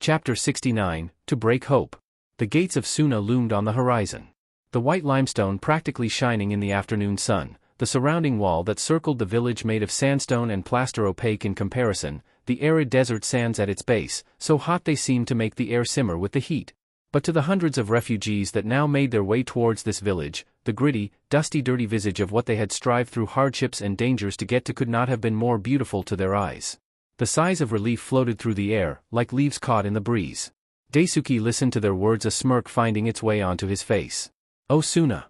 Chapter 69, To Break Hope. The gates of Suna loomed on the horizon. The white limestone practically shining in the afternoon sun, the surrounding wall that circled the village made of sandstone and plaster opaque in comparison, the arid desert sands at its base, so hot they seemed to make the air simmer with the heat. But to the hundreds of refugees that now made their way towards this village, the gritty, dusty, dirty visage of what they had strived through hardships and dangers to get to could not have been more beautiful to their eyes. The sighs of relief floated through the air, like leaves caught in the breeze. Daisuke listened to their words, a smirk finding its way onto his face. "Oh Suna.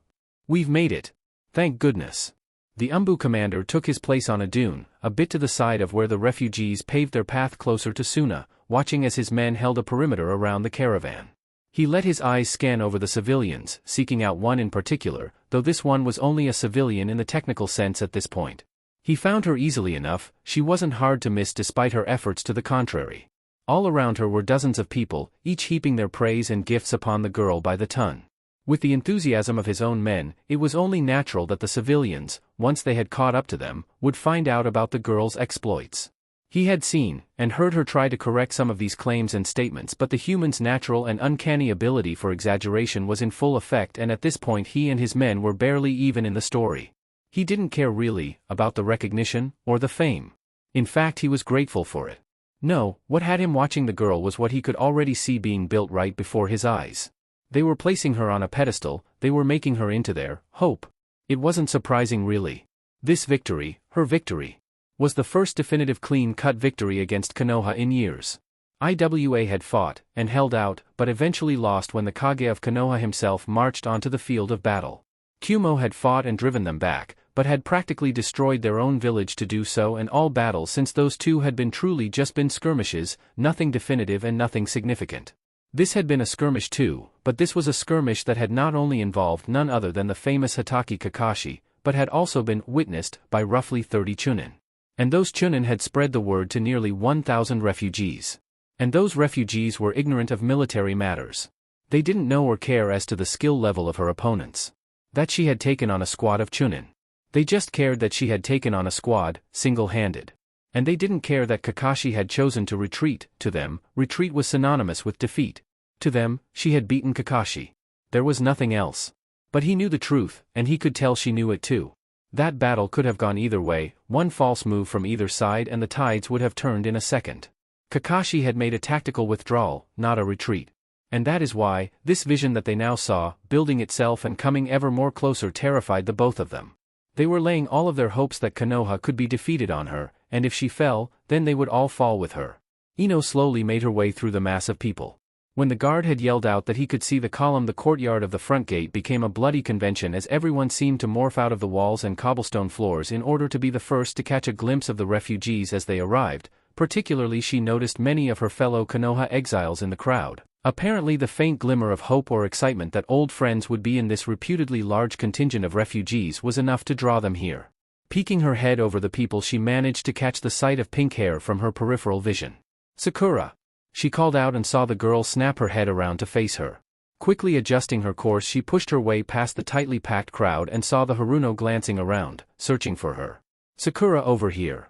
We've made it. Thank goodness." The Umbu commander took his place on a dune, a bit to the side of where the refugees paved their path closer to Suna, watching as his men held a perimeter around the caravan. He let his eyes scan over the civilians, seeking out one in particular, though this one was only a civilian in the technical sense at this point. He found her easily enough, she wasn't hard to miss despite her efforts to the contrary. All around her were dozens of people, each heaping their praise and gifts upon the girl by the ton. With the enthusiasm of his own men, it was only natural that the civilians, once they had caught up to them, would find out about the girl's exploits. He had seen, and heard her try to correct some of these claims and statements, but the human's natural and uncanny ability for exaggeration was in full effect, and at this point he and his men were barely even in the story. He didn't care really, about the recognition, or the fame. In fact, he was grateful for it. No, what had him watching the girl was what he could already see being built right before his eyes. They were placing her on a pedestal, they were making her into their hope. It wasn't surprising really. This victory, her victory, was the first definitive clean-cut victory against Konoha in years. Iwa had fought, and held out, but eventually lost when the Kage of Konoha himself marched onto the field of battle. Kyuumo had fought and driven them back, but had practically destroyed their own village to do so, and all battles since those two had been truly just been skirmishes, nothing definitive and nothing significant. This had been a skirmish too, but this was a skirmish that had not only involved none other than the famous Hatake Kakashi, but had also been witnessed by roughly 30 chunin. And those chunin had spread the word to nearly 1,000 refugees. And those refugees were ignorant of military matters. They didn't know or care as to the skill level of her opponents. That she had taken on a squad of chunin. They just cared that she had taken on a squad, single-handed. And they didn't care that Kakashi had chosen to retreat. To them, retreat was synonymous with defeat. To them, she had beaten Kakashi. There was nothing else. But he knew the truth, and he could tell she knew it too. That battle could have gone either way, one false move from either side and the tides would have turned in a second. Kakashi had made a tactical withdrawal, not a retreat. And that is why, this vision that they now saw, building itself and coming ever more closer, terrified the both of them. They were laying all of their hopes that Konoha could be defeated on her, and if she fell, then they would all fall with her. Ino slowly made her way through the mass of people. When the guard had yelled out that he could see the column, the courtyard of the front gate became a bloody convention as everyone seemed to morph out of the walls and cobblestone floors in order to be the first to catch a glimpse of the refugees as they arrived. Particularly she noticed many of her fellow Konoha exiles in the crowd. Apparently the faint glimmer of hope or excitement that old friends would be in this reputedly large contingent of refugees was enough to draw them here. Peeking her head over the people, she managed to catch the sight of pink hair from her peripheral vision. "Sakura!" She called out and saw the girl snap her head around to face her. Quickly adjusting her course, she pushed her way past the tightly packed crowd and saw the Haruno glancing around, searching for her. "Sakura, over here,"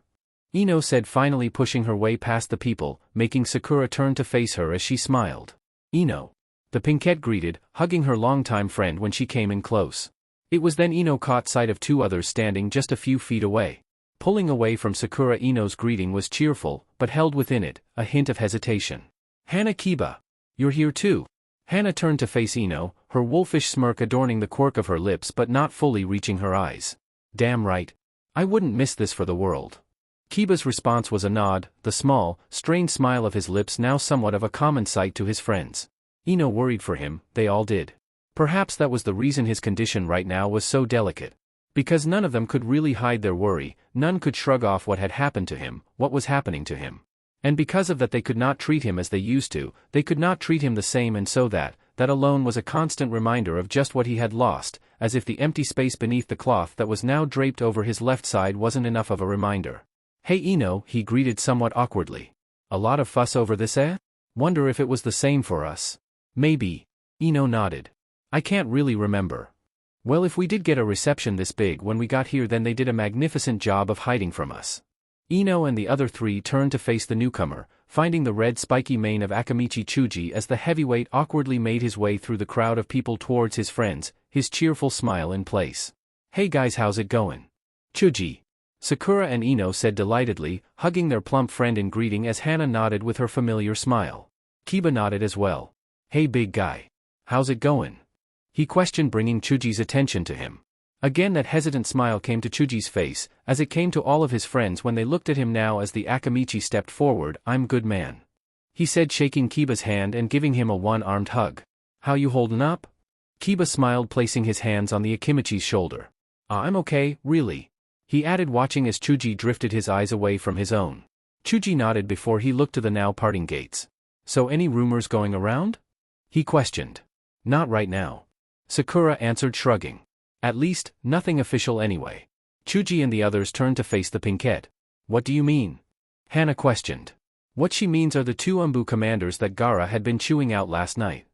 Ino said, finally pushing her way past the people, making Sakura turn to face her as she smiled. "Ino." The pinkette greeted, hugging her longtime friend when she came in close. It was then Ino caught sight of two others standing just a few feet away. Pulling away from Sakura, Ino's greeting was cheerful, but held within it a hint of hesitation. "Hana Kiba. You're here too." Hana turned to face Ino, her wolfish smirk adorning the quirk of her lips but not fully reaching her eyes. "Damn right. I wouldn't miss this for the world." Kiba's response was a nod, the small, strained smile of his lips now somewhat of a common sight to his friends. Ino worried for him, they all did. Perhaps that was the reason his condition right now was so delicate. Because none of them could really hide their worry, none could shrug off what had happened to him, what was happening to him. And because of that they could not treat him as they used to, they could not treat him the same, and so that alone was a constant reminder of just what he had lost, as if the empty space beneath the cloth that was now draped over his left side wasn't enough of a reminder. "Hey Ino," he greeted somewhat awkwardly. "A lot of fuss over this, eh? Wonder if it was the same for us." "Maybe." Ino nodded. "I can't really remember." "Well, if we did get a reception this big when we got here, then they did a magnificent job of hiding from us." Ino and the other three turned to face the newcomer, finding the red spiky mane of Akamichi Chuji as the heavyweight awkwardly made his way through the crowd of people towards his friends, his cheerful smile in place. "Hey guys, how's it going?" "Chuji." Sakura and Ino said delightedly, hugging their plump friend in greeting as Hana nodded with her familiar smile. Kiba nodded as well. "Hey big guy. How's it going?" he questioned, bringing Chuji's attention to him. Again that hesitant smile came to Chuji's face, as it came to all of his friends when they looked at him now as the Akamichi stepped forward. "I'm good man," he said, shaking Kiba's hand and giving him a one-armed hug. "How you holdin' up?" Kiba smiled, placing his hands on the Akimichi's shoulder. "I'm okay, really," he added, watching as Chuji drifted his eyes away from his own. Chuji nodded before he looked to the now parting gates. "So any rumors going around?" he questioned. "Not right now," Sakura answered, shrugging. "At least, nothing official anyway." Chuji and the others turned to face the Pinkette. "What do you mean?" Hana questioned. "What she means are the two Umbu commanders that Gaara had been chewing out last night,"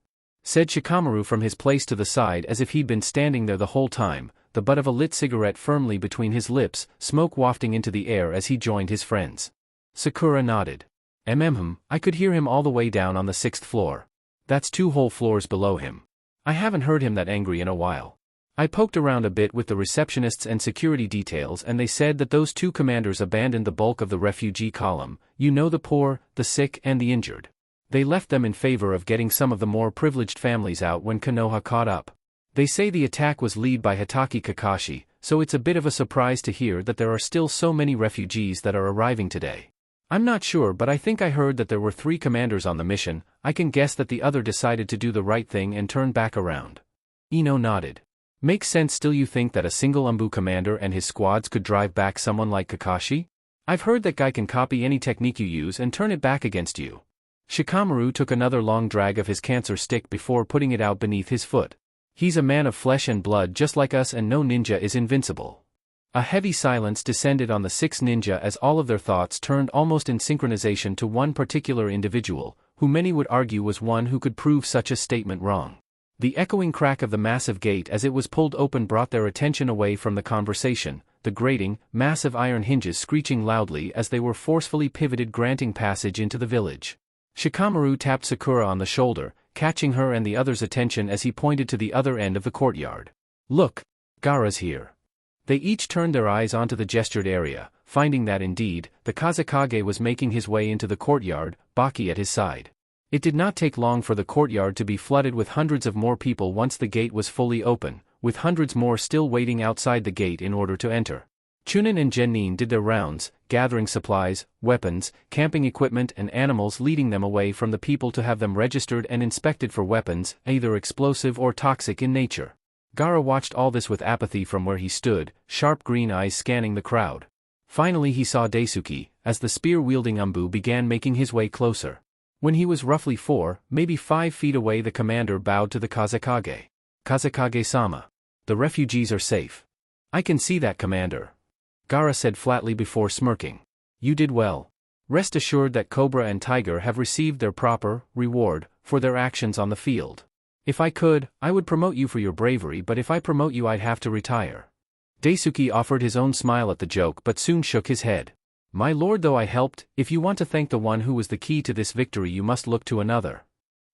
said Shikamaru from his place to the side as if he'd been standing there the whole time, the butt of a lit cigarette firmly between his lips, smoke wafting into the air as he joined his friends. Sakura nodded. I could hear him all the way down on the 6th floor. That's 2 whole floors below him. I haven't heard him that angry in a while. I poked around a bit with the receptionists and security details and they said that those 2 commanders abandoned the bulk of the refugee column, you know, the poor, the sick and the injured. They left them in favor of getting some of the more privileged families out when Konoha caught up. They say the attack was led by Hitaki Kakashi, so it's a bit of a surprise to hear that there are still so many refugees that are arriving today. I'm not sure, but I think I heard that there were 3 commanders on the mission. I can guess that the other decided to do the right thing and turn back around." Ino nodded. "Makes sense. Still, you think that a single Umbu commander and his squads could drive back someone like Kakashi? I've heard that guy can copy any technique you use and turn it back against you." Shikamaru took another long drag of his cancer stick before putting it out beneath his foot. "He's a man of flesh and blood just like us, and no ninja is invincible." A heavy silence descended on the 6 ninja as all of their thoughts turned almost in synchronization to one particular individual, who many would argue was one who could prove such a statement wrong. The echoing crack of the massive gate as it was pulled open brought their attention away from the conversation, the grating, massive iron hinges screeching loudly as they were forcefully pivoted, granting passage into the village. Shikamaru tapped Sakura on the shoulder, catching her and the others' attention as he pointed to the other end of the courtyard. "Look! Gaara's here." They each turned their eyes onto the gestured area, finding that indeed, the Kazekage was making his way into the courtyard, Baki at his side. It did not take long for the courtyard to be flooded with hundreds of more people once the gate was fully open, with hundreds more still waiting outside the gate in order to enter. Chunin and Genin did their rounds, gathering supplies, weapons, camping equipment and animals, leading them away from the people to have them registered and inspected for weapons, either explosive or toxic in nature. Gaara watched all this with apathy from where he stood, sharp green eyes scanning the crowd. Finally he saw Daisuke, as the spear-wielding Umbu began making his way closer. When he was roughly 4, maybe 5 feet away, the commander bowed to the Kazekage. "Kazekage-sama. The refugees are safe." "I can see that, Commander," Gaara said flatly before smirking. "You did well. Rest assured that Cobra and Tiger have received their proper reward for their actions on the field. If I could, I would promote you for your bravery, but if I promote you I'd have to retire." Daisuke offered his own smile at the joke but soon shook his head. "My lord, though I helped, if you want to thank the one who was the key to this victory you must look to another."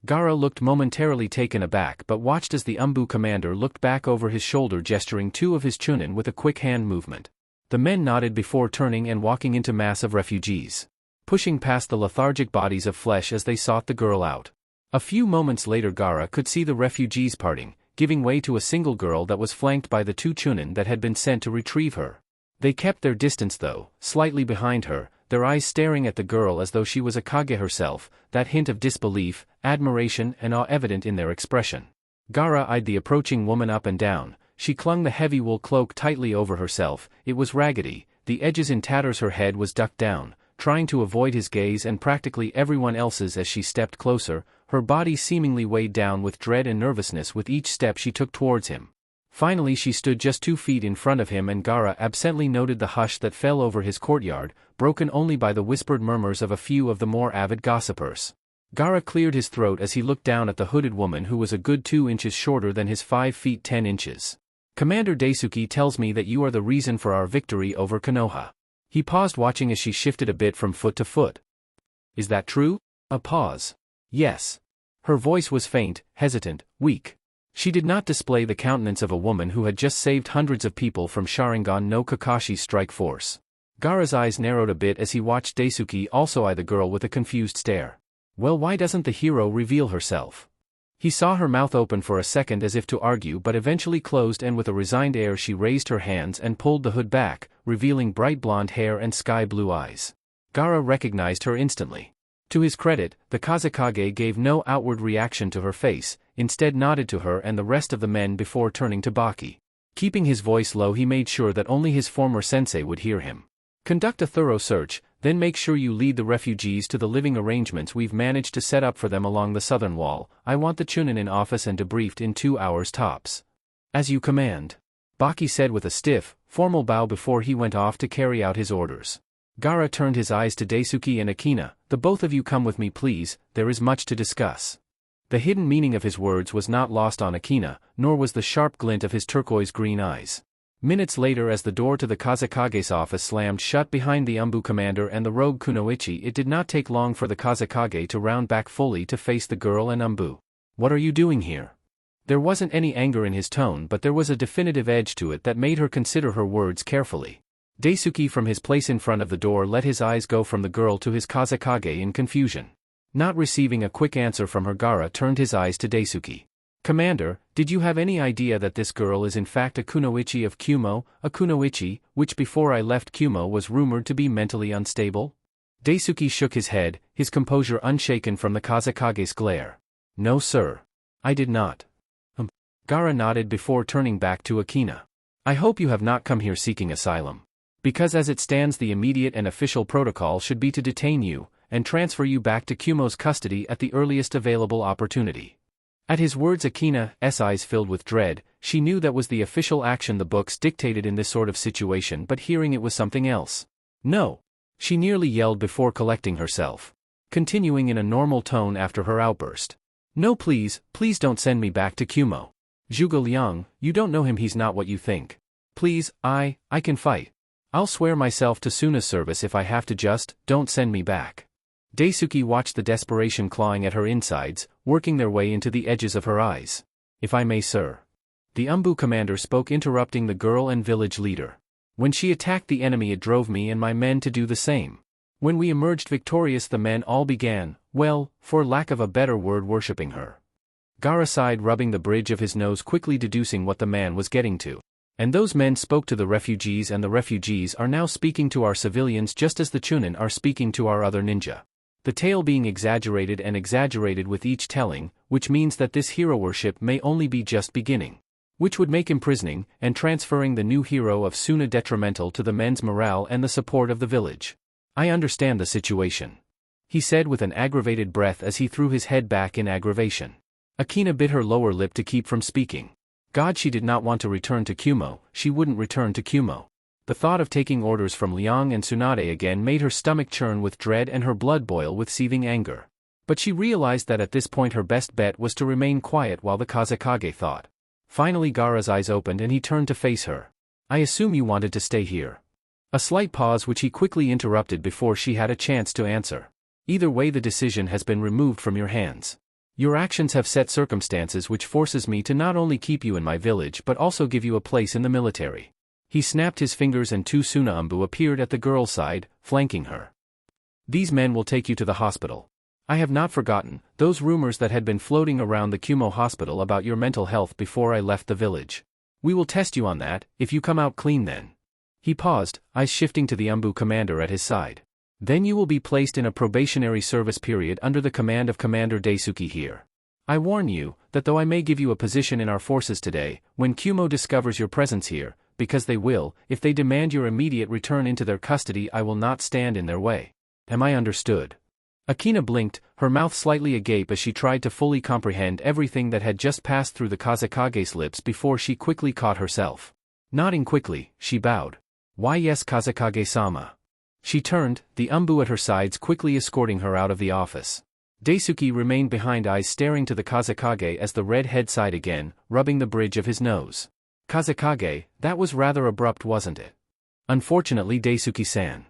Gaara looked momentarily taken aback but watched as the Umbu commander looked back over his shoulder, gesturing 2 of his chunin with a quick hand movement. The men nodded before turning and walking into mass of refugees, pushing past the lethargic bodies of flesh as they sought the girl out. A few moments later Gaara could see the refugees parting, giving way to a single girl that was flanked by the 2 chunin that had been sent to retrieve her. They kept their distance though, slightly behind her, their eyes staring at the girl as though she was a Kage herself, that hint of disbelief, admiration and awe evident in their expression. Gaara eyed the approaching woman up and down. She clung the heavy wool cloak tightly over herself, it was raggedy, the edges in tatters, her head was ducked down, trying to avoid his gaze and practically everyone else's as she stepped closer, her body seemingly weighed down with dread and nervousness with each step she took towards him. Finally she stood just 2 feet in front of him and Gaara absently noted the hush that fell over his courtyard, broken only by the whispered murmurs of a few of the more avid gossipers. Gaara cleared his throat as he looked down at the hooded woman who was a good 2 inches shorter than his 5 feet 10 inches. "Commander Daisuke tells me that you are the reason for our victory over Konoha." He paused, watching as she shifted a bit from foot to foot. Is that true? A pause. Yes. Her voice was faint, hesitant, weak. She did not display the countenance of a woman who had just saved hundreds of people from Sharingan no Kakashi's strike force. Gaara's eyes narrowed a bit as he watched Daisuke also eye the girl with a confused stare. Well, why doesn't the hero reveal herself? He saw her mouth open for a second as if to argue but eventually closed, and with a resigned air she raised her hands and pulled the hood back, revealing bright blonde hair and sky-blue eyes. Gaara recognized her instantly. To his credit, the Kazekage gave no outward reaction to her face, instead nodded to her and the rest of the men before turning to Baki. Keeping his voice low, he made sure that only his former sensei would hear him. Conduct a thorough search, then make sure you lead the refugees to the living arrangements we've managed to set up for them along the southern wall. I want the Chunin in office and debriefed in 2 hours tops. As you command. Baki said with a stiff, formal bow before he went off to carry out his orders. Gaara turned his eyes to Daisuke and Akina. The both of you come with me please, there is much to discuss. The hidden meaning of his words was not lost on Akina, nor was the sharp glint of his turquoise-green eyes. Minutes later, as the door to the Kazekage's office slammed shut behind the Umbu commander and the rogue Kunoichi, it did not take long for the Kazekage to round back fully to face the girl and Umbu. What are you doing here? There wasn't any anger in his tone, but there was a definitive edge to it that made her consider her words carefully. Daisuke from his place in front of the door let his eyes go from the girl to his Kazekage in confusion. Not receiving a quick answer from her, Gaara turned his eyes to Daisuke. Commander, did you have any idea that this girl is in fact a kunoichi of Kyuumo, a kunoichi, which before I left Kyuumo was rumored to be mentally unstable? Daisuke shook his head, his composure unshaken from the Kazekage's glare. No sir. I did not. Gaara nodded before turning back to Akina. I hope you have not come here seeking asylum. Because as it stands, the immediate and official protocol should be to detain you, and transfer you back to Kyuumo's custody at the earliest available opportunity. At his words, Akina's eyes filled with dread. She knew that was the official action the books dictated in this sort of situation, but hearing it was something else. No! She nearly yelled before collecting herself. Continuing in a normal tone after her outburst. No, please don't send me back to Kyuumo. Zhuge Liang, you don't know him, he's not what you think. Please, I can fight. I'll swear myself to Suna's service if I have to, just don't send me back. Daisuke watched the desperation clawing at her insides, working their way into the edges of her eyes. If I may, sir. The Umbu commander spoke, interrupting the girl and village leader. When she attacked the enemy, it drove me and my men to do the same. When we emerged victorious, the men all began, well, for lack of a better word, worshipping her. Gaara sighed, rubbing the bridge of his nose, quickly deducing what the man was getting to. And those men spoke to the refugees, and the refugees are now speaking to our civilians, just as the Chunin are speaking to our other ninja. The tale being exaggerated and exaggerated with each telling, which means that this hero worship may only be just beginning. Which would make imprisoning and transferring the new hero of Suna detrimental to the men's morale and the support of the village. I understand the situation. He said with an aggravated breath as he threw his head back in aggravation. Akina bit her lower lip to keep from speaking. God, she did not want to return to Kyuumo, she wouldn't return to Kyuumo. The thought of taking orders from Liang and Tsunade again made her stomach churn with dread and her blood boil with seething anger. But she realized that at this point her best bet was to remain quiet while the Kazekage thought. Finally Gaara's eyes opened and he turned to face her. I assume you wanted to stay here. A slight pause which he quickly interrupted before she had a chance to answer. Either way, the decision has been removed from your hands. Your actions have set circumstances which forces me to not only keep you in my village but also give you a place in the military. He snapped his fingers and 2 Suna Umbu appeared at the girl's side, flanking her. These men will take you to the hospital. I have not forgotten those rumors that had been floating around the Kyuumo hospital about your mental health before I left the village. We will test you on that. If you come out clean, then. He paused, eyes shifting to the Umbu commander at his side. Then you will be placed in a probationary service period under the command of Commander Daisuke here. I warn you that though I may give you a position in our forces today, when Kyuumo discovers your presence here, because they will, if they demand your immediate return into their custody, I will not stand in their way. Am I understood? Akina blinked, her mouth slightly agape as she tried to fully comprehend everything that had just passed through the Kazekage's lips before she quickly caught herself. Nodding quickly, she bowed. Why yes, Kazekage-sama. She turned, the Umbu at her sides quickly escorting her out of the office. Daisuke remained behind, eyes staring to the Kazekage as the red head sighed again, rubbing the bridge of his nose. Kazekage, that was rather abrupt, wasn't it? Unfortunately, Daisuke-san.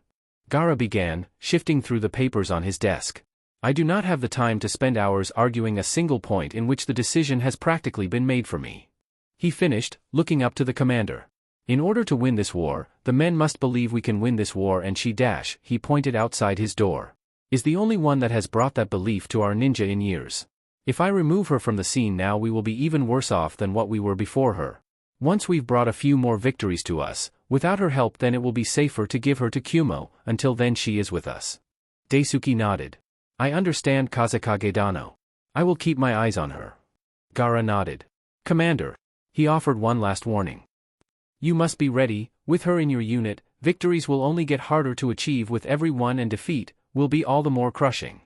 Gaara began, shifting through the papers on his desk. I do not have the time to spend hours arguing a single point in which the decision has practically been made for me. He finished, looking up to the commander. In order to win this war, the men must believe we can win this war, and he pointed outside his door, is the only one that has brought that belief to our ninja in years. If I remove her from the scene now, we will be even worse off than what we were before her. Once we've brought a few more victories to us, without her help, then it will be safer to give her to Kyuubi. Until then she is with us. Daisuke nodded. I understand, Kazekage Dano. I will keep my eyes on her. Gaara nodded. Commander. He offered one last warning. You must be ready. With her in your unit, victories will only get harder to achieve with every one, and defeat will be all the more crushing.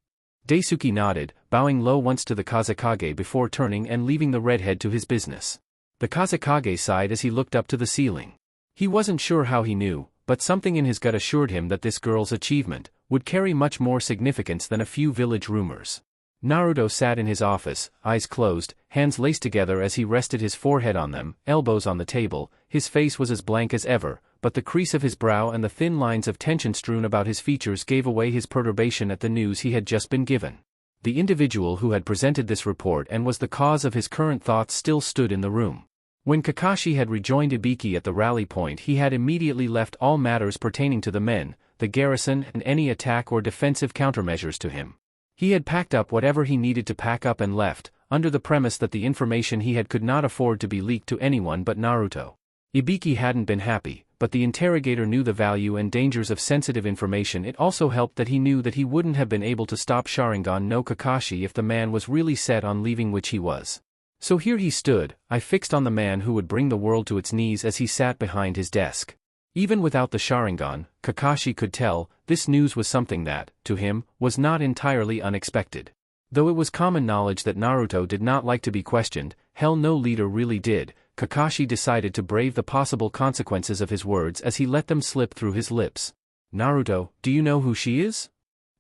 Daisuke nodded, bowing low once to the Kazekage before turning and leaving the redhead to his business. The Kazekage sighed as he looked up to the ceiling. He wasn't sure how he knew, but something in his gut assured him that this girl's achievement would carry much more significance than a few village rumors. Naruto sat in his office, eyes closed, hands laced together as he rested his forehead on them, elbows on the table. His face was as blank as ever, but the crease of his brow and the thin lines of tension strewn about his features gave away his perturbation at the news he had just been given. The individual who had presented this report and was the cause of his current thoughts still stood in the room. When Kakashi had rejoined Ibiki at the rally point, he had immediately left all matters pertaining to the men, the garrison, and any attack or defensive countermeasures to him. He had packed up whatever he needed to pack up and left, under the premise that the information he had could not afford to be leaked to anyone but Naruto. Ibiki hadn't been happy, but the interrogator knew the value and dangers of sensitive information. It also helped that he knew that he wouldn't have been able to stop Sharingan no Kakashi if the man was really set on leaving, which he was. So here he stood, eye fixed on the man who would bring the world to its knees as he sat behind his desk. Even without the Sharingan, Kakashi could tell, this news was something that, to him, was not entirely unexpected. Though it was common knowledge that Naruto did not like to be questioned, hell no leader really did, Kakashi decided to brave the possible consequences of his words as he let them slip through his lips. Naruto, do you know who she is?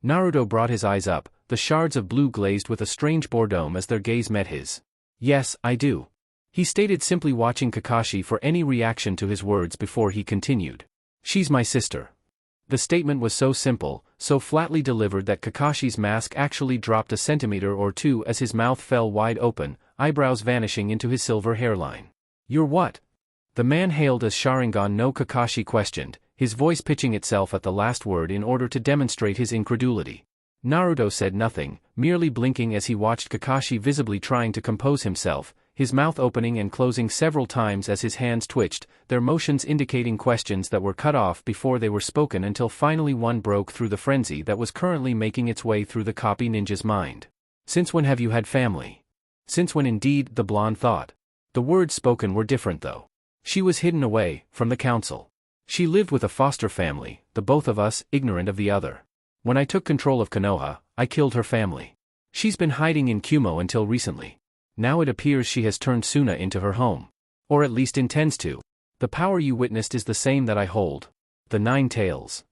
Naruto brought his eyes up, the shards of blue glazed with a strange boredom as their gaze met his. Yes, I do. He stated, simply watching Kakashi for any reaction to his words before he continued. She's my sister. The statement was so simple, so flatly delivered that Kakashi's mask actually dropped a centimeter or two as his mouth fell wide open, eyebrows vanishing into his silver hairline. You're what? The man hailed as Sharingan no Kakashi questioned, his voice pitching itself at the last word in order to demonstrate his incredulity. Naruto said nothing, merely blinking as he watched Kakashi visibly trying to compose himself, his mouth opening and closing several times as his hands twitched, their motions indicating questions that were cut off before they were spoken, until finally one broke through the frenzy that was currently making its way through the copy ninja's mind. Since when have you had family? Since when indeed, the blonde thought. The words spoken were different though. She was hidden away from the council. She lived with a foster family, the both of us ignorant of the other. When I took control of Konoha, I killed her family. She's been hiding in Kyuubi until recently. Now it appears she has turned Suna into her home. Or at least intends to. The power you witnessed is the same that I hold. The 9 tails.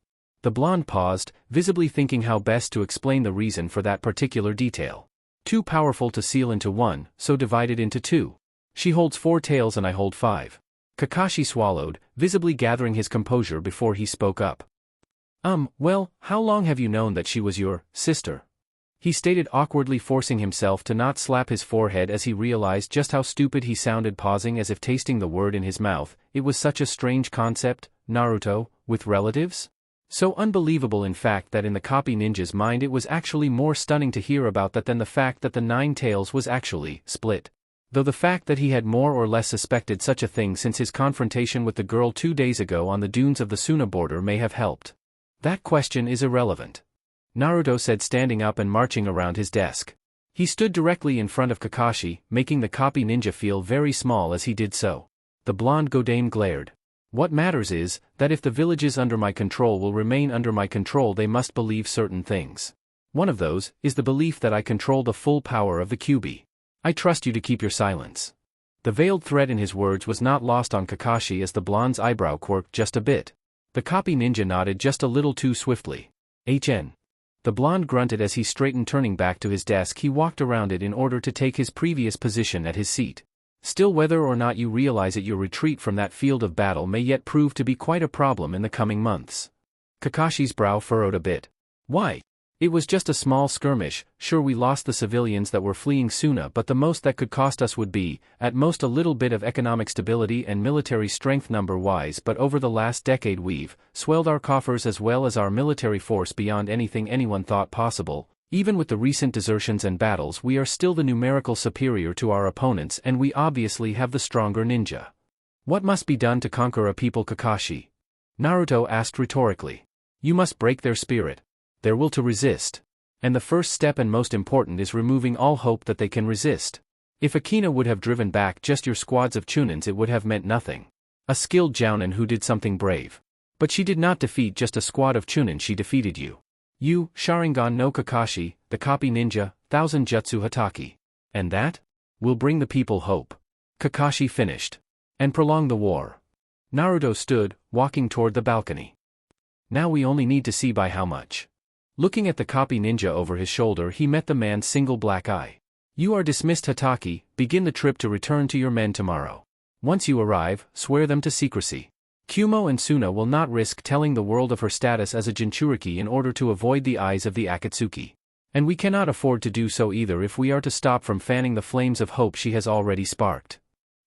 The blonde paused, visibly thinking how best to explain the reason for that particular detail. Too powerful to seal into one, so divided into 2. She holds 4 tails and I hold 5. Kakashi swallowed, visibly gathering his composure before he spoke up. Well, how long have you known that she was your sister? He stated, awkwardly forcing himself to not slap his forehead as he realized just how stupid he sounded, pausing as if tasting the word in his mouth. It was such a strange concept, Naruto, with relatives? So unbelievable in fact that in the copy ninja's mind it was actually more stunning to hear about that than the fact that the 9 tails was actually split. Though the fact that he had more or less suspected such a thing since his confrontation with the girl 2 days ago on the dunes of the Suna border may have helped. That question is irrelevant. Naruto said, standing up and marching around his desk. He stood directly in front of Kakashi, making the copy ninja feel very small as he did so. The blonde Godame glared. What matters is, that if the villages under my control will remain under my control, they must believe certain things. One of those, is the belief that I control the full power of the Kyuubi. I trust you to keep your silence. The veiled threat in his words was not lost on Kakashi as the blonde's eyebrow quirked just a bit. The copy ninja nodded just a little too swiftly. HN. The blonde grunted as he straightened, turning back to his desk. He walked around it in order to take his previous position at his seat. Still, whether or not you realize it, your retreat from that field of battle may yet prove to be quite a problem in the coming months. Kakashi's brow furrowed a bit. Why? It was just a small skirmish. Sure, we lost the civilians that were fleeing Suna, but the most that could cost us would be, at most, a little bit of economic stability and military strength number-wise, but over the last decade we've swelled our coffers as well as our military force beyond anything anyone thought possible. Even with the recent desertions and battles, we are still the numerical superior to our opponents, and we obviously have the stronger ninja. What must be done to conquer a people, Kakashi? Naruto asked rhetorically. You must break their spirit, their will to resist. And the first step and most important is removing all hope that they can resist. If Akina would have driven back just your squads of Chunins, it would have meant nothing. A skilled Jounin who did something brave. But she did not defeat just a squad of Chunin, she defeated you. You, Sharingan no Kakashi, the copy ninja, 1000 Jutsu Hataki. And that? Will bring the people hope. Kakashi finished. And prolong the war. Naruto stood, walking toward the balcony. Now we only need to see by how much. Looking at the copy ninja over his shoulder, he met the man's single black eye. You are dismissed, Hataki. Begin the trip to return to your men tomorrow. Once you arrive, swear them to secrecy. Kumo and Suna will not risk telling the world of her status as a Jinchuriki in order to avoid the eyes of the Akatsuki. And we cannot afford to do so either if we are to stop from fanning the flames of hope she has already sparked.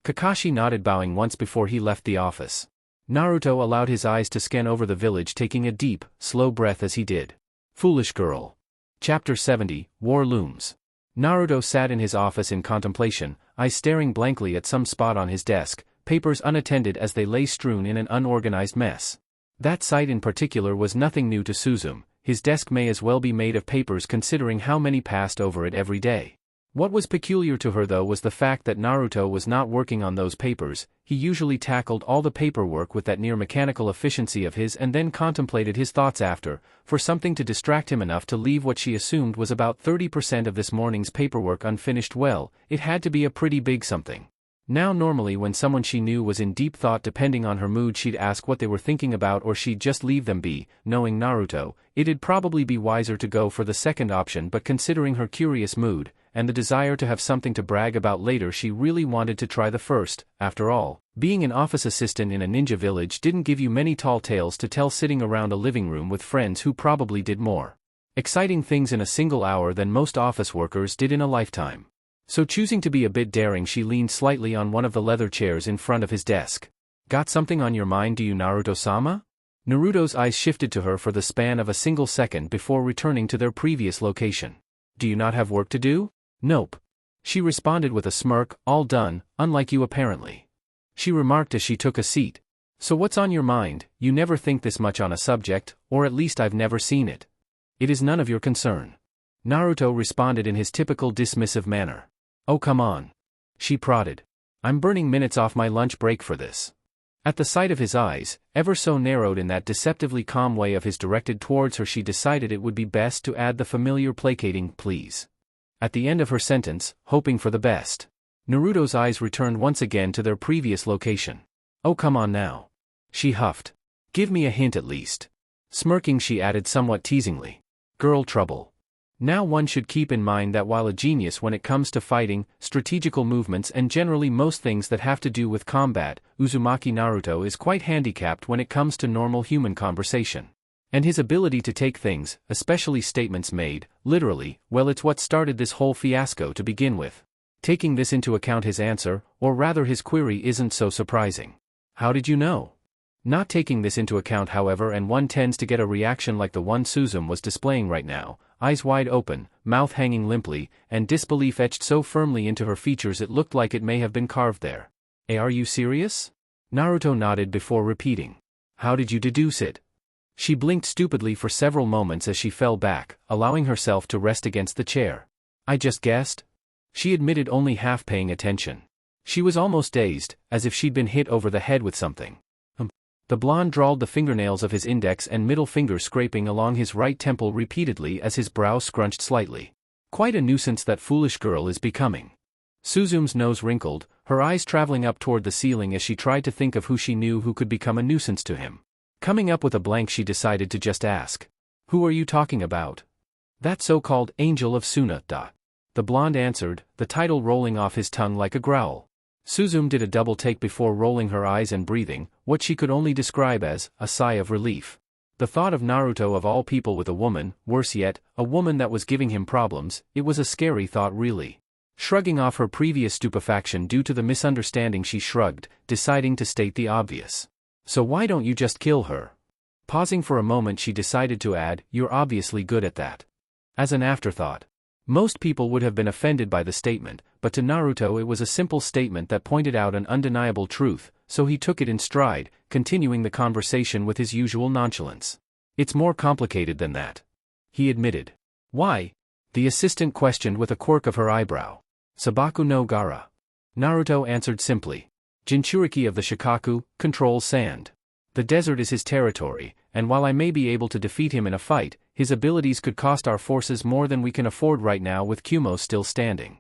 Kakashi nodded, bowing once before he left the office. Naruto allowed his eyes to scan over the village, taking a deep, slow breath as he did. Foolish girl. Chapter 70, War Looms. Naruto sat in his office in contemplation, eyes staring blankly at some spot on his desk, papers unattended as they lay strewn in an unorganized mess. That sight in particular was nothing new to Suzume. His desk may as well be made of papers considering how many passed over it every day. What was peculiar to her though was the fact that Naruto was not working on those papers. He usually tackled all the paperwork with that near mechanical efficiency of his and then contemplated his thoughts after, for something to distract him enough to leave what she assumed was about 30% of this morning's paperwork unfinished. Well, it had to be a pretty big something. Now normally when someone she knew was in deep thought, depending on her mood, she'd ask what they were thinking about or she'd just leave them be. Knowing Naruto, it'd probably be wiser to go for the second option, but considering her curious mood, and the desire to have something to brag about later, she really wanted to try the first. After all, being an office assistant in a ninja village didn't give you many tall tales to tell sitting around a living room with friends who probably did more exciting things in a single hour than most office workers did in a lifetime. So choosing to be a bit daring, she leaned slightly on one of the leather chairs in front of his desk. Got something on your mind, do you, Naruto-sama? Naruto's eyes shifted to her for the span of a single second before returning to their previous location. Do you not have work to do? Nope. She responded with a smirk. All done, unlike you apparently. She remarked as she took a seat. So what's on your mind? You never think this much on a subject, or at least I've never seen it. It is none of your concern. Naruto responded in his typical dismissive manner. Oh come on. She prodded. I'm burning minutes off my lunch break for this. At the sight of his eyes, ever so narrowed in that deceptively calm way of his directed towards her, she decided it would be best to add the familiar placating please at the end of her sentence, hoping for the best. Naruto's eyes returned once again to their previous location. Oh come on now. She huffed. Give me a hint at least. Smirking, she added somewhat teasingly. Girl trouble. Now one should keep in mind that while a genius when it comes to fighting, strategical movements and generally most things that have to do with combat, Uzumaki Naruto is quite handicapped when it comes to normal human conversation. And his ability to take things, especially statements made, literally, well, it's what started this whole fiasco to begin with. Taking this into account, his answer, or rather his query, isn't so surprising. How did you know? Not taking this into account, however, and one tends to get a reaction like the one Suzume was displaying right now, eyes wide open, mouth hanging limply, and disbelief etched so firmly into her features it looked like it may have been carved there. Are you serious? Naruto nodded before repeating. How did you deduce it? She blinked stupidly for several moments as she fell back, allowing herself to rest against the chair. I just guessed. She admitted, only half paying attention. She was almost dazed, as if she'd been hit over the head with something. The blonde drawled the fingernails of his index and middle finger scraping along his right temple repeatedly as his brow scrunched slightly. Quite a nuisance that foolish girl is becoming. Suzume's nose wrinkled, her eyes traveling up toward the ceiling as she tried to think of who she knew who could become a nuisance to him. Coming up with a blank, she decided to just ask. Who are you talking about? That so-called Angel of Suna. The blonde answered, the title rolling off his tongue like a growl. Suzume did a double take before rolling her eyes and breathing, what she could only describe as a sigh of relief. The thought of Naruto of all people with a woman, worse yet, a woman that was giving him problems, it was a scary thought really. Shrugging off her previous stupefaction due to the misunderstanding, she shrugged, deciding to state the obvious. So why don't you just kill her? Pausing for a moment, she decided to add, you're obviously good at that. As an afterthought. Most people would have been offended by the statement, but to Naruto it was a simple statement that pointed out an undeniable truth, so he took it in stride, continuing the conversation with his usual nonchalance. It's more complicated than that, he admitted. Why? The assistant questioned with a quirk of her eyebrow. Sabaku no Gara. Naruto answered simply. Jinchuriki of the Shikaku controls sand. The desert is his territory, and while I may be able to defeat him in a fight, his abilities could cost our forces more than we can afford right now with Kyuubi still standing.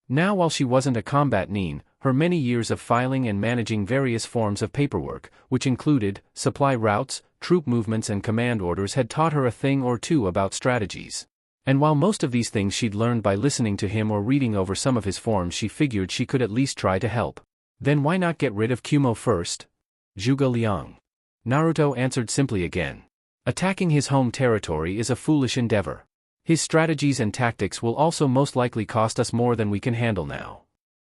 Now, while she wasn't a combat nin, her many years of filing and managing various forms of paperwork, which included supply routes, troop movements and command orders, had taught her a thing or two about strategies. And while most of these things she'd learned by listening to him or reading over some of his forms, she figured she could at least try to help. Then why not get rid of Kyuubi first? Zhuge Liang. Naruto answered simply again. Attacking his home territory is a foolish endeavor. His strategies and tactics will also most likely cost us more than we can handle now.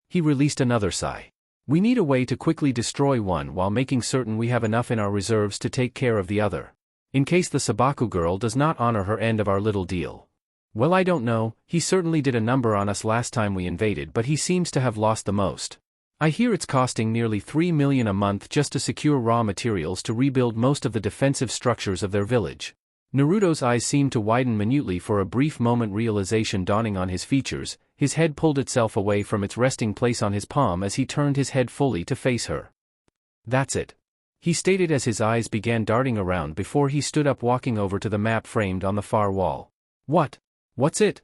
He released another sigh. We need a way to quickly destroy one while making certain we have enough in our reserves to take care of the other. In case the Sabaku girl does not honor her end of our little deal. Well, I don't know, he certainly did a number on us last time we invaded, but he seems to have lost the most. I hear it's costing nearly 3 million a month just to secure raw materials to rebuild most of the defensive structures of their village. Naruto's eyes seemed to widen minutely for a brief moment, realization dawning on his features. His head pulled itself away from its resting place on his palm as he turned his head fully to face her. That's it, he stated as his eyes began darting around before he stood up, walking over to the map framed on the far wall. What? What's it?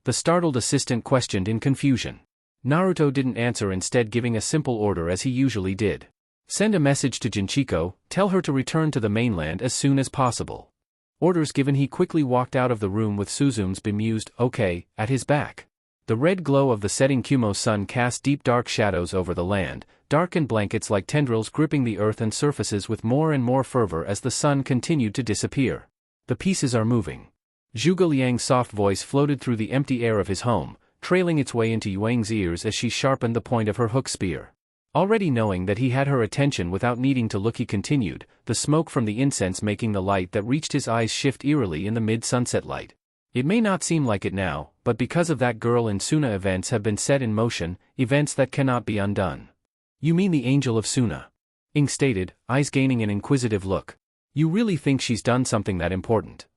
The startled assistant questioned in confusion. Naruto didn't answer, instead giving a simple order as he usually did. Send a message to Jinchiko, tell her to return to the mainland as soon as possible. Orders given, he quickly walked out of the room with Suzume's bemused, okay, at his back. The red glow of the setting Kyuubi sun cast deep dark shadows over the land, darkened blankets like tendrils gripping the earth and surfaces with more and more fervor as the sun continued to disappear. The pieces are moving. Zhuge Liang's soft voice floated through the empty air of his home, trailing its way into Yuang's ears as she sharpened the point of her hook spear. Already knowing that he had her attention without needing to look, he continued, the smoke from the incense making the light that reached his eyes shift eerily in the mid-sunset light. It may not seem like it now, but because of that girl in Suna, events have been set in motion, events that cannot be undone. You mean the Angel of Suna? Ing stated, eyes gaining an inquisitive look. You really think she's done something that important?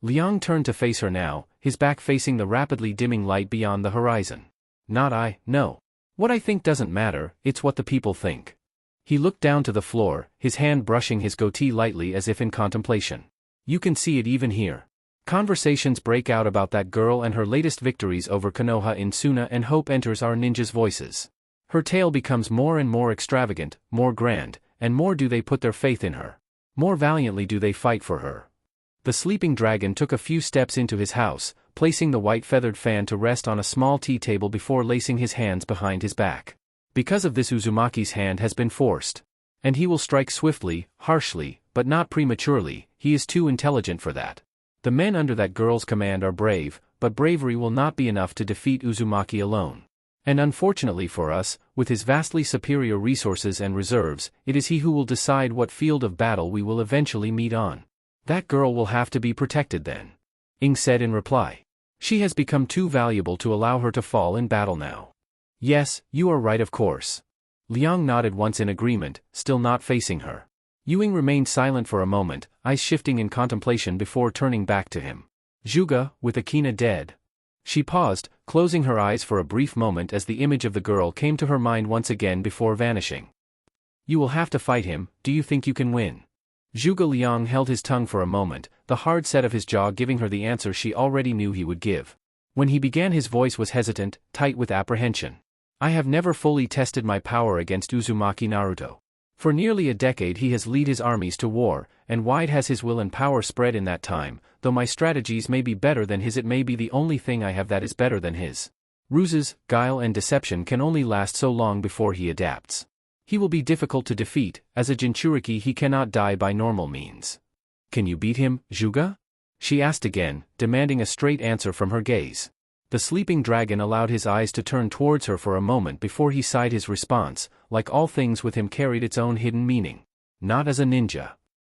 Liang turned to face her now, his back facing the rapidly dimming light beyond the horizon. Not I, no. What I think doesn't matter, it's what the people think. He looked down to the floor, his hand brushing his goatee lightly as if in contemplation. You can see it even here. Conversations break out about that girl and her latest victories over Konoha in Suna, and hope enters our ninjas' voices. Her tale becomes more and more extravagant, more grand, and more do they put their faith in her. More valiantly do they fight for her. The sleeping dragon took a few steps into his house, placing the white feathered fan to rest on a small tea table before lacing his hands behind his back. Because of this, Uzumaki's hand has been forced. And he will strike swiftly, harshly, but not prematurely. He is too intelligent for that. The men under that girl's command are brave, but bravery will not be enough to defeat Uzumaki alone. And unfortunately for us, with his vastly superior resources and reserves, it is he who will decide what field of battle we will eventually meet on. That girl will have to be protected then, Ing said in reply. She has become too valuable to allow her to fall in battle now. Yes, you are right, of course. Liang nodded once in agreement, still not facing her. Ewing remained silent for a moment, eyes shifting in contemplation before turning back to him. Zhuge, with Akina dead. She paused, closing her eyes for a brief moment as the image of the girl came to her mind once again before vanishing. You will have to fight him. Do you think you can win? Zhuge Liang held his tongue for a moment, the hard set of his jaw giving her the answer she already knew he would give. When he began, his voice was hesitant, tight with apprehension. I have never fully tested my power against Uzumaki Naruto. For nearly a decade he has led his armies to war, and wide has his will and power spread in that time. Though my strategies may be better than his, it may be the only thing I have that is better than his. Ruses, guile and deception can only last so long before he adapts. He will be difficult to defeat. As a Jinchuriki he cannot die by normal means. Can you beat him, Juga? She asked again, demanding a straight answer from her gaze. The sleeping dragon allowed his eyes to turn towards her for a moment before he sighed. His response, like all things with him, carried its own hidden meaning. Not as a ninja.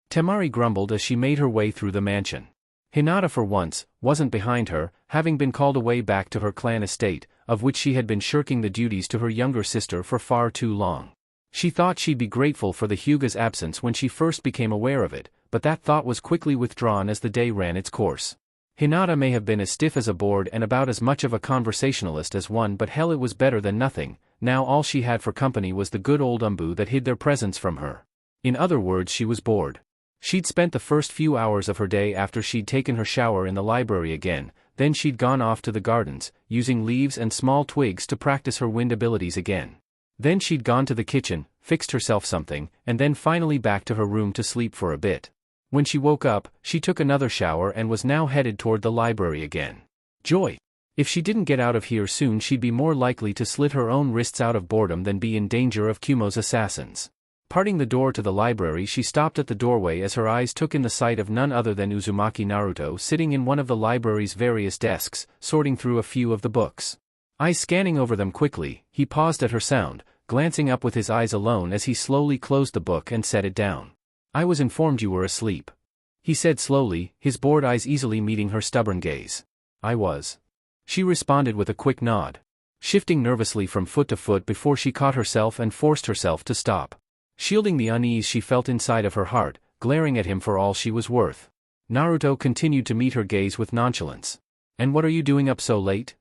Temari grumbled as she made her way through the mansion. Hinata, for once, wasn't behind her, having been called away back to her clan estate, of which she had been shirking the duties to her younger sister for far too long. She thought she'd be grateful for the Hyuga's absence when she first became aware of it, but that thought was quickly withdrawn as the day ran its course. Hinata may have been as stiff as a board and about as much of a conversationalist as one, but hell, it was better than nothing. Now all she had for company was the good old umbu that hid their presence from her. In other words, she was bored. She'd spent the first few hours of her day after she'd taken her shower in the library again, then she'd gone off to the gardens, using leaves and small twigs to practice her wind abilities again. Then she'd gone to the kitchen, fixed herself something, and then finally back to her room to sleep for a bit. When she woke up, she took another shower and was now headed toward the library again. Joy! If she didn't get out of here soon, she'd be more likely to slit her own wrists out of boredom than be in danger of Kumo's assassins. Parting the door to the library, she stopped at the doorway as her eyes took in the sight of none other than Uzumaki Naruto sitting in one of the library's various desks, sorting through a few of the books. Eyes scanning over them quickly, he paused at her sound, glancing up with his eyes alone as he slowly closed the book and set it down. I was informed you were asleep, he said slowly, his bored eyes easily meeting her stubborn gaze. I was. She responded with a quick nod, shifting nervously from foot to foot before she caught herself and forced herself to stop. Shielding the unease she felt inside of her heart, glaring at him for all she was worth. Naruto continued to meet her gaze with nonchalance. And what are you doing up so late?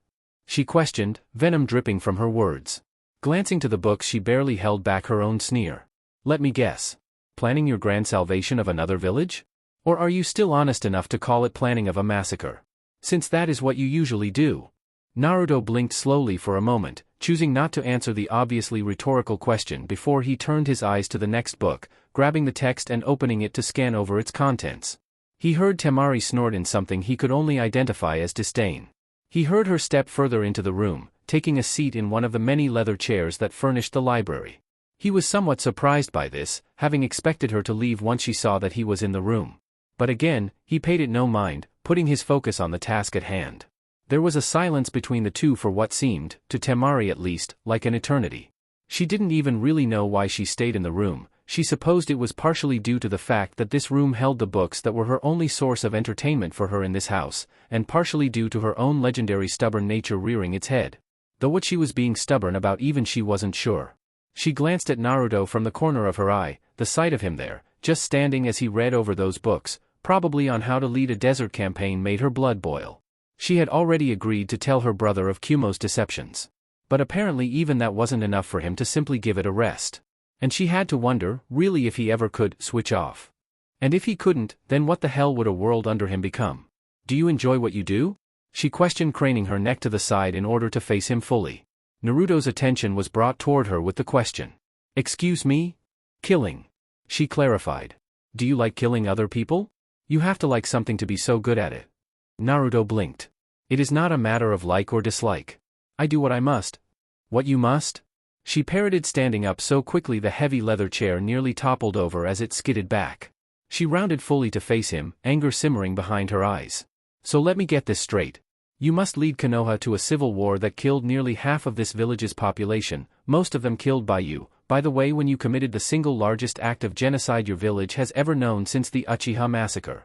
She questioned, venom dripping from her words. Glancing to the books, she barely held back her own sneer. Let me guess. Planning your grand salvation of another village? Or are you still honest enough to call it planning of a massacre? Since that is what you usually do. Naruto blinked slowly for a moment, choosing not to answer the obviously rhetorical question before he turned his eyes to the next book, grabbing the text and opening it to scan over its contents. He heard Temari snort in something he could only identify as disdain. He heard her step further into the room, taking a seat in one of the many leather chairs that furnished the library. He was somewhat surprised by this, having expected her to leave once she saw that he was in the room. But again, he paid it no mind, putting his focus on the task at hand. There was a silence between the two for what seemed, to Temari at least, like an eternity. She didn't even really know why she stayed in the room. She supposed it was partially due to the fact that this room held the books that were her only source of entertainment for her in this house, and partially due to her own legendary stubborn nature rearing its head. Though what she was being stubborn about even she wasn't sure. She glanced at Naruto from the corner of her eye, the sight of him there, just standing as he read over those books, probably on how to lead a desert campaign, made her blood boil. She had already agreed to tell her brother of Kumo's deceptions. But apparently even that wasn't enough for him to simply give it a rest. And she had to wonder, really, if he ever could switch off. And if he couldn't, then what the hell would a world under him become? Do you enjoy what you do? She questioned, craning her neck to the side in order to face him fully. Naruto's attention was brought toward her with the question. Excuse me? Killing. She clarified. Do you like killing other people? You have to like something to be so good at it. Naruto blinked. It is not a matter of like or dislike. I do what I must. What you must? She parroted, standing up so quickly the heavy leather chair nearly toppled over as it skidded back. She rounded fully to face him, anger simmering behind her eyes. So let me get this straight. You must lead Konoha to a civil war that killed nearly half of this village's population, most of them killed by you, by the way, when you committed the single largest act of genocide your village has ever known since the Uchiha massacre.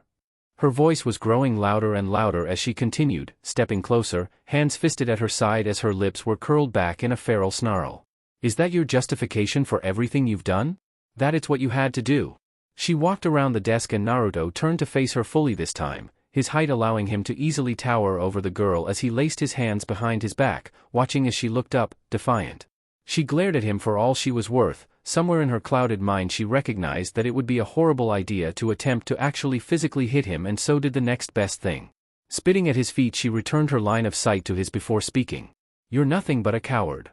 Her voice was growing louder and louder as she continued, stepping closer, hands fisted at her side as her lips were curled back in a feral snarl. Is that your justification for everything you've done? That it's what you had to do? She walked around the desk and Naruto turned to face her fully this time, his height allowing him to easily tower over the girl as he laced his hands behind his back, watching as she looked up, defiant. She glared at him for all she was worth. Somewhere in her clouded mind she recognized that it would be a horrible idea to attempt to actually physically hit him, and so did the next best thing. Spitting at his feet, she returned her line of sight to his before speaking. You're nothing but a coward.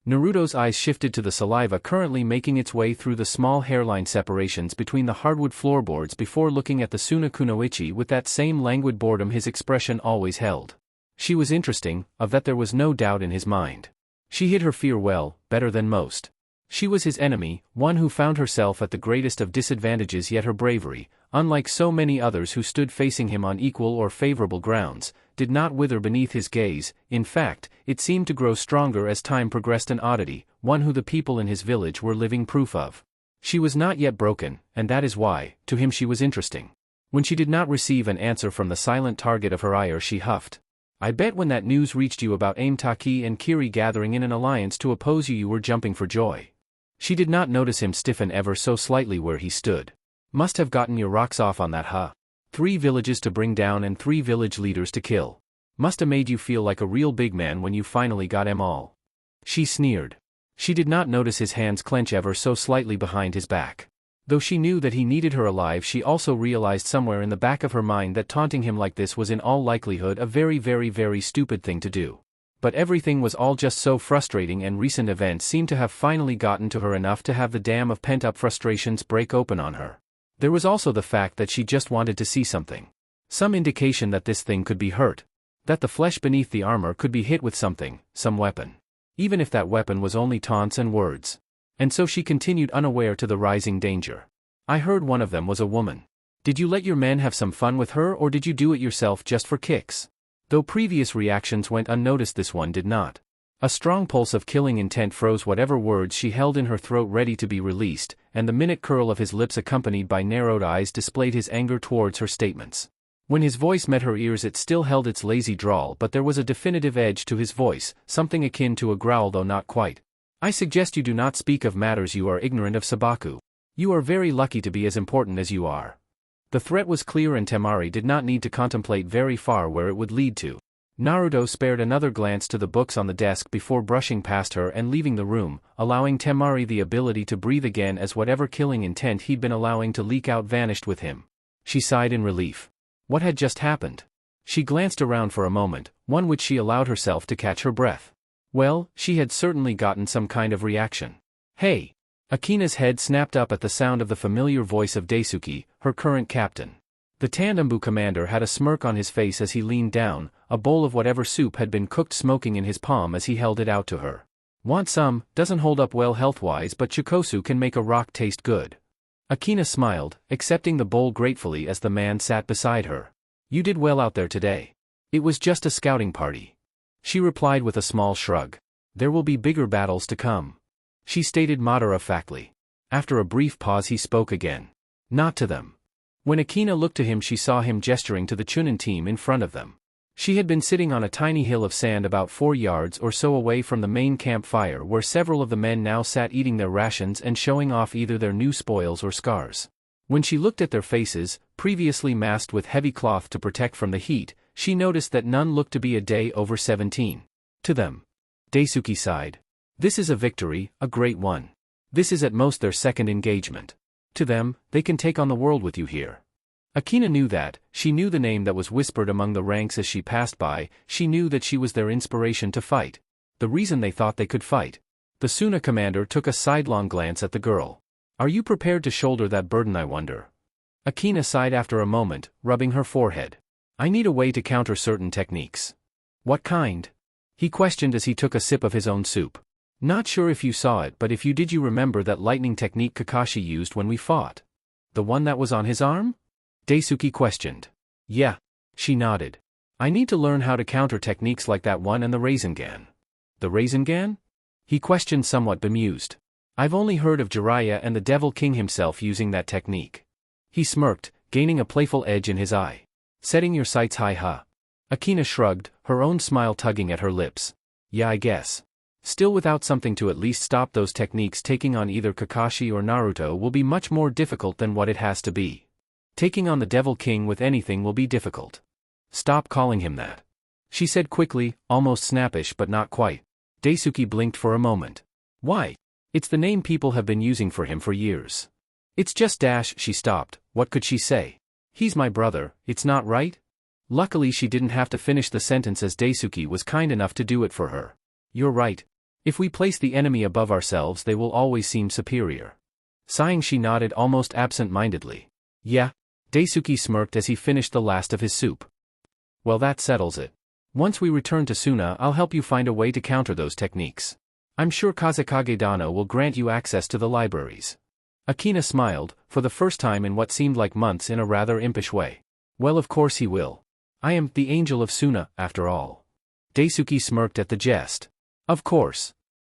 Naruto's eyes shifted to the saliva currently making its way through the small hairline separations between the hardwood floorboards before looking at the Suna Kunoichi with that same languid boredom his expression always held. She was interesting, of that there was no doubt in his mind. She hid her fear well, better than most. She was his enemy, one who found herself at the greatest of disadvantages, yet her bravery, unlike so many others who stood facing him on equal or favorable grounds, did not wither beneath his gaze. In fact, it seemed to grow stronger as time progressed, an oddity, one who the people in his village were living proof of. She was not yet broken, and that is why, to him she was interesting. When she did not receive an answer from the silent target of her ire, she huffed. I bet when that news reached you about Aimtaki and Kiri gathering in an alliance to oppose you, you were jumping for joy. She did not notice him stiffen ever so slightly where he stood. Must have gotten your rocks off on that, huh? 3 villages to bring down and 3 village leaders to kill. Must have made you feel like a real big man when you finally got 'em all. She sneered. She did not notice his hands clench ever so slightly behind his back. Though she knew that he needed her alive, she also realized somewhere in the back of her mind that taunting him like this was in all likelihood a very, very, very stupid thing to do. But everything was all just so frustrating, and recent events seemed to have finally gotten to her enough to have the dam of pent-up frustrations break open on her. There was also the fact that she just wanted to see something. Some indication that this thing could be hurt. That the flesh beneath the armor could be hit with something, some weapon. Even if that weapon was only taunts and words. And so she continued, unaware to the rising danger. I heard one of them was a woman. Did you let your men have some fun with her, or did you do it yourself just for kicks? Though previous reactions went unnoticed, this one did not. A strong pulse of killing intent froze whatever words she held in her throat ready to be released, and the minute curl of his lips accompanied by narrowed eyes displayed his anger towards her statements. When his voice met her ears, it still held its lazy drawl, but there was a definitive edge to his voice, something akin to a growl though not quite. I suggest you do not speak of matters you are ignorant of, Sabaku. You are very lucky to be as important as you are. The threat was clear, and Temari did not need to contemplate very far where it would lead to. Naruto spared another glance to the books on the desk before brushing past her and leaving the room, allowing Temari the ability to breathe again as whatever killing intent he'd been allowing to leak out vanished with him. She sighed in relief. What had just happened? She glanced around for a moment, one which she allowed herself to catch her breath. Well, she had certainly gotten some kind of reaction. Hey! Akina's head snapped up at the sound of the familiar voice of Daisuke, her current captain. The Tandembu commander had a smirk on his face as he leaned down, a bowl of whatever soup had been cooked smoking in his palm as he held it out to her. Want some? Doesn't hold up well health-wise, but chikosu can make a rock taste good. Akina smiled, accepting the bowl gratefully as the man sat beside her. You did well out there today. It was just a scouting party. She replied with a small shrug. There will be bigger battles to come. She stated matter-of-factly. After a brief pause he spoke again. Not to them. When Akina looked to him, she saw him gesturing to the Chunin team in front of them. She had been sitting on a tiny hill of sand about 4 yards or so away from the main campfire, where several of the men now sat eating their rations and showing off either their new spoils or scars. When she looked at their faces, previously masked with heavy cloth to protect from the heat, she noticed that none looked to be a day over 17. To them. Daisuke sighed. This is a victory, a great one. This is at most their second engagement. To them, they can take on the world with you here. Akina knew that. She knew the name that was whispered among the ranks as she passed by. She knew that she was their inspiration to fight. The reason they thought they could fight. The Suna commander took a sidelong glance at the girl. Are you prepared to shoulder that burden, I wonder? Akina sighed after a moment, rubbing her forehead. I need a way to counter certain techniques. What kind? He questioned as he took a sip of his own soup. Not sure if you saw it, but if you did, you remember that lightning technique Kakashi used when we fought? The one that was on his arm? Daisuke questioned. Yeah. She nodded. I need to learn how to counter techniques like that one and the Rasengan. The Rasengan? He questioned, somewhat bemused. I've only heard of Jiraiya and the Devil King himself using that technique. He smirked, gaining a playful edge in his eye. Setting your sights high, huh? Akina shrugged, her own smile tugging at her lips. Yeah, I guess. Still, without something to at least stop those techniques, taking on either Kakashi or Naruto will be much more difficult than what it has to be. Taking on the Devil King with anything will be difficult. Stop calling him that. She said quickly, almost snappish but not quite. Daisuke blinked for a moment. Why? It's the name people have been using for him for years. It's just dash. She stopped. What could she say? He's my brother, it's not right? Luckily she didn't have to finish the sentence as Daisuke was kind enough to do it for her. You're right. If we place the enemy above ourselves, they will always seem superior. Sighing, she nodded almost absent-mindedly. Yeah. Daisuke smirked as he finished the last of his soup. Well, that settles it. Once we return to Suna, I'll help you find a way to counter those techniques. I'm sure Kazekage Dano will grant you access to the libraries. Akina smiled, for the first time in what seemed like months in a rather impish way. Well, of course he will. I am the angel of Suna, after all. Daisuke smirked at the jest. Of course.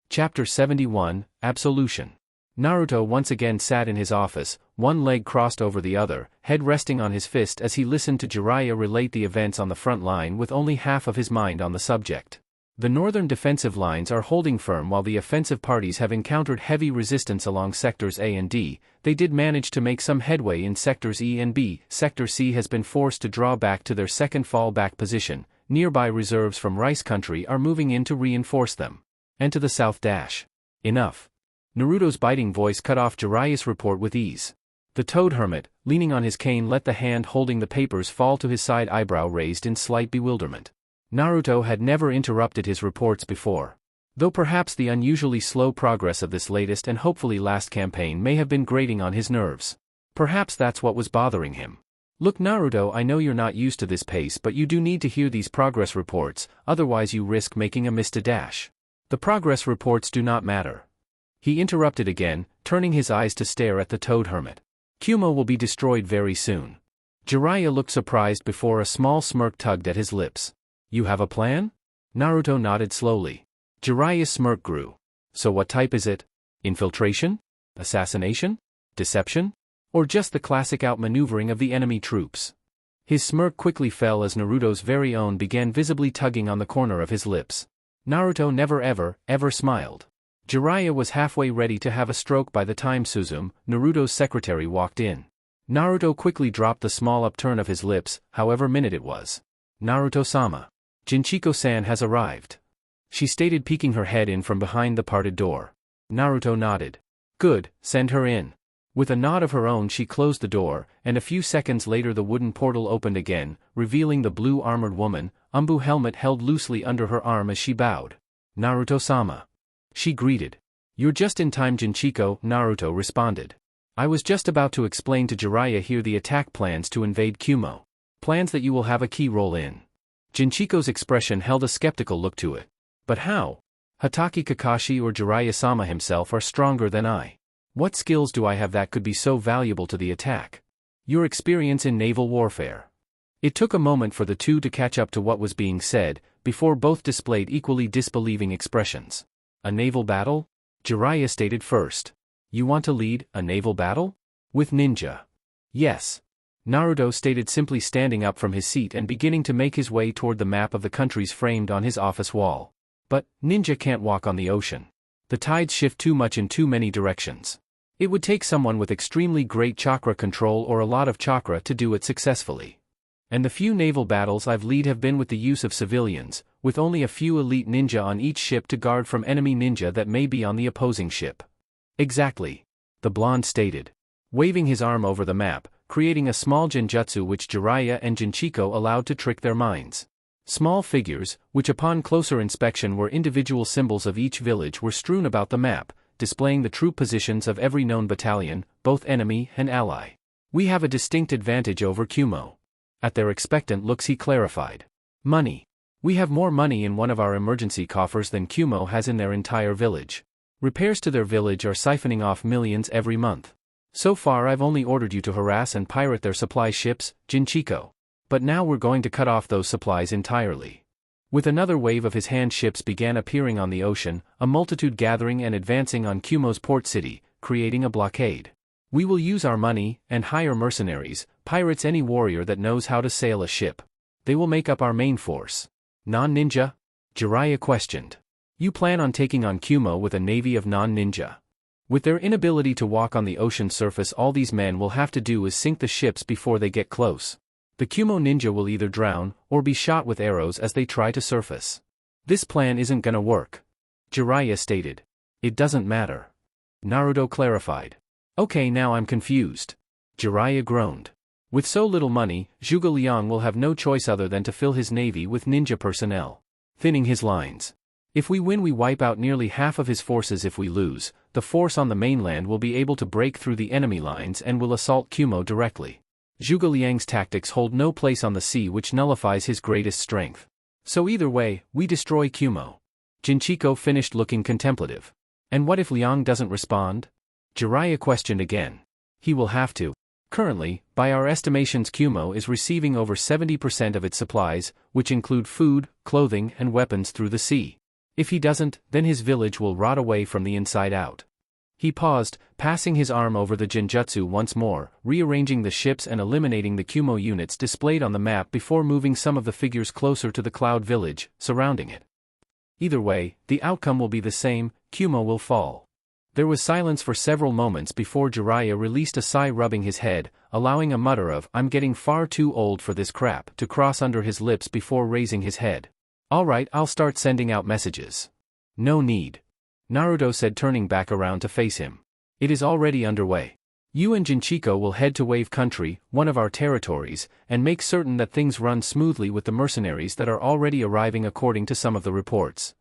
Chapter 71, Absolution. Naruto once again sat in his office, one leg crossed over the other, head resting on his fist as he listened to Jiraiya relate the events on the front line with only half of his mind on the subject. The northern defensive lines are holding firm while the offensive parties have encountered heavy resistance along sectors A and D. They did manage to make some headway in sectors E and B. Sector C has been forced to draw back to their second fallback position. Nearby reserves from Rice Country are moving in to reinforce them. And to the south dash. Enough. Naruto's biting voice cut off Jiraiya's report with ease. The Toad Hermit, leaning on his cane, let the hand holding the papers fall to his side, eyebrow raised in slight bewilderment. Naruto had never interrupted his reports before. Though perhaps the unusually slow progress of this latest and hopefully last campaign may have been grating on his nerves. Perhaps that's what was bothering him. Look, Naruto, I know you're not used to this pace, but you do need to hear these progress reports, otherwise you risk making a dash. The progress reports do not matter. He interrupted again, turning his eyes to stare at the Toad Hermit. Kyuubi will be destroyed very soon. Jiraiya looked surprised before a small smirk tugged at his lips. You have a plan? Naruto nodded slowly. Jiraiya's smirk grew. So what type is it? Infiltration? Assassination? Deception? Or just the classic outmaneuvering of the enemy troops? His smirk quickly fell as Naruto's very own began visibly tugging on the corner of his lips. Naruto never ever smiled. Jiraiya was halfway ready to have a stroke by the time Suzume, Naruto's secretary, walked in. Naruto quickly dropped the small upturn of his lips, however minute it was. Naruto-sama. Jinchiko-san has arrived. She stated, peeking her head in from behind the parted door. Naruto nodded. Good, send her in. With a nod of her own she closed the door, and a few seconds later the wooden portal opened again, revealing the blue-armored woman, umbu helmet held loosely under her arm as she bowed. Naruto-sama. She greeted. You're just in time, Jinchiko, Naruto responded. I was just about to explain to Jiraiya here the attack plans to invade Kyuubi. Plans that you will have a key role in. Jinchiko's expression held a skeptical look to it. But how? Hatake Kakashi or Jiraiya-sama himself are stronger than I. What skills do I have that could be so valuable to the attack? Your experience in naval warfare. It took a moment for the two to catch up to what was being said, before both displayed equally disbelieving expressions. A naval battle? Jiraiya stated first. You want to lead a naval battle? With ninja? Yes. Naruto stated, simply standing up from his seat and beginning to make his way toward the map of the countries framed on his office wall. But, ninja can't walk on the ocean. The tides shift too much in too many directions. It would take someone with extremely great chakra control or a lot of chakra to do it successfully. And the few naval battles I've led have been with the use of civilians, with only a few elite ninja on each ship to guard from enemy ninja that may be on the opposing ship. Exactly. The blonde stated, waving his arm over the map, creating a small genjutsu which Jiraiya and Jinchiko allowed to trick their minds. Small figures, which upon closer inspection were individual symbols of each village, were strewn about the map, displaying the troop positions of every known battalion, both enemy and ally. We have a distinct advantage over Kyuubi. At their expectant looks he clarified. Money. We have more money in one of our emergency coffers than Kyuubi has in their entire village. Repairs to their village are siphoning off millions every month. So far I've only ordered you to harass and pirate their supply ships, Jinchiko. But now we're going to cut off those supplies entirely. With another wave of his hand, ships began appearing on the ocean, a multitude gathering and advancing on Kyuubi's port city, creating a blockade. We will use our money, and hire mercenaries, pirates, any warrior that knows how to sail a ship. They will make up our main force. Non-ninja? Jiraiya questioned. You plan on taking on Kyuubi with a navy of non-ninja? With their inability to walk on the ocean surface, all these men will have to do is sink the ships before they get close. The Kyuubi ninja will either drown, or be shot with arrows as they try to surface. This plan isn't gonna work. Jiraiya stated. It doesn't matter. Naruto clarified. Okay, now I'm confused. Jiraiya groaned. With so little money, Zhuge Liang will have no choice other than to fill his navy with ninja personnel. Thinning his lines. If we win, we wipe out nearly half of his forces. If we lose, the force on the mainland will be able to break through the enemy lines and will assault Kyuubi directly. Zhuge Liang's tactics hold no place on the sea, which nullifies his greatest strength. So either way, we destroy Kyuubi. Jinchiko finished looking contemplative. And what if Liang doesn't respond? Jiraiya questioned again. He will have to. Currently, by our estimations, Kyuubi is receiving over 70% of its supplies, which include food, clothing, and weapons through the sea. If he doesn't, then his village will rot away from the inside out. He paused, passing his arm over the genjutsu once more, rearranging the ships and eliminating the Kyuubi units displayed on the map before moving some of the figures closer to the cloud village, surrounding it. Either way, the outcome will be the same, Kyuubi will fall. There was silence for several moments before Jiraiya released a sigh, rubbing his head, allowing a mutter of "I'm getting far too old for this crap" to cross under his lips before raising his head. "Alright, I'll start sending out messages." "No need," Naruto said, turning back around to face him. "It is already underway. You and Jinchiko will head to Wave Country, one of our territories, and make certain that things run smoothly with the mercenaries that are already arriving according to some of the reports."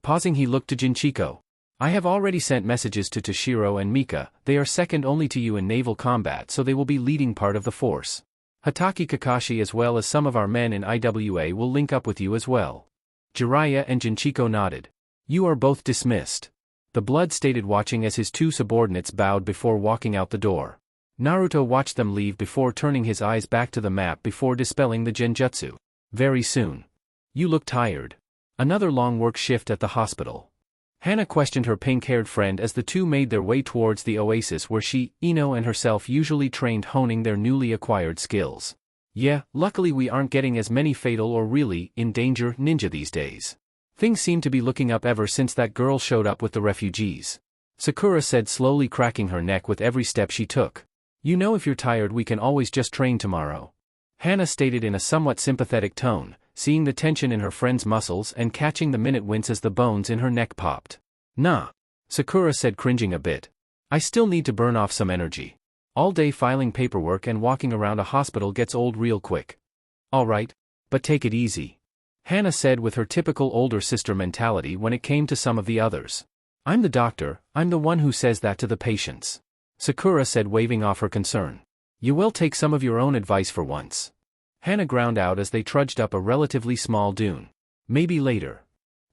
Pausing, he looked to Jinchiko. "I have already sent messages to Toshiro and Mika. They are second only to you in naval combat, so they will be leading part of the force. Hatake Kakashi as well as some of our men in IWA will link up with you as well." Jiraiya and Jinchiko nodded. "You are both dismissed," the Blood stated, watching as his two subordinates bowed before walking out the door. Naruto watched them leave before turning his eyes back to the map before dispelling the genjutsu. "Very soon. You look tired. Another long work shift at the hospital?" Hana questioned her pink-haired friend as the two made their way towards the oasis where she, Ino and herself usually trained, honing their newly acquired skills. "Yeah, luckily we aren't getting as many fatal or really in danger ninja these days. Things seem to be looking up ever since that girl showed up with the refugees," Sakura said, slowly cracking her neck with every step she took. "You know, if you're tired we can always just train tomorrow," Hana stated in a somewhat sympathetic tone, seeing the tension in her friend's muscles and catching the minute wince as the bones in her neck popped. "Nah," Sakura said, cringing a bit. "I still need to burn off some energy. All day filing paperwork and walking around a hospital gets old real quick." "Alright, but take it easy," Hana said with her typical older sister mentality when it came to some of the others. "I'm the doctor, I'm the one who says that to the patients," Sakura said, waving off her concern. "You will take some of your own advice for once," Hana ground out as they trudged up a relatively small dune. "Maybe later,"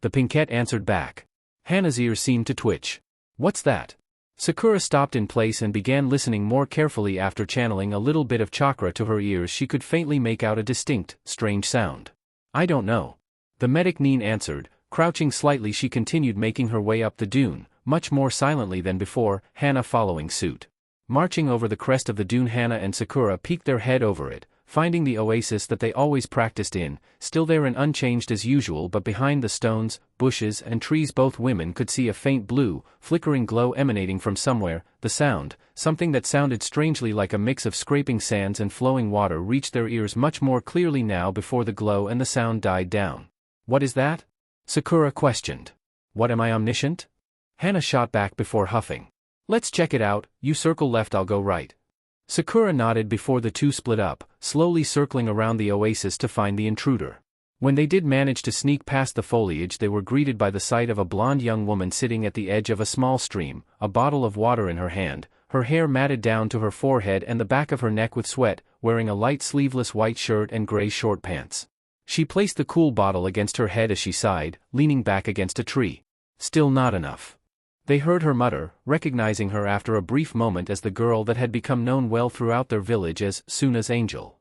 the pinkette answered back. Hana's ears seemed to twitch. "What's that?" Sakura stopped in place and began listening more carefully. After channeling a little bit of chakra to her ears, she could faintly make out a distinct, strange sound. "I don't know," the medic Nin answered. Crouching slightly, she continued making her way up the dune, much more silently than before, Hana following suit. Marching over the crest of the dune, Hana and Sakura peeked their head over it, finding the oasis that they always practiced in, still there and unchanged as usual, but behind the stones, bushes and trees both women could see a faint blue, flickering glow emanating from somewhere. The sound, something that sounded strangely like a mix of scraping sands and flowing water, reached their ears much more clearly now before the glow and the sound died down. "What is that?" Sakura questioned. "What, am I omniscient?" Hana shot back before huffing. "Let's check it out. You circle left, I'll go right." Sakura nodded before the two split up, slowly circling around the oasis to find the intruder. When they did manage to sneak past the foliage, they were greeted by the sight of a blonde young woman sitting at the edge of a small stream, a bottle of water in her hand, her hair matted down to her forehead and the back of her neck with sweat, wearing a light sleeveless white shirt and gray short pants. She placed the cool bottle against her head as she sighed, leaning back against a tree. "Still not enough," they heard her mutter, recognizing her after a brief moment as the girl that had become known well throughout their village as Suna's angel.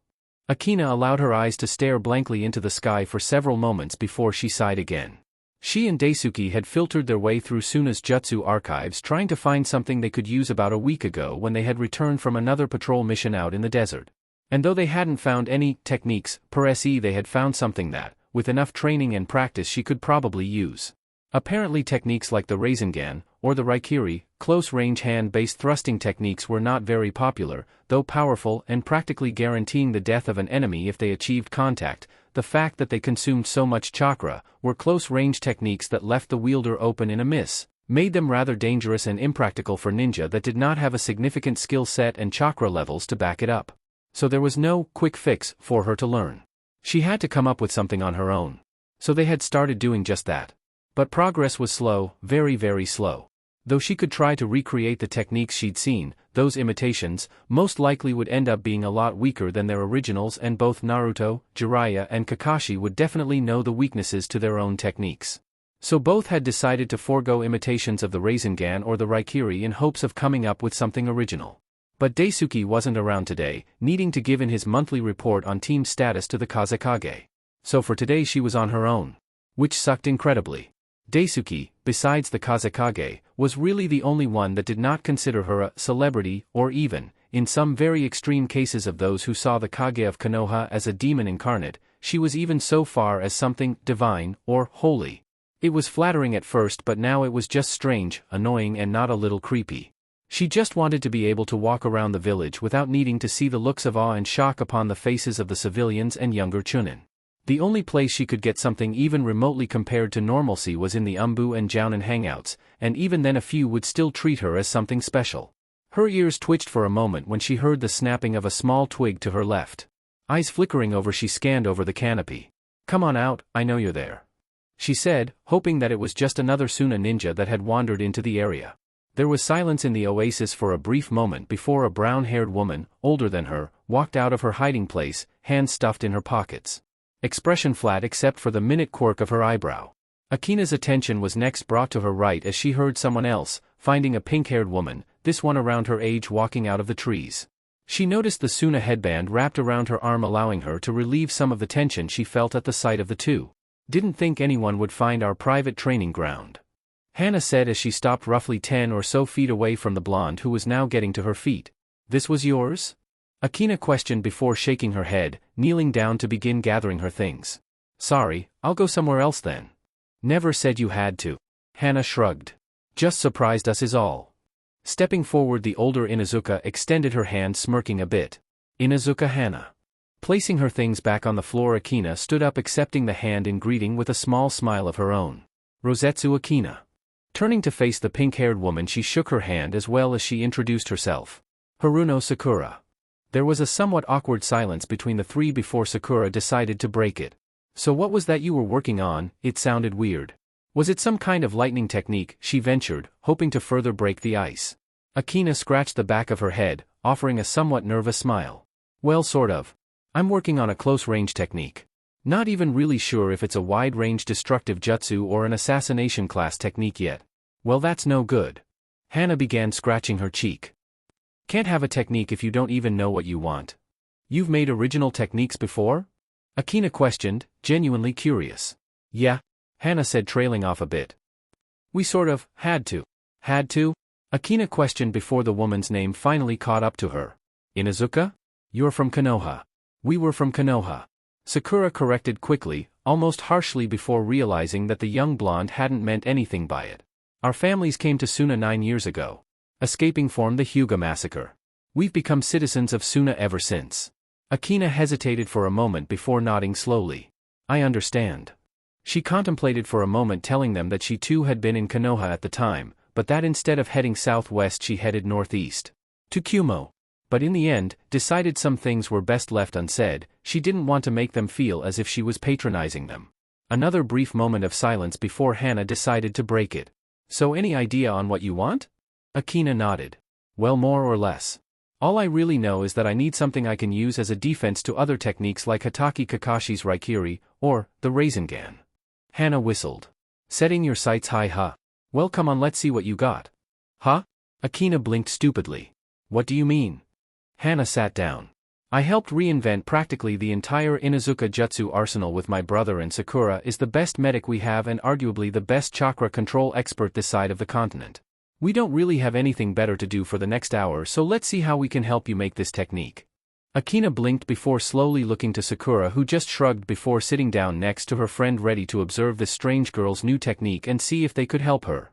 Akina allowed her eyes to stare blankly into the sky for several moments before she sighed again. She and Daisuke had filtered their way through Suna's jutsu archives, trying to find something they could use about a week ago when they had returned from another patrol mission out in the desert. And though they hadn't found any techniques per se, they had found something that, with enough training and practice, she could probably use. Apparently techniques like the Rasengan, or the Raikiri, close-range hand-based thrusting techniques were not very popular, though powerful and practically guaranteeing the death of an enemy if they achieved contact. The fact that they consumed so much chakra, were close-range techniques that left the wielder open in a miss, made them rather dangerous and impractical for ninja that did not have a significant skill set and chakra levels to back it up. So there was no quick fix for her to learn. She had to come up with something on her own. So they had started doing just that. But progress was slow, very very slow. Though she could try to recreate the techniques she'd seen, those imitations most likely would end up being a lot weaker than their originals, and both Naruto, Jiraiya and Kakashi would definitely know the weaknesses to their own techniques. So both had decided to forego imitations of the Rasengan or the Raikiri in hopes of coming up with something original. But Daisuke wasn't around today, needing to give in his monthly report on team status to the Kazekage. So for today she was on her own. Which sucked incredibly. Daisuke, besides the Kazekage, was really the only one that did not consider her a celebrity or even, in some very extreme cases of those who saw the Kage of Konoha as a demon incarnate, she was even so far as something divine or holy. It was flattering at first, but now it was just strange, annoying, and not a little creepy. She just wanted to be able to walk around the village without needing to see the looks of awe and shock upon the faces of the civilians and younger chunin. The only place she could get something even remotely compared to normalcy was in the Umbu and Jounin hangouts, and even then a few would still treat her as something special. Her ears twitched for a moment when she heard the snapping of a small twig to her left. Eyes flickering over, she scanned over the canopy. "Come on out, I know you're there," she said, hoping that it was just another Suna ninja that had wandered into the area. There was silence in the oasis for a brief moment before a brown-haired woman, older than her, walked out of her hiding place, hands stuffed in her pockets. Expression flat except for the minute quirk of her eyebrow. Akina's attention was next brought to her right as she heard someone else, finding a pink-haired woman, this one around her age, walking out of the trees. She noticed the Suna headband wrapped around her arm, allowing her to relieve some of the tension she felt at the sight of the two. "Didn't think anyone would find our private training ground," Hana said as she stopped roughly 10 or so feet away from the blonde who was now getting to her feet. "This was yours?" Akina questioned before shaking her head, kneeling down to begin gathering her things. "Sorry, I'll go somewhere else then." "Never said you had to." Hana shrugged. "Just surprised us is all." Stepping forward, the older Inuzuka extended her hand, smirking a bit. "Inuzuka Hana." Placing her things back on the floor, Akina stood up, accepting the hand in greeting with a small smile of her own. "Rosetsu Akina." Turning to face the pink-haired woman, she shook her hand as well as she introduced herself. "Haruno Sakura." There was a somewhat awkward silence between the three before Sakura decided to break it. "So what was that you were working on? It sounded weird. Was it some kind of lightning technique?" she ventured, hoping to further break the ice. Akina scratched the back of her head, offering a somewhat nervous smile. "Well, sort of. I'm working on a close-range technique. Not even really sure if it's a wide-range destructive jutsu or an assassination class technique yet." "Well, that's no good." Hana began scratching her cheek. "Can't have a technique if you don't even know what you want." "You've made original techniques before?" Akina questioned, genuinely curious. "Yeah," Hana said, trailing off a bit. "We sort of had to." "Had to?" Akina questioned before the woman's name finally caught up to her. "Inuzuka? You're from Konoha." "We were from Konoha." Sakura corrected quickly, almost harshly, before realizing that the young blonde hadn't meant anything by it. "Our families came to Suna 9 years ago. Escaping from the Hyuga massacre. We've become citizens of Suna ever since." Akina hesitated for a moment before nodding slowly. "I understand." She contemplated for a moment telling them that she too had been in Konoha at the time, but that instead of heading southwest she headed northeast. To Kumo. But in the end, decided some things were best left unsaid. She didn't want to make them feel as if she was patronizing them. Another brief moment of silence before Hana decided to break it. "So any idea on what you want?" Akina nodded. "Well, more or less. All I really know is that I need something I can use as a defense to other techniques like Hatake Kakashi's Raikiri, or the Rasengan." Hana whistled. "Setting your sights high, huh? Well, come on, let's see what you got." "Huh?" Akina blinked stupidly. "What do you mean?" Hana sat down. "I helped reinvent practically the entire Inuzuka jutsu arsenal with my brother, and Sakura is the best medic we have and arguably the best chakra control expert this side of the continent. We don't really have anything better to do for the next hour, so let's see how we can help you make this technique." Akina blinked before slowly looking to Sakura, who just shrugged before sitting down next to her friend, ready to observe this strange girl's new technique and see if they could help her.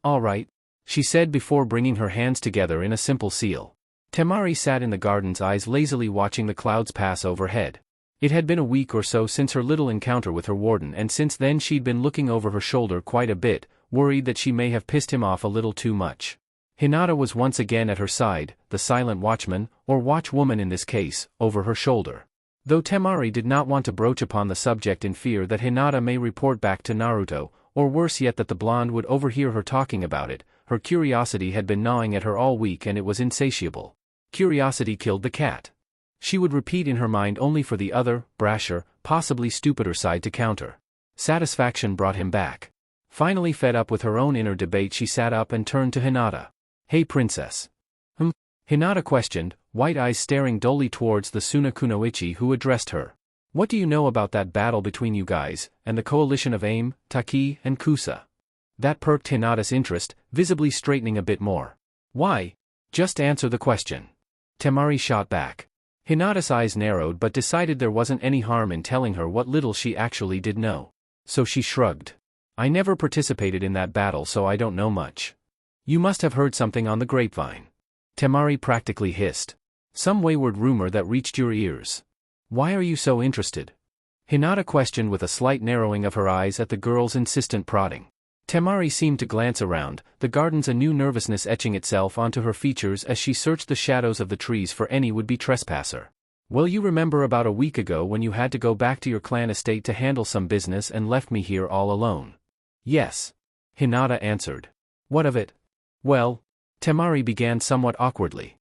Alright," she said before bringing her hands together in a simple seal. Temari sat in the garden's eyes lazily watching the clouds pass overhead. It had been a week or so since her little encounter with her warden, and since then she'd been looking over her shoulder quite a bit, worried that she may have pissed him off a little too much. Hinata was once again at her side, the silent watchman, or watchwoman in this case, over her shoulder. Though Temari did not want to broach upon the subject in fear that Hinata may report back to Naruto, or worse yet that the blonde would overhear her talking about it, her curiosity had been gnawing at her all week and it was insatiable. Curiosity killed the cat. She would repeat in her mind only for the other, brasher, possibly stupider side to counter. Satisfaction brought him back. Finally fed up with her own inner debate, she sat up and turned to Hinata. "Hey princess." Hinata questioned, white eyes staring dully towards the Suna Kunoichi who addressed her. "What do you know about that battle between you guys, and the coalition of Aim, Taki, and Kusa?" That perked Hinata's interest, visibly straightening a bit more. "Why? Just answer the question." Temari shot back. Hinata's eyes narrowed but decided there wasn't any harm in telling her what little she actually did know. So she shrugged. "I never participated in that battle, so I don't know much." "You must have heard something on the grapevine." Temari practically hissed. "Some wayward rumor that reached your ears. Why are you so interested?" Hinata questioned with a slight narrowing of her eyes at the girl's insistent prodding. Temari seemed to glance around, the gardens, a new nervousness etching itself onto her features as she searched the shadows of the trees for any would-be trespasser. "Well, you remember about a week ago when you had to go back to your clan estate to handle some business and left me here all alone?" "Yes," Hinata answered. "What of it?" "Well," Temari began somewhat awkwardly.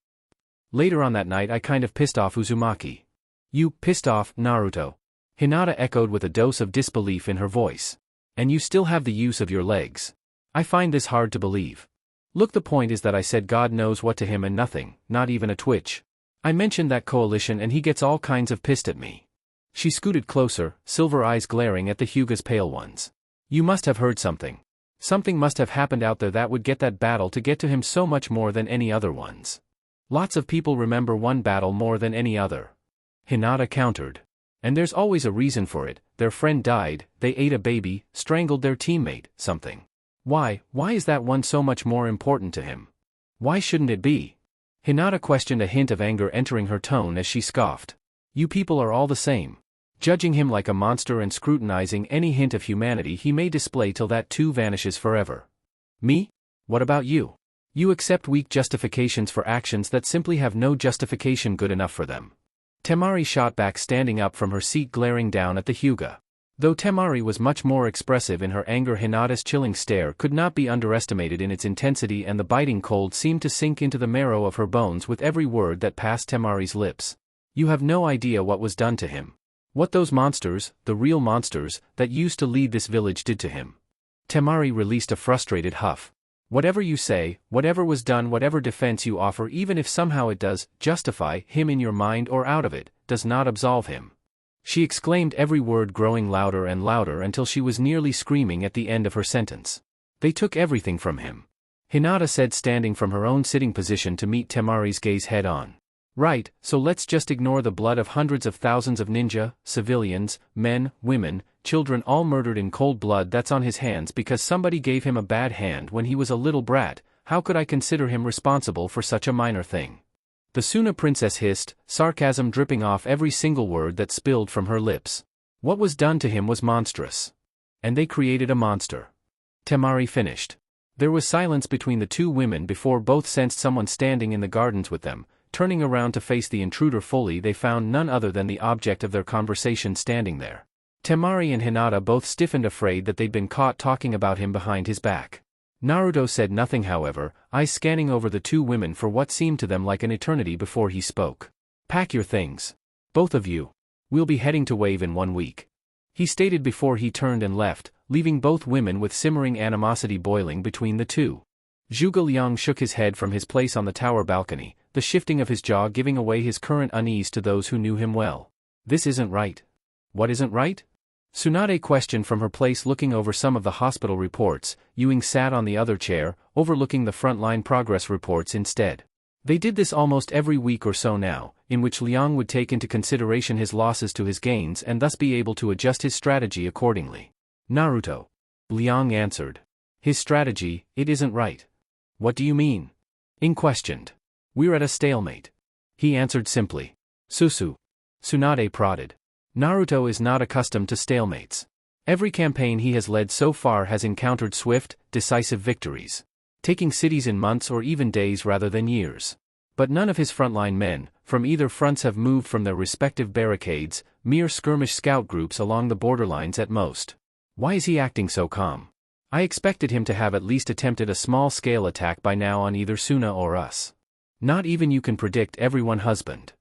"Later on that night I kind of pissed off Uzumaki." "You pissed off Naruto?" Hinata echoed with a dose of disbelief in her voice. "And you still have the use of your legs? I find this hard to believe." "Look, the point is that I said God knows what to him and nothing, not even a twitch. I mentioned that coalition and he gets all kinds of pissed at me." She scooted closer, silver eyes glaring at the Hyuga's pale ones. "You must have heard something. Something must have happened out there that would get that battle to get to him so much more than any other ones. Lots of people remember one battle more than any other." Hinata countered. "And there's always a reason for it. Their friend died, they ate a baby, strangled their teammate, something. Why is that one so much more important to him? Why shouldn't it be?" Hinata questioned, a hint of anger entering her tone as she scoffed. "You people are all the same. Judging him like a monster and scrutinizing any hint of humanity he may display till that too vanishes forever. Me? What about you? You accept weak justifications for actions that simply have no justification good enough for them." Temari shot back, standing up from her seat glaring down at the Hyuga. Though Temari was much more expressive in her anger, Hinata's chilling stare could not be underestimated in its intensity, and the biting cold seemed to sink into the marrow of her bones with every word that passed Temari's lips. "You have no idea what was done to him. What those monsters, the real monsters, that used to lead this village did to him." Temari released a frustrated huff. "Whatever you say, whatever was done, whatever defense you offer, even if somehow it does justify him in your mind or out of it, does not absolve him." She exclaimed, every word growing louder and louder until she was nearly screaming at the end of her sentence. "They took everything from him," Hinata said, standing from her own sitting position to meet Temari's gaze head on. "Right, so let's just ignore the blood of hundreds of thousands of ninja, civilians, men, women, children all murdered in cold blood that's on his hands because somebody gave him a bad hand when he was a little brat. How could I consider him responsible for such a minor thing?" The Suna princess hissed, sarcasm dripping off every single word that spilled from her lips. "What was done to him was monstrous. And they created a monster." Temari finished. There was silence between the two women before both sensed someone standing in the gardens with them. Turning around to face the intruder fully, they found none other than the object of their conversation standing there. Temari and Hinata both stiffened, afraid that they'd been caught talking about him behind his back. Naruto said nothing, however, eyes scanning over the two women for what seemed to them like an eternity before he spoke. "Pack your things. Both of you. We'll be heading to Wave in 1 week," he stated before he turned and left, leaving both women with simmering animosity boiling between the two. Zhuge Liang shook his head from his place on the tower balcony, the shifting of his jaw giving away his current unease to those who knew him well. "This isn't right." "What isn't right?" Tsunade questioned from her place, looking over some of the hospital reports. Ewing sat on the other chair, overlooking the frontline progress reports instead. They did this almost every week or so now, in which Liang would take into consideration his losses to his gains and thus be able to adjust his strategy accordingly. "Naruto," Liang answered. "His strategy, it isn't right." "What do you mean?" Ing questioned. "We're at a stalemate," he answered simply. "Susu," Tsunade prodded. "Naruto is not accustomed to stalemates. Every campaign he has led so far has encountered swift, decisive victories, taking cities in months or even days rather than years. But none of his frontline men, from either fronts, have moved from their respective barricades, mere skirmish scout groups along the borderlines at most. Why is he acting so calm? I expected him to have at least attempted a small-scale attack by now on either Suna or us." "Not even you can predict everyone, husband,"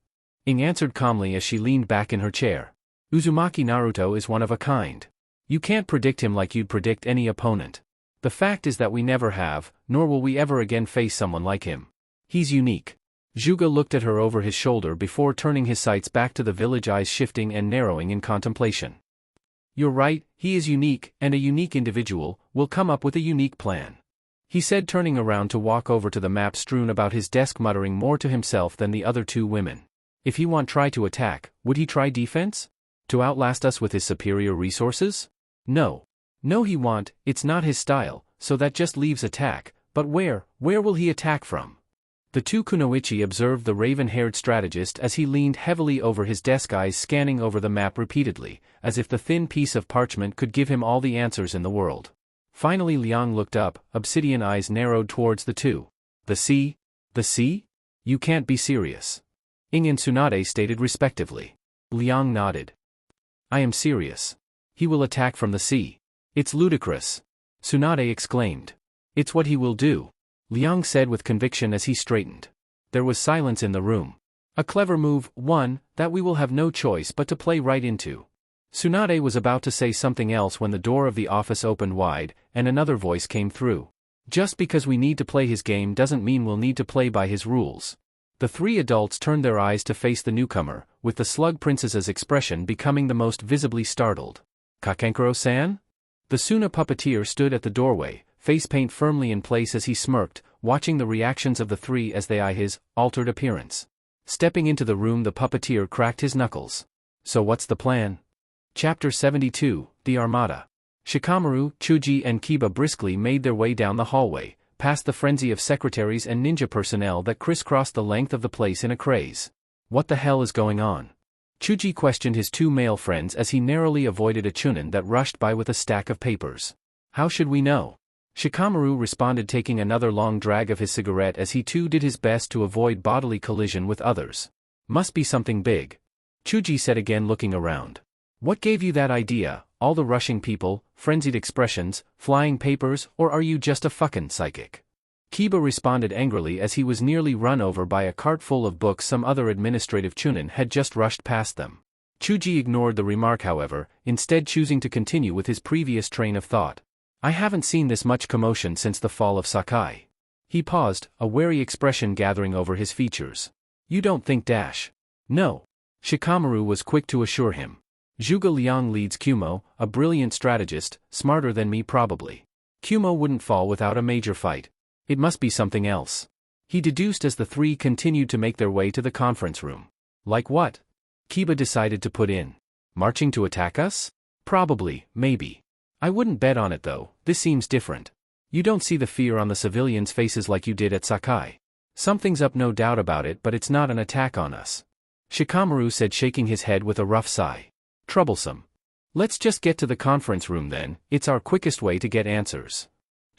Ing answered calmly as she leaned back in her chair. "Uzumaki Naruto is one of a kind. You can't predict him like you'd predict any opponent. The fact is that we never have, nor will we ever again face someone like him. He's unique. Zhuge looked at her over his shoulder before turning his sights back to the village, eyes shifting and narrowing in contemplation. You're right, he is unique, and a unique individual will come up with a unique plan. He said, turning around to walk over to the map strewn about his desk, muttering more to himself than the other two women. If he won't try to attack, would he try defense? To outlast us with his superior resources? No. No, he won't, it's not his style, so that just leaves attack, but where will he attack from? The two kunoichi observed the raven-haired strategist as he leaned heavily over his desk, eyes scanning over the map repeatedly, as if the thin piece of parchment could give him all the answers in the world. Finally Liang looked up, obsidian eyes narrowed towards the two. The sea? The sea? You can't be serious. Ing and Tsunade stated respectively. Liang nodded. I am serious. He will attack from the sea. It's ludicrous. Tsunade exclaimed. It's what he will do, Liang said with conviction as he straightened. There was silence in the room. A clever move, one that we will have no choice but to play right into. Tsunade was about to say something else when the door of the office opened wide, and another voice came through. Just because we need to play his game doesn't mean we'll need to play by his rules. The three adults turned their eyes to face the newcomer, with the slug princess's expression becoming the most visibly startled. Kakenkuro-san? The Suna puppeteer stood at the doorway, face paint firmly in place as he smirked, watching the reactions of the three as they eye his altered appearance. Stepping into the room, the puppeteer cracked his knuckles. So what's the plan? Chapter 72, The Armada. Shikamaru, Chuji and Kiba briskly made their way down the hallway, past the frenzy of secretaries and ninja personnel that crisscrossed the length of the place in a craze. What the hell is going on? Chuji questioned his two male friends as he narrowly avoided a chunin that rushed by with a stack of papers. How should we know? Shikamaru responded, taking another long drag of his cigarette as he too did his best to avoid bodily collision with others. Must be something big. Chuji said again, looking around. What gave you that idea? All the rushing people, frenzied expressions, flying papers, or are you just a fucking psychic? Kiba responded angrily as he was nearly run over by a cart full of books. Some other administrative chunin had just rushed past them. Chuji ignored the remark, however, instead choosing to continue with his previous train of thought. I haven't seen this much commotion since the fall of Sakai. He paused, a wary expression gathering over his features. You don't think dash? No. Shikamaru was quick to assure him. Zhuge Liang leads Kumo, a brilliant strategist, smarter than me probably. Kumo wouldn't fall without a major fight. It must be something else. He deduced as the three continued to make their way to the conference room. Like what? Kiba decided to put in. Marching to attack us? Probably, maybe. I wouldn't bet on it though, this seems different. You don't see the fear on the civilians' faces like you did at Sakai. Something's up, no doubt about it, but it's not an attack on us. Shikamaru said, shaking his head with a rough sigh. Troublesome. Let's just get to the conference room then, it's our quickest way to get answers.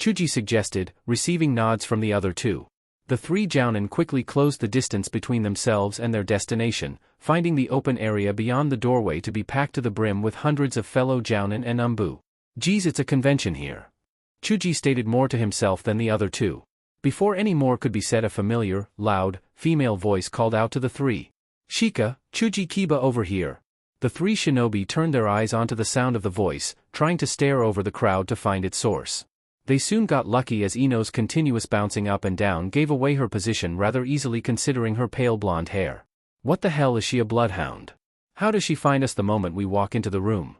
Chuji suggested, receiving nods from the other two. The three jounin quickly closed the distance between themselves and their destination, finding the open area beyond the doorway to be packed to the brim with hundreds of fellow jounin and umbu. Geez, it's a convention here. Chuji stated, more to himself than the other two. Before any more could be said, a familiar, loud, female voice called out to the three. Shika, Chuji, Kiba, over here. The three shinobi turned their eyes onto the sound of the voice, trying to stare over the crowd to find its source. They soon got lucky as Ino's continuous bouncing up and down gave away her position rather easily, considering her pale blonde hair. What the hell, is she a bloodhound? How does she find us the moment we walk into the room?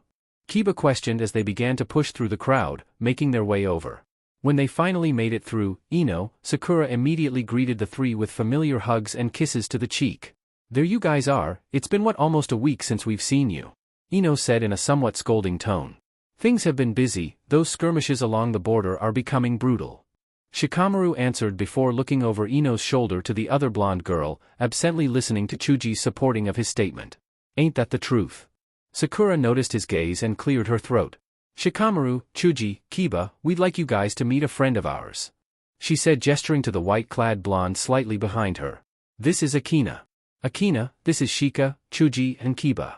Kiba questioned as they began to push through the crowd, making their way over. When they finally made it through, Ino, Sakura immediately greeted the three with familiar hugs and kisses to the cheek. There you guys are, it's been almost a week since we've seen you. Ino said in a somewhat scolding tone. Things have been busy, those skirmishes along the border are becoming brutal. Shikamaru answered before looking over Ino's shoulder to the other blonde girl, absently listening to Chuji's supporting of his statement. Ain't that the truth? Sakura noticed his gaze and cleared her throat. Shikamaru, Chuji, Kiba, we'd like you guys to meet a friend of ours. She said, gesturing to the white-clad blonde slightly behind her. This is Akina. Akina, this is Shika, Chuji and Kiba.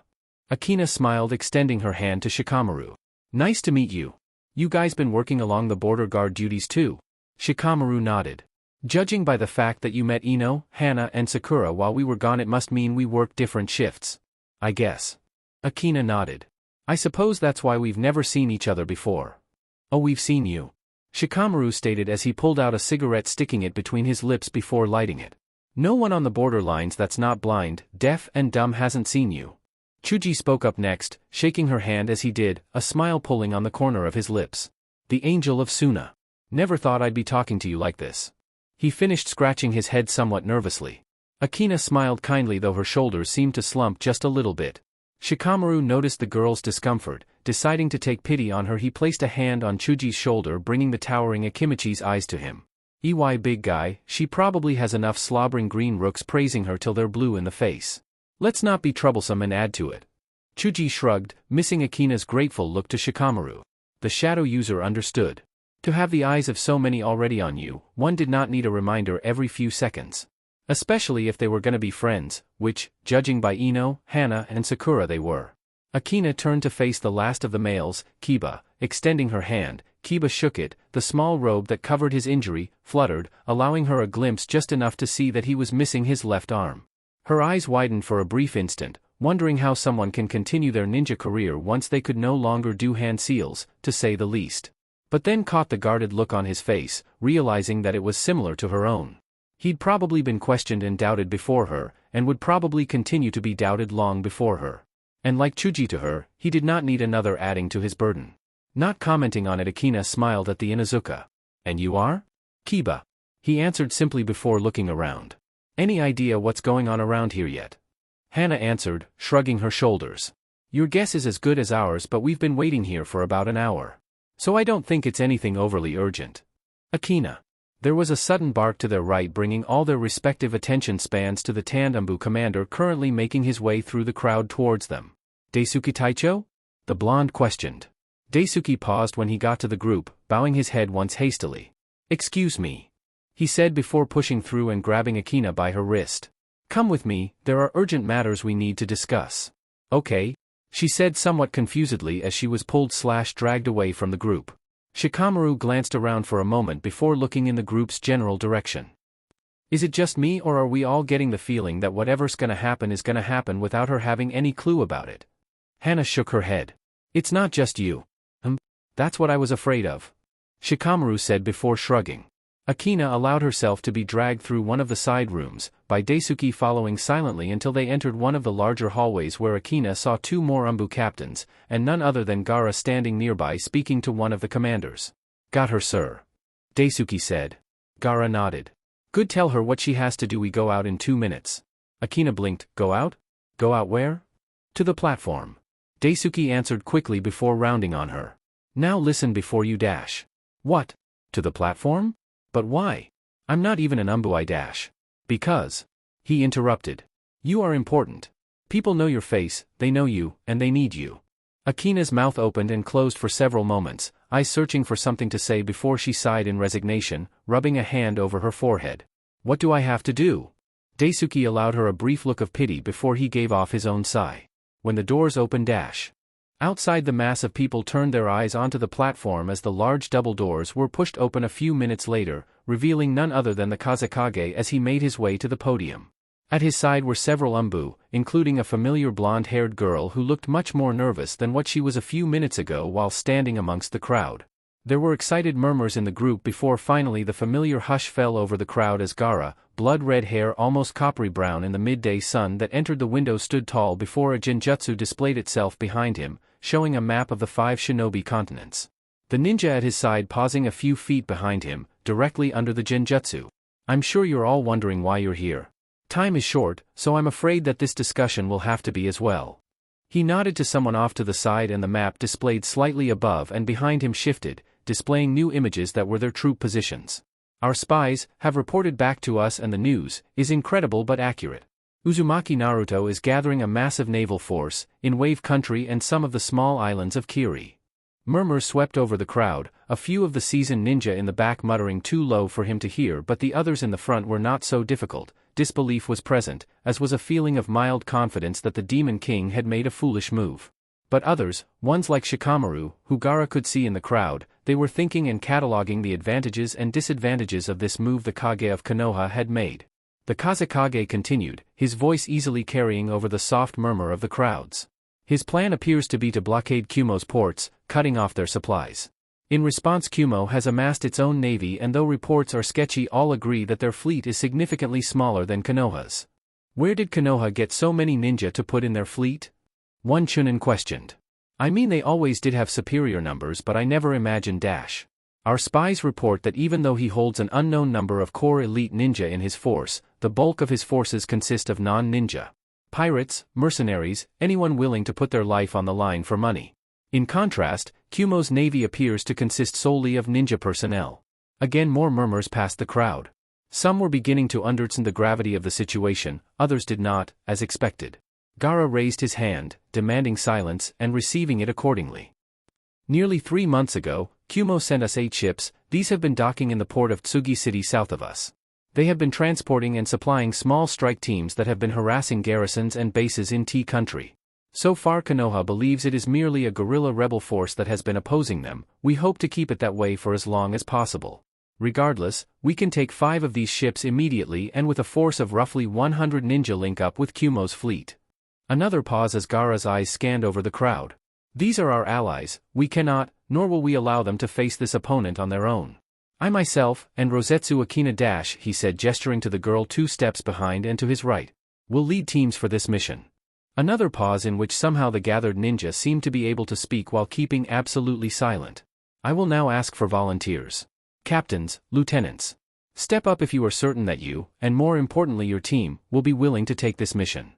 Akina smiled, extending her hand to Shikamaru. Nice to meet you. You guys been working along the border guard duties too? Shikamaru nodded. Judging by the fact that you met Ino, Hana and Sakura while we were gone, it must mean we worked different shifts. I guess. Akina nodded. I suppose that's why we've never seen each other before. Oh, we've seen you. Shikamaru stated as he pulled out a cigarette, sticking it between his lips before lighting it. No one on the borderlines that's not blind, deaf and dumb hasn't seen you. Chuji spoke up next, shaking her hand as he did, a smile pulling on the corner of his lips. The angel of Suna. Never thought I'd be talking to you like this. He finished scratching his head somewhat nervously. Akina smiled kindly, though her shoulders seemed to slump just a little bit. Shikamaru noticed the girl's discomfort. Deciding to take pity on her, he placed a hand on Chuji's shoulder, bringing the towering Akimichi's eyes to him. "EY big guy, she probably has enough slobbering green rooks praising her till they're blue in the face. Let's not be troublesome and add to it." Chuji shrugged, missing Akina's grateful look to Shikamaru. The shadow user understood. To have the eyes of so many already on you, one did not need a reminder every few seconds. Especially if they were gonna be friends, which, judging by Ino, Hana and Sakura, they were. Akina turned to face the last of the males, Kiba, extending her hand. Kiba shook it, the small robe that covered his injury fluttered, allowing her a glimpse just enough to see that he was missing his left arm. Her eyes widened for a brief instant, wondering how someone can continue their ninja career once they could no longer do hand seals, to say the least. But then caught the guarded look on his face, realizing that it was similar to her own. He'd probably been questioned and doubted before her, and would probably continue to be doubted long before her. And like Chuji to her, he did not need another adding to his burden. Not commenting on it, Akina smiled at the Inuzuka. "And you are?" "Kiba." He answered simply before looking around. "Any idea what's going on around here yet?" Hana answered, shrugging her shoulders. "Your guess is as good as ours, but we've been waiting here for about an hour. So I don't think it's anything overly urgent." Akina. There was a sudden bark to their right, bringing all their respective attention spans to the Tandembu commander currently making his way through the crowd towards them. "Daisuke Taicho?" the blonde questioned. Daisuke paused when he got to the group, bowing his head once hastily. "Excuse me," he said before pushing through and grabbing Akina by her wrist. "Come with me, there are urgent matters we need to discuss." "Okay," she said somewhat confusedly as she was pulled/dragged away from the group. Shikamaru glanced around for a moment before looking in the group's general direction. "Is it just me, or are we all getting the feeling that whatever's gonna happen is gonna happen without her having any clue about it?" Hana shook her head. "It's not just you." That's what I was afraid of," Shikamaru said before shrugging. Akina allowed herself to be dragged through one of the side rooms, by Daisuke following silently until they entered one of the larger hallways, where Akina saw two more Umbu captains, and none other than Gaara standing nearby speaking to one of the commanders. "Got her, sir," Daisuke said. Gaara nodded. "Good, tell her what she has to do. We go out in 2 minutes." Akina blinked. "Go out? Go out where?" "To the platform," Daisuke answered quickly before rounding on her. "Now listen before you dash." "What? To the platform? But why? I'm not even an Umbu, I dash." "Because," he interrupted. "You are important. People know your face, they know you, and they need you." Akina's mouth opened and closed for several moments, eyes searching for something to say before she sighed in resignation, rubbing a hand over her forehead. "What do I have to do?" Daisuke allowed her a brief look of pity before he gave off his own sigh. "When the doors open, dash." Outside, the mass of people turned their eyes onto the platform as the large double doors were pushed open a few minutes later, revealing none other than the Kazekage as he made his way to the podium. At his side were several Umbu, including a familiar blonde-haired girl who looked much more nervous than what she was a few minutes ago while standing amongst the crowd. There were excited murmurs in the group before finally the familiar hush fell over the crowd as Gaara, blood-red hair almost coppery brown in the midday sun that entered the window, stood tall before a genjutsu displayed itself behind him, showing a map of the 5 shinobi continents. The ninja at his side pausing a few feet behind him, directly under the genjutsu. "I'm sure you're all wondering why you're here. Time is short, so I'm afraid that this discussion will have to be as well." He nodded to someone off to the side and the map displayed slightly above and behind him shifted, displaying new images that were their troop positions. "Our spies have reported back to us, and the news is incredible but accurate. Uzumaki Naruto is gathering a massive naval force in Wave Country and some of the small islands of Kiri." Murmurs swept over the crowd, a few of the seasoned ninja in the back muttering too low for him to hear, but the others in the front were not so difficult. Disbelief was present, as was a feeling of mild confidence that the Demon King had made a foolish move. But others, ones like Shikamaru, who Gaara could see in the crowd, they were thinking and cataloging the advantages and disadvantages of this move the Kage of Konoha had made. The Kazekage continued, his voice easily carrying over the soft murmur of the crowds. His plan appears to be to blockade Kyuumo's ports, cutting off their supplies. In response, Kyuumo has amassed its own navy, and though reports are sketchy, all agree that their fleet is significantly smaller than Konoha's. Where did Konoha get so many ninja to put in their fleet? One Chunin questioned. I mean, they always did have superior numbers, but I never imagined Our spies report that even though he holds an unknown number of core elite ninja in his force, the bulk of his forces consist of non-ninja. Pirates, mercenaries, anyone willing to put their life on the line for money. In contrast, Kyuumo's navy appears to consist solely of ninja personnel. Again, more murmurs passed the crowd. Some were beginning to understand the gravity of the situation, others did not, as expected. Gaara raised his hand, demanding silence, and receiving it accordingly. Nearly 3 months ago, Kyuumo sent us 8 ships. These have been docking in the port of Tsugi City south of us. They have been transporting and supplying small strike teams that have been harassing garrisons and bases in T country. So far, Konoha believes it is merely a guerrilla rebel force that has been opposing them. We hope to keep it that way for as long as possible. Regardless, we can take 5 of these ships immediately and with a force of roughly 100 ninja link up with Kyuumo's fleet. Another pause as Gaara's eyes scanned over the crowd. These are our allies. We cannot, nor will we allow them to face this opponent on their own. I myself, and Rosetsu Akina he said, gesturing to the girl 2 steps behind and to his right, will lead teams for this mission. Another pause in which somehow the gathered ninja seemed to be able to speak while keeping absolutely silent. I will now ask for volunteers. Captains, lieutenants. Step up if you are certain that you, and more importantly your team, will be willing to take this mission.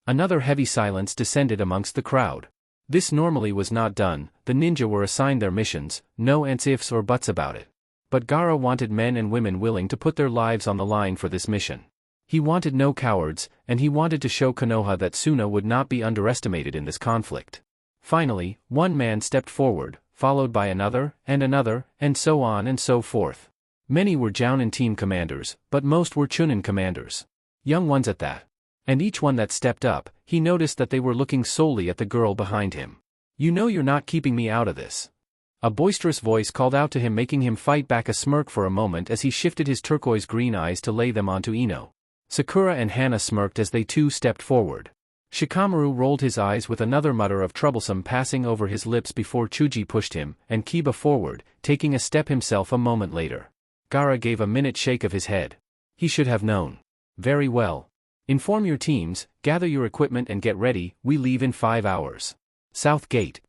Another heavy silence descended amongst the crowd. This normally was not done. The ninja were assigned their missions, no ands ifs or buts about it. But Gaara wanted men and women willing to put their lives on the line for this mission. He wanted no cowards, and he wanted to show Konoha that Suna would not be underestimated in this conflict. Finally, one man stepped forward, followed by another, and so on and so forth. Many were Jounin team commanders, but most were Chunin commanders. Young ones at that. And each one that stepped up, he noticed that they were looking solely at the girl behind him. You know you're not keeping me out of this. A boisterous voice called out to him, making him fight back a smirk for a moment as he shifted his turquoise-green eyes to lay them onto Ino. Sakura and Hana smirked as they too stepped forward. Shikamaru rolled his eyes with another mutter of troublesome passing over his lips before Chuji pushed him, and Kiba forward, taking a step himself a moment later. Gaara gave a minute shake of his head. He should have known. Very well. Inform your teams, gather your equipment and get ready, we leave in 5 hours. South Gate.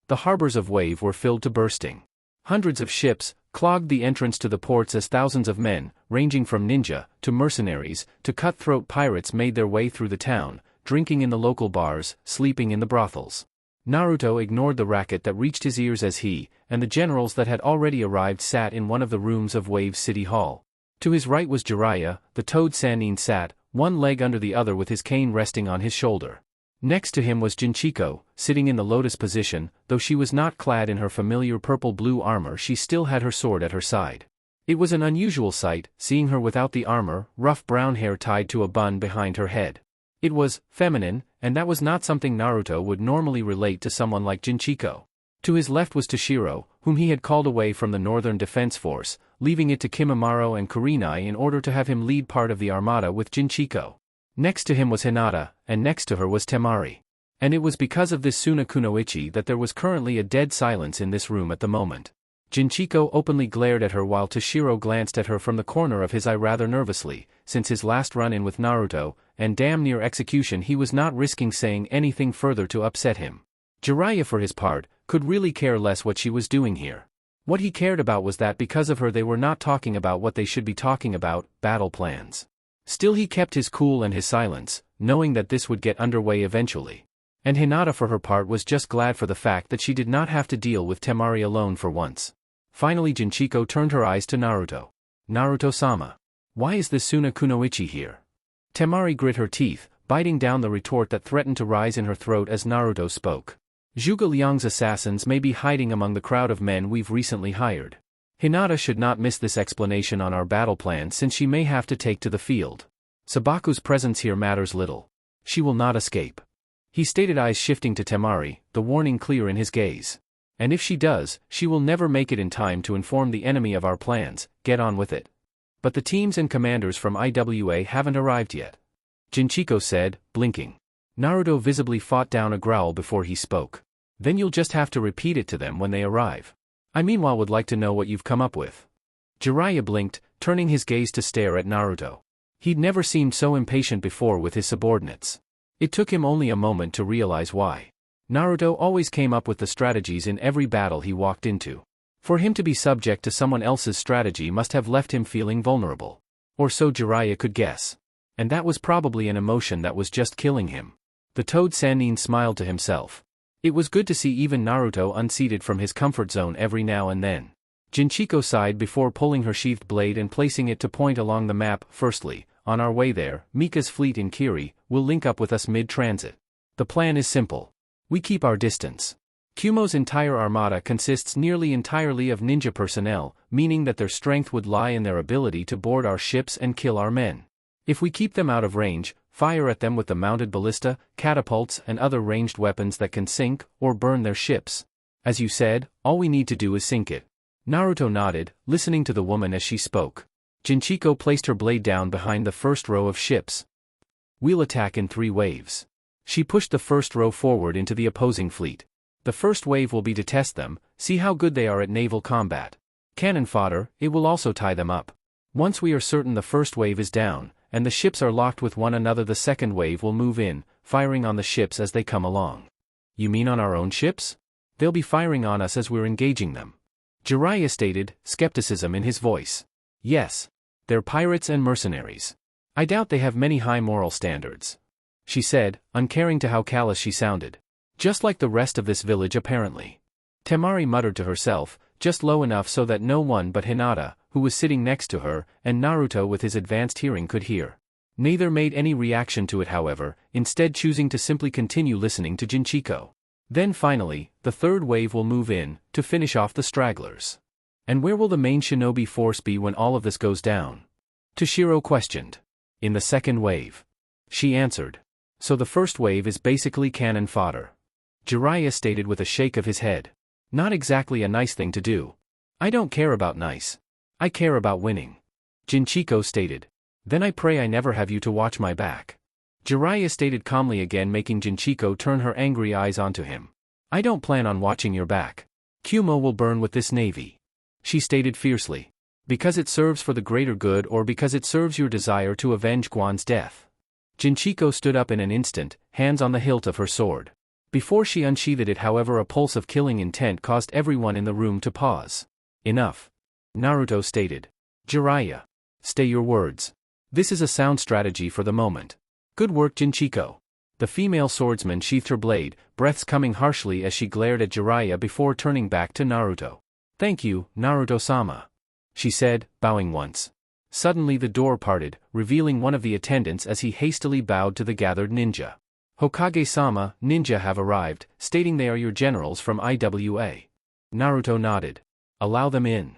The harbors of Wave were filled to bursting. Hundreds of ships clogged the entrance to the ports as thousands of men, ranging from ninja, to mercenaries, to cutthroat pirates made their way through the town, drinking in the local bars, sleeping in the brothels. Naruto ignored the racket that reached his ears as he, and the generals that had already arrived sat in one of the rooms of Wave City Hall. To his right was Jiraiya, the Toad Sannin sat, one leg under the other with his cane resting on his shoulder. Next to him was Jinchiko, sitting in the lotus position. Though she was not clad in her familiar purple-blue armor, she still had her sword at her side. It was an unusual sight, seeing her without the armor, rough brown hair tied to a bun behind her head. It was feminine, and that was not something Naruto would normally relate to someone like Jinchiko. To his left was Toshiro, whom he had called away from the Northern Defense Force, leaving it to Kimimaro and Kurenai in order to have him lead part of the armada with Jinchiko. Next to him was Hinata, and next to her was Temari. And it was because of this Suna Kunoichi that there was currently a dead silence in this room at the moment. Jinchiko openly glared at her while Toshiro glanced at her from the corner of his eye rather nervously. Since his last run-in with Naruto, and damn near execution, he was not risking saying anything further to upset him. Jiraiya, for his part, could really care less what she was doing here. What he cared about was that because of her they were not talking about what they should be talking about, battle plans. Still he kept his cool and his silence, knowing that this would get underway eventually. And Hinata for her part was just glad for the fact that she did not have to deal with Temari alone for once. Finally Jinchiko turned her eyes to Naruto. Naruto-sama. Why is this Suna Kunoichi here? Temari grit her teeth, biting down the retort that threatened to rise in her throat as Naruto spoke. Zhuge Liang's assassins may be hiding among the crowd of men we've recently hired. Hinata should not miss this explanation on our battle plan since she may have to take to the field. Sabaku's presence here matters little. She will not escape. He stated, eyes shifting to Temari, the warning clear in his gaze. And if she does, she will never make it in time to inform the enemy of our plans. Get on with it. But the teams and commanders from IWA haven't arrived yet. Jinchiko said, blinking. Naruto visibly fought down a growl before he spoke. Then you'll just have to repeat it to them when they arrive. I meanwhile would like to know what you've come up with. Jiraiya blinked, turning his gaze to stare at Naruto. He'd never seemed so impatient before with his subordinates. It took him only a moment to realize why. Naruto always came up with the strategies in every battle he walked into. For him to be subject to someone else's strategy must have left him feeling vulnerable. Or so Jiraiya could guess. And that was probably an emotion that was just killing him. The Toad Sannin smiled to himself. It was good to see even Naruto unseated from his comfort zone every now and then. Jinchiko sighed before pulling her sheathed blade and placing it to point along the map. Firstly, on our way there, Mika's fleet in Kiri will link up with us mid-transit. The plan is simple. We keep our distance. Kumo's entire armada consists nearly entirely of ninja personnel, meaning that their strength would lie in their ability to board our ships and kill our men. If we keep them out of range, fire at them with the mounted ballista, catapults and other ranged weapons that can sink or burn their ships. As you said, all we need to do is sink it. Naruto nodded, listening to the woman as she spoke. Jinchiko placed her blade down behind the first row of ships. We'll attack in 3 waves. She pushed the first row forward into the opposing fleet. The first wave will be to test them, see how good they are at naval combat. Cannon fodder, it will also tie them up. Once we are certain the first wave is down, and the ships are locked with one another, the second wave will move in, firing on the ships as they come along. You mean on our own ships? They'll be firing on us as we're engaging them. Jiraiya stated, skepticism in his voice. Yes. They're pirates and mercenaries. I doubt they have many high moral standards. She said, uncaring to how callous she sounded. Just like the rest of this village apparently. Temari muttered to herself, just low enough so that no one but Hinata, who was sitting next to her, and Naruto with his advanced hearing could hear. Neither made any reaction to it however, instead choosing to simply continue listening to Jinchiko. Then finally, the third wave will move in, to finish off the stragglers. And where will the main shinobi force be when all of this goes down? Toshiro questioned. In the second wave. She answered. So the first wave is basically cannon fodder. Jiraiya stated with a shake of his head. Not exactly a nice thing to do. I don't care about nice. I care about winning. Jinchiko stated. Then I pray I never have you to watch my back. Jiraiya stated calmly, again making Jinchiko turn her angry eyes onto him. I don't plan on watching your back. Kumo will burn with this navy. She stated fiercely. Because it serves for the greater good or because it serves your desire to avenge Guan's death? Jinchiko stood up in an instant, hands on the hilt of her sword. Before she unsheathed it however, a pulse of killing intent caused everyone in the room to pause. Enough. Naruto stated. Jiraiya. Stay your words. This is a sound strategy for the moment. Good work, Jinchiko. The female swordsman sheathed her blade, breaths coming harshly as she glared at Jiraiya before turning back to Naruto. Thank you, Naruto-sama. She said, bowing once. Suddenly the door parted, revealing one of the attendants as he hastily bowed to the gathered ninja. Hokage-sama, ninja have arrived, stating they are your generals from IWA. Naruto nodded. Allow them in.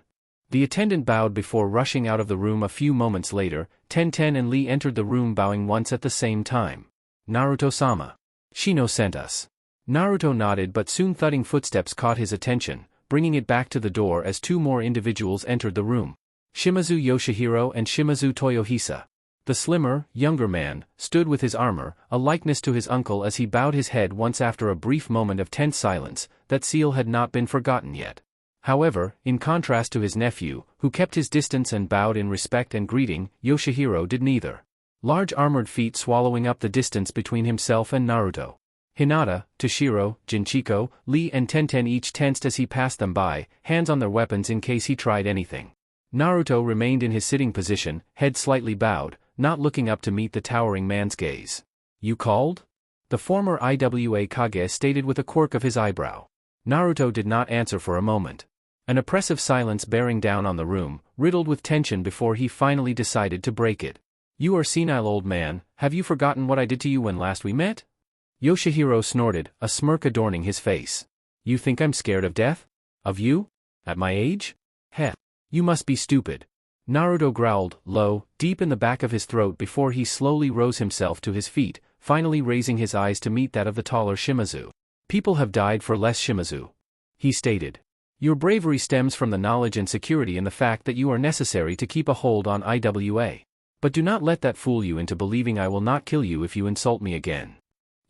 The attendant bowed before rushing out of the room. A few moments later, Tenten and Lee entered the room bowing once at the same time. Naruto-sama. Shino sent us. Naruto nodded, but soon thudding footsteps caught his attention, bringing it back to the door as 2 more individuals entered the room. Shimazu Yoshihiro and Shimazu Toyohisa. The slimmer, younger man, stood with his armor, a likeness to his uncle, as he bowed his head once after a brief moment of tense silence. That seal had not been forgotten yet. However, in contrast to his nephew, who kept his distance and bowed in respect and greeting, Yoshihiro did neither. Large armored feet swallowing up the distance between himself and Naruto. Hinata, Toshiro, Jinchiko, Lee and Tenten each tensed as he passed them by, hands on their weapons in case he tried anything. Naruto remained in his sitting position, head slightly bowed, not looking up to meet the towering man's gaze. You called? The former IWA Kage stated with a quirk of his eyebrow. Naruto did not answer for a moment. An oppressive silence bearing down on the room, riddled with tension before he finally decided to break it. You are senile, old man, have you forgotten what I did to you when last we met? Yoshihiro snorted, a smirk adorning his face. You think I'm scared of death? Of you? At my age? Heh. You must be stupid. Naruto growled, low, deep in the back of his throat before he slowly rose himself to his feet, finally raising his eyes to meet that of the taller Shimazu. People have died for less, Shimazu. He stated. Your bravery stems from the knowledge and security in the fact that you are necessary to keep a hold on IWA. But do not let that fool you into believing I will not kill you if you insult me again.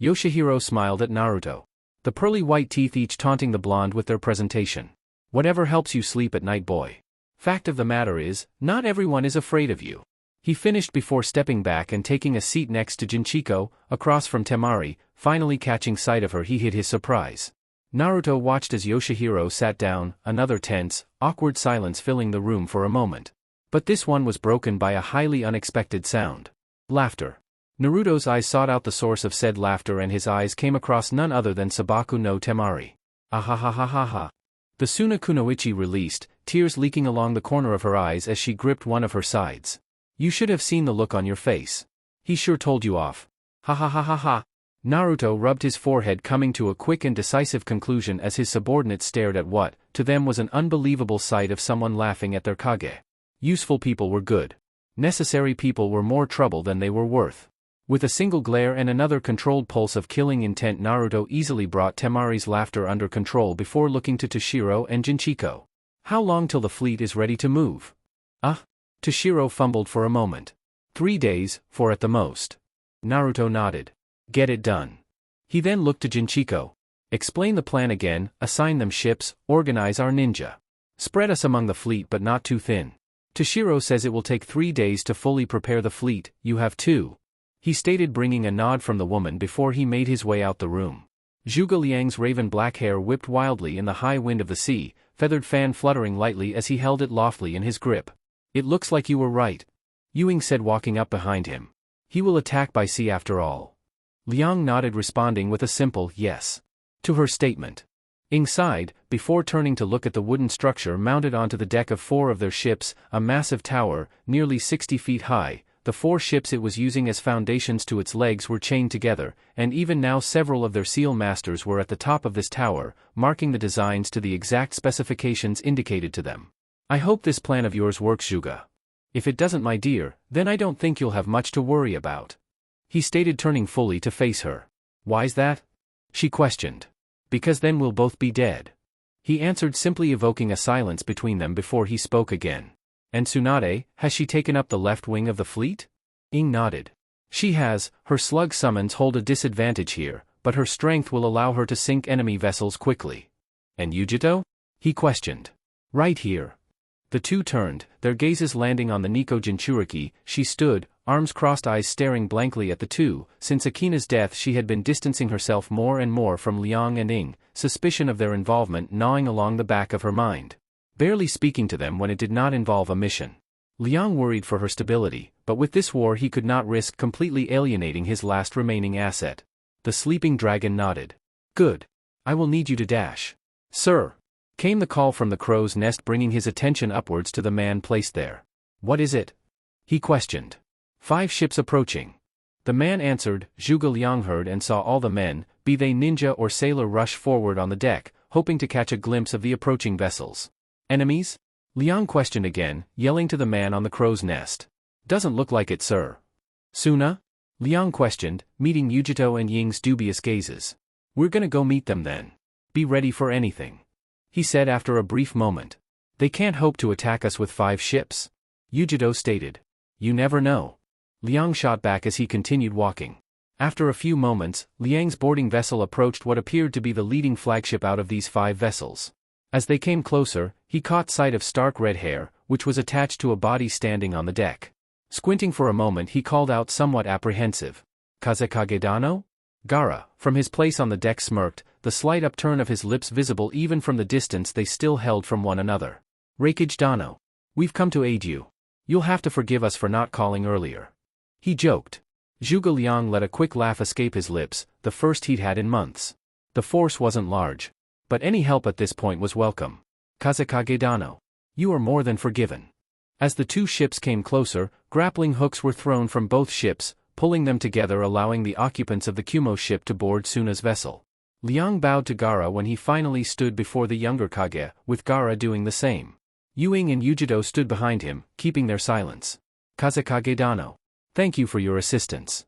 Yoshihiro smiled at Naruto. The pearly white teeth each taunting the blonde with their presentation. Whatever helps you sleep at night, boy. Fact of the matter is, not everyone is afraid of you. He finished before stepping back and taking a seat next to Jinchiko, across from Temari. Finally catching sight of her, he hid his surprise. Naruto watched as Yoshihiro sat down, another tense, awkward silence filling the room for a moment. But this one was broken by a highly unexpected sound. Laughter. Naruto's eyes sought out the source of said laughter and his eyes came across none other than Sabaku no Temari. Ahahahaha. The Suna Kunoichi released, tears leaking along the corner of her eyes as she gripped one of her sides. You should have seen the look on your face. He sure told you off. Ha ha ha ha ha. Naruto rubbed his forehead, coming to a quick and decisive conclusion as his subordinates stared at what, to them, was an unbelievable sight of someone laughing at their Kage. Useful people were good. Necessary people were more trouble than they were worth. With a single glare and another controlled pulse of killing intent, Naruto easily brought Temari's laughter under control before looking to Toshiro and Jinchiko. How long till the fleet is ready to move? Toshiro fumbled for a moment. 3 days, 4 at the most. Naruto nodded. Get it done. He then looked to Jinchiko. Explain the plan again, assign them ships, organize our ninja. Spread us among the fleet but not too thin. Toshiro says it will take 3 days to fully prepare the fleet, you have 2. He stated, bringing a nod from the woman before he made his way out the room. Zhuge Liang's raven black hair whipped wildly in the high wind of the sea, feathered fan fluttering lightly as he held it loftily in his grip. It looks like you were right. Ewing said, walking up behind him. He will attack by sea after all. Liang nodded, responding with a simple yes to her statement. Ing sighed, before turning to look at the wooden structure mounted onto the deck of 4 of their ships, a massive tower, nearly 60 feet high. The 4 ships it was using as foundations to its legs were chained together, and even now several of their seal masters were at the top of this tower, marking the designs to the exact specifications indicated to them. I hope this plan of yours works, Zhuge. If it doesn't, my dear, then I don't think you'll have much to worry about. He stated, turning fully to face her. Why's that? She questioned. Because then we'll both be dead. He answered, simply evoking a silence between them before he spoke again. And Tsunade, has she taken up the left wing of the fleet? Ing nodded. She has. Her slug summons hold a disadvantage here, but her strength will allow her to sink enemy vessels quickly. And Yujito? He questioned. Right here. The two turned, their gazes landing on the Nico Jinchuriki. She stood, arms crossed, eyes staring blankly at the two. Since Akina's death she had been distancing herself more and more from Liang and Ing, suspicion of their involvement gnawing along the back of her mind. Barely speaking to them when it did not involve a mission. Liang worried for her stability, but with this war he could not risk completely alienating his last remaining asset. The sleeping dragon nodded. Good. I will need you to dash. Sir. Came the call from the crow's nest, bringing his attention upwards to the man placed there. What is it? He questioned. 5 ships approaching. The man answered. Zhuge Liang heard and saw all the men, be they ninja or sailor, rush forward on the deck, hoping to catch a glimpse of the approaching vessels. Enemies? Liang questioned again, yelling to the man on the crow's nest. Doesn't look like it, sir. Suna? Liang questioned, meeting Yujito and Ying's dubious gazes. We're gonna go meet them then. Be ready for anything. He said after a brief moment. They can't hope to attack us with 5 ships. Yujito stated. You never know. Liang shot back as he continued walking. After a few moments, Liang's boarding vessel approached what appeared to be the leading flagship out of these 5 vessels. As they came closer, he caught sight of stark red hair, which was attached to a body standing on the deck. Squinting for a moment he called out, somewhat apprehensive. Kazekage Dano? Gaara, from his place on the deck, smirked, the slight upturn of his lips visible even from the distance they still held from one another. Reikage Dano. We've come to aid you. You'll have to forgive us for not calling earlier. He joked. Zhuge Liang let a quick laugh escape his lips, the first he'd had in months. The force wasn't large. But any help at this point was welcome. Kazekage Dano. You are more than forgiven. As the 2 ships came closer, grappling hooks were thrown from both ships, pulling them together, allowing the occupants of the Kumo ship to board Suna's vessel. Liang bowed to Gaara when he finally stood before the younger Kage, with Gaara doing the same. Ewing and Yujito stood behind him, keeping their silence. Kazekage Dano. Thank you for your assistance.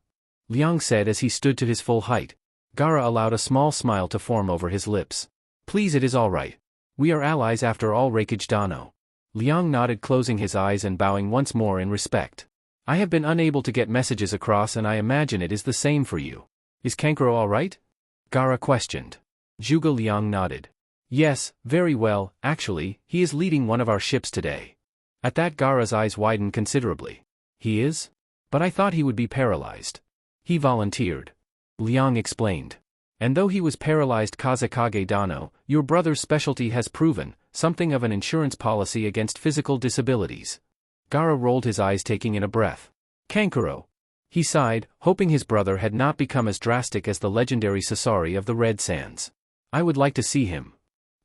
Liang said as he stood to his full height. Gaara allowed a small smile to form over his lips. Please, it is all right. We are allies after all, Reikage Dano. Liang nodded, closing his eyes and bowing once more in respect. I have been unable to get messages across and I imagine it is the same for you. Is Kankuro alright? Gaara questioned. Zhuge Liang nodded. Yes, very well, actually, he is leading one of our ships today. At that Gaara's eyes widened considerably. He is? But I thought he would be paralyzed. He volunteered. Liang explained. And though he was paralyzed Kazekage Dano, your brother's specialty has proven something of an insurance policy against physical disabilities. Gaara rolled his eyes taking in a breath. Kankuro. He sighed, hoping his brother had not become as drastic as the legendary Sasori of the Red Sands. I would like to see him.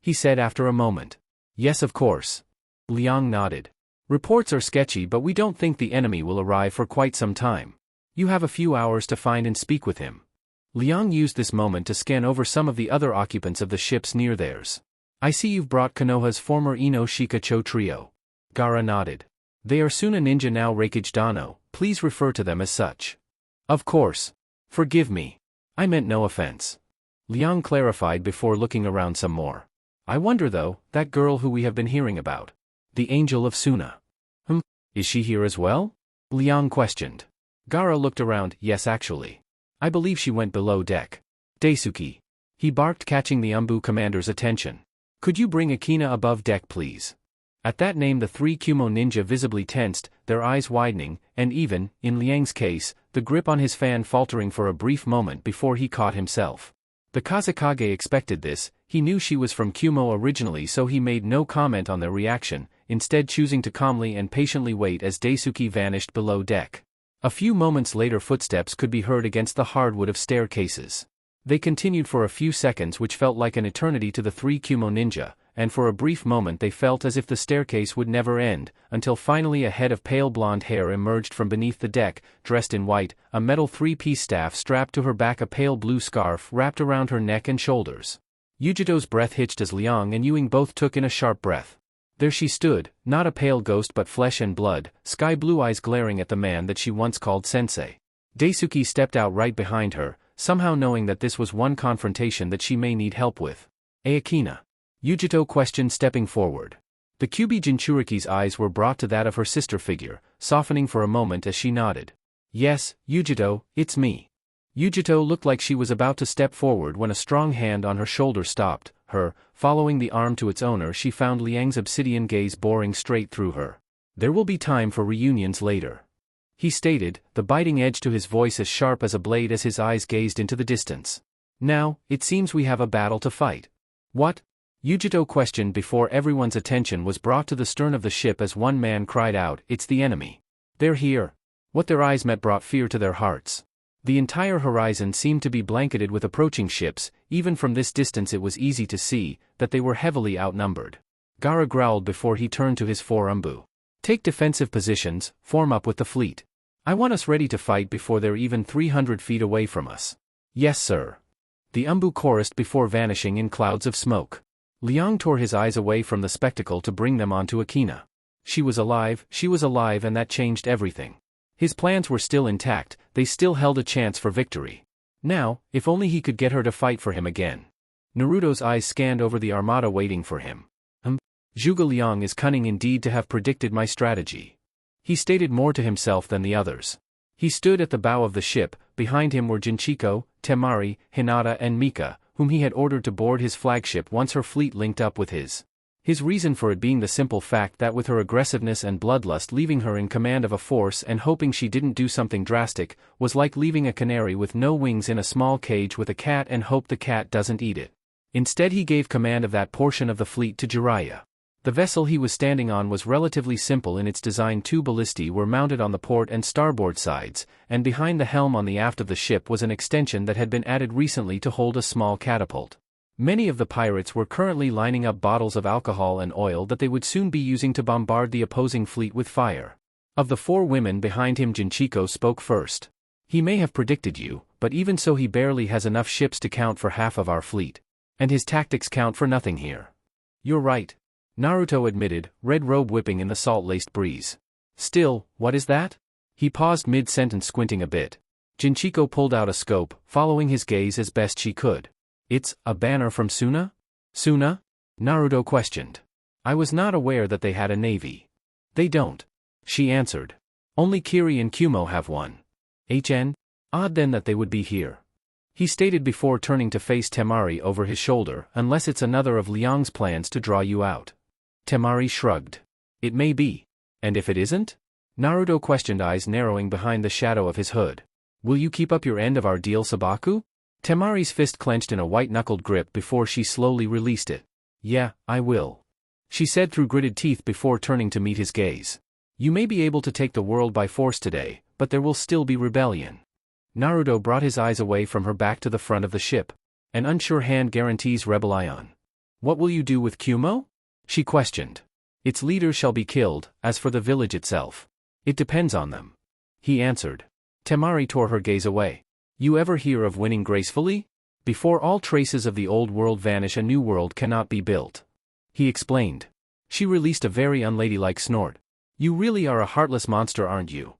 He said after a moment. Yes, of course. Liang nodded. Reports are sketchy, but we don't think the enemy will arrive for quite some time. You have a few hours to find and speak with him. Liang used this moment to scan over some of the other occupants of the ships near theirs. I see you've brought Konoha's former Ino Shikacho trio. Gaara nodded. They are Suna Ninja now Reikage Dano, please refer to them as such. Of course. Forgive me. I meant no offense. Liang clarified before looking around some more. I wonder though, that girl who we have been hearing about. The Angel of Suna. Is she here as well? Liang questioned. Gaara looked around. Yes, actually. I believe she went below deck. Daisuke. He barked, catching the Umbu commander's attention. Could you bring Akina above deck, please? At that name the three Kumo ninja visibly tensed, their eyes widening, and even, in Liang's case, the grip on his fan faltering for a brief moment before he caught himself. The Kazekage expected this, he knew she was from Kumo originally, so he made no comment on their reaction, instead choosing to calmly and patiently wait as Daisuke vanished below deck. A few moments later footsteps could be heard against the hardwood of staircases. They continued for a few seconds, which felt like an eternity to the three Kumo ninja, and for a brief moment they felt as if the staircase would never end, until finally a head of pale blonde hair emerged from beneath the deck, dressed in white, a metal three-piece staff strapped to her back, a pale blue scarf wrapped around her neck and shoulders. Yujito's breath hitched as Liang and Ewing both took in a sharp breath. There she stood, not a pale ghost but flesh and blood, sky-blue eyes glaring at the man that she once called sensei. Daisuke stepped out right behind her, somehow knowing that this was one confrontation that she may need help with. Akina? Yujito questioned, stepping forward. The Kyuubi Jinchuriki's eyes were brought to that of her sister figure, softening for a moment as she nodded. Yes, Yujito, it's me. Yujito looked like she was about to step forward when a strong hand on her shoulder stopped her. Following the arm to its owner, she found Liang's obsidian gaze boring straight through her. There will be time for reunions later, he stated, the biting edge to his voice as sharp as a blade as his eyes gazed into the distance. Now, it seems we have a battle to fight. What? Yujito questioned before everyone's attention was brought to the stern of the ship as one man cried out, "It's the enemy. They're here." What their eyes met brought fear to their hearts. The entire horizon seemed to be blanketed with approaching ships. Even from this distance it was easy to see that they were heavily outnumbered. Gaara growled before he turned to his four Umbu. Take defensive positions, form up with the fleet. I want us ready to fight before they're even 300 feet away from us. Yes, sir. The Umbu chorused before vanishing in clouds of smoke. Liang tore his eyes away from the spectacle to bring them onto Akina. She was alive, and that changed everything. His plans were still intact, they still held a chance for victory. Now, if only he could get her to fight for him again. Naruto's eyes scanned over the armada waiting for him. Zhuge Liang is cunning indeed to have predicted my strategy. He stated more to himself than the others. He stood at the bow of the ship. Behind him were Jinchiko, Temari, Hinata and Mika, whom he had ordered to board his flagship once her fleet linked up with his. His reason for it being the simple fact that with her aggressiveness and bloodlust leaving her in command of a force and hoping she didn't do something drastic, was like leaving a canary with no wings in a small cage with a cat and hope the cat doesn't eat it. Instead he gave command of that portion of the fleet to Jiraiya. The vessel he was standing on was relatively simple in its design. Two ballistae were mounted on the port and starboard sides, and behind the helm on the aft of the ship was an extension that had been added recently to hold a small catapult. Many of the pirates were currently lining up bottles of alcohol and oil that they would soon be using to bombard the opposing fleet with fire. Of the four women behind him, Jinchiko spoke first. He may have predicted you, but even so he barely has enough ships to count for half of our fleet. And his tactics count for nothing here. You're right. Naruto admitted, red robe whipping in the salt-laced breeze. Still, what is that? He paused mid-sentence, squinting a bit. Jinchiko pulled out a scope, following his gaze as best she could. It's a banner from Suna? Suna? Naruto questioned. I was not aware that they had a navy. They don't. She answered. Only Kiri and Kumo have one. Odd then that they would be here. he stated before turning to face Temari over his shoulder, unless it's another of Liang's plans to draw you out. Temari shrugged. It may be. And if it isn't? Naruto questioned, eyes narrowing behind the shadow of his hood. Will you keep up your end of our deal, Sabaku? Temari's fist clenched in a white-knuckled grip before she slowly released it. Yeah, I will, she said through gritted teeth before turning to meet his gaze. You may be able to take the world by force today, but there will still be rebellion. Naruto brought his eyes away from her back to the front of the ship. An unsure hand guarantees rebellion. What will you do with Kyuubi? She questioned. Its leaders shall be killed, as for the village itself. It depends on them. He answered. Temari tore her gaze away. You ever hear of winning gracefully? Before all traces of the old world vanish, a new world cannot be built. He explained. She released a very unladylike snort. You really are a heartless monster, aren't you?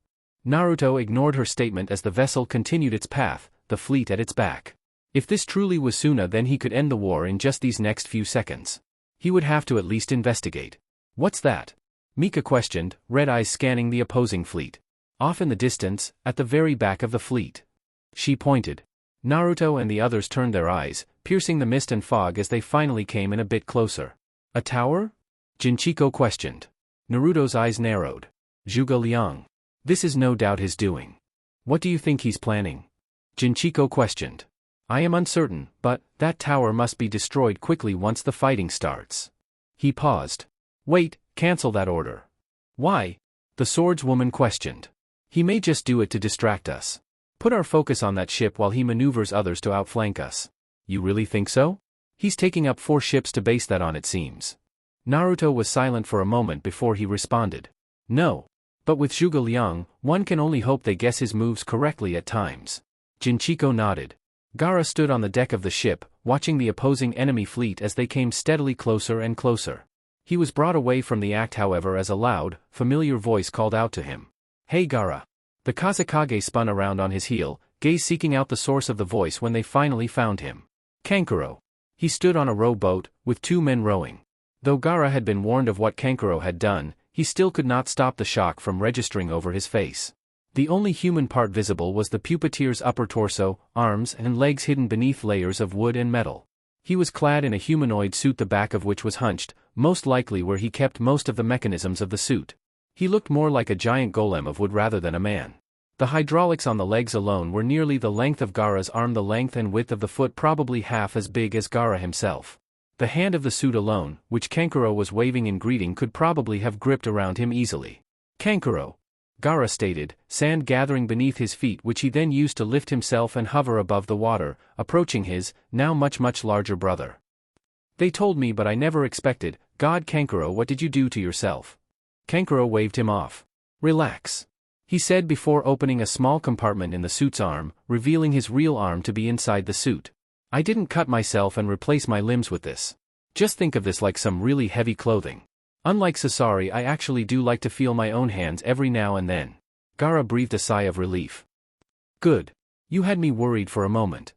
Naruto ignored her statement as the vessel continued its path, the fleet at its back. If this truly was Suna, then he could end the war in just these next few seconds. He would have to at least investigate. What's that? Mika questioned, red eyes scanning the opposing fleet. Off in the distance, at the very back of the fleet. She pointed. Naruto and the others turned their eyes, piercing the mist and fog as they finally came in a bit closer. A tower? Jinchiko questioned. Naruto's eyes narrowed. Zhuge Liang. This is no doubt his doing. What do you think he's planning? Jinchiko questioned. I am uncertain, but that tower must be destroyed quickly once the fighting starts. He paused. Wait, cancel that order. Why? The swordswoman questioned. He may just do it to distract us. Put our focus on that ship while he maneuvers others to outflank us. You really think so? He's taking up 4 ships to base that on, it seems. Naruto was silent for a moment before he responded. No. But with Zhuge Liang, one can only hope they guess his moves correctly at times. Jinchiko nodded. Gaara stood on the deck of the ship, watching the opposing enemy fleet as they came steadily closer and closer. He was brought away from the act, however, as a loud, familiar voice called out to him. Hey Gaara. The Kazekage spun around on his heel, gaze seeking out the source of the voice when they finally found him. Kankuro. He stood on a rowboat, with 2 men rowing. Though Gaara had been warned of what Kankuro had done, he still could not stop the shock from registering over his face. The only human part visible was the puppeteer's upper torso, arms and legs hidden beneath layers of wood and metal. He was clad in a humanoid suit, the back of which was hunched, most likely where he kept most of the mechanisms of the suit. He looked more like a giant golem of wood rather than a man. The hydraulics on the legs alone were nearly the length of Gaara's arm, the length and width of the foot probably half as big as Gaara himself. The hand of the suit alone, which Kankuro was waving in greeting, could probably have gripped around him easily. Kankuro. Gaara stated, sand gathering beneath his feet, which he then used to lift himself and hover above the water, approaching his, now much larger brother. They told me, but I never expected. God, Kankuro, what did you do to yourself? Kankuro waved him off. Relax, he said before opening a small compartment in the suit's arm, revealing his real arm to be inside the suit. I didn't cut myself and replace my limbs with this. Just think of this like some really heavy clothing. Unlike Sasori, I actually do like to feel my own hands every now and then. Gaara breathed a sigh of relief. Good. You had me worried for a moment.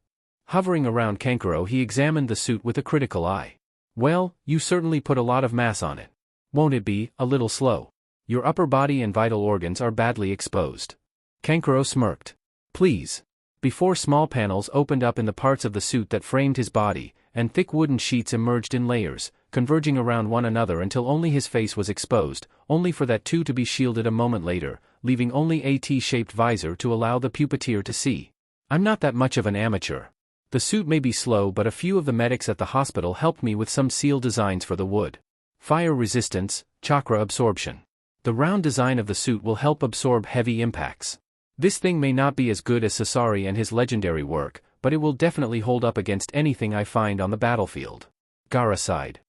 Hovering around Kankuro, he examined the suit with a critical eye. Well, you certainly put a lot of mass on it. Won't it be a little slow? Your upper body and vital organs are badly exposed. Kankuro smirked. Please. Before small panels opened up in the parts of the suit that framed his body, and thick wooden sheets emerged in layers, converging around one another until only his face was exposed, only for that too to be shielded a moment later, leaving only a T-shaped visor to allow the puppeteer to see. I'm not that much of an amateur. The suit may be slow, but a few of the medics at the hospital helped me with some seal designs for the wood. Fire resistance, chakra absorption. The round design of the suit will help absorb heavy impacts. This thing may not be as good as Sasori and his legendary work, but it will definitely hold up against anything I find on the battlefield. Gaara sighed.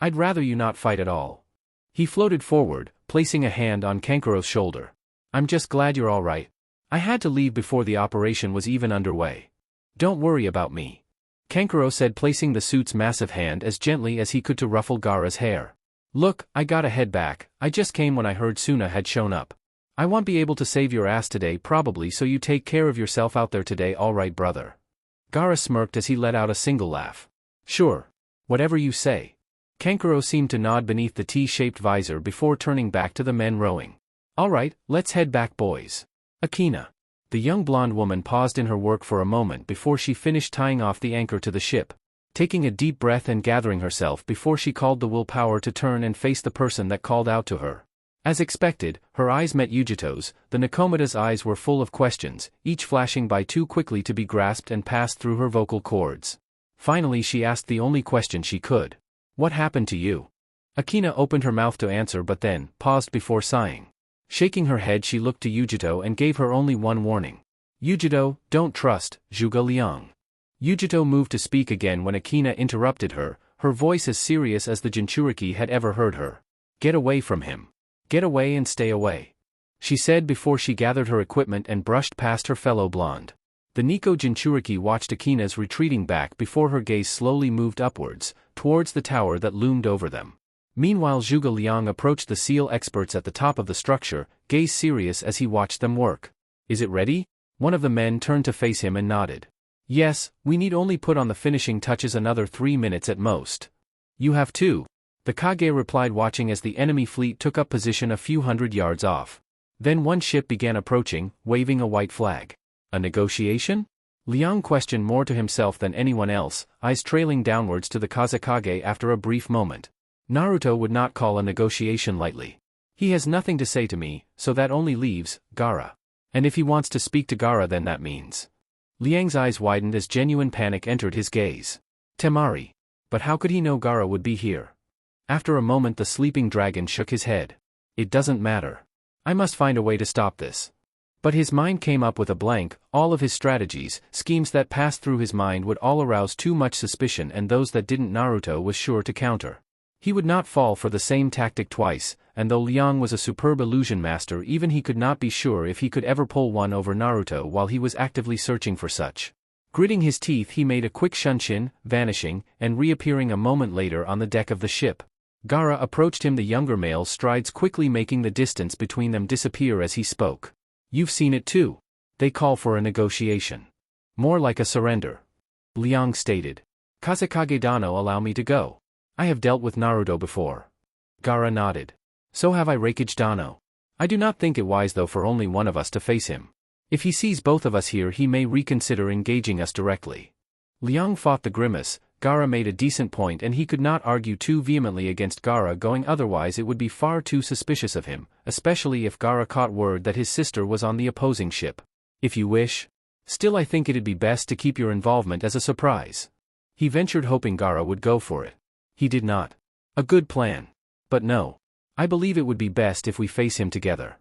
I'd rather you not fight at all. He floated forward, placing a hand on Kankuro's shoulder. I'm just glad you're all right. I had to leave before the operation was even underway. Don't worry about me. Kankuro said, placing the suit's massive hand as gently as he could to ruffle Gaara's hair. Look, I gotta head back. I just came when I heard Suna had shown up. I won't be able to save your ass today probably, so you take care of yourself out there today, alright brother? Gaara smirked as he let out a single laugh. Sure. Whatever you say. Kankuro seemed to nod beneath the T-shaped visor before turning back to the men rowing. Alright, let's head back, boys. Akina. The young blonde woman paused in her work for a moment before she finished tying off the anchor to the ship. Taking a deep breath and gathering herself before she called the willpower to turn and face the person that called out to her. As expected, her eyes met Yujito's. The Nakomida's eyes were full of questions, each flashing by too quickly to be grasped and passed through her vocal cords. Finally she asked the only question she could. What happened to you? Akina opened her mouth to answer but then paused before sighing. Shaking her head she looked to Yujito and gave her only one warning. Yujito, don't trust Zhuge Liang. Yujito moved to speak again when Akina interrupted her, her voice as serious as the Jinchuriki had ever heard her. Get away from him. Get away and stay away, she said before she gathered her equipment and brushed past her fellow blonde. The Nico Jinchuriki watched Akina's retreating back before her gaze slowly moved upwards, towards the tower that loomed over them. Meanwhile Zhuge Liang approached the seal experts at the top of the structure, gaze serious as he watched them work. Is it ready? One of the men turned to face him and nodded. Yes, we need only put on the finishing touches another 3 minutes at most. You have too. The Kage replied watching as the enemy fleet took up position a few hundred yards off. Then one ship began approaching, waving a white flag. A negotiation? Liang questioned more to himself than anyone else, eyes trailing downwards to the Kazekage after a brief moment. Naruto would not call a negotiation lightly. He has nothing to say to me, so that only leaves Gaara. And if he wants to speak to Gaara then that means. Liang's eyes widened as genuine panic entered his gaze. Temari. But how could he know Gaara would be here? After a moment the sleeping dragon shook his head. It doesn't matter. I must find a way to stop this. But his mind came up with a blank. All of his strategies, schemes that passed through his mind would all arouse too much suspicion, and those that didn't Naruto was sure to counter. He would not fall for the same tactic twice, and though Liang was a superb illusion master, even he could not be sure if he could ever pull one over Naruto while he was actively searching for such. Gritting his teeth he made a quick shunshin, vanishing, and reappearing a moment later on the deck of the ship. Gaara approached him, the younger male's strides quickly making the distance between them disappear as he spoke. You've seen it too. They call for a negotiation. More like a surrender. Liang stated. Kazekage Dano, allow me to go. I have dealt with Naruto before. Gaara nodded. So have I, Raikage Dano. I do not think it wise though for only one of us to face him. If he sees both of us here he may reconsider engaging us directly. Liang fought the grimace. Gaara made a decent point and he could not argue too vehemently against Gaara going, otherwise it would be far too suspicious of him, especially if Gaara caught word that his sister was on the opposing ship. If you wish. Still I think it'd be best to keep your involvement as a surprise. He ventured, hoping Gaara would go for it. He did not. A good plan. But no. I believe it would be best if we face him together.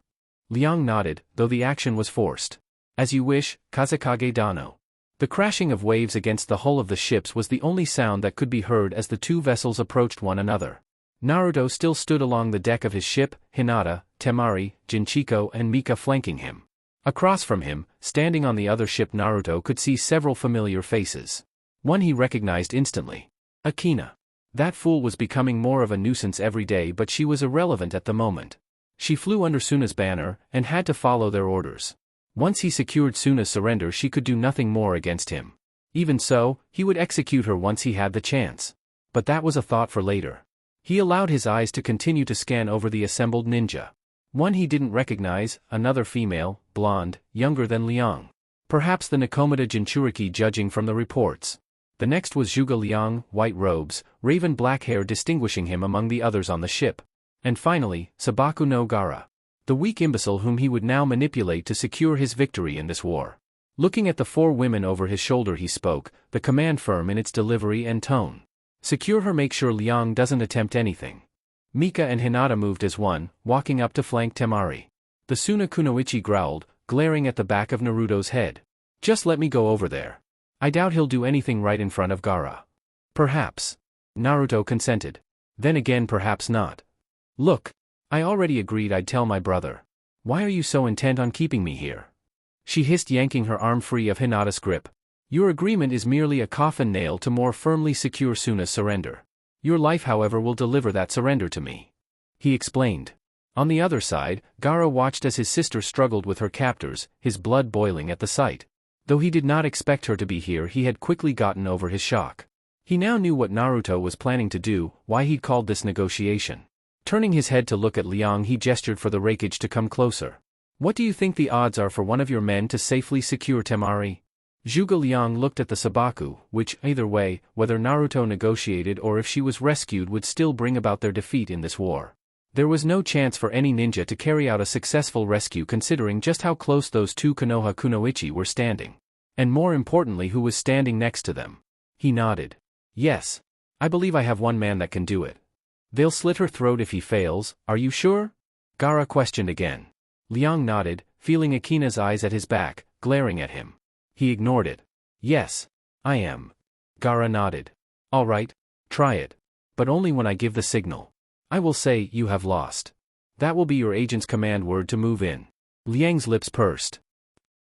Liang nodded, though the action was forced. As you wish, Kazekage Dano. The crashing of waves against the hull of the ships was the only sound that could be heard as the two vessels approached one another. Naruto still stood along the deck of his ship, Hinata, Temari, Jinchiko and Mika flanking him. Across from him, standing on the other ship, Naruto could see several familiar faces. One he recognized instantly. Akina. That fool was becoming more of a nuisance every day, but she was irrelevant at the moment. She flew under Suna's banner and had to follow their orders. Once he secured Suna's surrender she could do nothing more against him. Even so, he would execute her once he had the chance. But that was a thought for later. He allowed his eyes to continue to scan over the assembled ninja. One he didn't recognize, another female, blonde, younger than Liang. Perhaps the Nakomida Jinchuriki, judging from the reports. The next was Zhuge Liang, white robes, raven black hair distinguishing him among the others on the ship. And finally, Sabaku no Gaara. The weak imbecile whom he would now manipulate to secure his victory in this war. Looking at the four women over his shoulder he spoke, the command firm in its delivery and tone. Secure her, make sure Liang doesn't attempt anything. Mika and Hinata moved as one, walking up to flank Temari. The Suna Kunoichi growled, glaring at the back of Naruto's head. Just let me go over there. I doubt he'll do anything right in front of Gaara. Perhaps. Naruto consented. Then again perhaps not. Look. I already agreed I'd tell my brother. Why are you so intent on keeping me here? She hissed, yanking her arm free of Hinata's grip. Your agreement is merely a coffin nail to more firmly secure Suna's surrender. Your life however will deliver that surrender to me. He explained. On the other side, Gaara watched as his sister struggled with her captors, his blood boiling at the sight. Though he did not expect her to be here, he had quickly gotten over his shock. He now knew what Naruto was planning to do, why he'd called this negotiation. Turning his head to look at Liang he gestured for the Raikage to come closer. What do you think the odds are for one of your men to safely secure Temari? Zhuge Liang looked at the Sabaku, which, either way, whether Naruto negotiated or if she was rescued would still bring about their defeat in this war. There was no chance for any ninja to carry out a successful rescue considering just how close those two Konoha kunoichi were standing. And more importantly, who was standing next to them. He nodded. Yes. I believe I have one man that can do it. They'll slit her throat if he fails, are you sure? Gaara questioned again. Liang nodded, feeling Akina's eyes at his back, glaring at him. He ignored it. Yes. I am. Gaara nodded. All right. Try it. But only when I give the signal. I will say, you have lost. That will be your agent's command word to move in. Liang's lips pursed.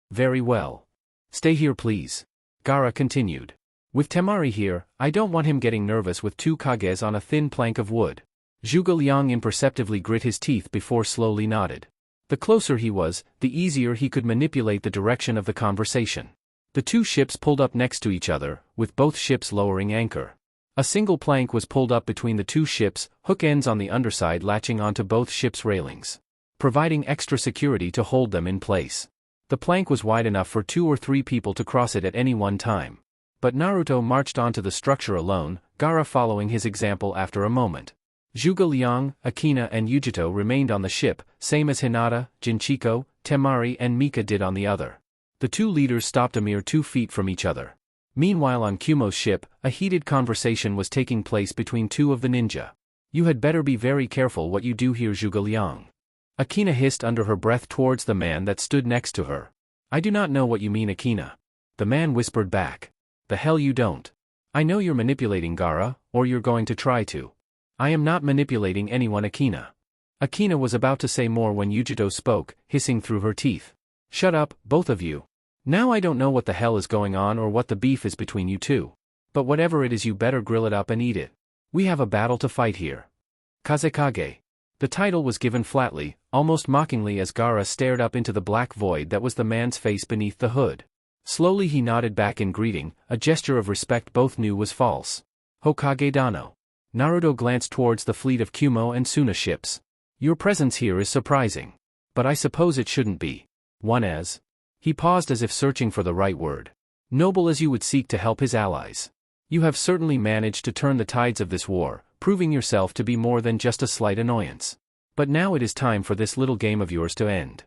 Very well. Stay here please. Gaara continued. With Temari here, I don't want him getting nervous with two Kages on a thin plank of wood. Zhuge Liang imperceptibly grit his teeth before slowly nodded. The closer he was, the easier he could manipulate the direction of the conversation. The two ships pulled up next to each other, with both ships lowering anchor. A single plank was pulled up between the two ships, hook ends on the underside latching onto both ships' railings, providing extra security to hold them in place. The plank was wide enough for 2 or 3 people to cross it at any one time. But Naruto marched onto the structure alone, Gaara following his example after a moment. Zhuge Liang, Akina and Yujito remained on the ship, same as Hinata, Jinchiko, Temari and Mika did on the other. The two leaders stopped a mere 2 feet from each other. Meanwhile on Kumo's ship, a heated conversation was taking place between 2 of the ninja. You had better be very careful what you do here, Zhuge Liang. Akina hissed under her breath towards the man that stood next to her. I do not know what you mean, Akina. The man whispered back. The hell you don't. I know you're manipulating Gaara, or you're going to try to. I am not manipulating anyone, Akina. Akina was about to say more when Yujito spoke, hissing through her teeth. Shut up, both of you. Now I don't know what the hell is going on or what the beef is between you two. But whatever it is, you better grill it up and eat it. We have a battle to fight here. Kazekage. The title was given flatly, almost mockingly as Gaara stared up into the black void that was the man's face beneath the hood. Slowly he nodded back in greeting, a gesture of respect both knew was false. Hokage Dano. Naruto glanced towards the fleet of Kumo and Suna ships. Your presence here is surprising. But I suppose it shouldn't be. One as. He paused as if searching for the right word. Noble as you would seek to help his allies. You have certainly managed to turn the tides of this war, proving yourself to be more than just a slight annoyance. But now it is time for this little game of yours to end.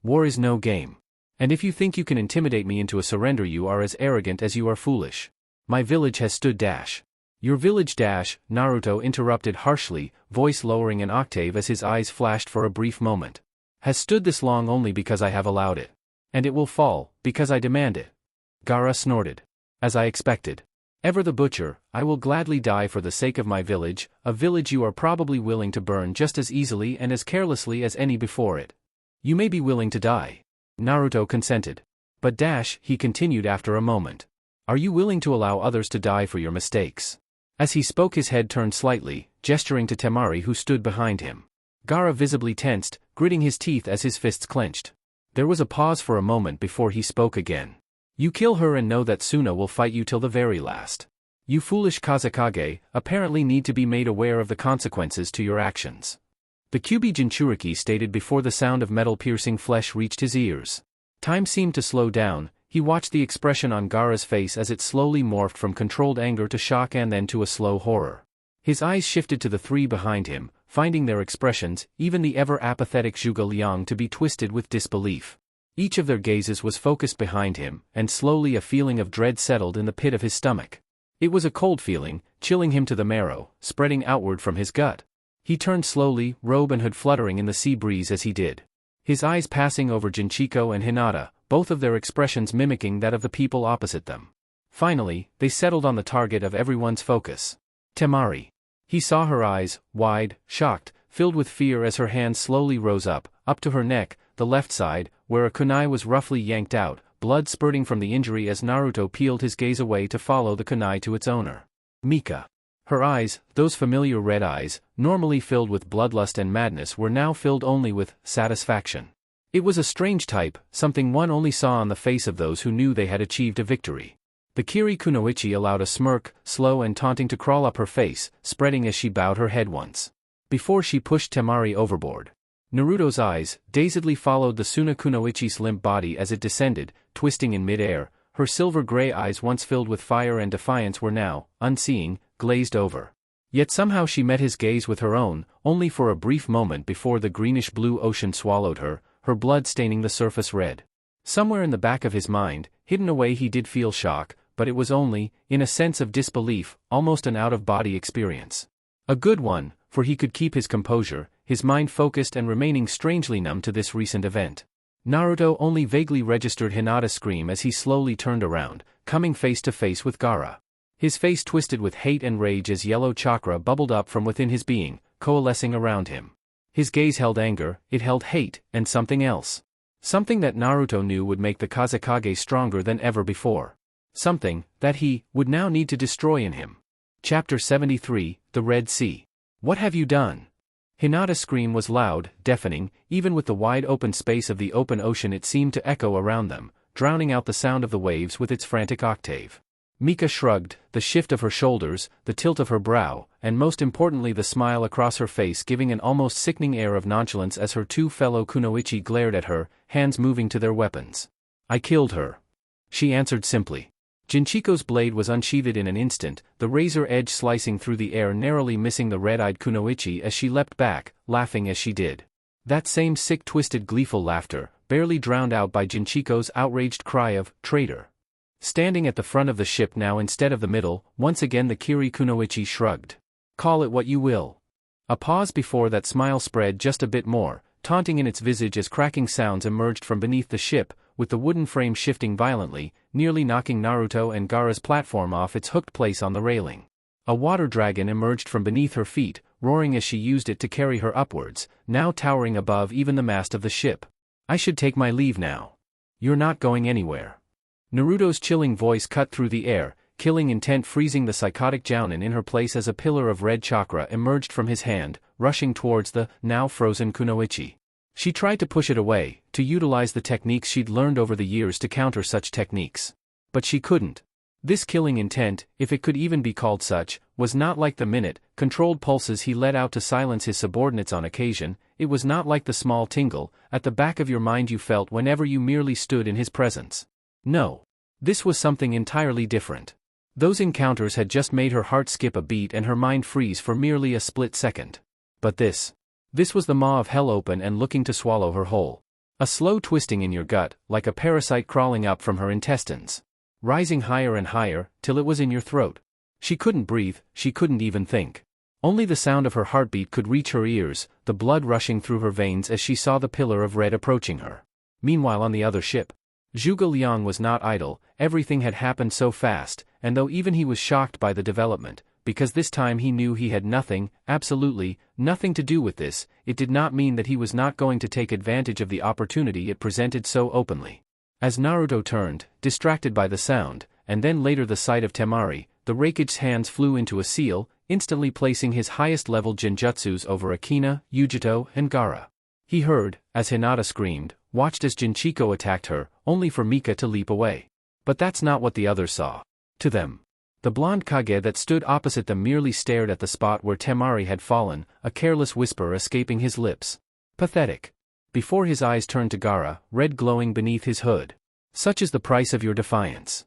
War is no game. And if you think you can intimidate me into a surrender, you are as arrogant as you are foolish. My village has stood dash. Your village dash, Naruto interrupted harshly, voice lowering an octave as his eyes flashed for a brief moment. Has stood this long only because I have allowed it. And it will fall, because I demand it. Gaara snorted. As I expected. Ever the butcher, I will gladly die for the sake of my village, a village you are probably willing to burn just as easily and as carelessly as any before it. You may be willing to die. Naruto consented. But dash, he continued after a moment. Are you willing to allow others to die for your mistakes? As he spoke his head turned slightly, gesturing to Temari who stood behind him. Gaara visibly tensed, gritting his teeth as his fists clenched. There was a pause for a moment before he spoke again. You kill her and know that Suna will fight you till the very last. You foolish Kazekage, apparently need to be made aware of the consequences to your actions. The Kyuubi Jinchuriki stated before the sound of metal piercing flesh reached his ears. Time seemed to slow down. He watched the expression on Gaara's face as it slowly morphed from controlled anger to shock and then to a slow horror. His eyes shifted to the 3 behind him, finding their expressions, even the ever-apathetic Zhuge Liang, to be twisted with disbelief. Each of their gazes was focused behind him, and slowly a feeling of dread settled in the pit of his stomach. It was a cold feeling, chilling him to the marrow, spreading outward from his gut. He turned slowly, robe and hood fluttering in the sea breeze as he did. His eyes passing over Jinchiko and Hinata, both of their expressions mimicking that of the people opposite them. Finally, they settled on the target of everyone's focus. Temari. He saw her eyes, wide, shocked, filled with fear as her hand slowly rose up to her neck, the left side, where a kunai was roughly yanked out, blood spurting from the injury as Naruto peeled his gaze away to follow the kunai to its owner. Mika. Her eyes, those familiar red eyes, normally filled with bloodlust and madness, were now filled only with satisfaction. It was a strange type, something one only saw on the face of those who knew they had achieved a victory. The Kiri Kunoichi allowed a smirk, slow and taunting, to crawl up her face, spreading as she bowed her head once. Before she pushed Temari overboard. Naruto's eyes dazedly followed the Suna Kunoichi's limp body as it descended, twisting in mid-air. Her silver-gray eyes, once filled with fire and defiance, were now, unseeing, glazed over. Yet somehow she met his gaze with her own, only for a brief moment before the greenish-blue ocean swallowed her, her blood staining the surface red. Somewhere in the back of his mind, hidden away, he did feel shock, but it was only, in a sense of disbelief, almost an out-of-body experience. A good one, for he could keep his composure, his mind focused and remaining strangely numb to this recent event. Naruto only vaguely registered Hinata's scream as he slowly turned around, coming face to face with Gaara. His face twisted with hate and rage as yellow chakra bubbled up from within his being, coalescing around him. His gaze held anger, it held hate, and something else. Something that Naruto knew would make the Kazekage stronger than ever before. Something that he would now need to destroy in him. Chapter 73, The Red Sea. What have you done? Hinata's scream was loud, deafening, even with the wide open space of the open ocean it seemed to echo around them, drowning out the sound of the waves with its frantic octave. Mika shrugged, the shift of her shoulders, the tilt of her brow, and most importantly the smile across her face giving an almost sickening air of nonchalance as her two fellow kunoichi glared at her, hands moving to their weapons. I killed her. She answered simply. Jinchiko's blade was unsheathed in an instant, the razor edge slicing through the air narrowly missing the red-eyed kunoichi as she leapt back, laughing as she did. That same sick twisted gleeful laughter, barely drowned out by Jinchiko's outraged cry of, traitor. Standing at the front of the ship now instead of the middle, once again the Kiri kunoichi shrugged. Call it what you will. A pause before that smile spread just a bit more, taunting in its visage as cracking sounds emerged from beneath the ship, with the wooden frame shifting violently, nearly knocking Naruto and Gaara's platform off its hooked place on the railing. A water dragon emerged from beneath her feet, roaring as she used it to carry her upwards, now towering above even the mast of the ship. I should take my leave now. You're not going anywhere. Naruto's chilling voice cut through the air, killing intent, freezing the psychotic Jounin in her place as a pillar of red chakra emerged from his hand, rushing towards the, now frozen kunoichi. She tried to push it away, to utilize the techniques she'd learned over the years to counter such techniques. But she couldn't. This killing intent, if it could even be called such, was not like the controlled pulses he let out to silence his subordinates on occasion. It was not like the small tingle, at the back of your mind you felt whenever you merely stood in his presence. No. This was something entirely different. Those encounters had just made her heart skip a beat and her mind freeze for merely a split second. But this was the maw of hell open and looking to swallow her whole. A slow twisting in your gut, like a parasite crawling up from her intestines. Rising higher and higher, till it was in your throat. She couldn't breathe, she couldn't even think. Only the sound of her heartbeat could reach her ears, the blood rushing through her veins as she saw the pillar of red approaching her. Meanwhile on the other ship, Zhuge Liang was not idle. Everything had happened so fast, and though even he was shocked by the development, because this time he knew he had nothing, absolutely, nothing to do with this, it did not mean that he was not going to take advantage of the opportunity it presented so openly. As Naruto turned, distracted by the sound, and then later the sight of Temari, the Raikage's hands flew into a seal, instantly placing his highest-level genjutsus over Akina, Yujito, and Gaara. He heard, as Hinata screamed, watched as Jinchiko attacked her, only for Mika to leap away. But that's not what the others saw. To them, the blonde Kage that stood opposite them merely stared at the spot where Temari had fallen, a careless whisper escaping his lips. Pathetic. Before his eyes turned to Gaara, red glowing beneath his hood. Such is the price of your defiance.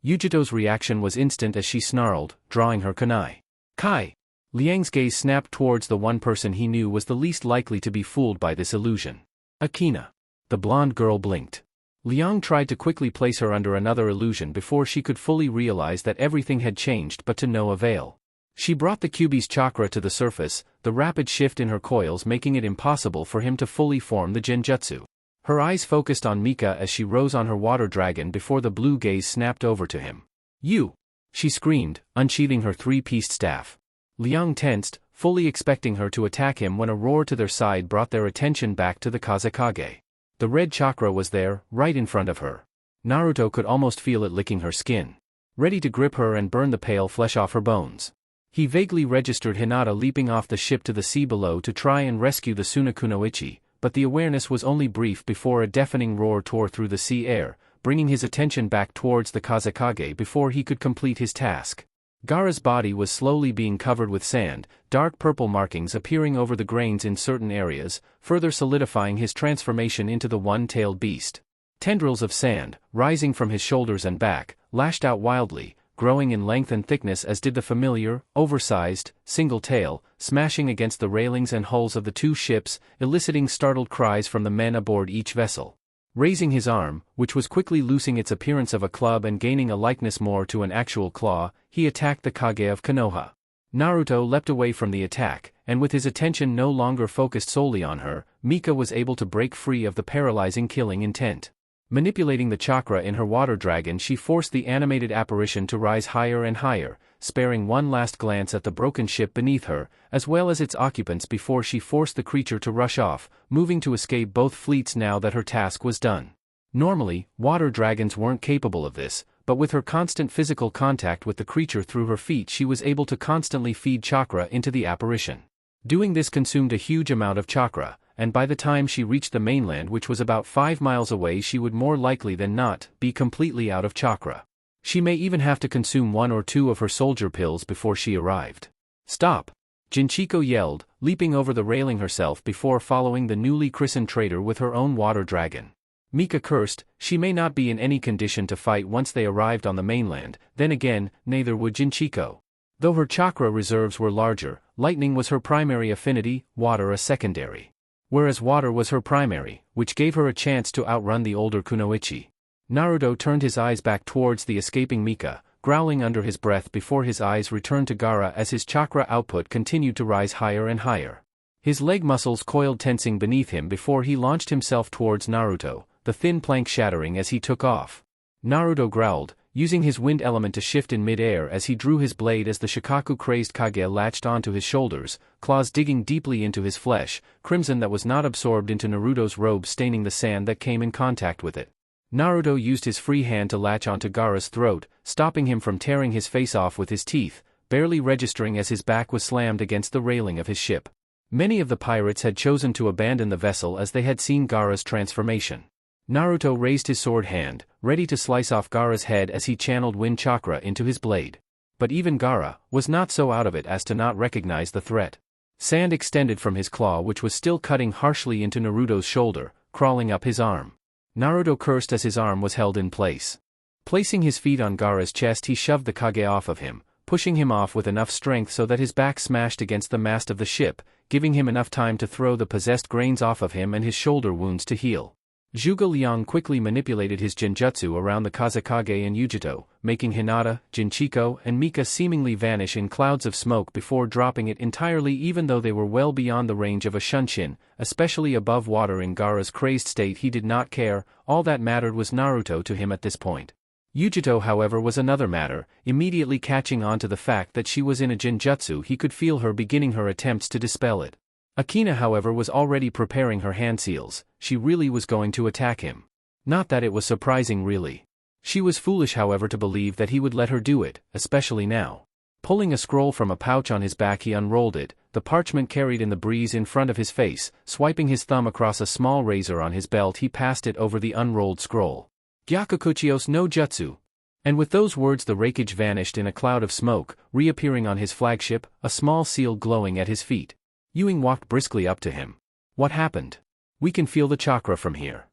Yujito's reaction was instant as she snarled, drawing her kunai. Kai! Liang's gaze snapped towards the one person he knew was the least likely to be fooled by this illusion. Akina. The blonde girl blinked. Liang tried to quickly place her under another illusion before she could fully realize that everything had changed, but to no avail. She brought the Kyuubi's chakra to the surface, the rapid shift in her coils making it impossible for him to fully form the genjutsu. Her eyes focused on Mika as she rose on her water dragon before the blue gaze snapped over to him. You! She screamed, unsheathing her three-pieced staff. Liang tensed, fully expecting her to attack him when a roar to their side brought their attention back to the Kazekage. The red chakra was there, right in front of her. Naruto could almost feel it licking her skin. Ready to grip her and burn the pale flesh off her bones. He vaguely registered Hinata leaping off the ship to the sea below to try and rescue the Suna Kunoichi, but the awareness was only brief before a deafening roar tore through the sea air, bringing his attention back towards the Kazekage before he could complete his task. Gaara's body was slowly being covered with sand, dark purple markings appearing over the grains in certain areas, further solidifying his transformation into the one-tailed beast. Tendrils of sand, rising from his shoulders and back, lashed out wildly, growing in length and thickness as did the familiar, oversized, single tail, smashing against the railings and hulls of the two ships, eliciting startled cries from the men aboard each vessel. Raising his arm, which was quickly losing its appearance of a club and gaining a likeness more to an actual claw, he attacked the Kage of Konoha. Naruto leapt away from the attack, and with his attention no longer focused solely on her, Mika was able to break free of the paralyzing killing intent. Manipulating the chakra in her water dragon, she forced the animated apparition to rise higher and higher, sparing one last glance at the broken ship beneath her, as well as its occupants before she forced the creature to rush off, moving to escape both fleets now that her task was done. Normally, water dragons weren't capable of this, but with her constant physical contact with the creature through her feet she was able to constantly feed chakra into the apparition. Doing this consumed a huge amount of chakra, and by the time she reached the mainland, which was about 5 miles away, she would more likely than not be completely out of chakra. She may even have to consume 1 or 2 of her soldier pills before she arrived. "Stop!" Jinchiko yelled, leaping over the railing herself before following the newly christened traitor with her own water dragon. Mika cursed, she may not be in any condition to fight once they arrived on the mainland, then again, neither would Jinchiko. Though her chakra reserves were larger, lightning was her primary affinity, water a secondary. Whereas water was her primary, which gave her a chance to outrun the older Kunoichi. Naruto turned his eyes back towards the escaping Mika, growling under his breath before his eyes returned to Gaara as his chakra output continued to rise higher and higher. His leg muscles coiled, tensing beneath him before he launched himself towards Naruto, the thin plank shattering as he took off. Naruto growled, using his wind element to shift in mid-air as he drew his blade as the Shikaku-crazed Kage latched onto his shoulders, claws digging deeply into his flesh, crimson that was not absorbed into Naruto's robe staining the sand that came in contact with it. Naruto used his free hand to latch onto Gaara's throat, stopping him from tearing his face off with his teeth, barely registering as his back was slammed against the railing of his ship. Many of the pirates had chosen to abandon the vessel as they had seen Gaara's transformation. Naruto raised his sword hand, ready to slice off Gaara's head as he channeled wind chakra into his blade. But even Gaara was not so out of it as to not recognize the threat. Sand extended from his claw, which was still cutting harshly into Naruto's shoulder, crawling up his arm. Naruto cursed as his arm was held in place. Placing his feet on Gaara's chest, he shoved the Kage off of him, pushing him off with enough strength so that his back smashed against the mast of the ship, giving him enough time to throw the possessed grains off of him and his shoulder wounds to heal. Zhuge Liang quickly manipulated his genjutsu around the Kazekage and Yujito, making Hinata, Jinchiko, and Mika seemingly vanish in clouds of smoke before dropping it entirely, even though they were well beyond the range of a Shunshin, especially above water. In Gaara's crazed state he did not care, all that mattered was Naruto to him at this point. Yujito, however, was another matter. Immediately catching on to the fact that she was in a genjutsu, he could feel her beginning her attempts to dispel it. Akina, however, was already preparing her hand seals. She really was going to attack him. Not that it was surprising, really. She was foolish, however, to believe that he would let her do it, especially now. Pulling a scroll from a pouch on his back, he unrolled it, the parchment carried in the breeze in front of his face. Swiping his thumb across a small razor on his belt, he passed it over the unrolled scroll. Gyakukuchios no Jutsu. And with those words the wreckage vanished in a cloud of smoke, reappearing on his flagship, a small seal glowing at his feet. Ewing walked briskly up to him. "What happened? We can feel the chakra from here,"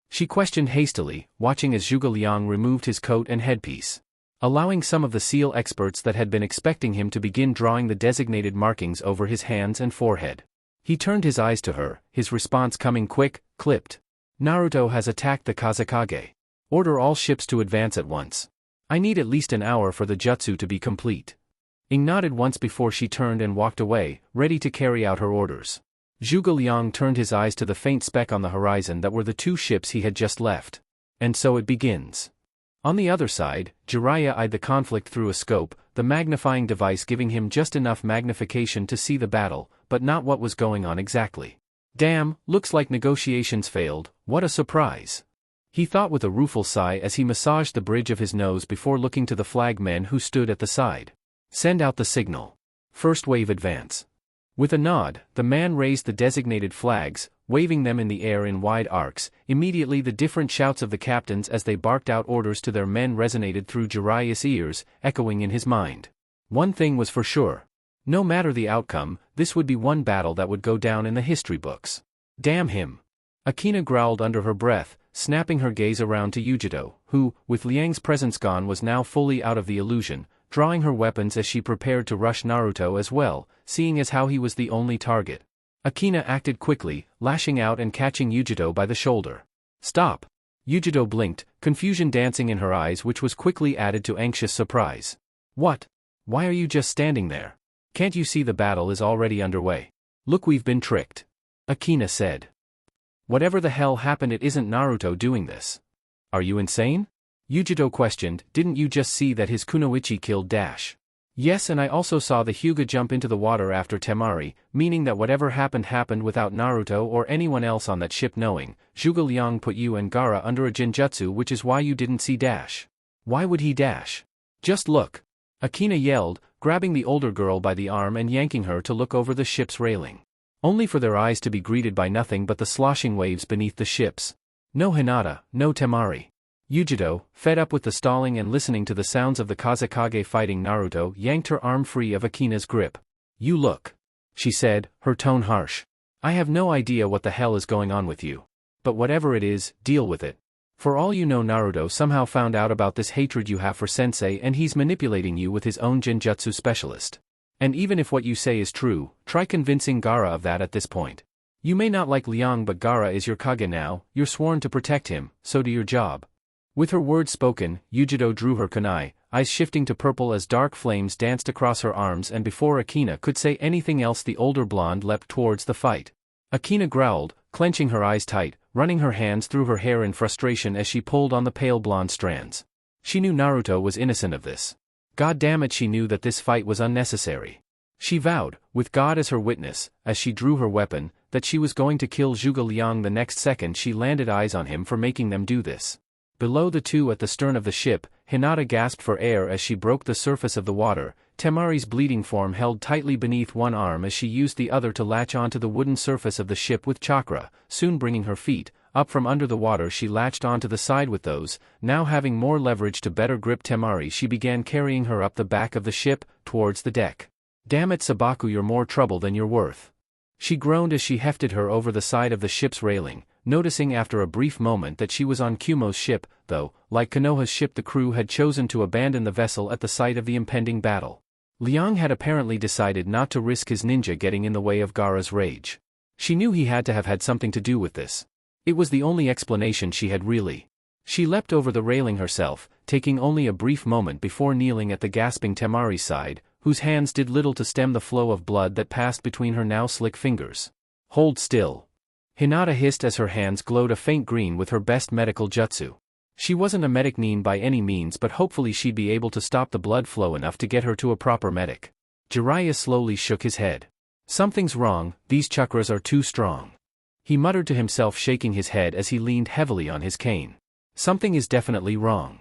she questioned hastily, watching as Zhuge Liang removed his coat and headpiece, allowing some of the seal experts that had been expecting him to begin drawing the designated markings over his hands and forehead. He turned his eyes to her, his response coming quick, clipped. "Naruto has attacked the Kazekage. Order all ships to advance at once. I need at least an hour for the jutsu to be complete." Ing nodded once before she turned and walked away, ready to carry out her orders. Zhuge Liang turned his eyes to the faint speck on the horizon that were the 2 ships he had just left. And so it begins. On the other side, Jiraiya eyed the conflict through a scope, the magnifying device giving him just enough magnification to see the battle, but not what was going on exactly. "Damn, looks like negotiations failed, what a surprise," he thought with a rueful sigh as he massaged the bridge of his nose before looking to the flag men who stood at the side. "Send out the signal. First wave advance." With a nod, the man raised the designated flags, waving them in the air in wide arcs. Immediately the different shouts of the captains as they barked out orders to their men resonated through Jiraiya's ears, echoing in his mind. One thing was for sure. No matter the outcome, this would be one battle that would go down in the history books. Damn him. Akina growled under her breath, snapping her gaze around to Yujiro, who, with Liang's presence gone, was now fully out of the illusion, drawing her weapons as she prepared to rush Naruto as well, seeing as how he was the only target. Akina acted quickly, lashing out and catching Yujiro by the shoulder. Stop! Yujiro blinked, confusion dancing in her eyes, which was quickly added to anxious surprise. What? Why are you just standing there? Can't you see the battle is already underway? Look, we've been tricked. Akina said. Whatever the hell happened, it isn't Naruto doing this. Are you insane? Yujiro questioned. Didn't you just see that his kunoichi killed Dash? Yes, and I also saw the Hyuga jump into the water after Temari, meaning that whatever happened without Naruto or anyone else on that ship knowing. Zhuge Liang put you and Gaara under a genjutsu, which is why you didn't see Dash. Why would he dash? Just look. Akina yelled, grabbing the older girl by the arm and yanking her to look over the ship's railing. Only for their eyes to be greeted by nothing but the sloshing waves beneath the ships. No Hinata, no Temari. Yujiro, fed up with the stalling and listening to the sounds of the Kazekage fighting Naruto, yanked her arm free of Akina's grip. You look. She said, her tone harsh. I have no idea what the hell is going on with you. But whatever it is, deal with it. For all you know, Naruto somehow found out about this hatred you have for Sensei, and he's manipulating you with his own genjutsu specialist. And even if what you say is true, try convincing Gaara of that at this point. You may not like Liang, but Gaara is your Kage now, you're sworn to protect him, so do your job. With her words spoken, Yujiro drew her kunai, eyes shifting to purple as dark flames danced across her arms, and before Akina could say anything else, the older blonde leapt towards the fight. Akina growled, clenching her eyes tight, running her hands through her hair in frustration as she pulled on the pale blonde strands. She knew Naruto was innocent of this. God damn it, she knew that this fight was unnecessary. She vowed, with God as her witness, as she drew her weapon, that she was going to kill Zhuge Liang the next second she landed eyes on him for making them do this. Below the two at the stern of the ship, Hinata gasped for air as she broke the surface of the water, Temari's bleeding form held tightly beneath one arm as she used the other to latch onto the wooden surface of the ship with chakra, soon bringing her feet up from under the water. She latched onto the side with those, now having more leverage to better grip Temari. She began carrying her up the back of the ship, towards the deck. Damn it, Sabaku, you're more trouble than you're worth. She groaned as she hefted her over the side of the ship's railing, noticing after a brief moment that she was on Kumo's ship, though, like Konoha's ship, the crew had chosen to abandon the vessel at the sight of the impending battle. Liang had apparently decided not to risk his ninja getting in the way of Gaara's rage. She knew he had to have had something to do with this. It was the only explanation she had really. She leapt over the railing herself, taking only a brief moment before kneeling at the gasping Temari's side, whose hands did little to stem the flow of blood that passed between her now slick fingers. Hold still. Hinata hissed as her hands glowed a faint green with her best medical jutsu. She wasn't a medic nin by any means, but hopefully she'd be able to stop the blood flow enough to get her to a proper medic. Jiraiya slowly shook his head. Something's wrong, these chakras are too strong. He muttered to himself, shaking his head as he leaned heavily on his cane. Something is definitely wrong.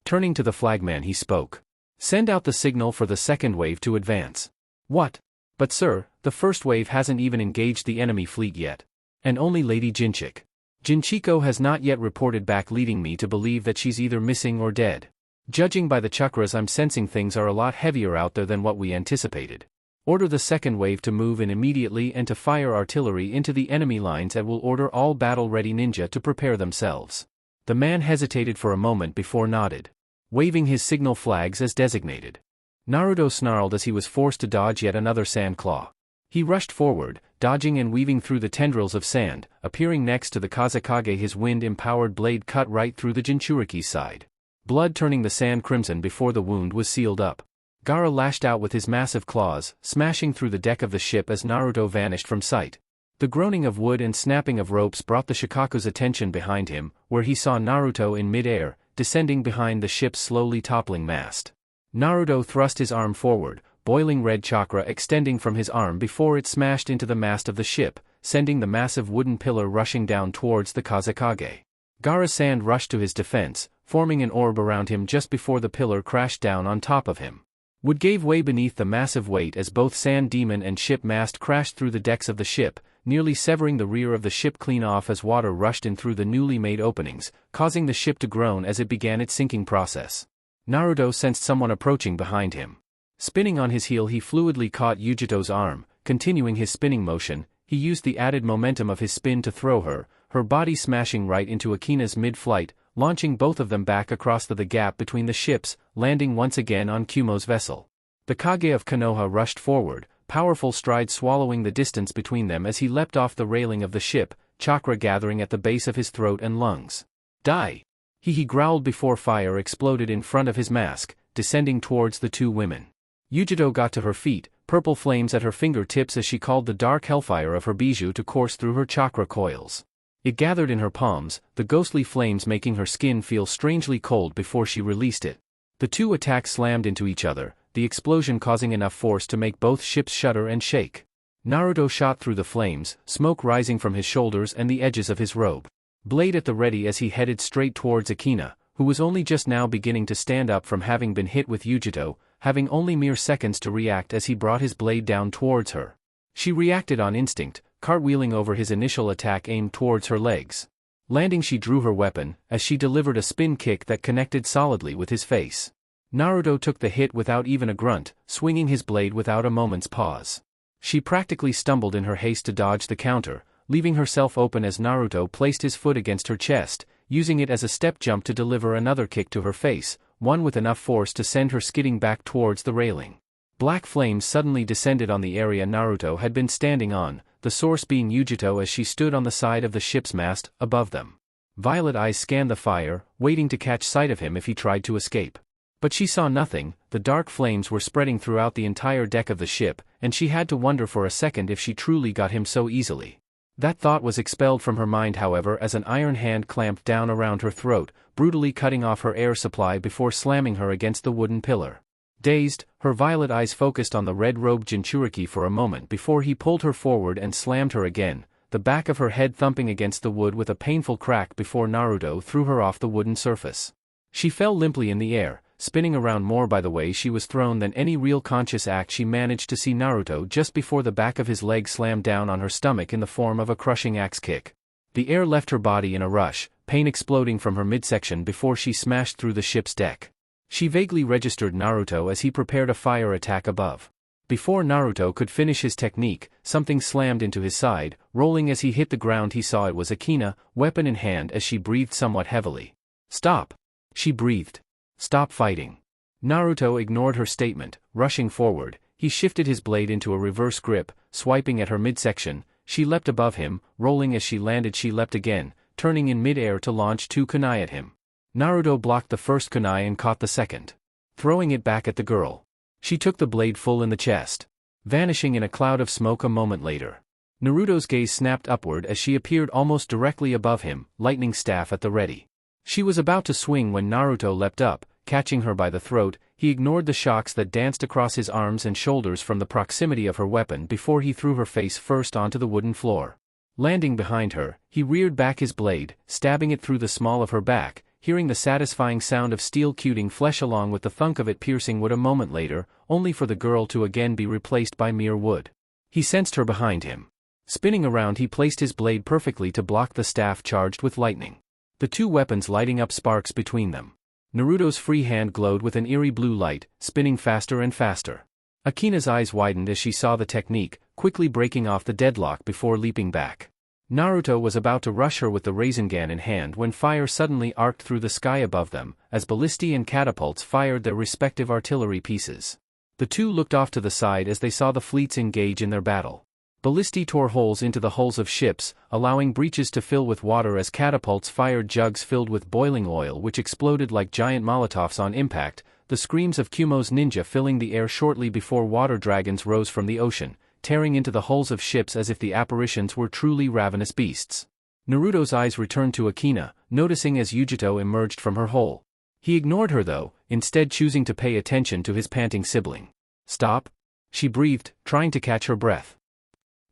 Turning to the flagman, he spoke. Send out the signal for the second wave to advance. What? But sir, the first wave hasn't even engaged the enemy fleet yet. And only Lady Jinchiko has not yet reported back, leading me to believe that she's either missing or dead. Judging by the chakras I'm sensing, things are a lot heavier out there than what we anticipated. Order the second wave to move in immediately and to fire artillery into the enemy lines, and will order all battle-ready ninja to prepare themselves. The man hesitated for a moment before nodded, waving his signal flags as designated. Naruto snarled as he was forced to dodge yet another sand claw. He rushed forward, dodging and weaving through the tendrils of sand, appearing next to the Kazekage, his wind-empowered blade cut right through the Jinchuriki's side, blood turning the sand crimson before the wound was sealed up. Gaara lashed out with his massive claws, smashing through the deck of the ship as Naruto vanished from sight. The groaning of wood and snapping of ropes brought the Shikaku's attention behind him, where he saw Naruto in mid-air, descending behind the ship's slowly toppling mast. Naruto thrust his arm forward, boiling red chakra extending from his arm before it smashed into the mast of the ship, sending the massive wooden pillar rushing down towards the Kazekage. Gaara's sand rushed to his defense, forming an orb around him just before the pillar crashed down on top of him. Wood gave way beneath the massive weight as both sand demon and ship mast crashed through the decks of the ship, nearly severing the rear of the ship clean off as water rushed in through the newly made openings, causing the ship to groan as it began its sinking process. Naruto sensed someone approaching behind him. Spinning on his heel, he fluidly caught Yujito's arm. Continuing his spinning motion, he used the added momentum of his spin to throw her, her body smashing right into Akina's mid-flight, launching both of them back across the gap between the ships, landing once again on Kumo's vessel. The Kage of Konoha rushed forward, powerful strides swallowing the distance between them as he leapt off the railing of the ship, chakra gathering at the base of his throat and lungs. Die! He growled before fire exploded in front of his mask, descending towards the two women. Yujito got to her feet, purple flames at her fingertips as she called the dark hellfire of her bijou to course through her chakra coils. It gathered in her palms, the ghostly flames making her skin feel strangely cold before she released it. The two attacks slammed into each other, the explosion causing enough force to make both ships shudder and shake. Naruto shot through the flames, smoke rising from his shoulders and the edges of his robe. Blade at the ready as he headed straight towards Akina, who was only just now beginning to stand up from having been hit with Yujito, having only mere seconds to react as he brought his blade down towards her. She reacted on instinct, cartwheeling over his initial attack aimed towards her legs. Landing, she drew her weapon, as she delivered a spin kick that connected solidly with his face. Naruto took the hit without even a grunt, swinging his blade without a moment's pause. She practically stumbled in her haste to dodge the counter, leaving herself open as Naruto placed his foot against her chest, using it as a step jump to deliver another kick to her face, one with enough force to send her skidding back towards the railing. Black flames suddenly descended on the area Naruto had been standing on, the source being Yujito as she stood on the side of the ship's mast, above them. Violet eyes scanned the fire, waiting to catch sight of him if he tried to escape. But she saw nothing. The dark flames were spreading throughout the entire deck of the ship, and she had to wonder for a second if she truly got him so easily. That thought was expelled from her mind, however, as an iron hand clamped down around her throat, brutally cutting off her air supply before slamming her against the wooden pillar. Dazed, her violet eyes focused on the red-robed Jinchuriki for a moment before he pulled her forward and slammed her again, the back of her head thumping against the wood with a painful crack before Naruto threw her off the wooden surface. She fell limply in the air, spinning around more by the way she was thrown than any real conscious act. She managed to see Naruto just before the back of his leg slammed down on her stomach in the form of a crushing axe kick. The air left her body in a rush, pain exploding from her midsection before she smashed through the ship's deck. She vaguely registered Naruto as he prepared a fire attack above. Before Naruto could finish his technique, something slammed into his side, rolling as he hit the ground. He saw it was Akina, weapon in hand, as she breathed somewhat heavily. "Stop!" she breathed. "Stop fighting." Naruto ignored her statement, rushing forward. He shifted his blade into a reverse grip, swiping at her midsection. She leapt above him, rolling as she landed. She leapt again, turning in mid-air to launch two kunai at him. Naruto blocked the first kunai and caught the second, throwing it back at the girl. She took the blade full in the chest, vanishing in a cloud of smoke a moment later. Naruto's gaze snapped upward as she appeared almost directly above him, lightning staff at the ready. She was about to swing when Naruto leapt up, catching her by the throat. He ignored the shocks that danced across his arms and shoulders from the proximity of her weapon before he threw her face first onto the wooden floor. Landing behind her, he reared back his blade, stabbing it through the small of her back, hearing the satisfying sound of steel cutting flesh along with the thunk of it piercing wood a moment later, only for the girl to again be replaced by mere wood. He sensed her behind him. Spinning around, he placed his blade perfectly to block the staff charged with lightning, the two weapons lighting up sparks between them. Naruto's free hand glowed with an eerie blue light, spinning faster and faster. Akina's eyes widened as she saw the technique, quickly breaking off the deadlock before leaping back. Naruto was about to rush her with the Rasengan in hand when fire suddenly arced through the sky above them, as ballistae and catapults fired their respective artillery pieces. The two looked off to the side as they saw the fleets engage in their battle. Ballistae tore holes into the hulls of ships, allowing breaches to fill with water as catapults fired jugs filled with boiling oil which exploded like giant molotovs on impact, the screams of Kumo's ninja filling the air shortly before water dragons rose from the ocean, tearing into the hulls of ships as if the apparitions were truly ravenous beasts. Naruto's eyes returned to Akina, noticing as Yujito emerged from her hole. He ignored her though, instead choosing to pay attention to his panting sibling. "Stop," she breathed, trying to catch her breath.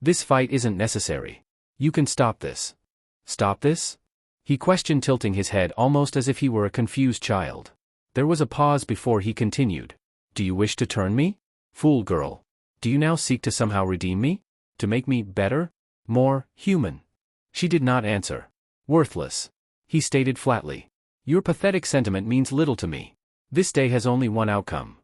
"This fight isn't necessary. You can stop this." "Stop this?" he questioned, tilting his head almost as if he were a confused child. There was a pause before he continued. "Do you wish to turn me? Fool girl. Do you now seek to somehow redeem me? To make me better? More human?" She did not answer. "Worthless," he stated flatly. "Your pathetic sentiment means little to me. This day has only one outcome.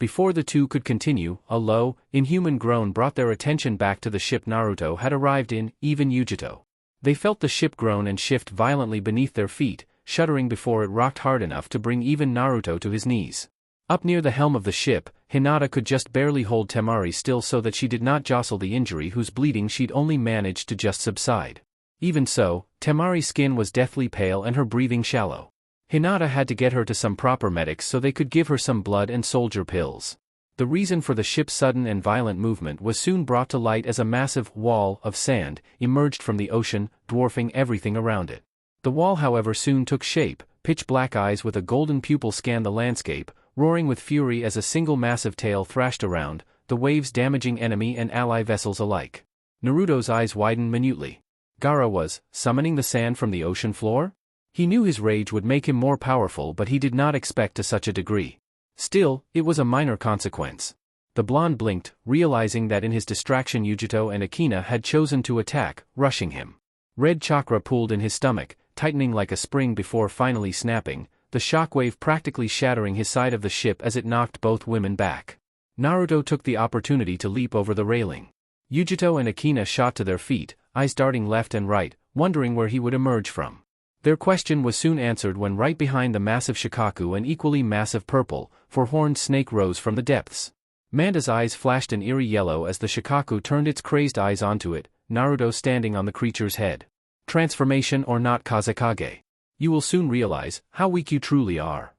Before the two could continue, a low, inhuman groan brought their attention back to the ship Naruto had arrived in, even Yujito. They felt the ship groan and shift violently beneath their feet, shuddering before it rocked hard enough to bring even Naruto to his knees. Up near the helm of the ship, Hinata could just barely hold Temari still so that she did not jostle the injury whose bleeding she'd only managed to just subside. Even so, Temari's skin was deathly pale and her breathing shallow. Hinata had to get her to some proper medics so they could give her some blood and soldier pills. The reason for the ship's sudden and violent movement was soon brought to light as a massive wall of sand emerged from the ocean, dwarfing everything around it. The wall, however, soon took shape. Pitch-black eyes with a golden pupil scanned the landscape, roaring with fury as a single massive tail thrashed around, the waves damaging enemy and ally vessels alike. Naruto's eyes widened minutely. Gaara was summoning the sand from the ocean floor? He knew his rage would make him more powerful, but he did not expect to such a degree. Still, it was a minor consequence. The blonde blinked, realizing that in his distraction Yujito and Akina had chosen to attack, rushing him. Red chakra pooled in his stomach, tightening like a spring before finally snapping, the shockwave practically shattering his side of the ship as it knocked both women back. Naruto took the opportunity to leap over the railing. Yujito and Akina shot to their feet, eyes darting left and right, wondering where he would emerge from. Their question was soon answered when right behind the massive Shikaku an equally massive purple, four-horned snake rose from the depths. Manda's eyes flashed an eerie yellow as the Shikaku turned its crazed eyes onto it, Naruto standing on the creature's head. Transformation or not Kazekage. You will soon realize how weak you truly are.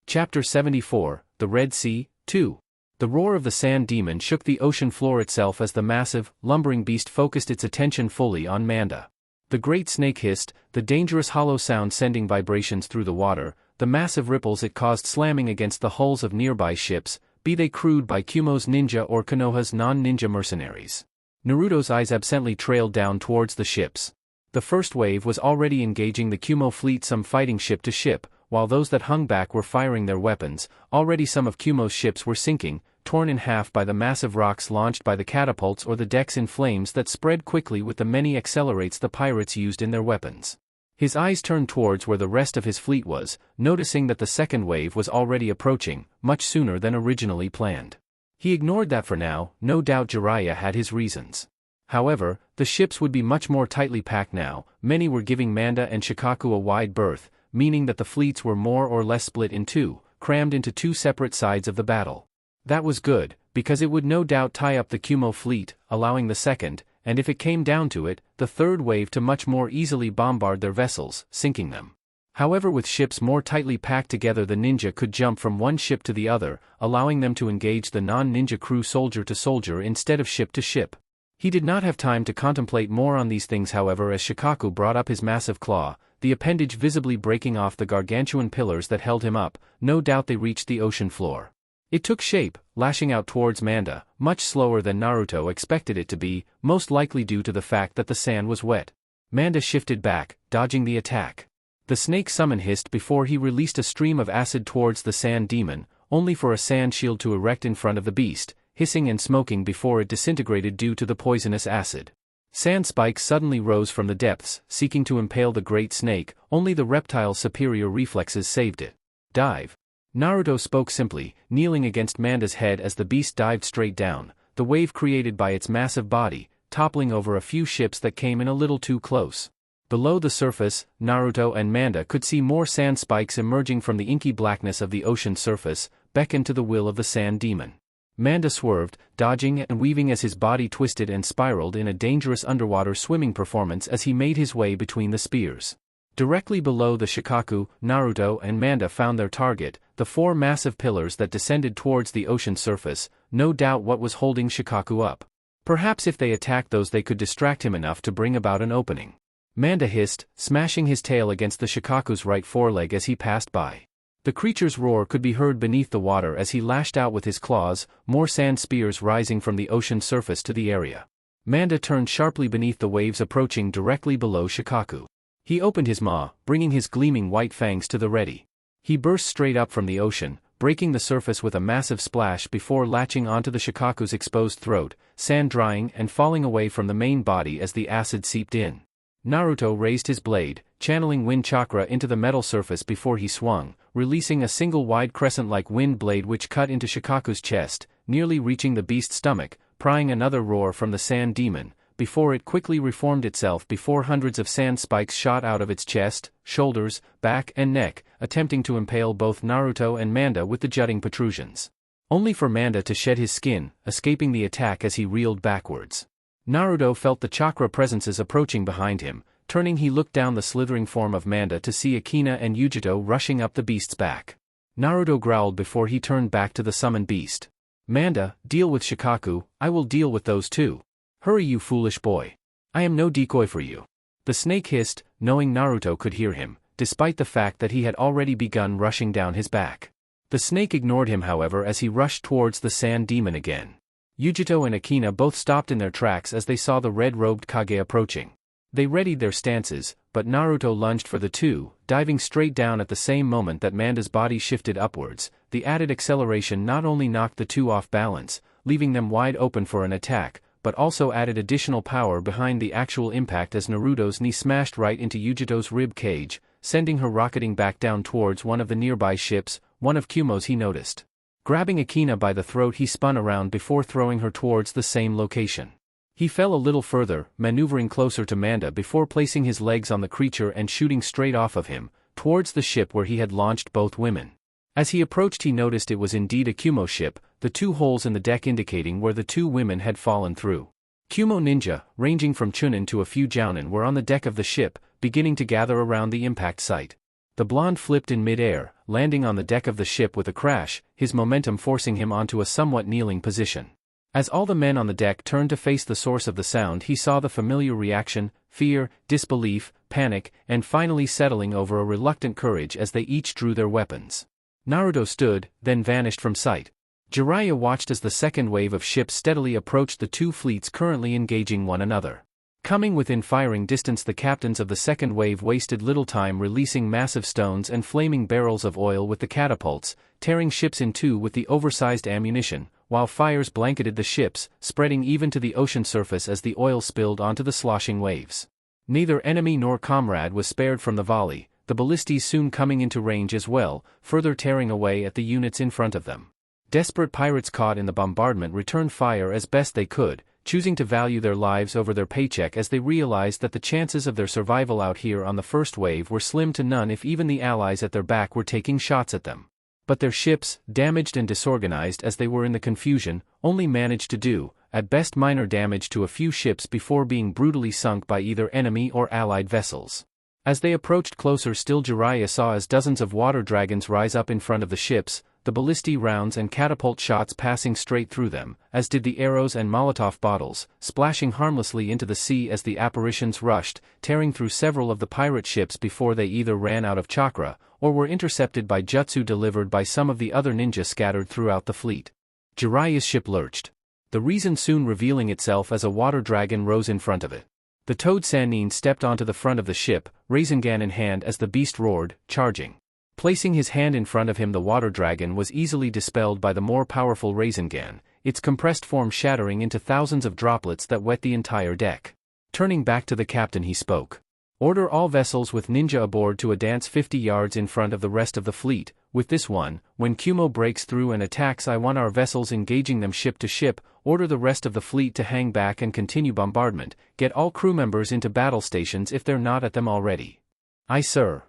Chapter 74, The Red Sea, 2. The roar of the sand demon shook the ocean floor itself as the massive, lumbering beast focused its attention fully on Manda. The great snake hissed, the dangerous hollow sound sending vibrations through the water, the massive ripples it caused slamming against the hulls of nearby ships, be they crewed by Kumo's ninja or Konoha's non-ninja mercenaries. Naruto's eyes absently trailed down towards the ships. The first wave was already engaging the Kumo fleet, some fighting ship to ship, while those that hung back were firing their weapons. Already some of Kumo's ships were sinking, torn in half by the massive rocks launched by the catapults or the decks in flames that spread quickly with the many accelerates the pirates used in their weapons. His eyes turned towards where the rest of his fleet was, noticing that the second wave was already approaching, much sooner than originally planned. He ignored that for now, no doubt Jiraiya had his reasons. However, the ships would be much more tightly packed now, many were giving Manda and Shikaku a wide berth, meaning that the fleets were more or less split in two, crammed into two separate sides of the battle. That was good, because it would no doubt tie up the Kumo fleet, allowing the second, and if it came down to it, the third wave to much more easily bombard their vessels, sinking them. However, with ships more tightly packed together, the ninja could jump from one ship to the other, allowing them to engage the non-ninja crew soldier to soldier instead of ship to ship. He did not have time to contemplate more on these things, however, as Shikaku brought up his massive claw, the appendage visibly breaking off the gargantuan pillars that held him up. No doubt they reached the ocean floor. It took shape, lashing out towards Manda, much slower than Naruto expected it to be, most likely due to the fact that the sand was wet. Manda shifted back, dodging the attack. The snake summon hissed before he released a stream of acid towards the sand demon, only for a sand shield to erect in front of the beast, hissing and smoking before it disintegrated due to the poisonous acid. Sand spikes suddenly rose from the depths, seeking to impale the great snake, only the reptile's superior reflexes saved it. Dive. Naruto spoke simply, kneeling against Manda's head as the beast dived straight down, the wave created by its massive body, toppling over a few ships that came in a little too close. Below the surface, Naruto and Manda could see more sand spikes emerging from the inky blackness of the ocean surface, beckoned to the will of the sand demon. Manda swerved, dodging and weaving as his body twisted and spiraled in a dangerous underwater swimming performance as he made his way between the spears. Directly below the Shikaku, Naruto and Manda found their target, the four massive pillars that descended towards the ocean surface, no doubt what was holding Shikaku up. Perhaps if they attacked those they could distract him enough to bring about an opening. Manda hissed, smashing his tail against the Shikaku's right foreleg as he passed by. The creature's roar could be heard beneath the water as he lashed out with his claws, more sand spears rising from the ocean surface to the area. Manda turned sharply beneath the waves approaching directly below Shikaku. He opened his maw, bringing his gleaming white fangs to the ready. He burst straight up from the ocean, breaking the surface with a massive splash before latching onto the Shikaku's exposed throat, sand drying and falling away from the main body as the acid seeped in. Naruto raised his blade, channeling wind chakra into the metal surface before he swung, releasing a single wide crescent-like wind blade which cut into Shikaku's chest, nearly reaching the beast's stomach, prying another roar from the sand demon, before it quickly reformed itself before hundreds of sand spikes shot out of its chest, shoulders, back and neck, attempting to impale both Naruto and Manda with the jutting protrusions. Only for Manda to shed his skin, escaping the attack as he reeled backwards. Naruto felt the chakra presences approaching behind him. Turning, he looked down the slithering form of Manda to see Akina and Yujito rushing up the beast's back. Naruto growled before he turned back to the summoned beast. "Manda, deal with Shikaku, I will deal with those two. Hurry, you foolish boy. I am no decoy for you." The snake hissed, knowing Naruto could hear him, despite the fact that he had already begun rushing down his back. The snake ignored him, however, as he rushed towards the sand demon again. Yujito and Akina both stopped in their tracks as they saw the red-robed Kage approaching. They readied their stances, but Naruto lunged for the two, diving straight down at the same moment that Manda's body shifted upwards. The added acceleration not only knocked the two off balance, leaving them wide open for an attack, but also added additional power behind the actual impact as Naruto's knee smashed right into Yujito's rib cage, sending her rocketing back down towards one of the nearby ships, one of Kumo's he noticed. Grabbing Akina by the throat, he spun around before throwing her towards the same location. He fell a little further, maneuvering closer to Manda before placing his legs on the creature and shooting straight off of him, towards the ship where he had launched both women. As he approached, he noticed it was indeed a Kumo ship, the two holes in the deck indicating where the two women had fallen through. Kumo ninja, ranging from Chunin to a few Jounin, were on the deck of the ship, beginning to gather around the impact site. The blonde flipped in mid-air, landing on the deck of the ship with a crash, his momentum forcing him onto a somewhat kneeling position. As all the men on the deck turned to face the source of the sound, he saw the familiar reaction: fear, disbelief, panic, and finally settling over a reluctant courage as they each drew their weapons. Naruto stood, then vanished from sight. Jiraiya watched as the second wave of ships steadily approached the two fleets currently engaging one another. Coming within firing distance, the captains of the second wave wasted little time releasing massive stones and flaming barrels of oil with the catapults, tearing ships in two with the oversized ammunition, while fires blanketed the ships, spreading even to the ocean surface as the oil spilled onto the sloshing waves. Neither enemy nor comrade was spared from the volley, the ballistas soon coming into range as well, further tearing away at the units in front of them. Desperate pirates caught in the bombardment returned fire as best they could, choosing to value their lives over their paycheck as they realized that the chances of their survival out here on the first wave were slim to none if even the allies at their back were taking shots at them. But their ships, damaged and disorganized as they were in the confusion, only managed to do, at best, minor damage to a few ships before being brutally sunk by either enemy or allied vessels. As they approached closer still, Jiraiya saw as dozens of water dragons rise up in front of the ships, the ballistic rounds and catapult shots passing straight through them, as did the arrows and Molotov bottles, splashing harmlessly into the sea as the apparitions rushed, tearing through several of the pirate ships before they either ran out of chakra, or were intercepted by jutsu delivered by some of the other ninja scattered throughout the fleet. Jiraiya's ship lurched. The reason soon revealing itself as a water dragon rose in front of it. The Toad Sannin stepped onto the front of the ship, Rasengan in hand as the beast roared, charging. Placing his hand in front of him, the water dragon was easily dispelled by the more powerful Rasengan, its compressed form shattering into thousands of droplets that wet the entire deck. Turning back to the captain, he spoke. "Order all vessels with ninja aboard to advance 50 yards in front of the rest of the fleet. With this one, when Kumo breaks through and attacks, I want our vessels engaging them ship to ship. Order the rest of the fleet to hang back and continue bombardment. Get all crew members into battle stations if they're not at them already." "Aye, sir,"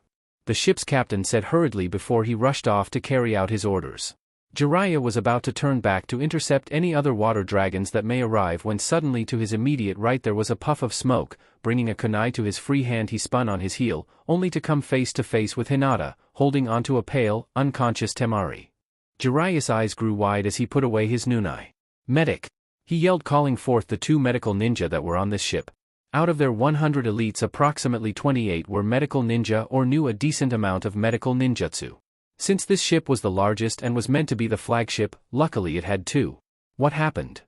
the ship's captain said hurriedly before he rushed off to carry out his orders. Jiraiya was about to turn back to intercept any other water dragons that may arrive when suddenly to his immediate right there was a puff of smoke. Bringing a kunai to his free hand, he spun on his heel, only to come face to face with Hinata, holding onto a pale, unconscious Temari. Jiraiya's eyes grew wide as he put away his nunai. "Medic!" he yelled, calling forth the two medical ninja that were on this ship. Out of their 100 elites, approximately 28 were medical ninja or knew a decent amount of medical ninjutsu. Since this ship was the largest and was meant to be the flagship, luckily it had two. "What happened?"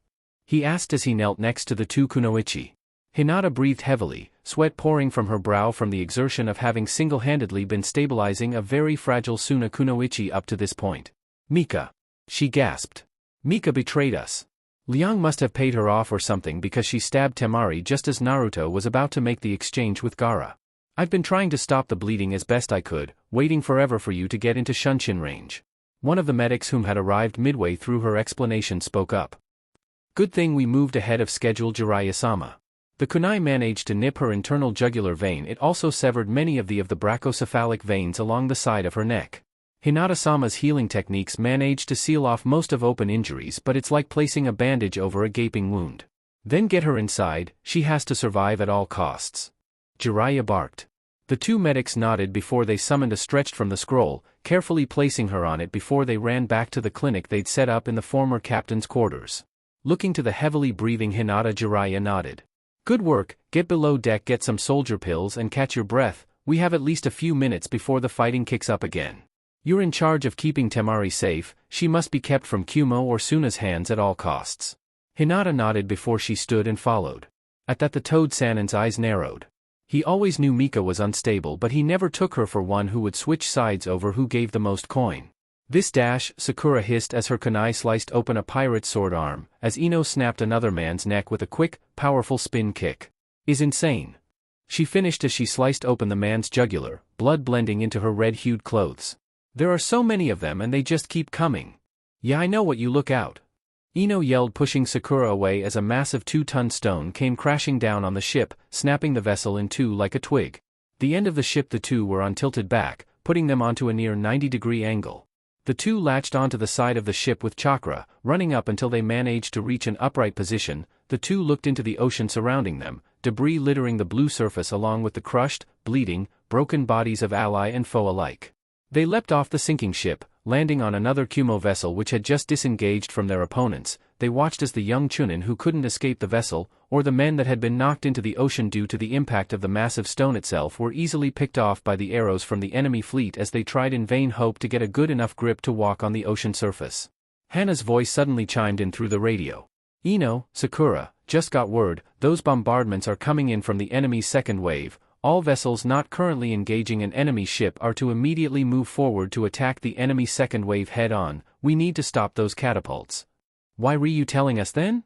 he asked as he knelt next to the two kunoichi. Hinata breathed heavily, sweat pouring from her brow from the exertion of having single-handedly been stabilizing a very fragile Suna kunoichi up to this point. "Mika," she gasped. "Mika betrayed us. Liang must have paid her off or something because she stabbed Temari just as Naruto was about to make the exchange with Gaara. I've been trying to stop the bleeding as best I could, waiting forever for you to get into Shunshin range. One of the medics whom had arrived midway through her explanation spoke up. Good thing we moved ahead of schedule, Jiraiya-sama. The kunai managed to nip her internal jugular vein. It also severed many of the brachiocephalic veins along the side of her neck. Hinata-sama's healing techniques managed to seal off most of open injuries, but it's like placing a bandage over a gaping wound. Then get her inside, she has to survive at all costs. Jiraiya barked. The two medics nodded before they summoned a stretched from the scroll, carefully placing her on it before they ran back to the clinic they'd set up in the former captain's quarters. Looking to the heavily breathing Hinata, Jiraiya nodded. Good work, get below deck, get some soldier pills and catch your breath. We have at least a few minutes before the fighting kicks up again. You're in charge of keeping Temari safe, she must be kept from Kumo or Suna's hands at all costs. Hinata nodded before she stood and followed. At that the Toad Sanin's eyes narrowed. He always knew Mika was unstable, but he never took her for one who would switch sides over who gave the most coin. This dash, Sakura hissed as her kunai sliced open a pirate's sword arm, as Ino snapped another man's neck with a quick, powerful spin kick. Is insane. She finished as she sliced open the man's jugular, blood blending into her red-hued clothes. There are so many of them and they just keep coming. Yeah, I know what you look out. Ino yelled, pushing Sakura away as a massive 2-ton stone came crashing down on the ship, snapping the vessel in two like a twig. The end of the ship, the two were on tilted back, putting them onto a near 90-degree angle. The two latched onto the side of the ship with chakra, running up until they managed to reach an upright position. The two looked into the ocean surrounding them, debris littering the blue surface along with the crushed, bleeding, broken bodies of ally and foe alike. They leapt off the sinking ship, landing on another Kumo vessel which had just disengaged from their opponents. They watched as the young Chunin who couldn't escape the vessel, or the men that had been knocked into the ocean due to the impact of the massive stone itself, were easily picked off by the arrows from the enemy fleet as they tried in vain hope to get a good enough grip to walk on the ocean surface. Hana's voice suddenly chimed in through the radio. Ino, Sakura, just got word, those bombardments are coming in from the enemy's second wave. All vessels not currently engaging an enemy ship are to immediately move forward to attack the enemy second wave head-on. We need to stop those catapults. Why were you telling us then?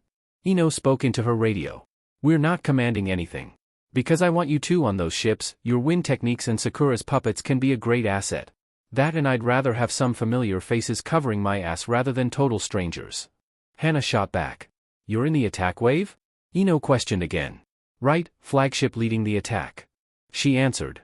Ino spoke into her radio. We're not commanding anything. Because I want you two on those ships. Your wind techniques and Sakura's puppets can be a great asset. That, and I'd rather have some familiar faces covering my ass rather than total strangers. Hana shot back. You're in the attack wave? Ino questioned again. Right, flagship leading the attack. She answered.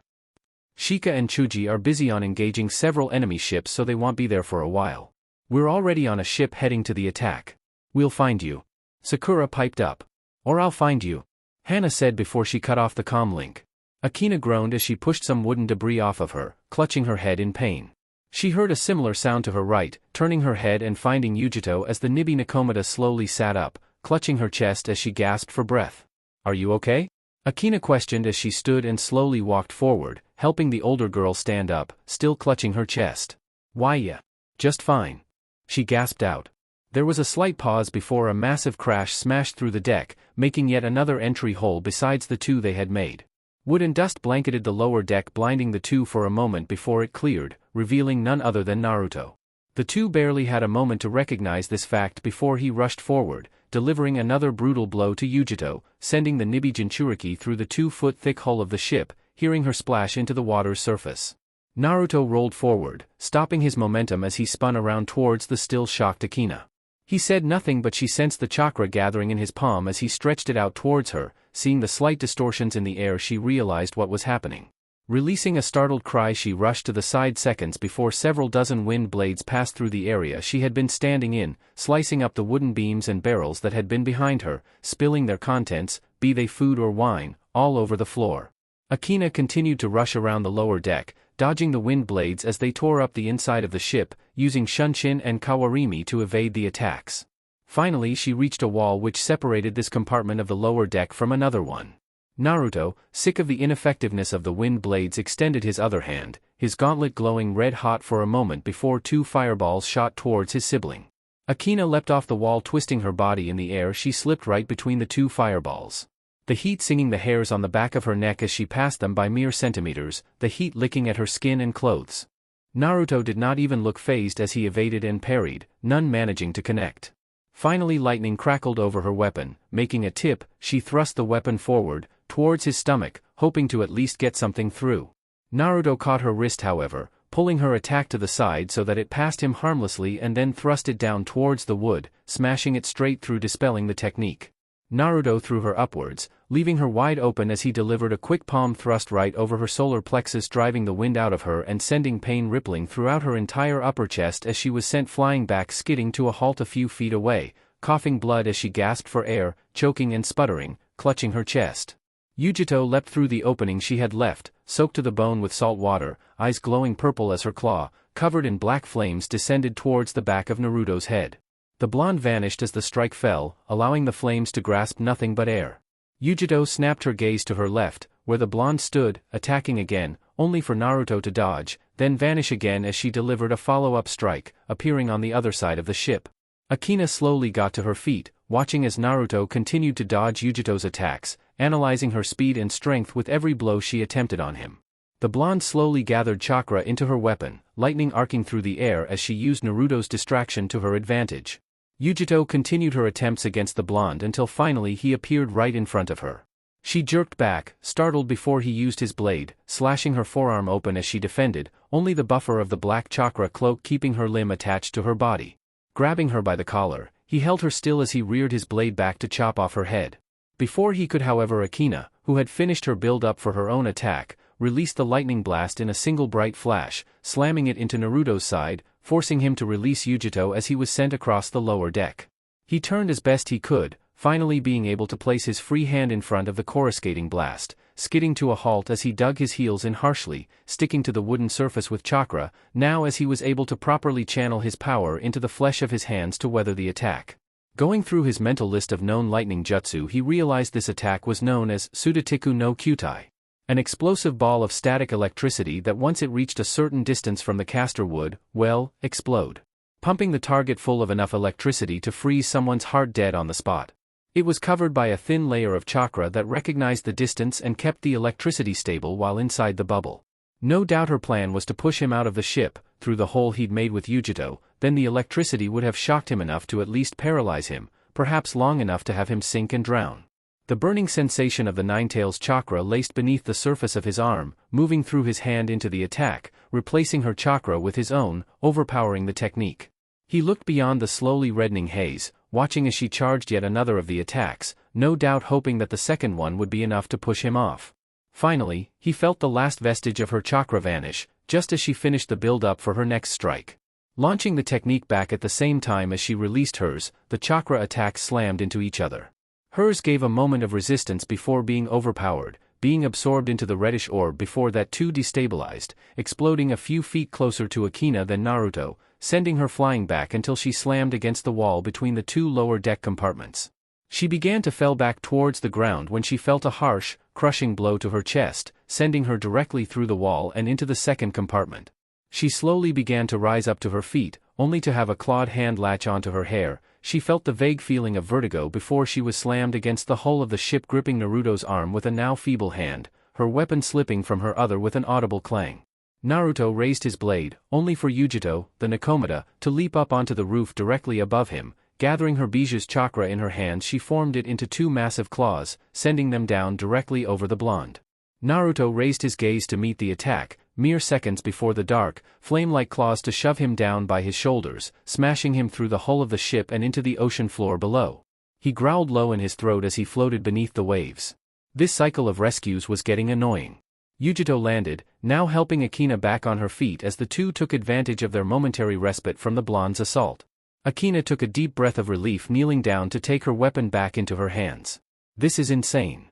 Shika and Chuji are busy on engaging several enemy ships, so they won't be there for a while. We're already on a ship heading to the attack. We'll find you. Sakura piped up. Or I'll find you. Hana said before she cut off the comm link. Akina groaned as she pushed some wooden debris off of her, clutching her head in pain. She heard a similar sound to her right, turning her head and finding Yujito as the Nibi Nakomata slowly sat up, clutching her chest as she gasped for breath. Are you okay? Akina questioned as she stood and slowly walked forward, helping the older girl stand up, still clutching her chest. Why yeah. Just fine. She gasped out. There was a slight pause before a massive crash smashed through the deck, making yet another entry hole besides the two they had made. Wood and dust blanketed the lower deck, blinding the two for a moment before it cleared, revealing none other than Naruto. The two barely had a moment to recognize this fact before he rushed forward, delivering another brutal blow to Yujito, sending the Nibi Jinchuriki through the 2-foot-thick hull of the ship, hearing her splash into the water's surface. Naruto rolled forward, stopping his momentum as he spun around towards the still shocked Akina. He said nothing, but she sensed the chakra gathering in his palm as he stretched it out towards her. Seeing the slight distortions in the air, she realized what was happening. Releasing a startled cry, she rushed to the side seconds before several dozen wind blades passed through the area she had been standing in, slicing up the wooden beams and barrels that had been behind her, spilling their contents, be they food or wine, all over the floor. Akina continued to rush around the lower deck, dodging the wind blades as they tore up the inside of the ship, using Shunshin and Kawarimi to evade the attacks. Finally, she reached a wall which separated this compartment of the lower deck from another one. Naruto, sick of the ineffectiveness of the wind blades, extended his other hand, his gauntlet glowing red-hot for a moment before two fireballs shot towards his sibling. Akina leapt off the wall, twisting her body in the air. She slipped right between the two fireballs. The heat singing the hairs on the back of her neck as she passed them by mere centimeters, the heat licking at her skin and clothes. Naruto did not even look fazed as he evaded and parried, none managing to connect. Finally, lightning crackled over her weapon, making a tip. She thrust the weapon forward, towards his stomach, hoping to at least get something through. Naruto caught her wrist however, pulling her attack to the side so that it passed him harmlessly and then thrust it down towards the wood, smashing it straight through, dispelling the technique. Naruto threw her upwards, leaving her wide open as he delivered a quick palm thrust right over her solar plexus, driving the wind out of her and sending pain rippling throughout her entire upper chest as she was sent flying back, skidding to a halt a few feet away, coughing blood as she gasped for air, choking and sputtering, clutching her chest. Yujito leapt through the opening she had left, soaked to the bone with salt water, eyes glowing purple as her claw, covered in black flames, descended towards the back of Naruto's head. The blonde vanished as the strike fell, allowing the flames to grasp nothing but air. Yujito snapped her gaze to her left, where the blonde stood, attacking again, only for Naruto to dodge, then vanish again as she delivered a follow-up strike, appearing on the other side of the ship. Akina slowly got to her feet, watching as Naruto continued to dodge Yujito's attacks, analyzing her speed and strength with every blow she attempted on him. The blonde slowly gathered chakra into her weapon, lightning arcing through the air as she used Naruto's distraction to her advantage. Yujito continued her attempts against the blonde until finally he appeared right in front of her. She jerked back, startled before he used his blade, slashing her forearm open as she defended, only the buffer of the black chakra cloak keeping her limb attached to her body. Grabbing her by the collar, he held her still as he reared his blade back to chop off her head. Before he could, however, Akina, who had finished her build-up for her own attack, released the lightning blast in a single bright flash, slamming it into Naruto's side, forcing him to release Yujito as he was sent across the lower deck. He turned as best he could, finally being able to place his free hand in front of the coruscating blast, skidding to a halt as he dug his heels in harshly, sticking to the wooden surface with chakra, now as he was able to properly channel his power into the flesh of his hands to weather the attack. Going through his mental list of known lightning jutsu, he realized this attack was known as Sudatiku no Kyutai. An explosive ball of static electricity that once it reached a certain distance from the caster would, well, explode, pumping the target full of enough electricity to freeze someone's heart dead on the spot. It was covered by a thin layer of chakra that recognized the distance and kept the electricity stable while inside the bubble. No doubt her plan was to push him out of the ship, through the hole he'd made with Yujito, then the electricity would have shocked him enough to at least paralyze him, perhaps long enough to have him sink and drown. The burning sensation of the Ninetales chakra laced beneath the surface of his arm, moving through his hand into the attack, replacing her chakra with his own, overpowering the technique. He looked beyond the slowly reddening haze, watching as she charged yet another of the attacks, no doubt hoping that the second one would be enough to push him off. Finally, he felt the last vestige of her chakra vanish, just as she finished the build-up for her next strike. Launching the technique back at the same time as she released hers, the chakra attacks slammed into each other. Hers gave a moment of resistance before being overpowered, being absorbed into the reddish orb before that too destabilized, exploding a few feet closer to Akina than Naruto, sending her flying back until she slammed against the wall between the two lower deck compartments. She began to fall back towards the ground when she felt a harsh, crushing blow to her chest, sending her directly through the wall and into the second compartment. She slowly began to rise up to her feet, only to have a clawed hand latch onto her hair. She felt the vague feeling of vertigo before she was slammed against the hull of the ship, gripping Naruto's arm with a now feeble hand, her weapon slipping from her other with an audible clang. Naruto raised his blade, only for Yujito, the Nakomata, to leap up onto the roof directly above him. Gathering her Biju's chakra in her hands, she formed it into two massive claws, sending them down directly over the blonde. Naruto raised his gaze to meet the attack, mere seconds before the dark, flame-like claws to shove him down by his shoulders, smashing him through the hull of the ship and into the ocean floor below. He growled low in his throat as he floated beneath the waves. This cycle of rescues was getting annoying. Yujito landed, now helping Akina back on her feet as the two took advantage of their momentary respite from the blonde's assault. Akina took a deep breath of relief, kneeling down to take her weapon back into her hands. "This is insane,"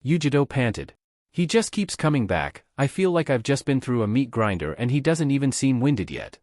Yujito panted. "He just keeps coming back. I feel like I've just been through a meat grinder and he doesn't even seem winded yet."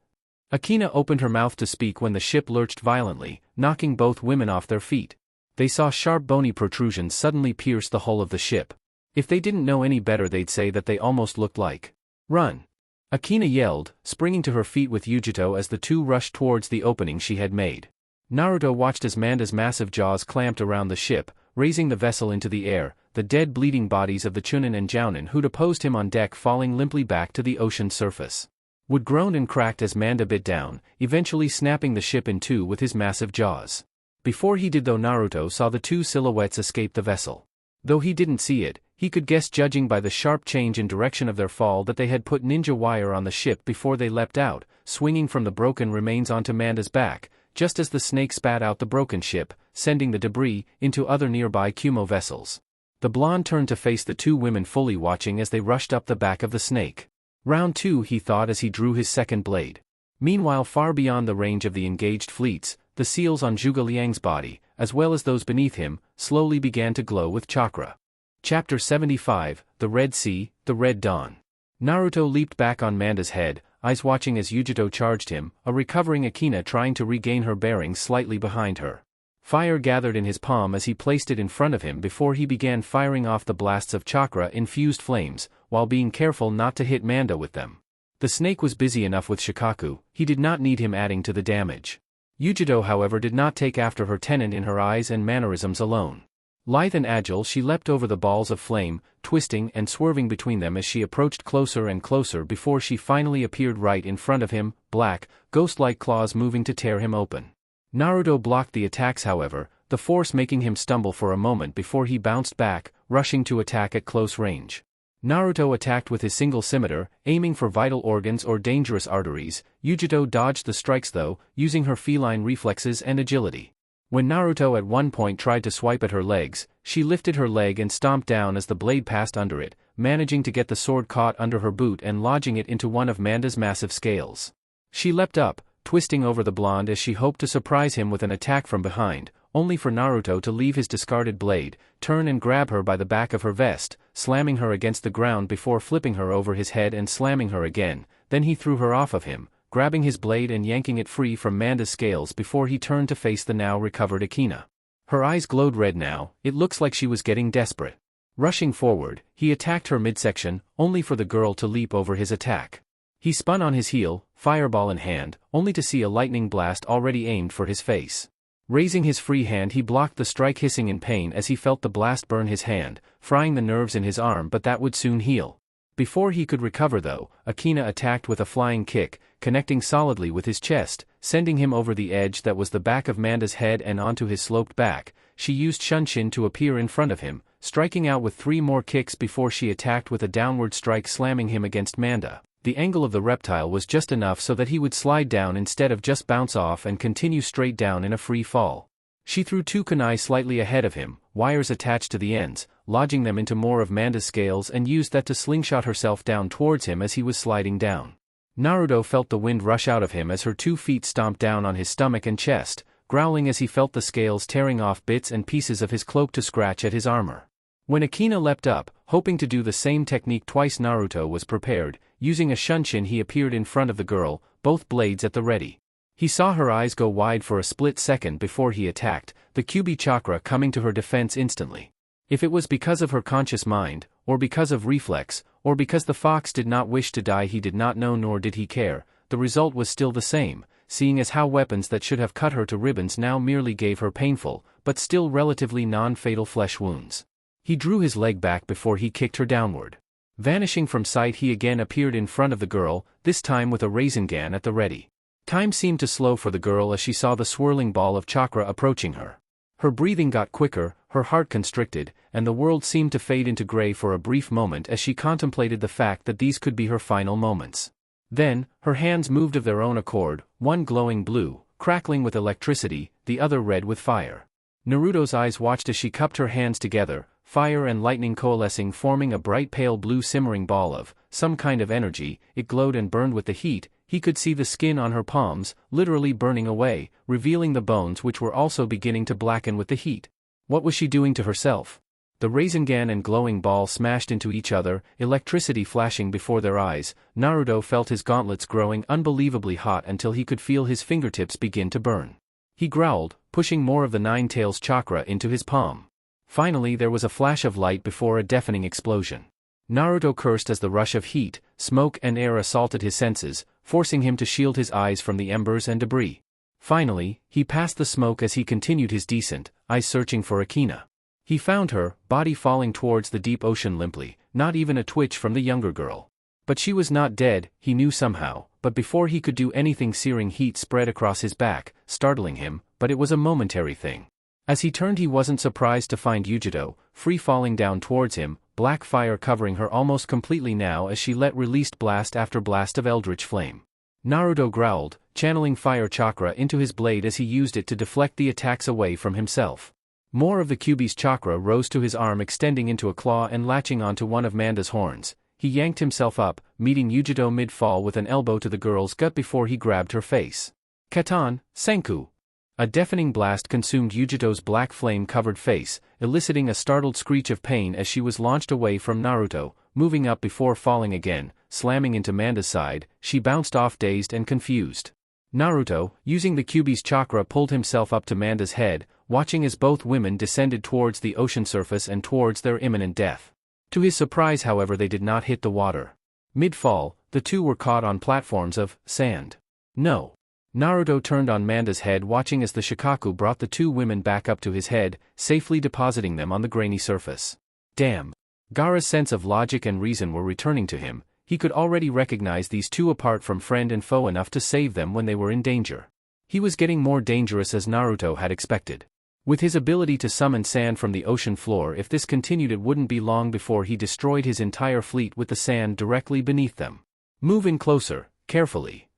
Akina opened her mouth to speak when the ship lurched violently, knocking both women off their feet. They saw sharp bony protrusions suddenly pierce the hull of the ship. If they didn't know any better, they'd say that they almost looked like "Run!" Akina yelled, springing to her feet with Yujito as the two rushed towards the opening she had made. Naruto watched as Manda's massive jaws clamped around the ship, raising the vessel into the air, the dead bleeding bodies of the Chunin and Jounin who'd opposed him on deck falling limply back to the ocean's surface. Wood groaned and cracked as Manda bit down, eventually snapping the ship in two with his massive jaws. Before he did though, Naruto saw the two silhouettes escape the vessel. Though he didn't see it, He could guess, judging by the sharp change in direction of their fall, that they had put ninja wire on the ship before they leapt out, swinging from the broken remains onto Manda's back, just as the snake spat out the broken ship, sending the debris into other nearby Kyuubi vessels. The blonde turned to face the two women, fully watching as they rushed up the back of the snake. Round 2, he thought as he drew his second blade. Meanwhile, far beyond the range of the engaged fleets, the seals on Zhuge Liang's body, as well as those beneath him, slowly began to glow with chakra. Chapter 75, The Red Sea, The Red Dawn. Naruto leaped back on Manda's head, eyes watching as Yujito charged him, a recovering Akina trying to regain her bearings slightly behind her. Fire gathered in his palm as he placed it in front of him before he began firing off the blasts of chakra-infused flames, while being careful not to hit Manda with them. The snake was busy enough with Shikaku, he did not need him adding to the damage. Yujito, however, did not take after her tenant in her eyes and mannerisms alone. Lithe and agile, she leapt over the balls of flame, twisting and swerving between them as she approached closer and closer before she finally appeared right in front of him, black, ghost-like claws moving to tear him open. Naruto blocked the attacks, however, the force making him stumble for a moment before he bounced back, rushing to attack at close range. Naruto attacked with his single scimitar, aiming for vital organs or dangerous arteries. Yujito dodged the strikes though, using her feline reflexes and agility. When Naruto at one point tried to swipe at her legs, she lifted her leg and stomped down as the blade passed under it, managing to get the sword caught under her boot and lodging it into one of Manda's massive scales. She leapt up, twisting over the blonde as she hoped to surprise him with an attack from behind, only for Naruto to leave his discarded blade, turn and grab her by the back of her vest, slamming her against the ground before flipping her over his head and slamming her again. Then he threw her off of him, grabbing his blade and yanking it free from Manda's scales before he turned to face the now recovered Akina. Her eyes glowed red now, it looks like she was getting desperate. Rushing forward, he attacked her midsection, only for the girl to leap over his attack. He spun on his heel, fireball in hand, only to see a lightning blast already aimed for his face. Raising his free hand, he blocked the strike, hissing in pain as he felt the blast burn his hand, frying the nerves in his arm, but that would soon heal. Before he could recover though, Akina attacked with a flying kick, connecting solidly with his chest, sending him over the edge that was the back of Manda's head and onto his sloped back. She used Shunshin to appear in front of him, striking out with 3 more kicks before she attacked with a downward strike, slamming him against Manda. The angle of the reptile was just enough so that he would slide down instead of just bounce off and continue straight down in a free fall. She threw 2 kunai slightly ahead of him, wires attached to the ends, lodging them into more of Manda's scales, and used that to slingshot herself down towards him as he was sliding down. Naruto felt the wind rush out of him as her 2 feet stomped down on his stomach and chest, growling as he felt the scales tearing off bits and pieces of his cloak to scratch at his armor. When Akina leapt up, hoping to do the same technique twice, Naruto was prepared. Using a Shunshin, he appeared in front of the girl, both blades at the ready. He saw her eyes go wide for a split second before he attacked, the Kyuubi chakra coming to her defense instantly. If it was because of her conscious mind, or because of reflex, or because the fox did not wish to die, he did not know, nor did he care. The result was still the same, seeing as how weapons that should have cut her to ribbons now merely gave her painful, but still relatively non-fatal flesh wounds. He drew his leg back before he kicked her downward. Vanishing from sight, he again appeared in front of the girl, this time with a Rasengan at the ready. Time seemed to slow for the girl as she saw the swirling ball of chakra approaching her. Her breathing got quicker, her heart constricted, and the world seemed to fade into gray for a brief moment as she contemplated the fact that these could be her final moments. Then, her hands moved of their own accord, one glowing blue, crackling with electricity, the other red with fire. Naruto's eyes watched as she cupped her hands together, fire and lightning coalescing, forming a bright pale blue simmering ball of some kind of energy. It glowed and burned with the heat. He could see the skin on her palms, literally burning away, revealing the bones which were also beginning to blacken with the heat. What was she doing to herself? The Rasengan and glowing ball smashed into each other, electricity flashing before their eyes. Naruto felt his gauntlets growing unbelievably hot until he could feel his fingertips begin to burn. He growled, pushing more of the Nine Tails chakra into his palm. Finally there was a flash of light before a deafening explosion. Naruto cursed as the rush of heat, smoke and air assaulted his senses, forcing him to shield his eyes from the embers and debris. Finally, he passed the smoke as he continued his descent, eyes searching for Akina. He found her, body falling towards the deep ocean limply, not even a twitch from the younger girl. But she was not dead, he knew somehow, but before he could do anything, searing heat spread across his back, startling him, but it was a momentary thing. As he turned, he wasn't surprised to find Yujito, free falling down towards him, black fire covering her almost completely now as she let released blast after blast of eldritch flame. Naruto growled, channeling fire chakra into his blade as he used it to deflect the attacks away from himself. More of the Kyuubi's chakra rose to his arm, extending into a claw and latching onto one of Manda's horns. He yanked himself up, meeting Yujito mid-fall with an elbow to the girl's gut before he grabbed her face. Katan, Senku! A deafening blast consumed Yujito's black flame-covered face, eliciting a startled screech of pain as she was launched away from Naruto, moving up before falling again, slamming into Manda's side. She bounced off dazed and confused. Naruto, using the Kyuubi's chakra, pulled himself up to Manda's head, watching as both women descended towards the ocean surface and towards their imminent death. To his surprise, however, they did not hit the water. Mid-fall, the two were caught on platforms of sand. No. Naruto turned on Manda's head, watching as the Shikaku brought the two women back up to his head, safely depositing them on the grainy surface. Damn. Gaara's sense of logic and reason were returning to him. He could already recognize these two apart from friend and foe enough to save them when they were in danger. He was getting more dangerous as Naruto had expected. With his ability to summon sand from the ocean floor, if this continued, it wouldn't be long before he destroyed his entire fleet with the sand directly beneath them. Move in closer, carefully.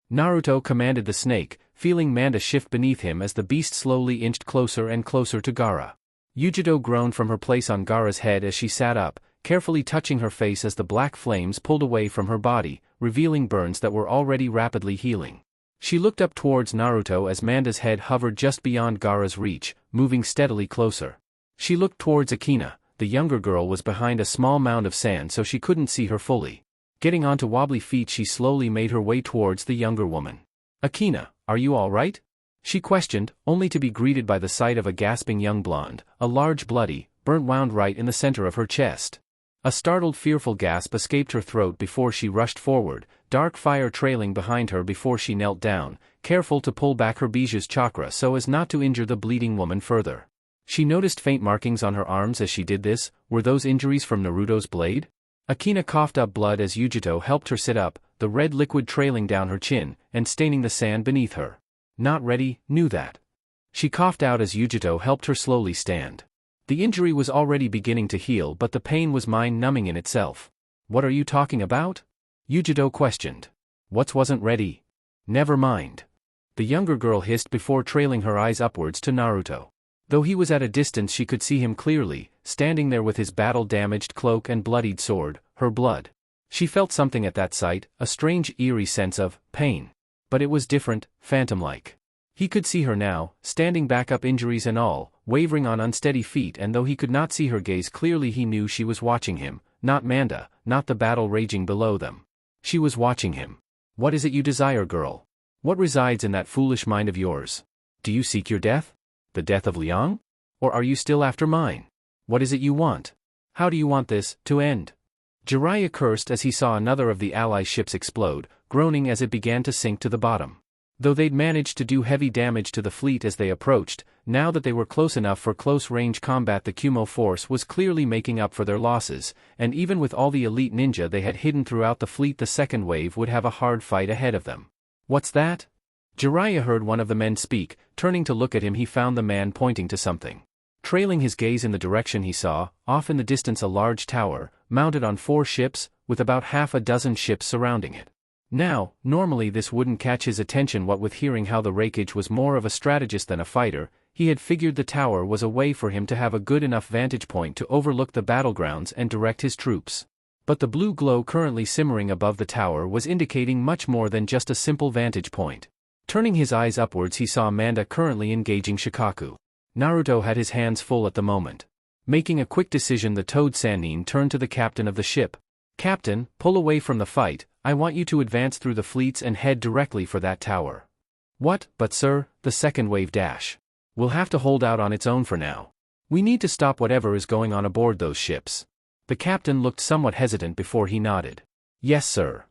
Naruto commanded the snake, feeling Manda shift beneath him as the beast slowly inched closer and closer to Gaara. Yujito groaned from her place on Gaara's head as she sat up, carefully touching her face as the black flames pulled away from her body, revealing burns that were already rapidly healing. She looked up towards Naruto as Manda's head hovered just beyond Gaara's reach, moving steadily closer. She looked towards Akina. The younger girl was behind a small mound of sand, so she couldn't see her fully. Getting onto wobbly feet, she slowly made her way towards the younger woman. Akina, are you all right? She questioned, only to be greeted by the sight of a gasping young blonde, a large bloody, burnt wound right in the center of her chest. A startled, fearful gasp escaped her throat before she rushed forward, dark fire trailing behind her before she knelt down, careful to pull back her Biju's chakra so as not to injure the bleeding woman further. She noticed faint markings on her arms as she did this. Were those injuries from Naruto's blade? Akina coughed up blood as Yujito helped her sit up, the red liquid trailing down her chin and staining the sand beneath her. Not ready, knew that. She coughed out as Yujito helped her slowly stand. The injury was already beginning to heal, but the pain was mind-numbing in itself. What are you talking about? Yujito questioned. What wasn't ready? Never mind. The younger girl hissed before trailing her eyes upwards to Naruto. Though he was at a distance, she could see him clearly, standing there with his battle-damaged cloak and bloodied sword, her blood. She felt something at that sight, a strange eerie sense of pain. But it was different, phantom-like. He could see her now, standing back up, injuries and all, wavering on unsteady feet, and though he could not see her gaze clearly, he knew she was watching him, not Manda, not the battle raging below them. She was watching him. What is it you desire, girl? What resides in that foolish mind of yours? Do you seek your death? The death of Liang? Or are you still after mine? What is it you want? How do you want this to end? Jiraiya cursed as he saw another of the ally ships explode, groaning as it began to sink to the bottom. Though they'd managed to do heavy damage to the fleet as they approached, now that they were close enough for close-range combat, the Kumo force was clearly making up for their losses, and even with all the elite ninja they had hidden throughout the fleet, the second wave would have a hard fight ahead of them. What's that? Jiraiya heard one of the men speak. Turning to look at him, he found the man pointing to something. Trailing his gaze in the direction he saw, off in the distance, a large tower, mounted on 4 ships, with about half a dozen ships surrounding it. Now, normally this wouldn't catch his attention, what with hearing how the Raikage was more of a strategist than a fighter. He had figured the tower was a way for him to have a good enough vantage point to overlook the battlegrounds and direct his troops. But the blue glow currently simmering above the tower was indicating much more than just a simple vantage point. Turning his eyes upwards, he saw Manda currently engaging Shikaku. Naruto had his hands full at the moment. Making a quick decision, the Toad Sannin turned to the captain of the ship. Captain, pull away from the fight. I want you to advance through the fleets and head directly for that tower. What? But sir, the second wave dash. We'll have to hold out on its own for now. We need to stop whatever is going on aboard those ships. The captain looked somewhat hesitant before he nodded. Yes, sir.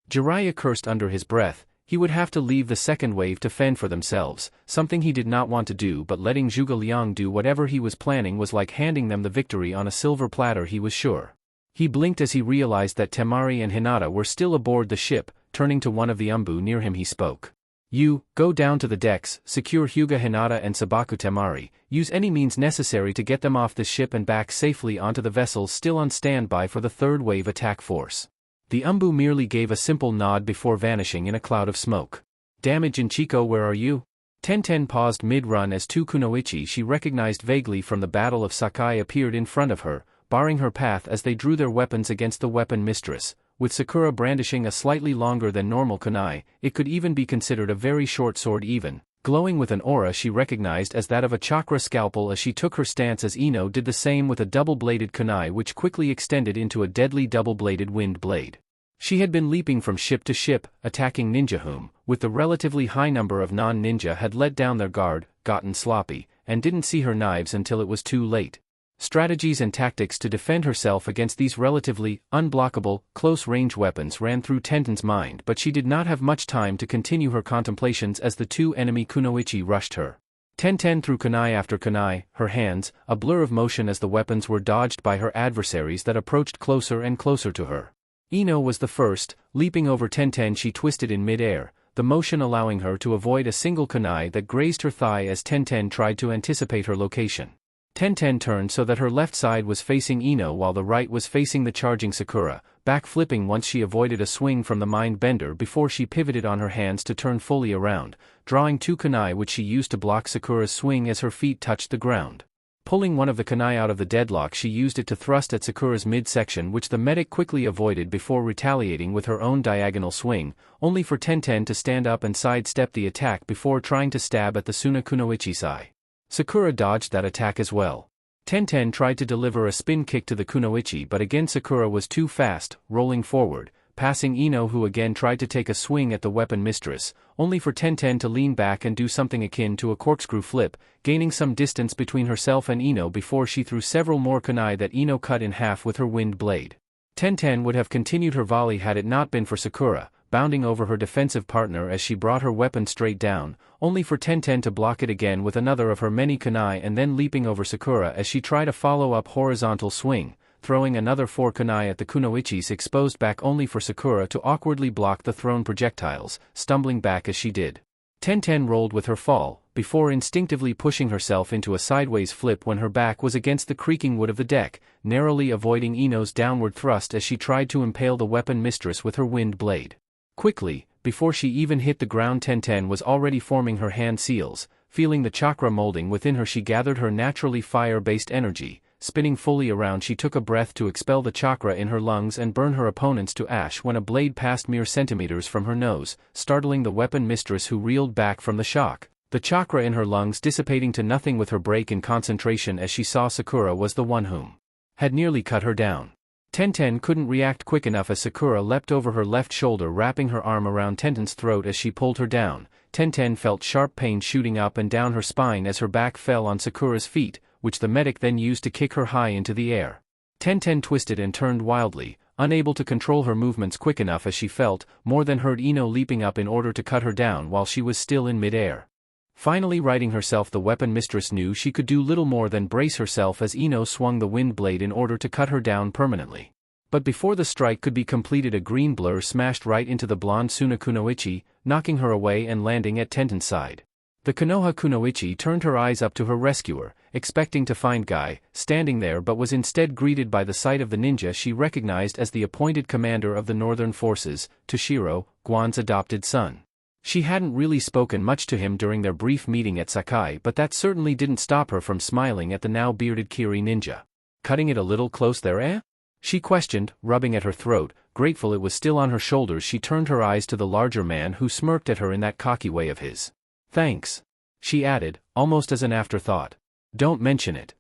Jiraiya cursed under his breath. He would have to leave the second wave to fend for themselves, something he did not want to do, but letting Zhuge Liang do whatever he was planning was like handing them the victory on a silver platter, he was sure. He blinked as he realized that Temari and Hinata were still aboard the ship. Turning to one of the Umbu near him, he spoke. You, go down to the decks, secure Hyuga Hinata and Sabaku Temari, use any means necessary to get them off the ship and back safely onto the vessels still on standby for the third wave attack force. The Umbu merely gave a simple nod before vanishing in a cloud of smoke. Damage in Chico, where are you? Tenten paused mid-run as two kunoichi she recognized vaguely from the Battle of Sakai appeared in front of her, barring her path as they drew their weapons against the weapon mistress. With Sakura brandishing a slightly longer than normal kunai, it could even be considered a very short sword even, glowing with an aura she recognized as that of a chakra scalpel as she took her stance as Ino did the same with a double-bladed kunai which quickly extended into a deadly double-bladed wind blade. She had been leaping from ship to ship, attacking ninja whom, with the relatively high number of non-ninja had let down their guard, gotten sloppy, and didn't see her knives until it was too late. Strategies and tactics to defend herself against these relatively unblockable, close-range weapons ran through Tenten's mind, but she did not have much time to continue her contemplations as the two enemy kunoichi rushed her. Tenten threw kunai after kunai, her hands, a blur of motion as the weapons were dodged by her adversaries that approached closer and closer to her. Ino was the first, leaping over Tenten she twisted in mid-air, the motion allowing her to avoid a single kunai that grazed her thigh as Tenten tried to anticipate her location. Tenten turned so that her left side was facing Ino while the right was facing the charging Sakura, back-flipping once she avoided a swing from the mind bender before she pivoted on her hands to turn fully around, drawing two kunai which she used to block Sakura's swing as her feet touched the ground. Pulling one of the kunai out of the deadlock, she used it to thrust at Sakura's midsection, which the medic quickly avoided before retaliating with her own diagonal swing, only for Tenten to stand up and sidestep the attack before trying to stab at the Suna kunoichi sai. Sakura dodged that attack as well. Tenten tried to deliver a spin kick to the kunoichi, but again Sakura was too fast, rolling forward, passing Ino, who again tried to take a swing at the weapon mistress, only for Tenten to lean back and do something akin to a corkscrew flip, gaining some distance between herself and Ino before she threw several more kunai that Ino cut in half with her wind blade. Tenten would have continued her volley had it not been for Sakura, bounding over her defensive partner as she brought her weapon straight down, only for Tenten to block it again with another of her many kunai and then leaping over Sakura as she tried a follow-up horizontal swing, throwing another 4 kunai at the kunoichi's exposed back only for Sakura to awkwardly block the thrown projectiles, stumbling back as she did. Tenten rolled with her fall, before instinctively pushing herself into a sideways flip when her back was against the creaking wood of the deck, narrowly avoiding Ino's downward thrust as she tried to impale the weapon mistress with her wind blade. Quickly, before she even hit the ground, Tenten was already forming her hand seals. Feeling the chakra molding within her, she gathered her naturally fire-based energy. Spinning fully around, she took a breath to expel the chakra in her lungs and burn her opponents to ash when a blade passed mere centimeters from her nose, startling the weapon mistress, who reeled back from the shock. The chakra in her lungs dissipating to nothing with her break in concentration as she saw Sakura was the one whom had nearly cut her down. Tenten couldn't react quick enough as Sakura leapt over her left shoulder, wrapping her arm around Tenten's throat as she pulled her down. Tenten felt sharp pain shooting up and down her spine as her back fell on Sakura's feet, which the medic then used to kick her high into the air. Tenten twisted and turned wildly, unable to control her movements quick enough as she felt, more than heard Ino leaping up in order to cut her down while she was still in mid-air. Finally righting herself, the weapon mistress knew she could do little more than brace herself as Ino swung the wind blade in order to cut her down permanently. But before the strike could be completed, a green blur smashed right into the blonde Suna kunoichi, knocking her away and landing at Tenten's side. The Konoha kunoichi turned her eyes up to her rescuer, expecting to find Guy standing there, but was instead greeted by the sight of the ninja she recognized as the appointed commander of the northern forces, Toshiro, Guan's adopted son. She hadn't really spoken much to him during their brief meeting at Sakai, but that certainly didn't stop her from smiling at the now bearded Kiri ninja. Cutting it a little close there, eh? She questioned, rubbing at her throat. Grateful it was still on her shoulders, she turned her eyes to the larger man who smirked at her in that cocky way of his. Thanks, she added, almost as an afterthought. Don't mention it,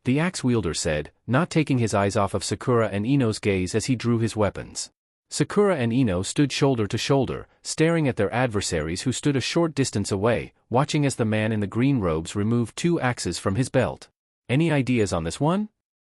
the axe wielder said, not taking his eyes off of Sakura and Ino's gaze as he drew his weapons. Sakura and Ino stood shoulder to shoulder, staring at their adversaries who stood a short distance away, watching as the man in the green robes removed 2 axes from his belt. Any ideas on this one?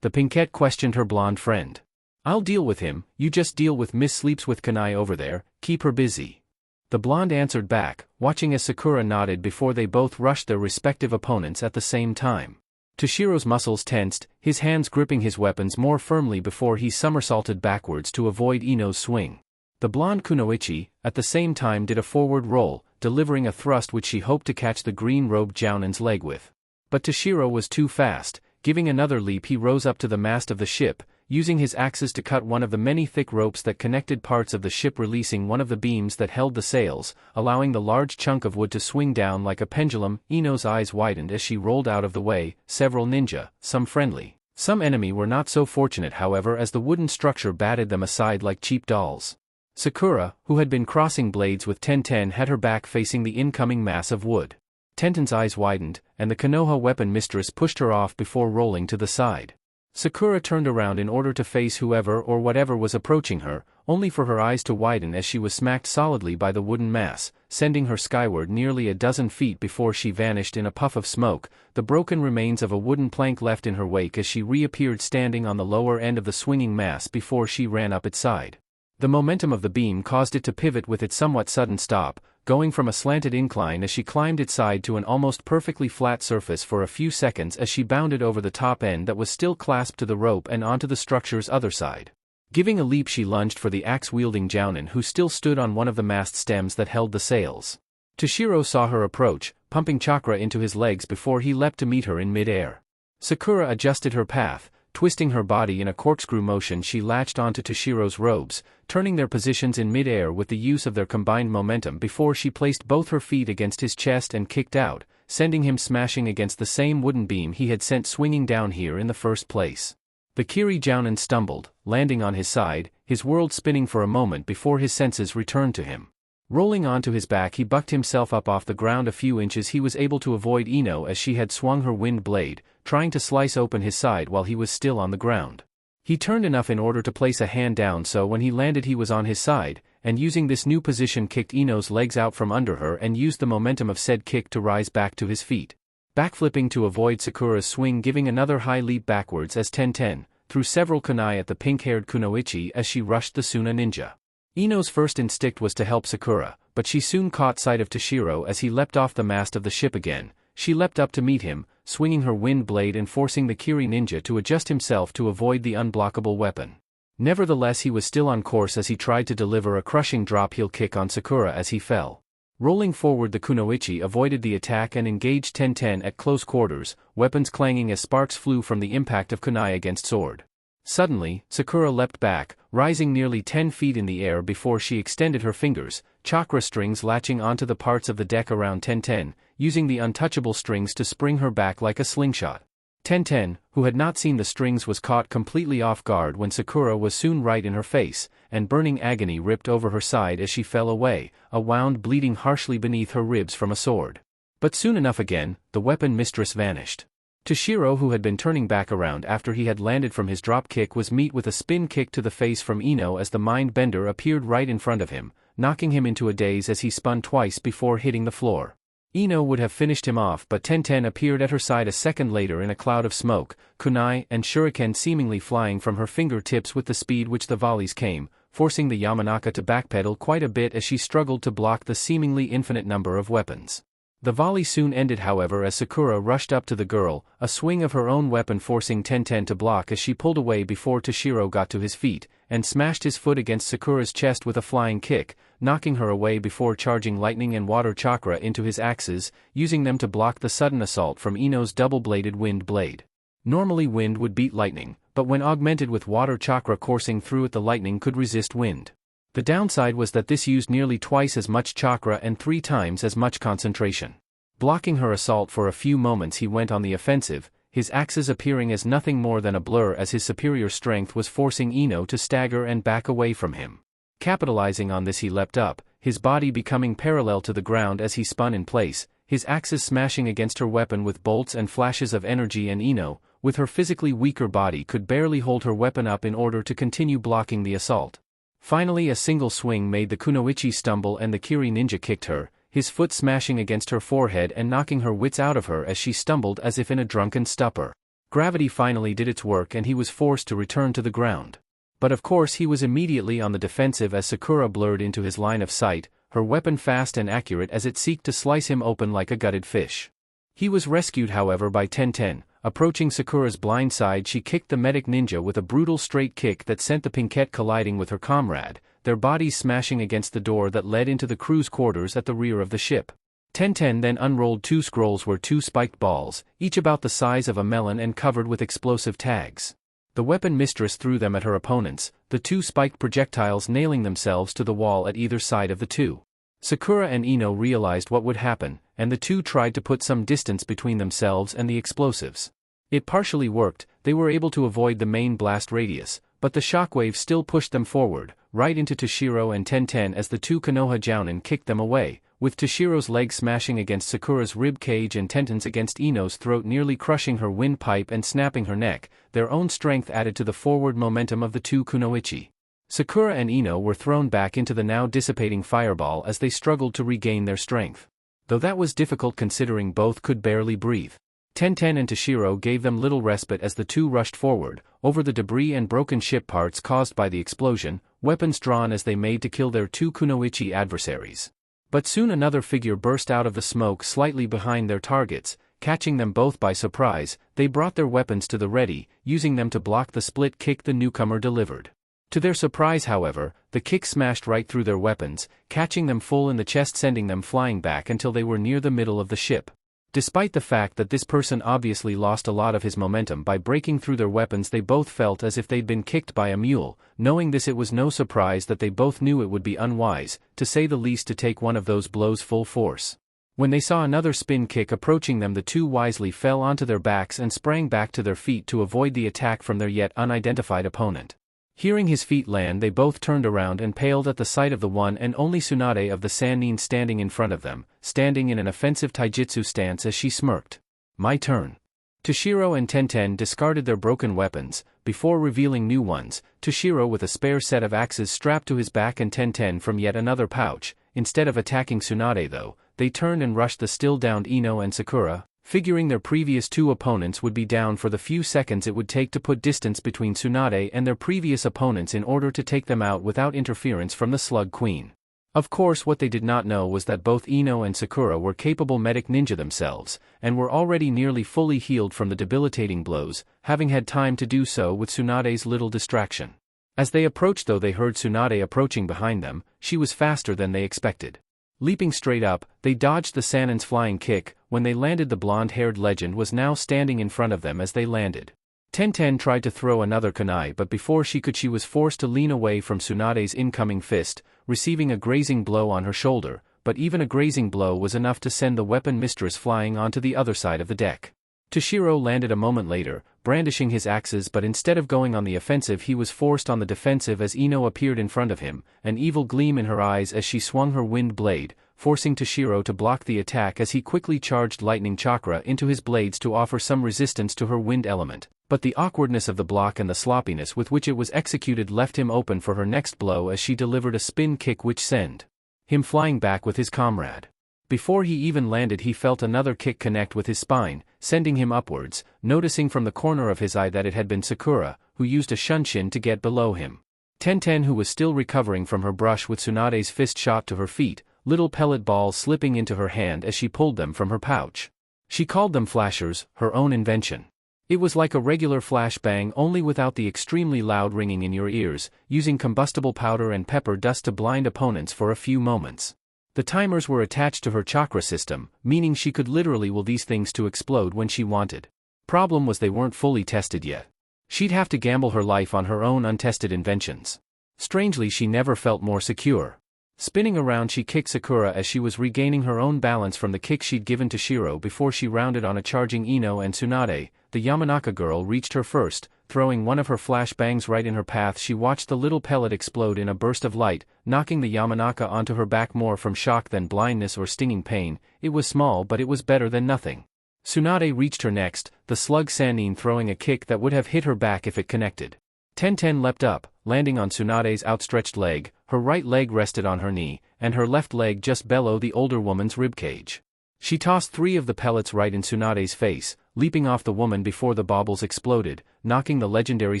The pinkette questioned her blonde friend. I'll deal with him, you just deal with Miss Sleeps with Kanai over there, keep her busy. The blonde answered back, watching as Sakura nodded before they both rushed their respective opponents at the same time. Toshiro's muscles tensed, his hands gripping his weapons more firmly before he somersaulted backwards to avoid Ino's swing. The blonde kunoichi, at the same time did a forward roll, delivering a thrust which she hoped to catch the green-robed Jounin's leg with. But Toshiro was too fast. Giving another leap, he rose up to the mast of the ship, using his axes to cut one of the many thick ropes that connected parts of the ship, releasing one of the beams that held the sails, allowing the large chunk of wood to swing down like a pendulum. Ino's eyes widened as she rolled out of the way. Several ninja, some friendly, some enemy, were not so fortunate, however, as the wooden structure batted them aside like cheap dolls. Sakura, who had been crossing blades with Tenten, had her back facing the incoming mass of wood. Tenten's eyes widened, and the Konoha weapon mistress pushed her off before rolling to the side. Sakura turned around in order to face whoever or whatever was approaching her, only for her eyes to widen as she was smacked solidly by the wooden mass, sending her skyward nearly a dozen feet before she vanished in a puff of smoke, the broken remains of a wooden plank left in her wake as she reappeared standing on the lower end of the swinging mass before she ran up its side. The momentum of the beam caused it to pivot with its somewhat sudden stop, going from a slanted incline as she climbed its side to an almost perfectly flat surface for a few seconds as she bounded over the top end that was still clasped to the rope and onto the structure's other side. Giving a leap, she lunged for the axe-wielding Jounin, who still stood on one of the mast stems that held the sails. Toshiro saw her approach, pumping chakra into his legs before he leapt to meet her in mid-air. Sakura adjusted her path. Twisting her body in a corkscrew motion, she latched onto Toshiro's robes, turning their positions in mid-air with the use of their combined momentum before she placed both her feet against his chest and kicked out, sending him smashing against the same wooden beam he had sent swinging down here in the first place. The Kiri Jounin stumbled, landing on his side, his world spinning for a moment before his senses returned to him. Rolling onto his back, he bucked himself up off the ground a few inches. He was able to avoid Ino as she had swung her wind blade, trying to slice open his side while he was still on the ground. He turned enough in order to place a hand down, so when he landed he was on his side, and using this new position kicked Ino's legs out from under her and used the momentum of said kick to rise back to his feet. Backflipping to avoid Sakura's swing, giving another high leap backwards as Tenten threw several kunai at the pink-haired kunoichi as she rushed the Suna ninja. Ino's first instinct was to help Sakura, but she soon caught sight of Toshiro as he leapt off the mast of the ship again. She leapt up to meet him, swinging her wind blade and forcing the Kiri ninja to adjust himself to avoid the unblockable weapon. Nevertheless, he was still on course as he tried to deliver a crushing drop heel kick on Sakura as he fell. Rolling forward, the kunoichi avoided the attack and engaged Tenten at close quarters, weapons clanging as sparks flew from the impact of kunai against sword. Suddenly, Sakura leapt back, rising nearly 10 feet in the air before she extended her fingers, chakra strings latching onto the parts of the deck around Tenten, using the untouchable strings to spring her back like a slingshot. Tenten, who had not seen the strings, was caught completely off guard when Sakura was soon right in her face, and burning agony ripped over her side as she fell away, a wound bleeding harshly beneath her ribs from a sword. But soon enough again, the weapon mistress vanished. Toshiro, who had been turning back around after he had landed from his drop kick, was met with a spin kick to the face from Ino as the mind bender appeared right in front of him, knocking him into a daze as he spun twice before hitting the floor. Ino would have finished him off, but Tenten appeared at her side a second later in a cloud of smoke, kunai and shuriken seemingly flying from her fingertips with the speed which the volleys came, forcing the Yamanaka to backpedal quite a bit as she struggled to block the seemingly infinite number of weapons. The volley soon ended, however, as Sakura rushed up to the girl, a swing of her own weapon forcing Tenten to block as she pulled away before Toshiro got to his feet, and smashed his foot against Sakura's chest with a flying kick, knocking her away before charging lightning and water chakra into his axes, using them to block the sudden assault from Ino's double-bladed wind blade. Normally wind would beat lightning, but when augmented with water chakra coursing through it, the lightning could resist wind. The downside was that this used nearly twice as much chakra and 3 times as much concentration. Blocking her assault for a few moments, he went on the offensive, his axes appearing as nothing more than a blur as his superior strength was forcing Ino to stagger and back away from him. Capitalizing on this, he leapt up, his body becoming parallel to the ground as he spun in place, his axes smashing against her weapon with bolts and flashes of energy, and Ino, with her physically weaker body, could barely hold her weapon up in order to continue blocking the assault. Finally, a single swing made the kunoichi stumble and the Kiri ninja kicked her, his foot smashing against her forehead and knocking her wits out of her as she stumbled as if in a drunken stupor. Gravity finally did its work and he was forced to return to the ground. But of course he was immediately on the defensive as Sakura blurred into his line of sight, her weapon fast and accurate as it seeked to slice him open like a gutted fish. He was rescued, however, by Tenten. Approaching Sakura's blind side, she kicked the medic ninja with a brutal straight kick that sent the pinkette colliding with her comrade, their bodies smashing against the door that led into the crew's quarters at the rear of the ship. Tenten then unrolled 2 scrolls were 2 spiked balls, each about the size of a melon and covered with explosive tags. The weapon mistress threw them at her opponents, the 2 spiked projectiles nailing themselves to the wall at either side of the 2. Sakura and Ino realized what would happen, and the 2 tried to put some distance between themselves and the explosives. It partially worked, they were able to avoid the main blast radius, but the shockwave still pushed them forward, right into Toshiro and Tenten as the 2 Konoha jounin kicked them away, with Toshiro's leg smashing against Sakura's rib cage and Tenten's against Ino's throat, nearly crushing her windpipe and snapping her neck. Their own strength added to the forward momentum of the 2 kunoichi. Sakura and Ino were thrown back into the now dissipating fireball as they struggled to regain their strength. Though that was difficult considering both could barely breathe. Tenten and Toshiro gave them little respite as the 2 rushed forward, over the debris and broken ship parts caused by the explosion, weapons drawn as they made to kill their 2 kunoichi adversaries. But soon another figure burst out of the smoke slightly behind their targets, catching them both by surprise. They brought their weapons to the ready, using them to block the split kick the newcomer delivered. To their surprise, however, the kick smashed right through their weapons, catching them full in the chest, sending them flying back until they were near the middle of the ship. Despite the fact that this person obviously lost a lot of his momentum by breaking through their weapons, they both felt as if they'd been kicked by a mule. Knowing this, it was no surprise that they both knew it would be unwise, to say the least, to take one of those blows full force. When they saw another spin kick approaching them, the 2 wisely fell onto their backs and sprang back to their feet to avoid the attack from their yet unidentified opponent. Hearing his feet land, they both turned around and paled at the sight of the one and only Tsunade of the Sannin standing in front of them, standing in an offensive taijutsu stance as she smirked. "My turn." Toshiro and Tenten discarded their broken weapons, before revealing new ones, Toshiro with a spare set of axes strapped to his back and Tenten from yet another pouch. Instead of attacking Tsunade though, they turned and rushed the still-downed Ino and Sakura, figuring their previous 2 opponents would be down for the few seconds it would take to put distance between Tsunade and their previous opponents in order to take them out without interference from the Slug Queen. Of course, what they did not know was that both Ino and Sakura were capable medic ninja themselves, and were already nearly fully healed from the debilitating blows, having had time to do so with Tsunade's little distraction. As they approached though, they heard Tsunade approaching behind them. She was faster than they expected. Leaping straight up, they dodged the Sannin's flying kick. When they landed, the blonde-haired legend was now standing in front of them as they landed. Tenten tried to throw another kunai, but before she could, she was forced to lean away from Tsunade's incoming fist, receiving a grazing blow on her shoulder, but even a grazing blow was enough to send the weapon mistress flying onto the other side of the deck. Toshiro landed a moment later, brandishing his axes, but instead of going on the offensive, he was forced on the defensive as Ino appeared in front of him, an evil gleam in her eyes as she swung her wind blade, forcing Toshiro to block the attack as he quickly charged lightning chakra into his blades to offer some resistance to her wind element. But the awkwardness of the block and the sloppiness with which it was executed left him open for her next blow as she delivered a spin kick which sent him flying back with his comrade. Before he even landed, he felt another kick connect with his spine, sending him upwards, noticing from the corner of his eye that it had been Sakura, who used a shunshin to get below him. Tenten, who was still recovering from her brush with Tsunade's fist, shot to her feet, little pellet balls slipping into her hand as she pulled them from her pouch. She called them flashers, her own invention. It was like a regular flashbang, only without the extremely loud ringing in your ears, using combustible powder and pepper dust to blind opponents for a few moments. The timers were attached to her chakra system, meaning she could literally will these things to explode when she wanted. Problem was they weren't fully tested yet. She'd have to gamble her life on her own untested inventions. Strangely, she never felt more secure. Spinning around, she kicked Sakura as she was regaining her own balance from the kick she'd given to Shiro before she rounded on a charging Ino and Tsunade. The Yamanaka girl reached her first, throwing one of her flash bangs right in her path. She watched the little pellet explode in a burst of light, knocking the Yamanaka onto her back more from shock than blindness or stinging pain. It was small, but it was better than nothing. Tsunade reached her next, the slug Sannin throwing a kick that would have hit her back if it connected. Tenten leapt up, landing on Tsunade's outstretched leg. Her right leg rested on her knee, and her left leg just below the older woman's ribcage. She tossed 3 of the pellets right in Tsunade's face, leaping off the woman before the baubles exploded, knocking the legendary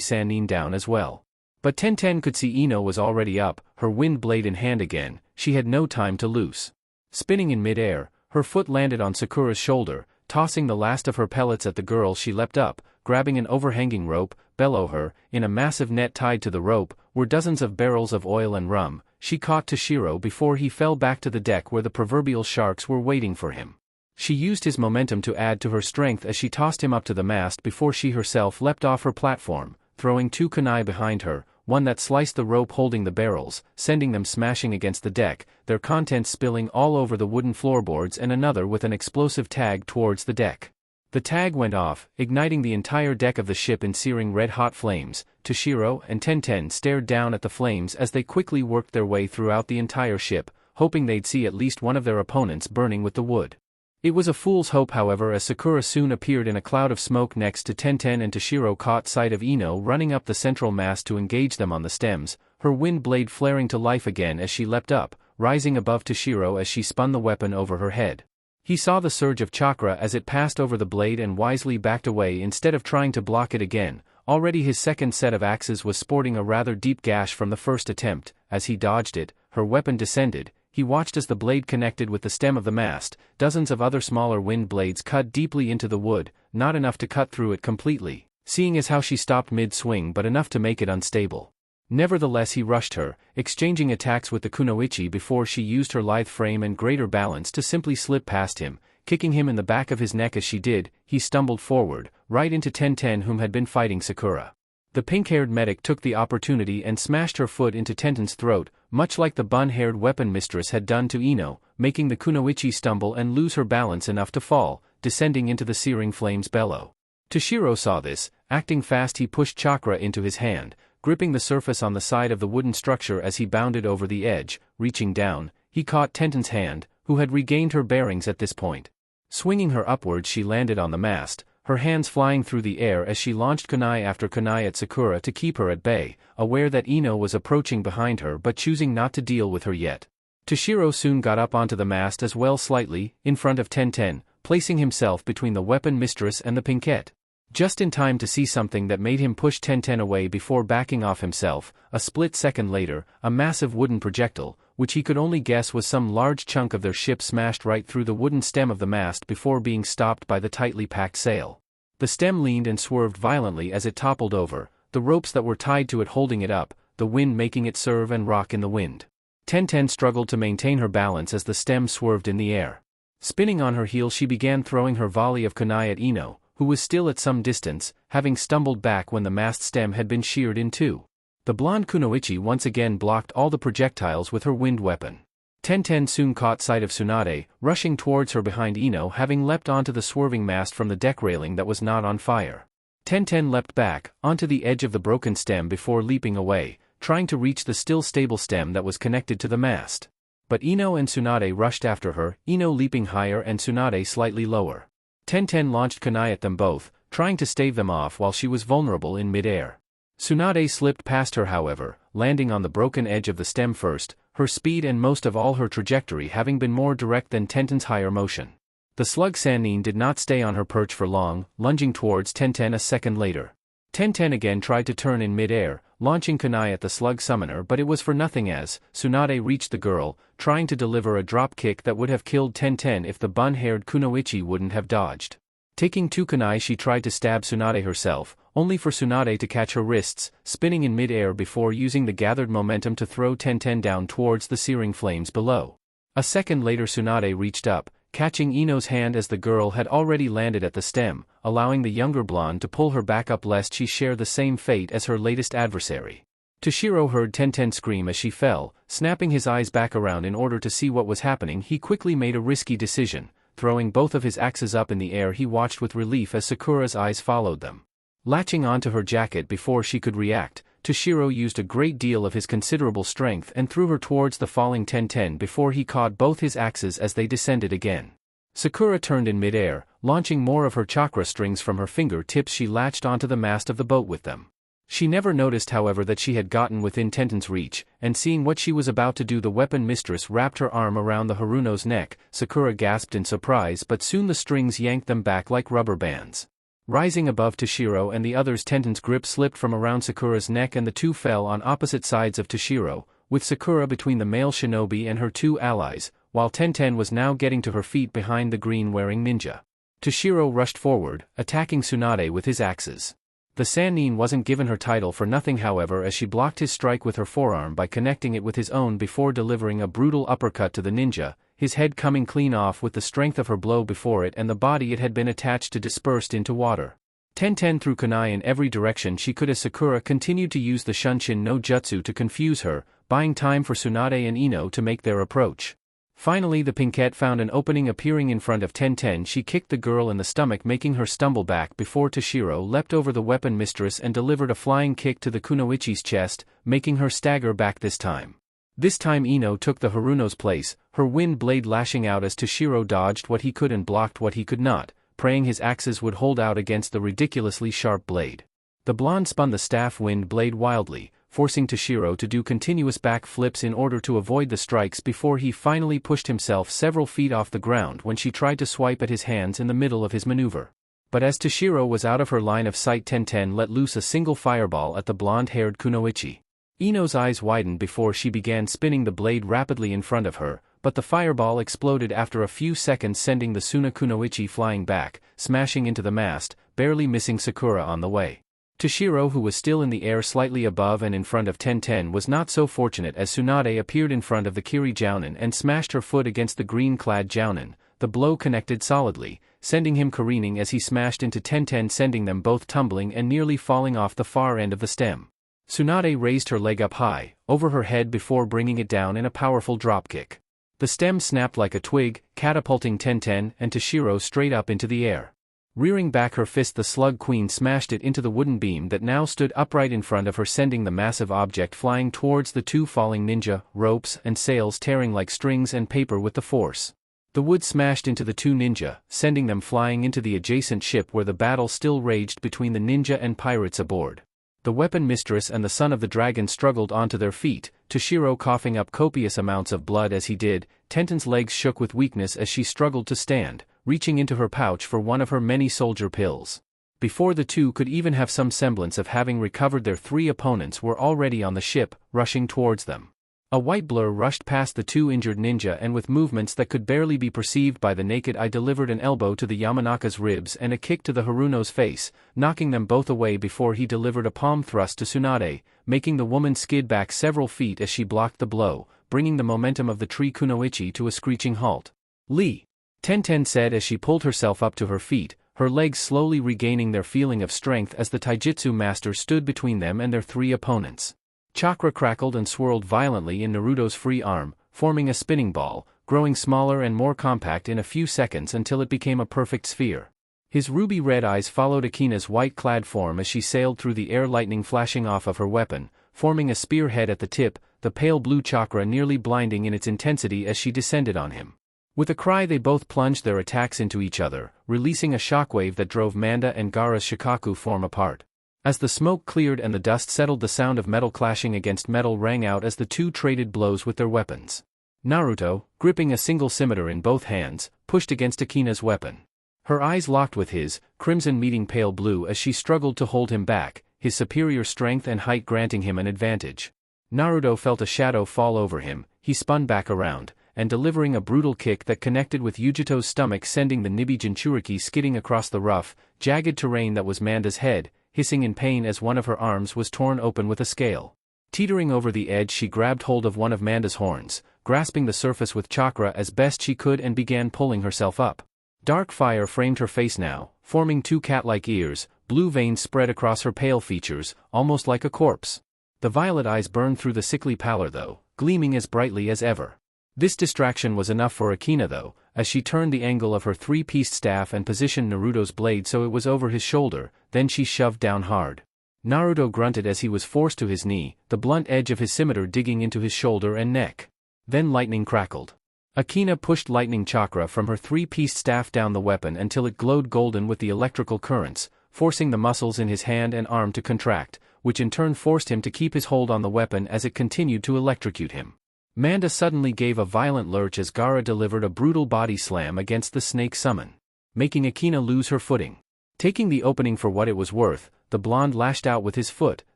Sannin down as well. But Tenten could see Ino was already up, her wind blade in hand again. She had no time to lose. Spinning in mid-air, her foot landed on Sakura's shoulder, tossing the last of her pellets at the girl. She leapt up, grabbing an overhanging rope. Below her, in a massive net tied to the rope, were dozens of barrels of oil and rum. She caught Toshiro before he fell back to the deck where the proverbial sharks were waiting for him. She used his momentum to add to her strength as she tossed him up to the mast before she herself leapt off her platform, throwing 2 kunai behind her, one that sliced the rope holding the barrels, sending them smashing against the deck, their contents spilling all over the wooden floorboards, and another with an explosive tag towards the deck. The tag went off, igniting the entire deck of the ship in searing red-hot flames. Toshiro and Tenten stared down at the flames as they quickly worked their way throughout the entire ship, hoping they'd see at least one of their opponents burning with the wood. It was a fool's hope, however, as Sakura soon appeared in a cloud of smoke next to Tenten, and Toshiro caught sight of Ino running up the central mast to engage them on the stems, her wind blade flaring to life again as she leapt up, rising above Toshiro as she spun the weapon over her head. He saw the surge of chakra as it passed over the blade and wisely backed away instead of trying to block it again. Already his second set of axes was sporting a rather deep gash from the first attempt. As he dodged it, her weapon descended. He watched as the blade connected with the stem of the mast. Dozens of other smaller wind blades cut deeply into the wood, not enough to cut through it completely, seeing as how she stopped mid-swing but enough to make it unstable. Nevertheless, he rushed her, exchanging attacks with the kunoichi before she used her lithe frame and greater balance to simply slip past him, kicking him in the back of his neck as she did. He stumbled forward, right into Tenten, whom had been fighting Sakura. The pink-haired medic took the opportunity and smashed her foot into Tenten's throat, much like the bun-haired weapon mistress had done to Ino, making the kunoichi stumble and lose her balance enough to fall, descending into the searing flames below. Toshiro saw this. Acting fast, he pushed chakra into his hand, gripping the surface on the side of the wooden structure as he bounded over the edge. Reaching down, he caught Tenten's hand, who had regained her bearings at this point. Swinging her upwards, she landed on the mast, her hands flying through the air as she launched kunai after kunai at Sakura to keep her at bay, aware that Ino was approaching behind her but choosing not to deal with her yet. Toshiro soon got up onto the mast as well, slightly in front of Tenten, placing himself between the weapon mistress and the pinkette. Just in time to see something that made him push Tenten away before backing off himself. A split second later, a massive wooden projectile, which he could only guess was some large chunk of their ship, smashed right through the wooden stem of the mast before being stopped by the tightly packed sail. The stem leaned and swerved violently as it toppled over, the ropes that were tied to it holding it up, the wind making it serve and rock in the wind. Tenten struggled to maintain her balance as the stem swerved in the air. Spinning on her heel, she began throwing her volley of kunai at Ino, who was still at some distance, having stumbled back when the mast stem had been sheared in two. The blonde kunoichi once again blocked all the projectiles with her wind weapon. Tenten soon caught sight of Tsunade, rushing towards her behind Ino, having leapt onto the swerving mast from the deck railing that was not on fire. Tenten leapt back, onto the edge of the broken stem before leaping away, trying to reach the still stable stem that was connected to the mast. But Ino and Tsunade rushed after her, Ino leaping higher and Tsunade slightly lower. Tenten launched kunai at them both, trying to stave them off while she was vulnerable in mid-air. Tsunade slipped past her, however, landing on the broken edge of the stem first, her speed and most of all her trajectory having been more direct than Tenten's higher motion. The slug Sannin did not stay on her perch for long, lunging towards Tenten a second later. Tenten again tried to turn in mid-air, launching kunai at the slug summoner, but it was for nothing as Tsunade reached the girl, trying to deliver a drop kick that would have killed Tenten if the bun-haired kunoichi wouldn't have dodged. Taking two kunai, she tried to stab Tsunade herself, only for Tsunade to catch her wrists, spinning in mid-air before using the gathered momentum to throw Tenten down towards the searing flames below. A second later, Tsunade reached up, catching Ino's hand as the girl had already landed at the stem, allowing the younger blonde to pull her back up lest she share the same fate as her latest adversary. Toshiro heard Tenten scream as she fell, snapping his eyes back around in order to see what was happening. He quickly made a risky decision. Throwing both of his axes up in the air, he watched with relief as Sakura's eyes followed them. Latching onto her jacket before she could react, Toshiro used a great deal of his considerable strength and threw her towards the falling Tenten before he caught both his axes as they descended again. Sakura turned in mid-air, launching more of her chakra strings from her fingertips. She latched onto the mast of the boat with them. She never noticed, however, that she had gotten within Tenten's reach, and seeing what she was about to do, the weapon mistress wrapped her arm around the Haruno's neck. Sakura gasped in surprise, but soon the strings yanked them back like rubber bands. Rising above Toshiro and the others, Tenten's grip slipped from around Sakura's neck and the two fell on opposite sides of Toshiro, with Sakura between the male shinobi and her two allies, while Tenten was now getting to her feet behind the green-wearing ninja. Toshiro rushed forward, attacking Tsunade with his axes. The Sannin wasn't given her title for nothing however, as she blocked his strike with her forearm by connecting it with his own before delivering a brutal uppercut to the ninja, his head coming clean off with the strength of her blow before it and the body it had been attached to dispersed into water. Tenten threw kunai in every direction she could as Sakura continued to use the Shunshin no Jutsu to confuse her, buying time for Tsunade and Ino to make their approach. Finally the Pinkette found an opening appearing in front of Tenten. She kicked the girl in the stomach, making her stumble back before Toshiro leapt over the weapon mistress and delivered a flying kick to the kunoichi's chest, making her stagger back this time. This time Ino took the Haruno's place, her wind blade lashing out as Toshiro dodged what he could and blocked what he could not, praying his axes would hold out against the ridiculously sharp blade. The blonde spun the staff wind blade wildly, forcing Toshiro to do continuous back flips in order to avoid the strikes before he finally pushed himself several feet off the ground when she tried to swipe at his hands in the middle of his maneuver. But as Toshiro was out of her line of sight, Tenten let loose a single fireball at the blonde-haired kunoichi. Ino's eyes widened before she began spinning the blade rapidly in front of her, but the fireball exploded after a few seconds, sending the Suna kunoichi flying back, smashing into the mast, barely missing Sakura on the way. Toshiro, who was still in the air slightly above and in front of Tenten, was not so fortunate as Tsunade appeared in front of the Kiri Jounin and smashed her foot against the green-clad Jounin. The blow connected solidly, sending him careening as he smashed into Tenten, sending them both tumbling and nearly falling off the far end of the stem. Tsunade raised her leg up high, over her head before bringing it down in a powerful dropkick. The stem snapped like a twig, catapulting Tenten and Toshiro straight up into the air. Rearing back her fist, the Slug Queen smashed it into the wooden beam that now stood upright in front of her, sending the massive object flying towards the two falling ninja, ropes and sails tearing like strings and paper with the force. The wood smashed into the two ninja, sending them flying into the adjacent ship where the battle still raged between the ninja and pirates aboard. The weapon mistress and the son of the dragon struggled onto their feet, Toshiro coughing up copious amounts of blood as he did. Tenten's legs shook with weakness as she struggled to stand, reaching into her pouch for one of her many soldier pills. Before the two could even have some semblance of having recovered, their three opponents were already on the ship, rushing towards them. A white blur rushed past the two injured ninja, and with movements that could barely be perceived by the naked eye delivered an elbow to the Yamanaka's ribs and a kick to the Haruno's face, knocking them both away before he delivered a palm thrust to Tsunade, making the woman skid back several feet as she blocked the blow, bringing the momentum of the tree kunoichi to a screeching halt. "Lee!" Tenten said as she pulled herself up to her feet, her legs slowly regaining their feeling of strength as the taijutsu master stood between them and their three opponents. Chakra crackled and swirled violently in Naruto's free arm, forming a spinning ball, growing smaller and more compact in a few seconds until it became a perfect sphere. His ruby-red eyes followed Akina's white-clad form as she sailed through the air, lightning flashing off of her weapon, forming a spearhead at the tip, the pale blue chakra nearly blinding in its intensity as she descended on him. With a cry they both plunged their attacks into each other, releasing a shockwave that drove Manda and Gaara's Shikaku form apart. As the smoke cleared and the dust settled, the sound of metal clashing against metal rang out as the two traded blows with their weapons. Naruto, gripping a single scimitar in both hands, pushed against Akina's weapon. Her eyes locked with his, crimson meeting pale blue as she struggled to hold him back, his superior strength and height granting him an advantage. Naruto felt a shadow fall over him, he spun back around, and delivering a brutal kick that connected with Yujito's stomach, sending the Nibi Jinchuriki skidding across the rough, jagged terrain that was Manda's head, hissing in pain as one of her arms was torn open with a scale. Teetering over the edge, she grabbed hold of one of Manda's horns, grasping the surface with chakra as best she could, and began pulling herself up. Dark fire framed her face now, forming two cat-like ears, blue veins spread across her pale features, almost like a corpse. The violet eyes burned through the sickly pallor though, gleaming as brightly as ever. This distraction was enough for Akina though, as she turned the angle of her three-pieced staff and positioned Naruto's blade so it was over his shoulder, then she shoved down hard. Naruto grunted as he was forced to his knee, the blunt edge of his scimitar digging into his shoulder and neck. Then lightning crackled. Akina pushed lightning chakra from her three-pieced staff down the weapon until it glowed golden with the electrical currents, forcing the muscles in his hand and arm to contract, which in turn forced him to keep his hold on the weapon as it continued to electrocute him. Manda suddenly gave a violent lurch as Gaara delivered a brutal body slam against the snake summon, making Akina lose her footing. Taking the opening for what it was worth, the blonde lashed out with his foot,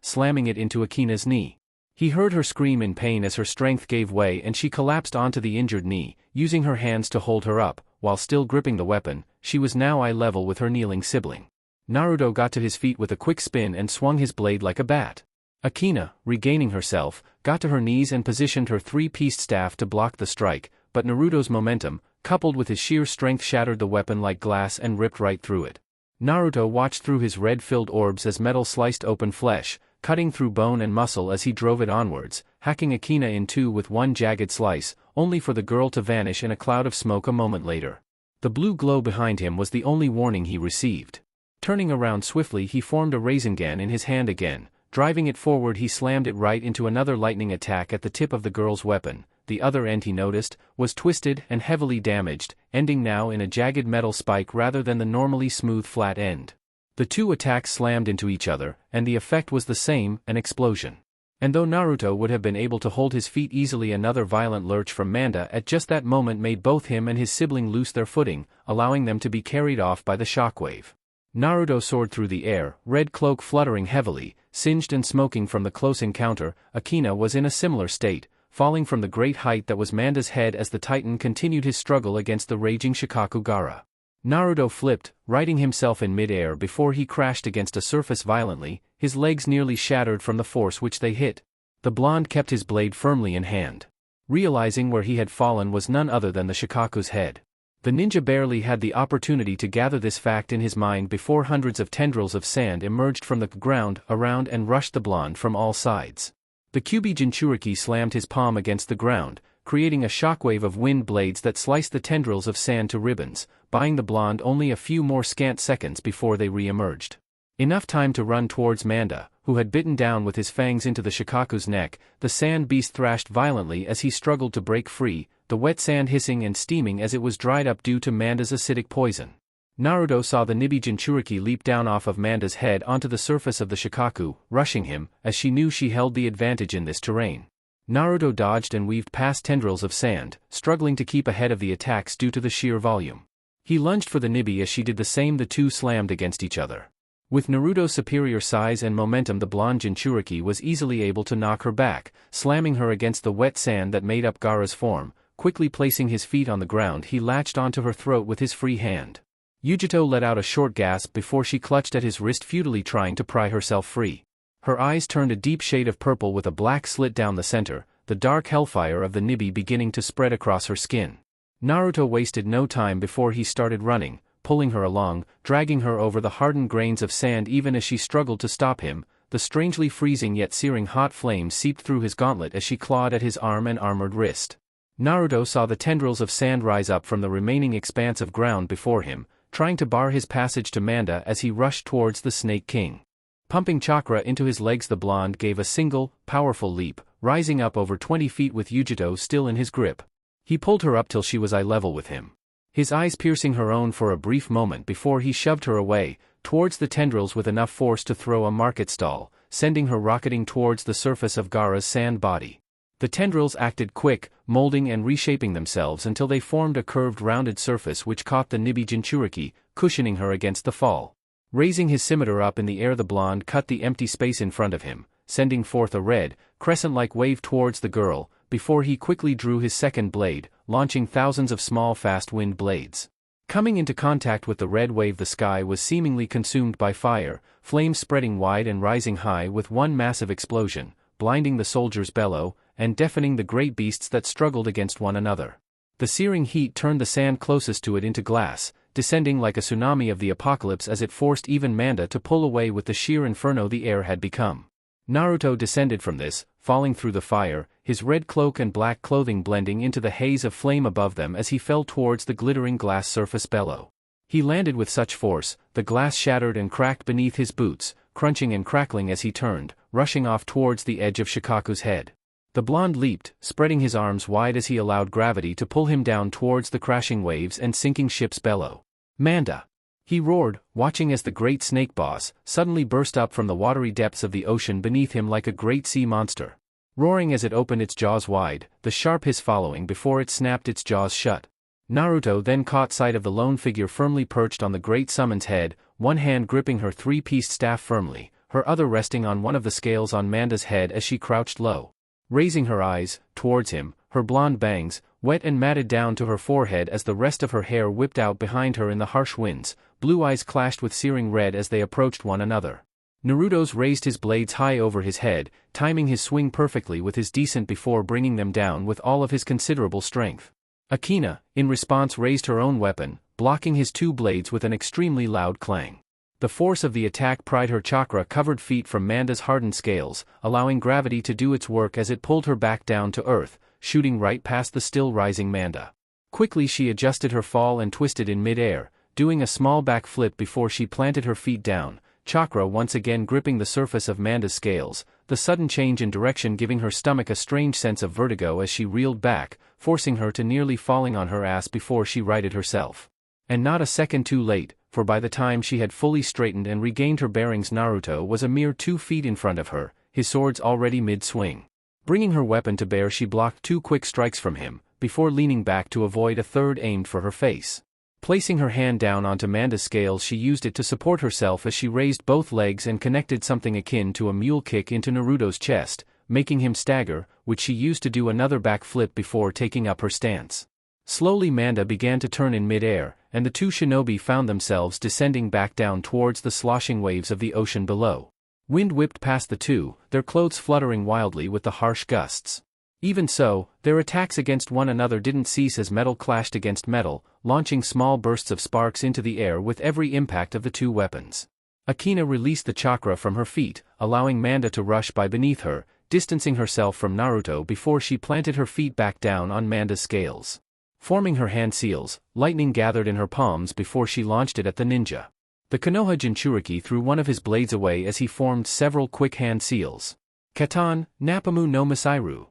slamming it into Akina's knee. He heard her scream in pain as her strength gave way and she collapsed onto the injured knee, using her hands to hold her up, while still gripping the weapon. She was now eye level with her kneeling sibling. Naruto got to his feet with a quick spin and swung his blade like a bat. Akina, regaining herself, got to her knees and positioned her three-pieced staff to block the strike, but Naruto's momentum, coupled with his sheer strength, shattered the weapon like glass and ripped right through it. Naruto watched through his red-filled orbs as metal sliced open flesh, cutting through bone and muscle as he drove it onwards, hacking Akina in two with one jagged slice, only for the girl to vanish in a cloud of smoke a moment later. The blue glow behind him was the only warning he received. Turning around swiftly, he formed a Rasengan in his hand again. Driving it forward, he slammed it right into another lightning attack at the tip of the girl's weapon. The other end, he noticed, was twisted and heavily damaged, ending now in a jagged metal spike rather than the normally smooth flat end. The two attacks slammed into each other, and the effect was the same, an explosion. And though Naruto would have been able to hold his feet easily, another violent lurch from Manda at just that moment made both him and his sibling lose their footing, allowing them to be carried off by the shockwave. Naruto soared through the air, red cloak fluttering heavily, singed and smoking from the close encounter. Akina was in a similar state, falling from the great height that was Manda's head as the Titan continued his struggle against the raging Shikaku Gaara. Naruto flipped, righting himself in mid-air before he crashed against a surface violently, his legs nearly shattered from the force which they hit. The blonde kept his blade firmly in hand. Realizing where he had fallen was none other than the Shikaku's head. The ninja barely had the opportunity to gather this fact in his mind before hundreds of tendrils of sand emerged from the ground around and rushed the blonde from all sides. The Kyuubi Jinchuriki slammed his palm against the ground, creating a shockwave of wind blades that sliced the tendrils of sand to ribbons, buying the blonde only a few more scant seconds before they re-emerged. Enough time to run towards Manda, who had bitten down with his fangs into the Shikaku's neck. The sand beast thrashed violently as he struggled to break free, the wet sand hissing and steaming as it was dried up due to Manda's acidic poison. Naruto saw the Nibi Jinchuriki leap down off of Manda's head onto the surface of the Shikaku, rushing him, as she knew she held the advantage in this terrain. Naruto dodged and weaved past tendrils of sand, struggling to keep ahead of the attacks due to the sheer volume. He lunged for the Nibi as she did the same. The two slammed against each other. With Naruto's superior size and momentum, the blonde Jinchuriki was easily able to knock her back, slamming her against the wet sand that made up Gaara's form. Quickly placing his feet on the ground, he latched onto her throat with his free hand. Yujito let out a short gasp before she clutched at his wrist, futilely trying to pry herself free. Her eyes turned a deep shade of purple with a black slit down the center, the dark hellfire of the Nibi beginning to spread across her skin. Naruto wasted no time before he started running, pulling her along, dragging her over the hardened grains of sand. Even as she struggled to stop him, the strangely freezing yet searing hot flames seeped through his gauntlet as she clawed at his arm and armored wrist. Naruto saw the tendrils of sand rise up from the remaining expanse of ground before him, trying to bar his passage to Manda as he rushed towards the Snake King. Pumping chakra into his legs, the blonde gave a single, powerful leap, rising up over 20 feet with Yujito still in his grip. He pulled her up till she was eye level with him, his eyes piercing her own for a brief moment before he shoved her away, towards the tendrils with enough force to throw a market stall, sending her rocketing towards the surface of Gaara's sand body. The tendrils acted quick, molding and reshaping themselves until they formed a curved rounded surface which caught the Nibi Jinchuriki, cushioning her against the fall. Raising his scimitar up in the air, the blonde cut the empty space in front of him, sending forth a red, crescent-like wave towards the girl, before he quickly drew his second blade, launching thousands of small fast-wind blades. Coming into contact with the red wave, the sky was seemingly consumed by fire, flames spreading wide and rising high with one massive explosion, blinding the soldiers' bellow, and deafening the great beasts that struggled against one another. The searing heat turned the sand closest to it into glass, descending like a tsunami of the apocalypse as it forced even Manda to pull away with the sheer inferno the air had become. Naruto descended from this, falling through the fire, his red cloak and black clothing blending into the haze of flame above them as he fell towards the glittering glass surface bellow. He landed with such force, the glass shattered and cracked beneath his boots, crunching and crackling as he turned, rushing off towards the edge of Shikaku's head. The blonde leaped, spreading his arms wide as he allowed gravity to pull him down towards the crashing waves and sinking ship's bellow. Manda! He roared, watching as the great snake boss suddenly burst up from the watery depths of the ocean beneath him like a great sea monster. Roaring as it opened its jaws wide, the sharp hiss following before it snapped its jaws shut. Naruto then caught sight of the lone figure firmly perched on the great summon's head, one hand gripping her three-pieced staff firmly, her other resting on one of the scales on Manda's head as she crouched low. Raising her eyes towards him, her blonde bangs, wet and matted down to her forehead as the rest of her hair whipped out behind her in the harsh winds. Blue eyes clashed with searing red as they approached one another. Naruto's raised his blades high over his head, timing his swing perfectly with his descent before bringing them down with all of his considerable strength. Akina, in response, raised her own weapon, blocking his two blades with an extremely loud clang. The force of the attack pried her chakra-covered feet from Manda's hardened scales, allowing gravity to do its work as it pulled her back down to earth, shooting right past the still-rising Manda. Quickly she adjusted her fall and twisted in mid-air, doing a small back flip before she planted her feet down, chakra once again gripping the surface of Manda's scales, the sudden change in direction giving her stomach a strange sense of vertigo as she reeled back, forcing her to nearly falling on her ass before she righted herself. And not a second too late, for by the time she had fully straightened and regained her bearings, Naruto was a mere 2 feet in front of her, his swords already mid-swing. Bringing her weapon to bear, she blocked 2 quick strikes from him, before leaning back to avoid a third aimed for her face. Placing her hand down onto Manda's scales, she used it to support herself as she raised both legs and connected something akin to a mule kick into Naruto's chest, making him stagger, which she used to do another back flip before taking up her stance. Slowly Manda began to turn in mid-air, and the two shinobi found themselves descending back down towards the sloshing waves of the ocean below. Wind whipped past the two, their clothes fluttering wildly with the harsh gusts. Even so, their attacks against one another didn't cease as metal clashed against metal, launching small bursts of sparks into the air with every impact of the two weapons. Akina released the chakra from her feet, allowing Manda to rush by beneath her, distancing herself from Naruto before she planted her feet back down on Manda's scales. Forming her hand seals, lightning gathered in her palms before she launched it at the ninja. The Konoha Jinchuriki threw one of his blades away as he formed several quick hand seals. Katan, Nappamu no Misairu,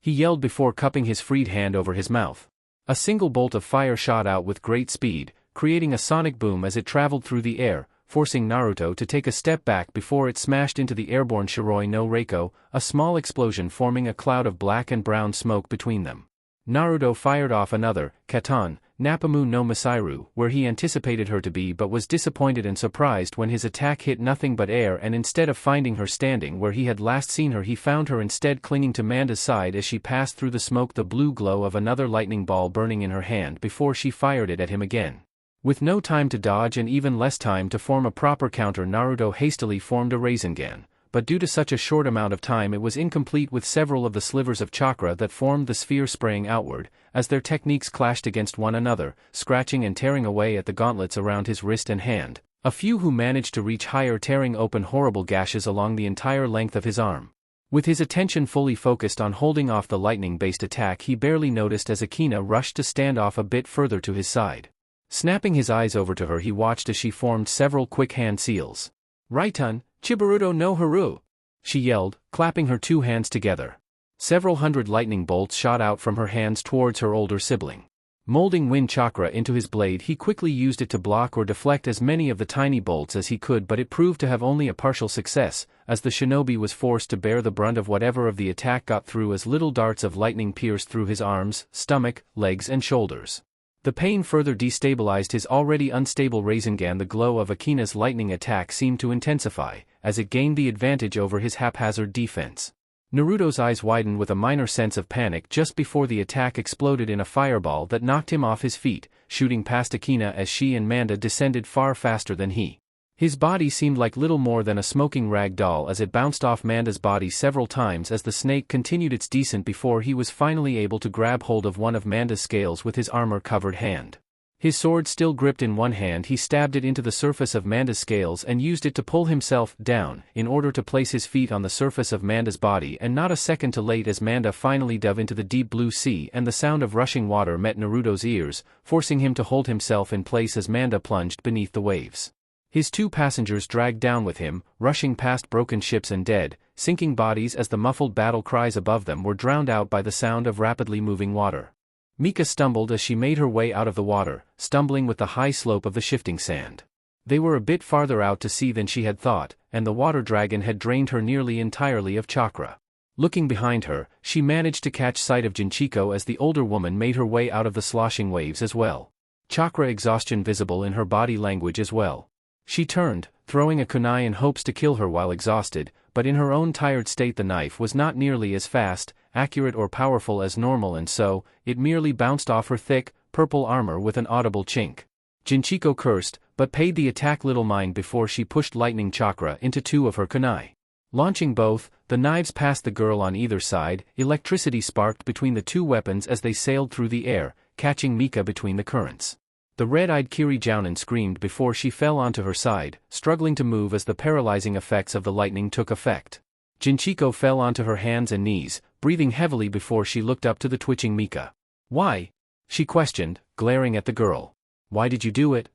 he yelled before cupping his freed hand over his mouth. A single bolt of fire shot out with great speed, creating a sonic boom as it traveled through the air, forcing Naruto to take a step back before it smashed into the airborne Shiroi no Reiko, a small explosion forming a cloud of black and brown smoke between them. Naruto fired off another, Katan, Nappamu no Misairu, where he anticipated her to be but was disappointed and surprised when his attack hit nothing but air, and instead of finding her standing where he had last seen her, he found her instead clinging to Manda's side as she passed through the smoke, the blue glow of another lightning ball burning in her hand before she fired it at him again. With no time to dodge and even less time to form a proper counter, Naruto hastily formed a Rasengan, but due to such a short amount of time it was incomplete, with several of the slivers of chakra that formed the sphere spraying outward, as their techniques clashed against one another, scratching and tearing away at the gauntlets around his wrist and hand, a few who managed to reach higher tearing open horrible gashes along the entire length of his arm. With his attention fully focused on holding off the lightning-based attack, he barely noticed as Akina rushed to stand off a bit further to his side. Snapping his eyes over to her, he watched as she formed several quick hand seals. Raitun, Chibaruto no Haru, she yelled, clapping her two hands together. Several hundred lightning bolts shot out from her hands towards her older sibling. Molding wind chakra into his blade, he quickly used it to block or deflect as many of the tiny bolts as he could, but it proved to have only a partial success, as the shinobi was forced to bear the brunt of whatever of the attack got through as little darts of lightning pierced through his arms, stomach, legs and shoulders. The pain further destabilized his already unstable Rasengan. The glow of Akina's lightning attack seemed to intensify, as it gained the advantage over his haphazard defense. Naruto's eyes widened with a minor sense of panic just before the attack exploded in a fireball that knocked him off his feet, shooting past Akina as she and Manda descended far faster than he. His body seemed like little more than a smoking rag doll as it bounced off Manda's body several times as the snake continued its descent before he was finally able to grab hold of one of Manda's scales with his armor-covered hand. His sword still gripped in one hand, he stabbed it into the surface of Manda's scales and used it to pull himself down in order to place his feet on the surface of Manda's body, and not a second too late as Manda finally dove into the deep blue sea and the sound of rushing water met Naruto's ears, forcing him to hold himself in place as Manda plunged beneath the waves. His two passengers dragged down with him, rushing past broken ships and dead, sinking bodies as the muffled battle cries above them were drowned out by the sound of rapidly moving water. Mika stumbled as she made her way out of the water, stumbling with the high slope of the shifting sand. They were a bit farther out to sea than she had thought, and the water dragon had drained her nearly entirely of chakra. Looking behind her, she managed to catch sight of Jinchiko as the older woman made her way out of the sloshing waves as well. Chakra exhaustion visible in her body language as well. She turned, throwing a kunai in hopes to kill her while exhausted, but in her own tired state the knife was not nearly as fast, accurate or powerful as normal, and so, it merely bounced off her thick, purple armor with an audible chink. Jinchiko cursed, but paid the attack little mind before she pushed lightning chakra into two of her kunai. Launching both, the knives past the girl on either side, electricity sparked between the two weapons as they sailed through the air, catching Mika between the currents. The red-eyed Kiri Jounin screamed before she fell onto her side, struggling to move as the paralyzing effects of the lightning took effect. Jinchiko fell onto her hands and knees, breathing heavily before she looked up to the twitching Mika. "Why?" she questioned, glaring at the girl. "Why did you do it?"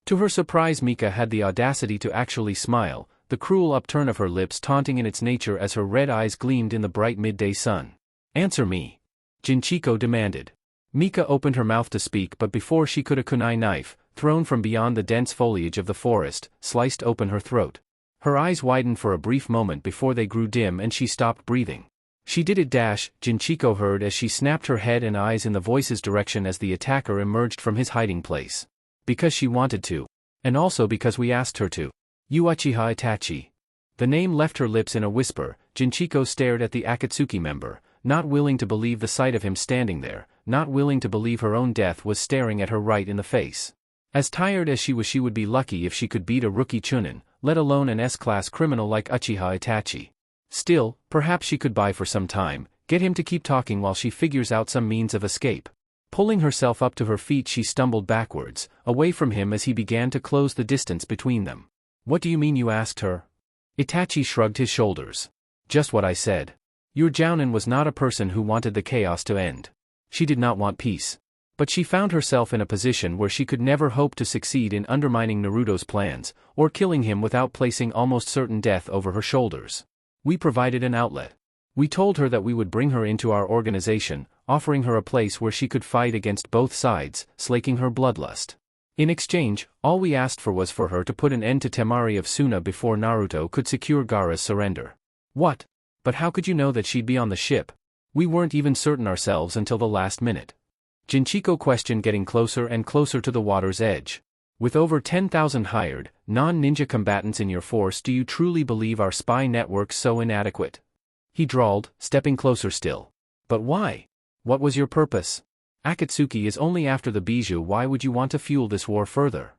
To her surprise, Mika had the audacity to actually smile, the cruel upturn of her lips taunting in its nature as her red eyes gleamed in the bright midday sun. "Answer me," Jinchiko demanded. Mika opened her mouth to speak, but before she could, a kunai knife, thrown from beyond the dense foliage of the forest, sliced open her throat. Her eyes widened for a brief moment before they grew dim and she stopped breathing. "She did it, Jinchiko heard as she snapped her head and eyes in the voice's direction as the attacker emerged from his hiding place. "Because she wanted to. And also because we asked her to. You Uchiha Itachi." The name left her lips in a whisper. Jinchiko stared at the Akatsuki member, not willing to believe the sight of him standing there, not willing to believe her own death was staring at her right in the face. As tired as she would be lucky if she could beat a rookie chunin, let alone an S-class criminal like Uchiha Itachi. Still, perhaps she could buy for some time, get him to keep talking while she figures out some means of escape. Pulling herself up to her feet, she stumbled backwards, away from him as he began to close the distance between them. "What do you mean you asked her?" Itachi shrugged his shoulders. "Just what I said. Your Jounin was not a person who wanted the chaos to end. She did not want peace. But she found herself in a position where she could never hope to succeed in undermining Naruto's plans, or killing him without placing almost certain death over her shoulders. We provided an outlet. We told her that we would bring her into our organization, offering her a place where she could fight against both sides, slaking her bloodlust. In exchange, all we asked for was for her to put an end to Temari of Suna before Naruto could secure Gaara's surrender." "What? But how could you know that she'd be on the ship? We weren't even certain ourselves until the last minute." Jinchiko questioned, getting closer and closer to the water's edge. "With over 10,000 hired, non-ninja combatants in your force, do you truly believe our spy network's so inadequate?" He drawled, stepping closer still. "But why? What was your purpose? Akatsuki is only after the bijou. Why would you want to fuel this war further?"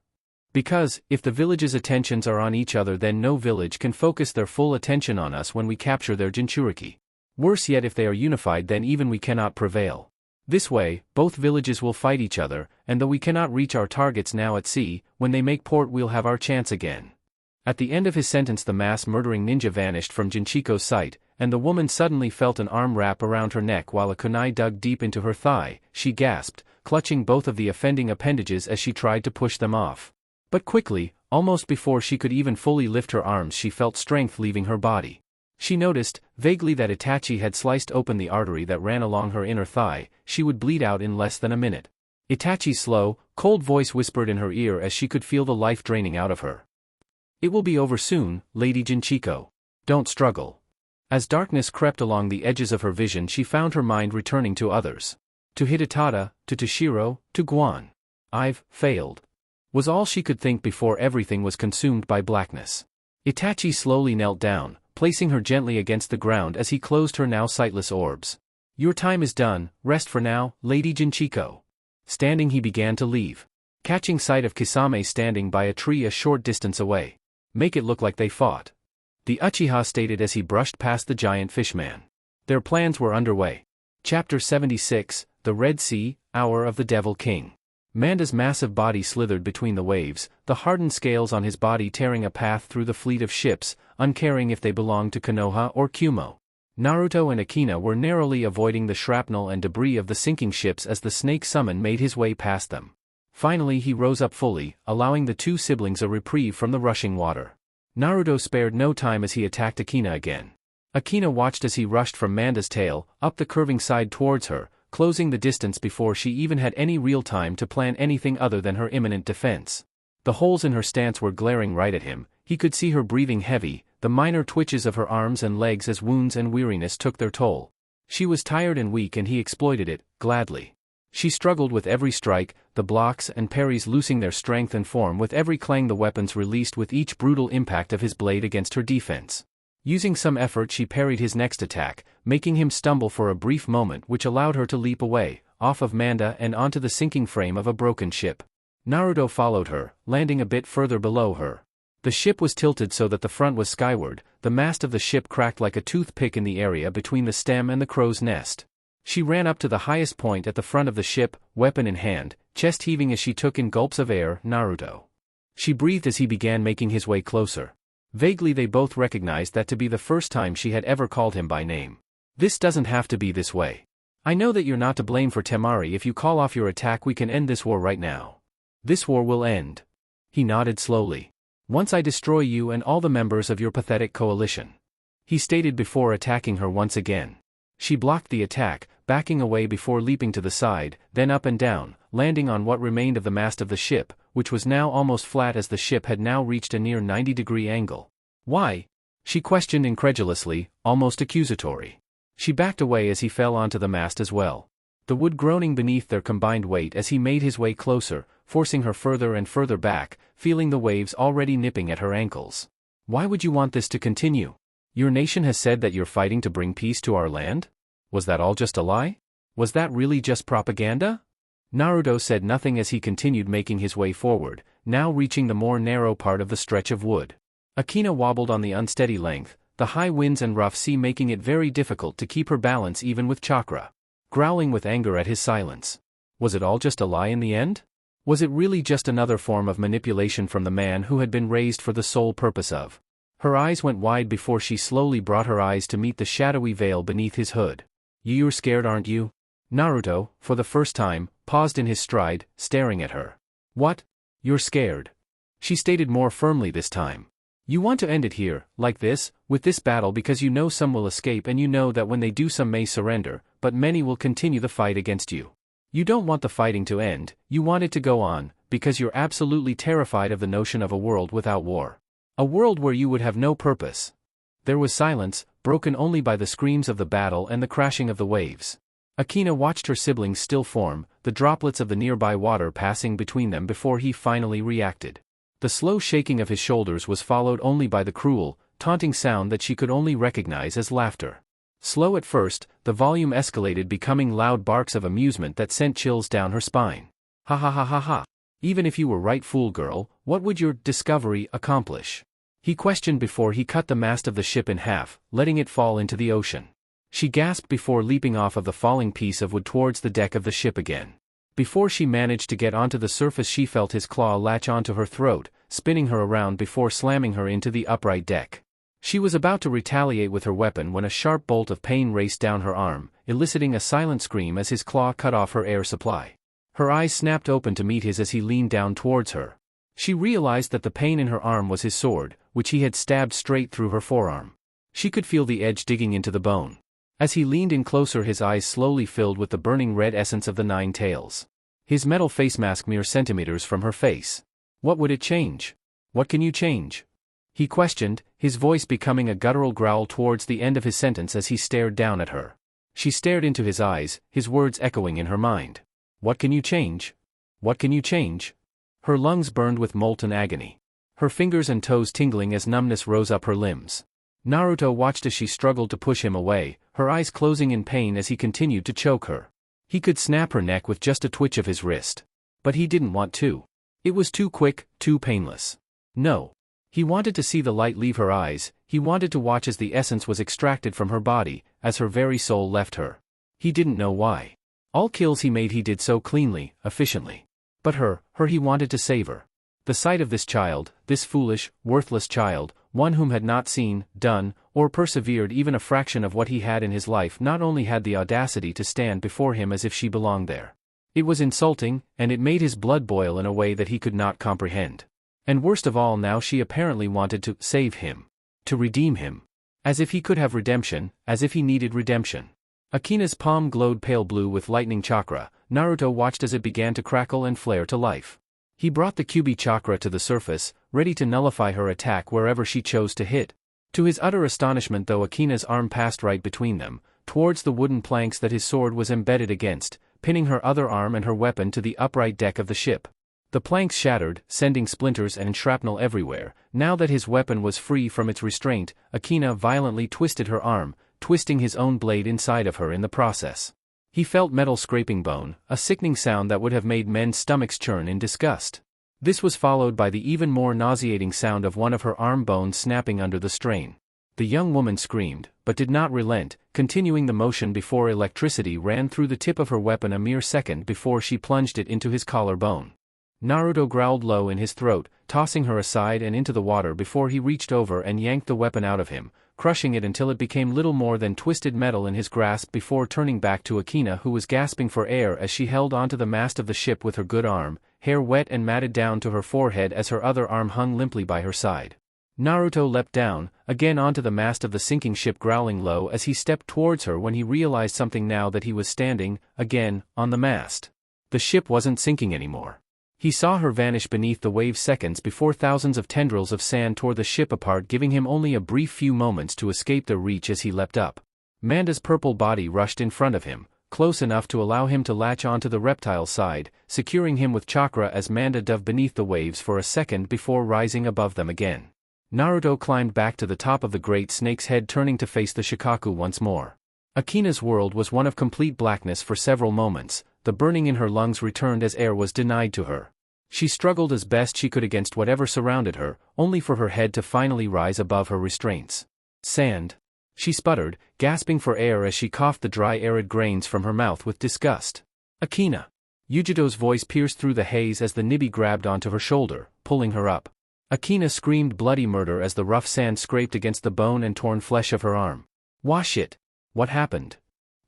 "Because, if the village's attentions are on each other, then no village can focus their full attention on us when we capture their Jinchuriki. Worse yet, if they are unified, then even we cannot prevail. This way, both villages will fight each other, and though we cannot reach our targets now at sea, when they make port we'll have our chance again." At the end of his sentence, the mass-murdering ninja vanished from Jinchiko's sight, and the woman suddenly felt an arm wrap around her neck while a kunai dug deep into her thigh. She gasped, clutching both of the offending appendages as she tried to push them off. But quickly, almost before she could even fully lift her arms, she felt strength leaving her body. She noticed, vaguely, that Itachi had sliced open the artery that ran along her inner thigh. She would bleed out in less than a minute. Itachi's slow, cold voice whispered in her ear as she could feel the life draining out of her. "It will be over soon, Lady Jinchiko. Don't struggle." As darkness crept along the edges of her vision, she found her mind returning to others. To Hidetada, to Toshiro, to Guan. "I've failed," was all she could think before everything was consumed by blackness. Itachi slowly knelt down, placing her gently against the ground as he closed her now sightless orbs. "Your time is done, rest for now, Lady Jinchiko." Standing, he began to leave. Catching sight of Kisame standing by a tree a short distance away. "Make it look like they fought," the Uchiha stated as he brushed past the giant fishman. Their plans were underway. Chapter 76, The Red Sea, Hour of the Devil King. Manda's massive body slithered between the waves, the hardened scales on his body tearing a path through the fleet of ships, uncaring if they belonged to Konoha or Kyuubi. Naruto and Akina were narrowly avoiding the shrapnel and debris of the sinking ships as the snake summon made his way past them. Finally he rose up fully, allowing the two siblings a reprieve from the rushing water. Naruto spared no time as he attacked Akina again. Akina watched as he rushed from Manda's tail, up the curving side towards her, closing the distance before she even had any real time to plan anything other than her imminent defense. The holes in her stance were glaring right at him. He could see her breathing heavy, the minor twitches of her arms and legs as wounds and weariness took their toll. She was tired and weak, and he exploited it, gladly. She struggled with every strike, the blocks and parries losing their strength and form with every clang the weapons released with each brutal impact of his blade against her defense. Using some effort she parried his next attack, making him stumble for a brief moment which allowed her to leap away, off of Manda and onto the sinking frame of a broken ship. Naruto followed her, landing a bit further below her. The ship was tilted so that the front was skyward, the mast of the ship cracked like a toothpick in the area between the stem and the crow's nest. She ran up to the highest point at the front of the ship, weapon in hand, chest heaving as she took in gulps of air. Naruto. She breathed as he began making his way closer. Vaguely they both recognized that to be the first time she had ever called him by name. This doesn't have to be this way. I know that you're not to blame for Temari. If you call off your attack we can end this war right now. This war will end. He nodded slowly. Once I destroy you and all the members of your pathetic coalition. He stated before attacking her once again. She blocked the attack, backing away before leaping to the side, then up and down, landing on what remained of the mast of the ship, which was now almost flat as the ship had now reached a near 90-degree angle. Why? She questioned incredulously, almost accusatory. She backed away as he fell onto the mast as well. The wood groaning beneath their combined weight as he made his way closer, forcing her further and further back, feeling the waves already nipping at her ankles. Why would you want this to continue? Your nation has said that you're fighting to bring peace to our land? Was that all just a lie? Was that really just propaganda? Naruto said nothing as he continued making his way forward, now reaching the more narrow part of the stretch of wood. Akina wobbled on the unsteady length, the high winds and rough sea making it very difficult to keep her balance even with chakra. Growling with anger at his silence. Was it all just a lie in the end? Was it really just another form of manipulation from the man who had been raised for the sole purpose of? Her eyes went wide before she slowly brought her eyes to meet the shadowy veil beneath his hood. You're scared, aren't you? Naruto, for the first time, paused in his stride, staring at her. What? You're scared? She stated more firmly this time. You want to end it here, like this, with this battle because you know some will escape and you know that when they do some may surrender, but many will continue the fight against you. You don't want the fighting to end, you want it to go on, because you're absolutely terrified of the notion of a world without war. A world where you would have no purpose. There was silence, broken only by the screams of the battle and the crashing of the waves. Akina watched her siblings still form, the droplets of the nearby water passing between them before he finally reacted. The slow shaking of his shoulders was followed only by the cruel, taunting sound that she could only recognize as laughter. Slow at first, the volume escalated, becoming loud barks of amusement that sent chills down her spine. Ha ha ha ha ha. Even if you were right, fool girl, what would your discovery accomplish? He questioned before he cut the mast of the ship in half, letting it fall into the ocean. She gasped before leaping off of the falling piece of wood towards the deck of the ship again. Before she managed to get onto the surface she felt his claw latch onto her throat, spinning her around before slamming her into the upright deck. She was about to retaliate with her weapon when a sharp bolt of pain raced down her arm, eliciting a silent scream as his claw cut off her air supply. Her eyes snapped open to meet his as he leaned down towards her. She realized that the pain in her arm was his sword, which he had stabbed straight through her forearm. She could feel the edge digging into the bone. As he leaned in closer, his eyes slowly filled with the burning red essence of the nine tails. His metal face mask mere centimeters from her face. What would it change? What can you change? He questioned, his voice becoming a guttural growl towards the end of his sentence as he stared down at her. She stared into his eyes, his words echoing in her mind. What can you change? What can you change? Her lungs burned with molten agony. Her fingers and toes tingling as numbness rose up her limbs. Naruto watched as she struggled to push him away, her eyes closing in pain as he continued to choke her. He could snap her neck with just a twitch of his wrist. But he didn't want to. It was too quick, too painless. No. He wanted to see the light leave her eyes, he wanted to watch as the essence was extracted from her body, as her very soul left her. He didn't know why. All kills he made he did so cleanly, efficiently. But her he wanted to save her. The sight of this child, this foolish, worthless child, one whom had not seen, done, or persevered even a fraction of what he had in his life, not only had the audacity to stand before him as if she belonged there. It was insulting, and it made his blood boil in a way that he could not comprehend. And worst of all, now she apparently wanted to save him. To redeem him. As if he could have redemption, as if he needed redemption. Akina's palm glowed pale blue with lightning chakra. Naruto watched as it began to crackle and flare to life. He brought the Kyuubi chakra to the surface, ready to nullify her attack wherever she chose to hit. To his utter astonishment though, Akina's arm passed right between them, towards the wooden planks that his sword was embedded against, pinning her other arm and her weapon to the upright deck of the ship. The planks shattered, sending splinters and shrapnel everywhere. Now that his weapon was free from its restraint, Akina violently twisted her arm, twisting his own blade inside of her in the process. He felt metal scraping bone, a sickening sound that would have made men's stomachs churn in disgust. This was followed by the even more nauseating sound of one of her arm bones snapping under the strain. The young woman screamed, but did not relent, continuing the motion before electricity ran through the tip of her weapon a mere second before she plunged it into his collarbone. Naruto growled low in his throat, tossing her aside and into the water before he reached over and yanked the weapon out of him, crushing it until it became little more than twisted metal in his grasp before turning back to Akina, who was gasping for air as she held onto the mast of the ship with her good arm, hair wet and matted down to her forehead as her other arm hung limply by her side. Naruto leapt down, again onto the mast of the sinking ship, growling low as he stepped towards her when he realized something now that he was standing, again, on the mast. The ship wasn't sinking anymore. He saw her vanish beneath the waves seconds before thousands of tendrils of sand tore the ship apart, giving him only a brief few moments to escape their reach as he leapt up. Manda's purple body rushed in front of him, close enough to allow him to latch onto the reptile's side, securing him with chakra as Manda dove beneath the waves for a second before rising above them again. Naruto climbed back to the top of the great snake's head, turning to face the Shikaku once more. Akina's world was one of complete blackness for several moments. The burning in her lungs returned as air was denied to her. She struggled as best she could against whatever surrounded her, only for her head to finally rise above her restraints. Sand. She sputtered, gasping for air as she coughed the dry arid grains from her mouth with disgust. Akina. Yujito's voice pierced through the haze as the Nibi grabbed onto her shoulder, pulling her up. Akina screamed bloody murder as the rough sand scraped against the bone and torn flesh of her arm. Wash it. What happened?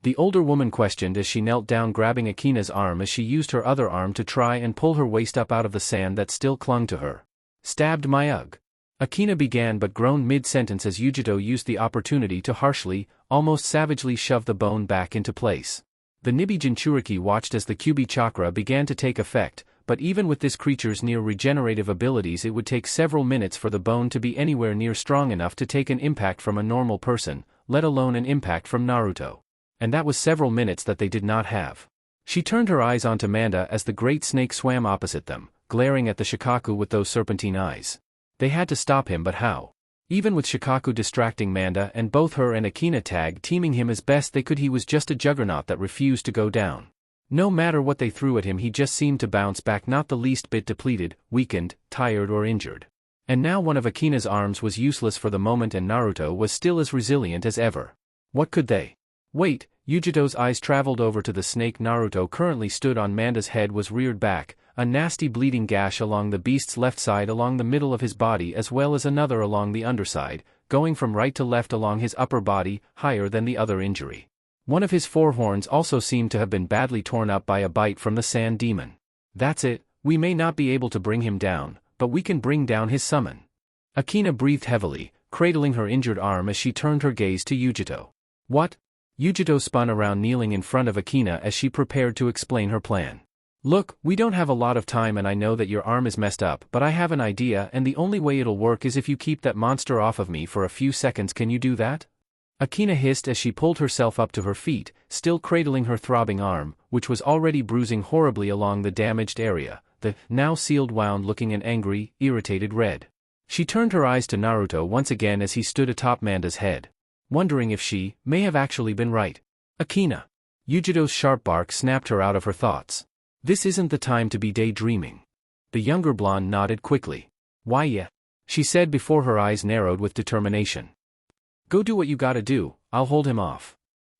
The older woman questioned as she knelt down, grabbing Akina's arm as she used her other arm to try and pull her waist up out of the sand that still clung to her. Stabbed my ugh. Akina began but groaned mid-sentence as Yujito used the opportunity to harshly, almost savagely shove the bone back into place. The Nibi Jinchuriki watched as the Kyuubi chakra began to take effect, but even with this creature's near regenerative abilities, it would take several minutes for the bone to be anywhere near strong enough to take an impact from a normal person, let alone an impact from Naruto. And that was several minutes that they did not have. She turned her eyes onto Manda as the great snake swam opposite them, glaring at the Shikaku with those serpentine eyes. They had to stop him, but how? Even with Shikaku distracting Manda and both her and Akina tag-teaming him as best they could, he was just a juggernaut that refused to go down. No matter what they threw at him, he just seemed to bounce back, not the least bit depleted, weakened, tired or injured. And now one of Akina's arms was useless for the moment and Naruto was still as resilient as ever. What could they? Wait, Yujito's eyes traveled over to the snake Naruto currently stood on. Manda's head was reared back, a nasty bleeding gash along the beast's left side along the middle of his body as well as another along the underside, going from right to left along his upper body, higher than the other injury. One of his forehorns also seemed to have been badly torn up by a bite from the sand demon. That's it, we may not be able to bring him down, but we can bring down his summon. Akina breathed heavily, cradling her injured arm as she turned her gaze to Yujito. What? Yujito spun around, kneeling in front of Akina as she prepared to explain her plan. Look, we don't have a lot of time and I know that your arm is messed up, but I have an idea, and the only way it'll work is if you keep that monster off of me for a few seconds. Can you do that? Akina hissed as she pulled herself up to her feet, still cradling her throbbing arm, which was already bruising horribly along the damaged area, the now sealed wound looking an angry, irritated red. She turned her eyes to Naruto once again as he stood atop Manda's head, wondering if she may have actually been right. Akina. Yujito's sharp bark snapped her out of her thoughts. This isn't the time to be daydreaming. The younger blonde nodded quickly. Why yeah, she said before her eyes narrowed with determination. Go do what you gotta do, I'll hold him off.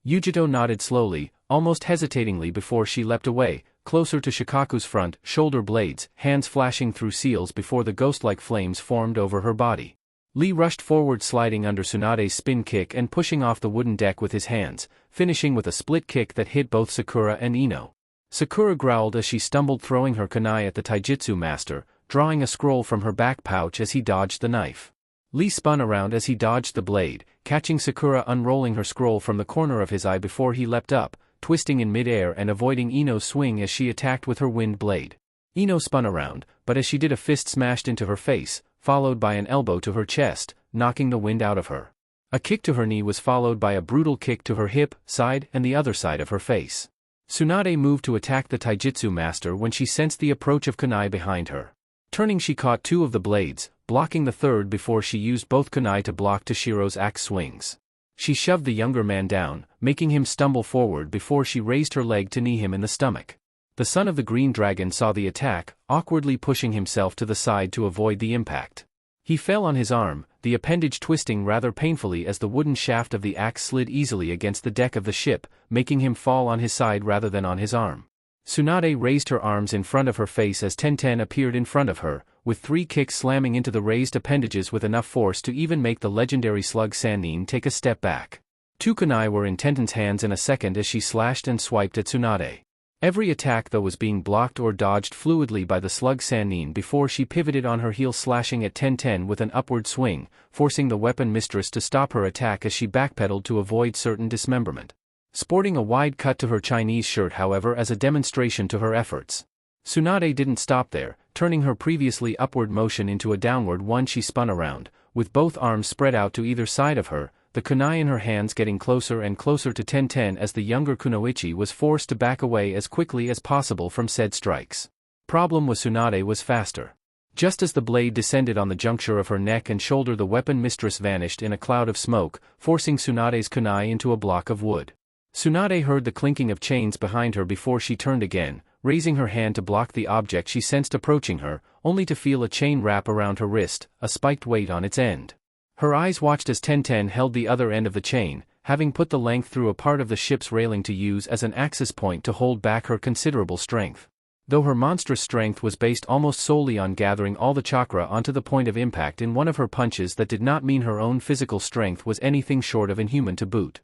Yujito nodded slowly, almost hesitatingly before she leapt away, closer to Shikaku's front, shoulder blades, hands flashing through seals before the ghost-like flames formed over her body. Lee rushed forward, sliding under Tsunade's spin kick and pushing off the wooden deck with his hands, finishing with a split kick that hit both Sakura and Ino. Sakura growled as she stumbled, throwing her kunai at the taijutsu master, drawing a scroll from her back pouch as he dodged the knife. Lee spun around as he dodged the blade, catching Sakura unrolling her scroll from the corner of his eye before he leapt up, twisting in midair and avoiding Ino's swing as she attacked with her wind blade. Ino spun around, but as she did, a fist smashed into her face, followed by an elbow to her chest, knocking the wind out of her. A kick to her knee was followed by a brutal kick to her hip, side, and the other side of her face. Tsunade moved to attack the taijutsu master when she sensed the approach of kunai behind her. Turning, she caught two of the blades, blocking the third before she used both kunai to block Toshiro's axe swings. She shoved the younger man down, making him stumble forward before she raised her leg to knee him in the stomach. The son of the green dragon saw the attack, awkwardly pushing himself to the side to avoid the impact. He fell on his arm, the appendage twisting rather painfully as the wooden shaft of the axe slid easily against the deck of the ship, making him fall on his side rather than on his arm. Tsunade raised her arms in front of her face as Tenten appeared in front of her, with 3 kicks slamming into the raised appendages with enough force to even make the legendary slug Sannin take a step back. 2 kunai were in Tenten's hands in a second as she slashed and swiped at Tsunade. Every attack though was being blocked or dodged fluidly by the slug Sannin before she pivoted on her heel, slashing at Tenten with an upward swing, forcing the weapon mistress to stop her attack as she backpedaled to avoid certain dismemberment. Sporting a wide cut to her Chinese shirt however as a demonstration to her efforts. Tsunade didn't stop there, turning her previously upward motion into a downward one. She spun around, with both arms spread out to either side of her, the kunai in her hands getting closer and closer to Tenten as the younger kunoichi was forced to back away as quickly as possible from said strikes. Problem was Tsunade was faster. Just as the blade descended on the juncture of her neck and shoulder, the weapon mistress vanished in a cloud of smoke, forcing Tsunade's kunai into a block of wood. Tsunade heard the clinking of chains behind her before she turned again, raising her hand to block the object she sensed approaching her, only to feel a chain wrap around her wrist, a spiked weight on its end. Her eyes watched as Tenten held the other end of the chain, having put the length through a part of the ship's railing to use as an axis point to hold back her considerable strength. Though her monstrous strength was based almost solely on gathering all the chakra onto the point of impact in one of her punches, that did not mean her own physical strength was anything short of inhuman to boot.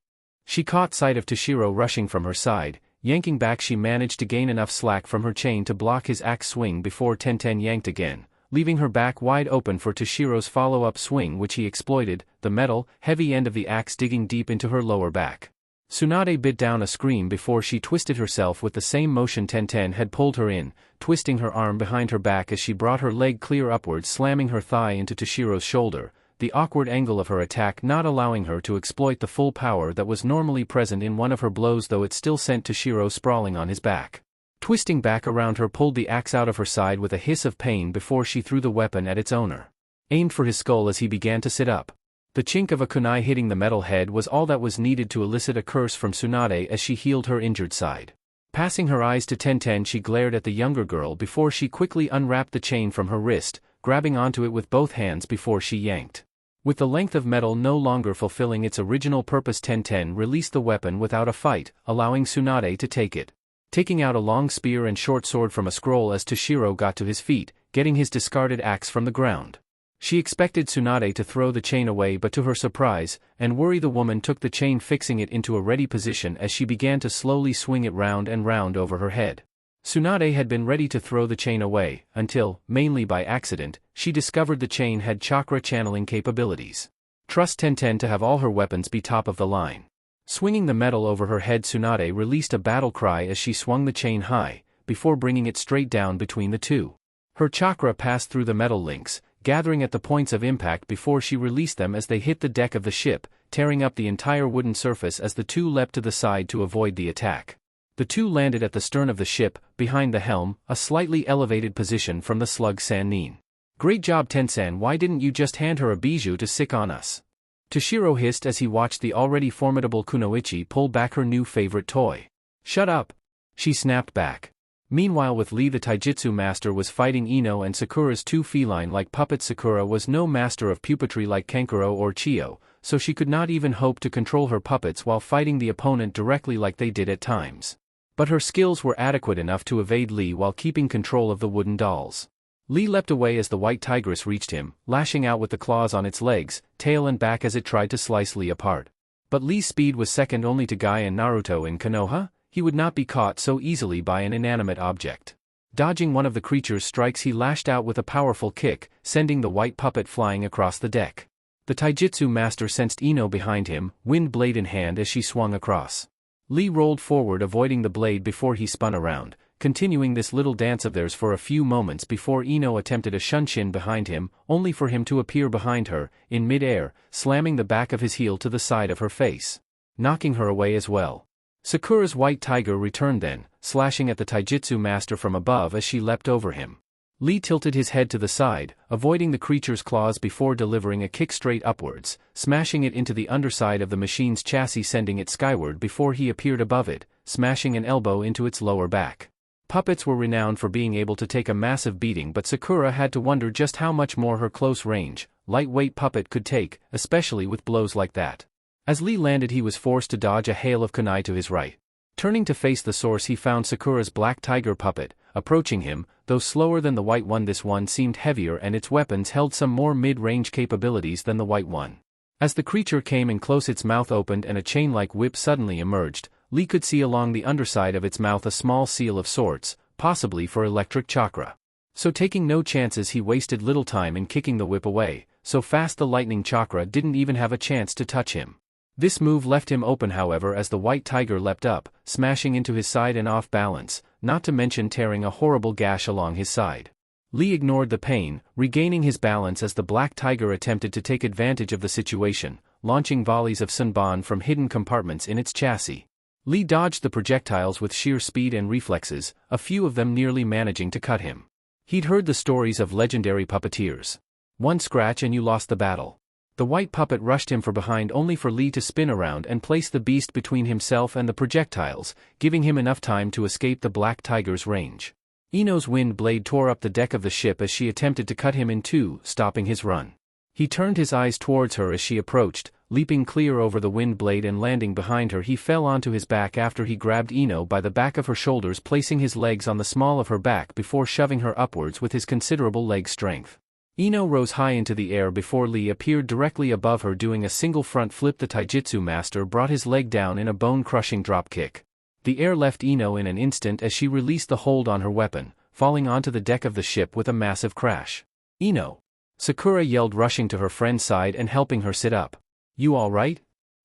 She caught sight of Toshiro rushing from her side. Yanking back, she managed to gain enough slack from her chain to block his axe swing before Tenten yanked again, leaving her back wide open for Toshiro's follow-up swing, which he exploited, the metal, heavy end of the axe digging deep into her lower back. Tsunade bit down a scream before she twisted herself with the same motion Tenten had pulled her in, twisting her arm behind her back as she brought her leg clear upward, slamming her thigh into Toshiro's shoulder, the awkward angle of her attack not allowing her to exploit the full power that was normally present in one of her blows, though it still sent Toshiro sprawling on his back. Twisting back around her, pulled the axe out of her side with a hiss of pain before she threw the weapon at its owner. Aimed for his skull as he began to sit up. The chink of a kunai hitting the metal head was all that was needed to elicit a curse from Tsunade as she healed her injured side. Passing her eyes to Tenten, she glared at the younger girl before she quickly unwrapped the chain from her wrist, grabbing onto it with both hands before she yanked. With the length of metal no longer fulfilling its original purpose, Tenten released the weapon without a fight, allowing Tsunade to take it. Taking out a long spear and short sword from a scroll as Toshiro got to his feet, getting his discarded axe from the ground. She expected Tsunade to throw the chain away, but to her surprise and worry, the woman took the chain, fixing it into a ready position as she began to slowly swing it round and round over her head. Tsunade had been ready to throw the chain away, until, mainly by accident, she discovered the chain had chakra channeling capabilities. Trust Tenten to have all her weapons be top of the line. Swinging the metal over her head, Tsunade released a battle cry as she swung the chain high, before bringing it straight down between the two. Her chakra passed through the metal links, gathering at the points of impact before she released them as they hit the deck of the ship, tearing up the entire wooden surface as the two leapt to the side to avoid the attack. The two landed at the stern of the ship, behind the helm, a slightly elevated position from the slug Sannin. "Great job, Tensen, why didn't you just hand her a bijou to sick on us?" Toshiro hissed as he watched the already formidable kunoichi pull back her new favorite toy. "Shut up!" she snapped back. Meanwhile, with Lee, the taijutsu master was fighting Ino and Sakura's two feline-like puppets. Sakura was no master of puppetry like Kankuro or Chiyo, so she could not even hope to control her puppets while fighting the opponent directly like they did at times. But her skills were adequate enough to evade Lee while keeping control of the wooden dolls. Lee leapt away as the white tigress reached him, lashing out with the claws on its legs, tail and back as it tried to slice Lee apart. But Lee's speed was second only to Guy and Naruto in Konoha. He would not be caught so easily by an inanimate object. Dodging one of the creature's strikes, he lashed out with a powerful kick, sending the white puppet flying across the deck. The taijutsu master sensed Ino behind him, wind blade in hand as she swung across. Lee rolled forward, avoiding the blade before he spun around, continuing this little dance of theirs for a few moments before Ino attempted a shunshin behind him, only for him to appear behind her, in mid-air, slamming the back of his heel to the side of her face, knocking her away as well. Sakura's white tiger returned then, slashing at the taijutsu master from above as she leapt over him. Lee tilted his head to the side, avoiding the creature's claws before delivering a kick straight upwards, smashing it into the underside of the machine's chassis, sending it skyward before he appeared above it, smashing an elbow into its lower back. Puppets were renowned for being able to take a massive beating, but Sakura had to wonder just how much more her close-range, lightweight puppet could take, especially with blows like that. As Lee landed, he was forced to dodge a hail of kunai to his right. Turning to face the source, he found Sakura's black tiger puppet, approaching him, though slower than the white one. This one seemed heavier and its weapons held some more mid-range capabilities than the white one. As the creature came in close, its mouth opened and a chain-like whip suddenly emerged. Lee could see along the underside of its mouth a small seal of sorts, possibly for electric chakra. So taking no chances, he wasted little time in kicking the whip away, so fast the lightning chakra didn't even have a chance to touch him. This move left him open, however, as the white tiger leapt up, smashing into his side and off balance, not to mention tearing a horrible gash along his side. Lee ignored the pain, regaining his balance as the black tiger attempted to take advantage of the situation, launching volleys of sunban from hidden compartments in its chassis. Lee dodged the projectiles with sheer speed and reflexes, a few of them nearly managing to cut him. He'd heard the stories of legendary puppeteers. One scratch and you lost the battle. The white puppet rushed him from behind, only for Lee to spin around and place the beast between himself and the projectiles, giving him enough time to escape the black tiger's range. Ino's wind blade tore up the deck of the ship as she attempted to cut him in two, stopping his run. He turned his eyes towards her as she approached, leaping clear over the wind blade and landing behind her. He fell onto his back after he grabbed Ino by the back of her shoulders, placing his legs on the small of her back before shoving her upwards with his considerable leg strength. Ino rose high into the air before Lee appeared directly above her, doing a single front flip. The taijutsu master brought his leg down in a bone-crushing drop kick. The air left Ino in an instant as she released the hold on her weapon, falling onto the deck of the ship with a massive crash. "Ino!" Sakura yelled, rushing to her friend's side and helping her sit up. "You all right?"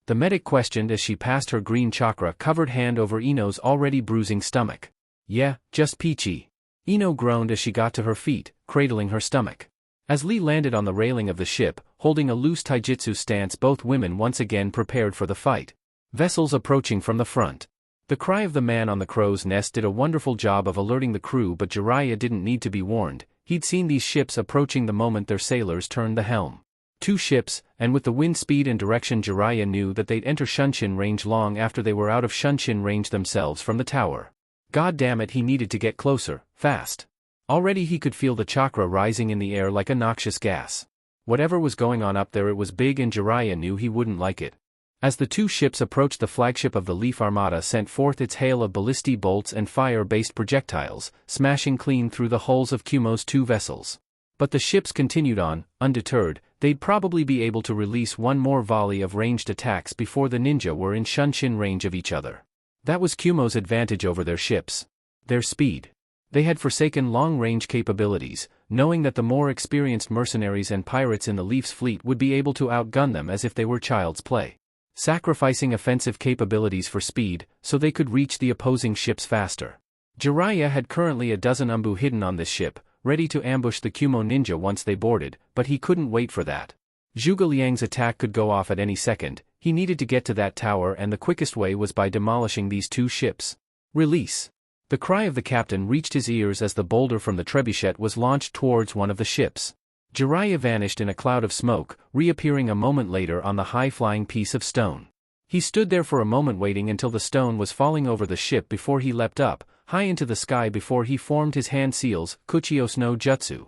the medic questioned as she passed her green chakra-covered hand over Ino's already bruising stomach. "Yeah, just peachy." Ino groaned as she got to her feet, cradling her stomach. As Lee landed on the railing of the ship, holding a loose taijutsu stance, both women once again prepared for the fight. Vessels approaching from the front. The cry of the man on the crow's nest did a wonderful job of alerting the crew, but Jiraiya didn't need to be warned. He'd seen these ships approaching the moment their sailors turned the helm. Two ships, and with the wind speed and direction, Jiraiya knew that they'd enter Shunshin range long after they were out of Shunshin range themselves from the tower. God damn it, he needed to get closer, fast. Already he could feel the chakra rising in the air like a noxious gas. Whatever was going on up there, it was big, and Jiraiya knew he wouldn't like it. As the two ships approached, the flagship of the Leaf Armada sent forth its hail of ballistic bolts and fire-based projectiles, smashing clean through the hulls of Kyuumo's two vessels. But the ships continued on, undeterred. They'd probably be able to release one more volley of ranged attacks before the ninja were in Shunshin range of each other. That was Kyuumo's advantage over their ships. Their speed. They had forsaken long-range capabilities, knowing that the more experienced mercenaries and pirates in the Leaf's fleet would be able to outgun them as if they were child's play. Sacrificing offensive capabilities for speed, so they could reach the opposing ships faster. Jiraiya had currently a dozen umbu hidden on this ship, ready to ambush the Kyuumo ninja once they boarded, but he couldn't wait for that. Zhuge Liang's attack could go off at any second. He needed to get to that tower, and the quickest way was by demolishing these two ships. Release! The cry of the captain reached his ears as the boulder from the trebuchet was launched towards one of the ships. Jiraiya vanished in a cloud of smoke, reappearing a moment later on the high-flying piece of stone. He stood there for a moment, waiting until the stone was falling over the ship before he leapt up, high into the sky before he formed his hand seals, Kuchios no Jutsu.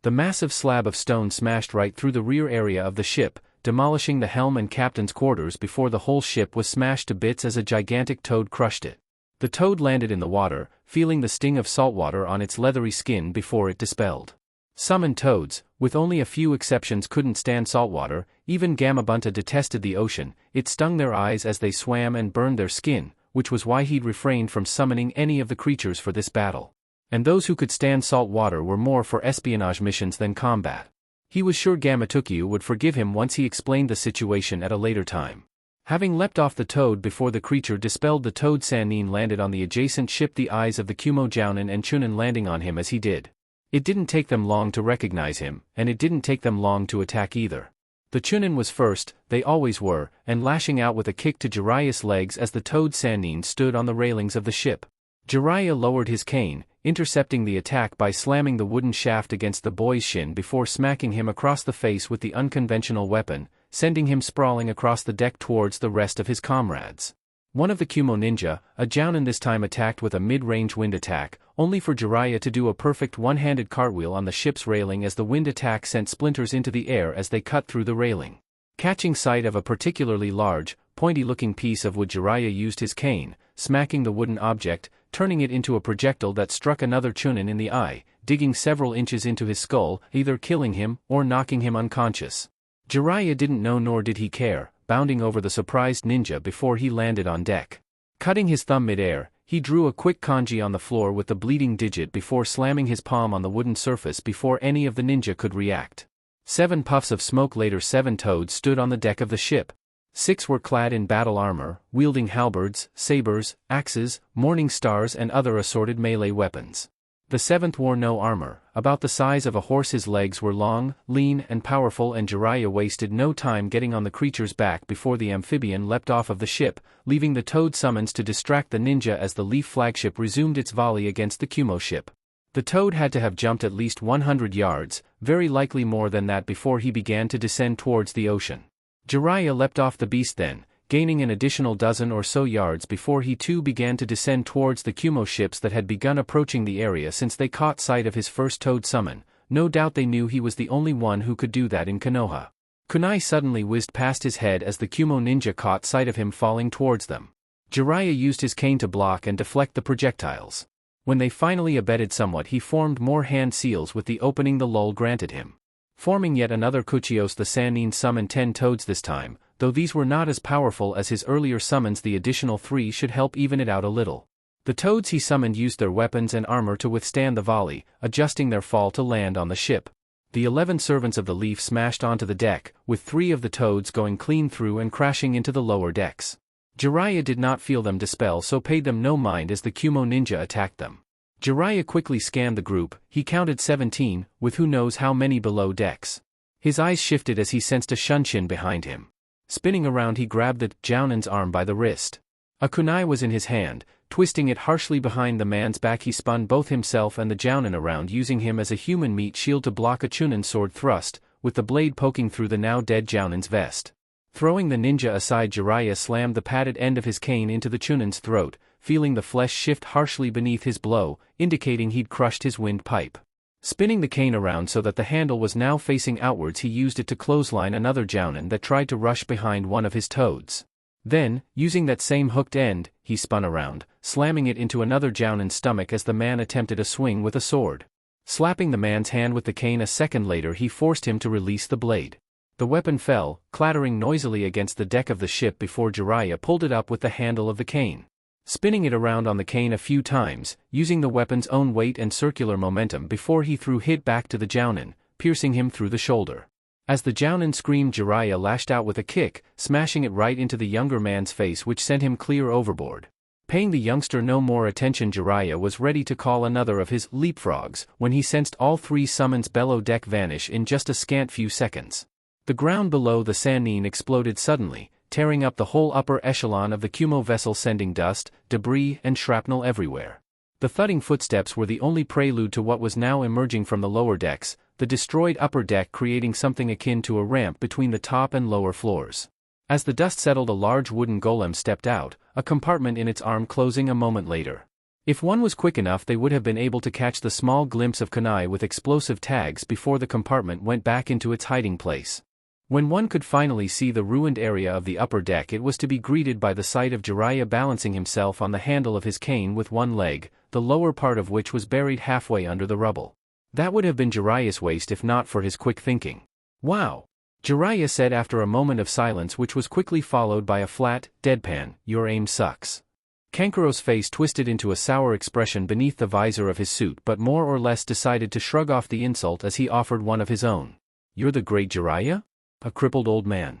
The massive slab of stone smashed right through the rear area of the ship, demolishing the helm and captain's quarters before the whole ship was smashed to bits as a gigantic toad crushed it. The toad landed in the water, feeling the sting of salt water on its leathery skin before it dispelled. Summoned toads, with only a few exceptions, couldn't stand salt water. Even Gamabunta detested the ocean. It stung their eyes as they swam and burned their skin, which was why he'd refrained from summoning any of the creatures for this battle. And those who could stand salt water were more for espionage missions than combat. He was sure Gamatuku would forgive him once he explained the situation at a later time. Having leapt off the toad before the creature dispelled the toad, Sanin landed on the adjacent ship, the eyes of the Kyuumo Jounin and Chunin landing on him as he did. It didn't take them long to recognize him, and it didn't take them long to attack either. The Chunin was first, they always were, and lashing out with a kick to Jiraiya's legs as the toad Sannin stood on the railings of the ship. Jiraiya lowered his cane, intercepting the attack by slamming the wooden shaft against the boy's shin before smacking him across the face with the unconventional weapon, sending him sprawling across the deck towards the rest of his comrades. One of the Kumo ninja, a Jounin this time attacked with a mid-range wind attack, only for Jiraiya to do a perfect one-handed cartwheel on the ship's railing as the wind attack sent splinters into the air as they cut through the railing. Catching sight of a particularly large, pointy-looking piece of wood, Jiraiya used his cane, smacking the wooden object, turning it into a projectile that struck another Chunin in the eye, digging several inches into his skull, either killing him or knocking him unconscious. Jiraiya didn't know nor did he care, bounding over the surprised ninja before he landed on deck. Cutting his thumb mid-air, he drew a quick kanji on the floor with the bleeding digit before slamming his palm on the wooden surface before any of the ninja could react. 7 puffs of smoke later, 7 toads stood on the deck of the ship. 6 were clad in battle armor, wielding halberds, sabers, axes, morning stars and other assorted melee weapons. The 7th wore no armor, about the size of a horse. His legs were long, lean and powerful, and Jiraiya wasted no time getting on the creature's back before the amphibian leapt off of the ship, leaving the toad summons to distract the ninja as the Leaf flagship resumed its volley against the Kumo ship. The toad had to have jumped at least 100 yards, very likely more than that, before he began to descend towards the ocean. Jiraiya leapt off the beast then, gaining an additional dozen or so yards before he too began to descend towards the Kumo ships that had begun approaching the area since they caught sight of his first toad summon. No doubt they knew he was the only one who could do that in Konoha. Kunai suddenly whizzed past his head as the Kumo ninja caught sight of him falling towards them. Jiraiya used his cane to block and deflect the projectiles. When they finally abated somewhat, he formed more hand seals with the opening the lull granted him. Forming yet another Kuchios, the Sannin summoned 10 toads this time, though these were not as powerful as his earlier summons. The additional 3 should help even it out a little. The toads he summoned used their weapons and armor to withstand the volley, adjusting their fall to land on the ship. The 11 servants of the Leaf smashed onto the deck, with 3 of the toads going clean through and crashing into the lower decks. Jiraiya did not feel them dispel, so paid them no mind as the Kumo ninja attacked them. Jiraiya quickly scanned the group. He counted 17, with who knows how many below decks. His eyes shifted as he sensed a shunshin behind him. Spinning around, he grabbed the Jounin's arm by the wrist. A kunai was in his hand, twisting it harshly behind the man's back. He spun both himself and the Jounin around, using him as a human meat shield to block a Chunin sword thrust, with the blade poking through the now dead Jounin's vest. Throwing the ninja aside, Jiraiya slammed the padded end of his cane into the Chunin's throat, feeling the flesh shift harshly beneath his blow, indicating he'd crushed his windpipe. Spinning the cane around so that the handle was now facing outwards, he used it to clothesline another Jounin that tried to rush behind one of his toads. Then, using that same hooked end, he spun around, slamming it into another Jounin's stomach as the man attempted a swing with a sword. Slapping the man's hand with the cane a second later, he forced him to release the blade. The weapon fell, clattering noisily against the deck of the ship before Jiraiya pulled it up with the handle of the cane. Spinning it around on the cane a few times, using the weapon's own weight and circular momentum before he threw it back to the Jounin, piercing him through the shoulder. As the Jounin screamed, Jiraiya lashed out with a kick, smashing it right into the younger man's face, which sent him clear overboard. Paying the youngster no more attention, Jiraiya was ready to call another of his leapfrogs when he sensed all 3 summons below deck vanish in just a scant few seconds. The ground below the Sannin exploded suddenly, tearing up the whole upper echelon of the Kumo vessel, sending dust, debris, and shrapnel everywhere. The thudding footsteps were the only prelude to what was now emerging from the lower decks, the destroyed upper deck creating something akin to a ramp between the top and lower floors. As the dust settled, a large wooden golem stepped out, a compartment in its arm closing a moment later. If one was quick enough, they would have been able to catch the small glimpse of kunai with explosive tags before the compartment went back into its hiding place. When one could finally see the ruined area of the upper deck, it was to be greeted by the sight of Jiraiya balancing himself on the handle of his cane with one leg, the lower part of which was buried halfway under the rubble. That would have been Jiraiya's waist if not for his quick thinking. "Wow!" Jiraiya said after a moment of silence, which was quickly followed by a flat, deadpan, "Your aim sucks." Kankuro's face twisted into a sour expression beneath the visor of his suit, but more or less decided to shrug off the insult as he offered one of his own. "You're the great Jiraiya? A crippled old man."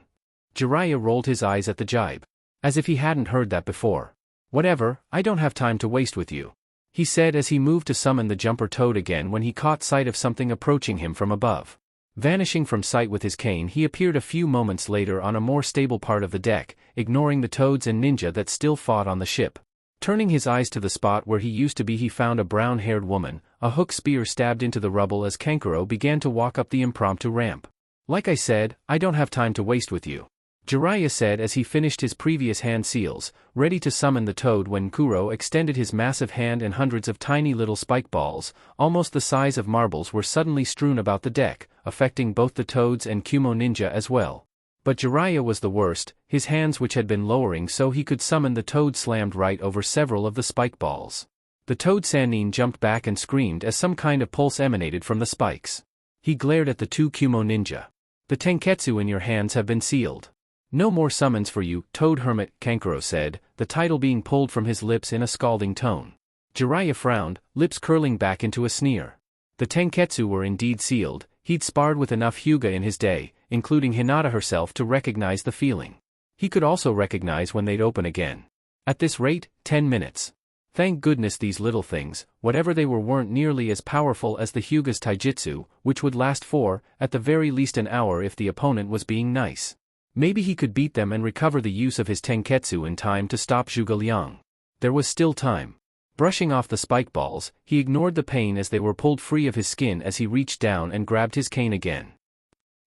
Jiraiya rolled his eyes at the jibe. As if he hadn't heard that before. "Whatever, I don't have time to waste with you," he said as he moved to summon the jumper toad again when he caught sight of something approaching him from above. Vanishing from sight with his cane, he appeared a few moments later on a more stable part of the deck, ignoring the toads and ninja that still fought on the ship. Turning his eyes to the spot where he used to be, he found a brown-haired woman, a hook spear stabbed into the rubble as Kankuro began to walk up the impromptu ramp. "Like I said, I don't have time to waste with you," Jiraiya said as he finished his previous hand seals, ready to summon the toad when Kuro extended his massive hand and hundreds of tiny little spike balls, almost the size of marbles, were suddenly strewn about the deck, affecting both the toads and Kumo ninja as well. But Jiraiya was the worst. His hands, which had been lowering so he could summon the toad, slammed right over several of the spike balls. The toad Sannin jumped back and screamed as some kind of pulse emanated from the spikes. He glared at the two Kumo ninja. "The tenketsu in your hands have been sealed. No more summons for you, Toad Hermit," Kankuro said, the title being pulled from his lips in a scalding tone. Jiraiya frowned, lips curling back into a sneer. The tenketsu were indeed sealed. He'd sparred with enough Hyuga in his day, including Hinata herself, to recognize the feeling. He could also recognize when they'd open again. At this rate, 10 minutes. Thank goodness these little things, whatever they were, weren't nearly as powerful as the Hyuga's taijutsu, which would last for, at the very least, an hour if the opponent was being nice. Maybe he could beat them and recover the use of his tenketsu in time to stop Zhuge Liang. There was still time. Brushing off the spike balls, he ignored the pain as they were pulled free of his skin as he reached down and grabbed his cane again.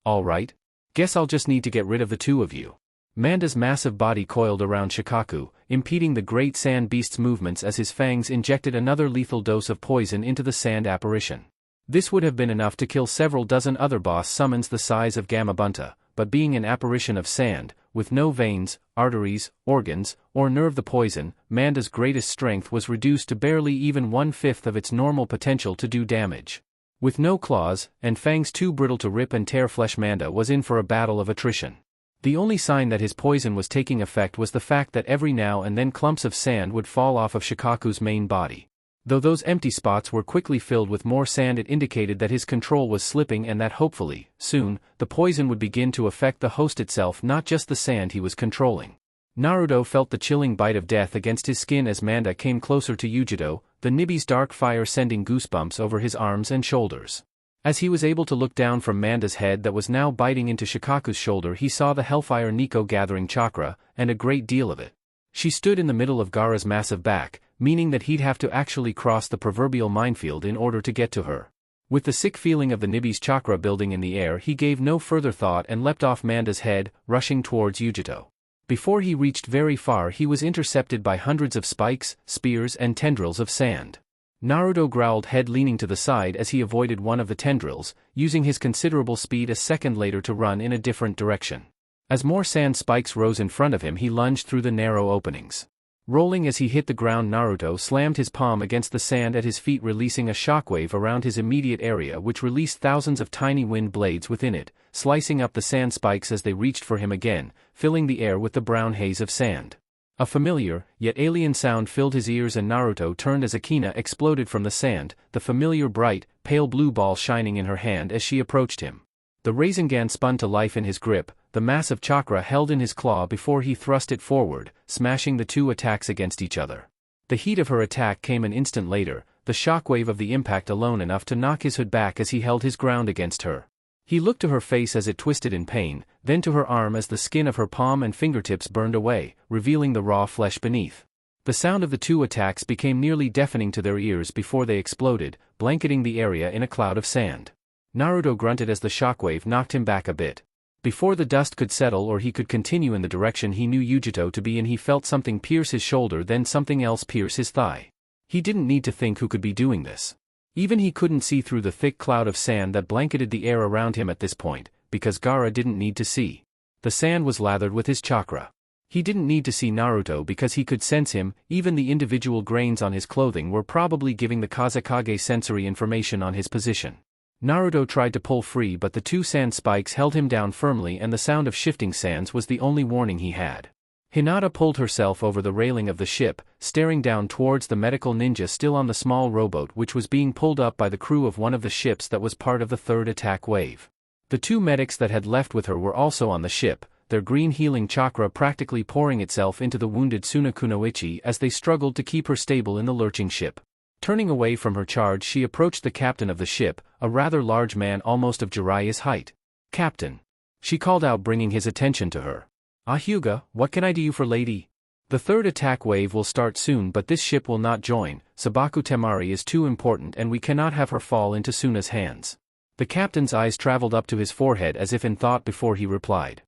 "All right. Guess I'll just need to get rid of the two of you." Manda's massive body coiled around Shikaku, impeding the great sand beast's movements as his fangs injected another lethal dose of poison into the sand apparition. This would have been enough to kill several dozen other boss summons the size of Gamabunta, but being an apparition of sand, with no veins, arteries, organs, or nerve, the poison, Manda's greatest strength, was reduced to barely even 1/5 of its normal potential to do damage. With no claws, and fangs too brittle to rip and tear flesh, Manda was in for a battle of attrition. The only sign that his poison was taking effect was the fact that every now and then clumps of sand would fall off of Shikaku's main body. Though those empty spots were quickly filled with more sand, it indicated that his control was slipping and that hopefully, soon, the poison would begin to affect the host itself, not just the sand he was controlling. Naruto felt the chilling bite of death against his skin as Manda came closer to Yujito, the Nibi's dark fire sending goosebumps over his arms and shoulders. As he was able to look down from Manda's head that was now biting into Shikaku's shoulder, he saw the Hellfire Nico gathering chakra, and a great deal of it. She stood in the middle of Gaara's massive back, meaning that he'd have to actually cross the proverbial minefield in order to get to her. With the sick feeling of the Nibi's chakra building in the air, he gave no further thought and leapt off Manda's head, rushing towards Yujito. Before he reached very far, he was intercepted by hundreds of spikes, spears, and tendrils of sand. Naruto growled, head leaning to the side as he avoided one of the tendrils, using his considerable speed a second later to run in a different direction. As more sand spikes rose in front of him, he lunged through the narrow openings. Rolling as he hit the ground, Naruto slammed his palm against the sand at his feet, releasing a shockwave around his immediate area which released thousands of tiny wind blades within it, slicing up the sand spikes as they reached for him again, filling the air with the brown haze of sand. A familiar, yet alien sound filled his ears and Naruto turned as Akina exploded from the sand, the familiar bright, pale blue ball shining in her hand as she approached him. The Rasengan spun to life in his grip, the massive chakra held in his claw before he thrust it forward, smashing the two attacks against each other. The heat of her attack came an instant later, the shockwave of the impact alone enough to knock his hood back as he held his ground against her. He looked to her face as it twisted in pain, then to her arm as the skin of her palm and fingertips burned away, revealing the raw flesh beneath. The sound of the two attacks became nearly deafening to their ears before they exploded, blanketing the area in a cloud of sand. Naruto grunted as the shockwave knocked him back a bit. Before the dust could settle or he could continue in the direction he knew Yujito to be in, he felt something pierce his shoulder, then something else pierce his thigh. He didn't need to think who could be doing this. Even he couldn't see through the thick cloud of sand that blanketed the air around him at this point, because Gaara didn't need to see. The sand was lathered with his chakra. He didn't need to see Naruto because he could sense him. Even the individual grains on his clothing were probably giving the Kazekage sensory information on his position. Naruto tried to pull free, but the two sand spikes held him down firmly and the sound of shifting sands was the only warning he had. Hinata pulled herself over the railing of the ship, staring down towards the medical ninja still on the small rowboat which was being pulled up by the crew of one of the ships that was part of the third attack wave. The two medics that had left with her were also on the ship, their green healing chakra practically pouring itself into the wounded Sunakunoichi as they struggled to keep her stable in the lurching ship. Turning away from her charge, she approached the captain of the ship, a rather large man almost of Jiraiya's height. "Captain," she called out, bringing his attention to her. "Ah Hyuga, what can I do for lady? The third attack wave will start soon, but this ship will not join. Sabaku Temari is too important and we cannot have her fall into Suna's hands." The captain's eyes traveled up to his forehead as if in thought before he replied.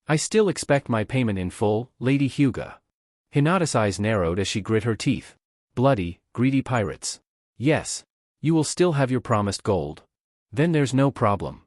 "I still expect my payment in full, Lady Hyuga." Hinata's eyes narrowed as she grit her teeth. "Bloody, greedy pirates. Yes. You will still have your promised gold. Then there's no problem."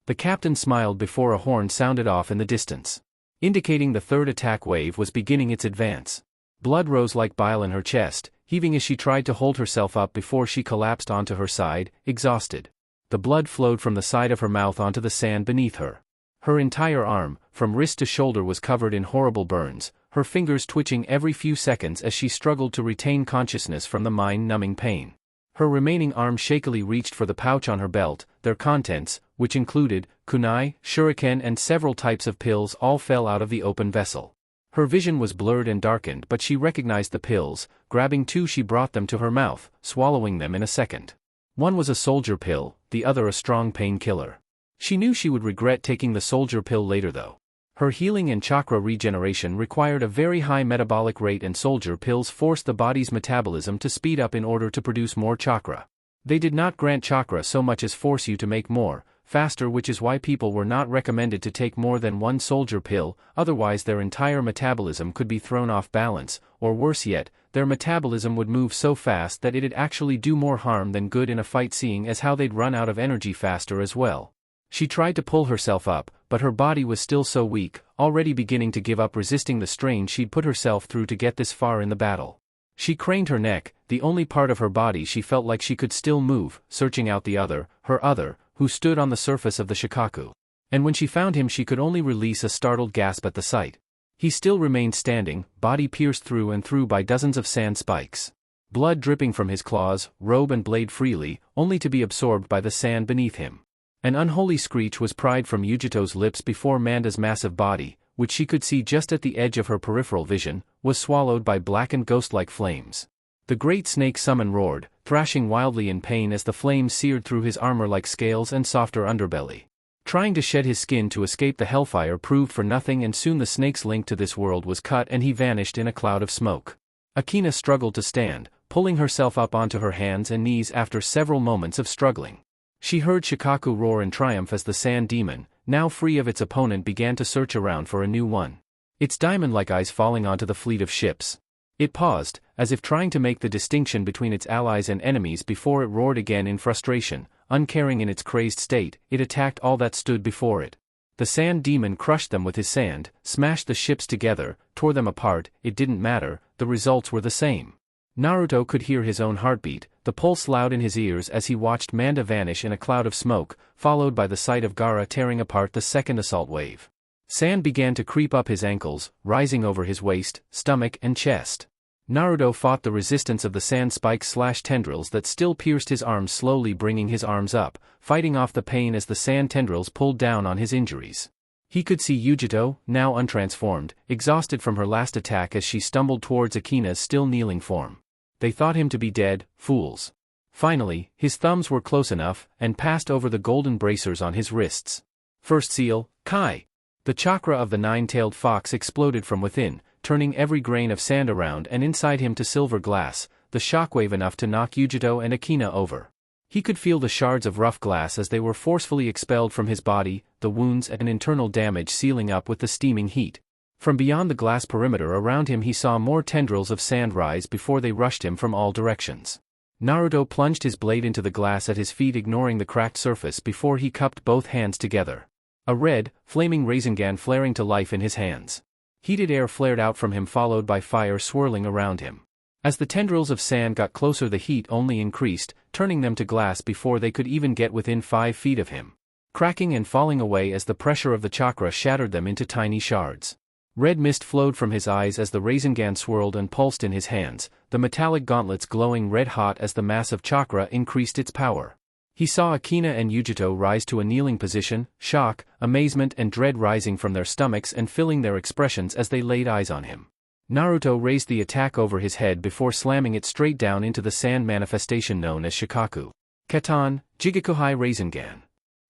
The captain smiled before a horn sounded off in the distance, indicating the third attack wave was beginning its advance. Blood rose like bile in her chest, heaving as she tried to hold herself up before she collapsed onto her side, exhausted. The blood flowed from the side of her mouth onto the sand beneath her. Her entire arm, from wrist to shoulder, was covered in horrible burns, her fingers twitching every few seconds as she struggled to retain consciousness from the mind-numbing pain. Her remaining arm shakily reached for the pouch on her belt, their contents, which included kunai, shuriken and several types of pills, all fell out of the open vessel. Her vision was blurred and darkened, but she recognized the pills. Grabbing two, she brought them to her mouth, swallowing them in a second. One was a soldier pill, the other a strong painkiller. She knew she would regret taking the soldier pill later though. Her healing and chakra regeneration required a very high metabolic rate, and soldier pills forced the body's metabolism to speed up in order to produce more chakra. They did not grant chakra so much as force you to make more, faster, which is why people were not recommended to take more than one soldier pill, otherwise their entire metabolism could be thrown off balance, or worse yet, their metabolism would move so fast that it'd actually do more harm than good in a fight, seeing as how they'd run out of energy faster as well. She tried to pull herself up, but her body was still so weak, already beginning to give up resisting the strain she'd put herself through to get this far in the battle. She craned her neck, the only part of her body she felt like she could still move, searching out her other, who stood on the surface of the Shikaku. And when she found him, she could only release a startled gasp at the sight. He still remained standing, body pierced through and through by dozens of sand spikes. Blood dripping from his claws, robe and blade freely, only to be absorbed by the sand beneath him. An unholy screech was pried from Yujito's lips before Manda's massive body, which she could see just at the edge of her peripheral vision, was swallowed by blackened ghost-like flames. The great snake summon roared, thrashing wildly in pain as the flames seared through his armor like scales and softer underbelly. Trying to shed his skin to escape the hellfire proved for nothing, and soon the snake's link to this world was cut and he vanished in a cloud of smoke. Akina struggled to stand, pulling herself up onto her hands and knees after several moments of struggling. She heard Shikaku roar in triumph as the sand demon, now free of its opponent, began to search around for a new one. Its diamond-like eyes falling onto the fleet of ships. It paused, as if trying to make the distinction between its allies and enemies before it roared again in frustration. Uncaring in its crazed state, it attacked all that stood before it. The sand demon crushed them with his sand, smashed the ships together, tore them apart. It didn't matter, the results were the same. Naruto could hear his own heartbeat, the pulse loud in his ears as he watched Manda vanish in a cloud of smoke, followed by the sight of Gaara tearing apart the second assault wave. Sand began to creep up his ankles, rising over his waist, stomach and chest. Naruto fought the resistance of the sand spikes/tendrils that still pierced his arms, slowly bringing his arms up, fighting off the pain as the sand tendrils pulled down on his injuries. He could see Yujito, now untransformed, exhausted from her last attack as she stumbled towards Akina's still kneeling form. They thought him to be dead, fools. Finally, his thumbs were close enough, and passed over the golden bracers on his wrists. First seal, Kai! The chakra of the nine-tailed fox exploded from within, turning every grain of sand around and inside him to silver glass, the shockwave enough to knock Yujito and Akina over. He could feel the shards of rough glass as they were forcefully expelled from his body, the wounds and internal damage sealing up with the steaming heat. From beyond the glass perimeter around him he saw more tendrils of sand rise before they rushed him from all directions. Naruto plunged his blade into the glass at his feet, ignoring the cracked surface before he cupped both hands together. A red, flaming Rasengan flaring to life in his hands. Heated air flared out from him, followed by fire swirling around him. As the tendrils of sand got closer, the heat only increased, turning them to glass before they could even get within 5 feet of him. Cracking and falling away as the pressure of the chakra shattered them into tiny shards. Red mist flowed from his eyes as the Rasengan swirled and pulsed in his hands, the metallic gauntlets glowing red-hot as the mass of chakra increased its power. He saw Akina and Yujito rise to a kneeling position, shock, amazement and dread rising from their stomachs and filling their expressions as they laid eyes on him. Naruto raised the attack over his head before slamming it straight down into the sand manifestation known as Shikaku. Katan, Jigakuhai Rasengan.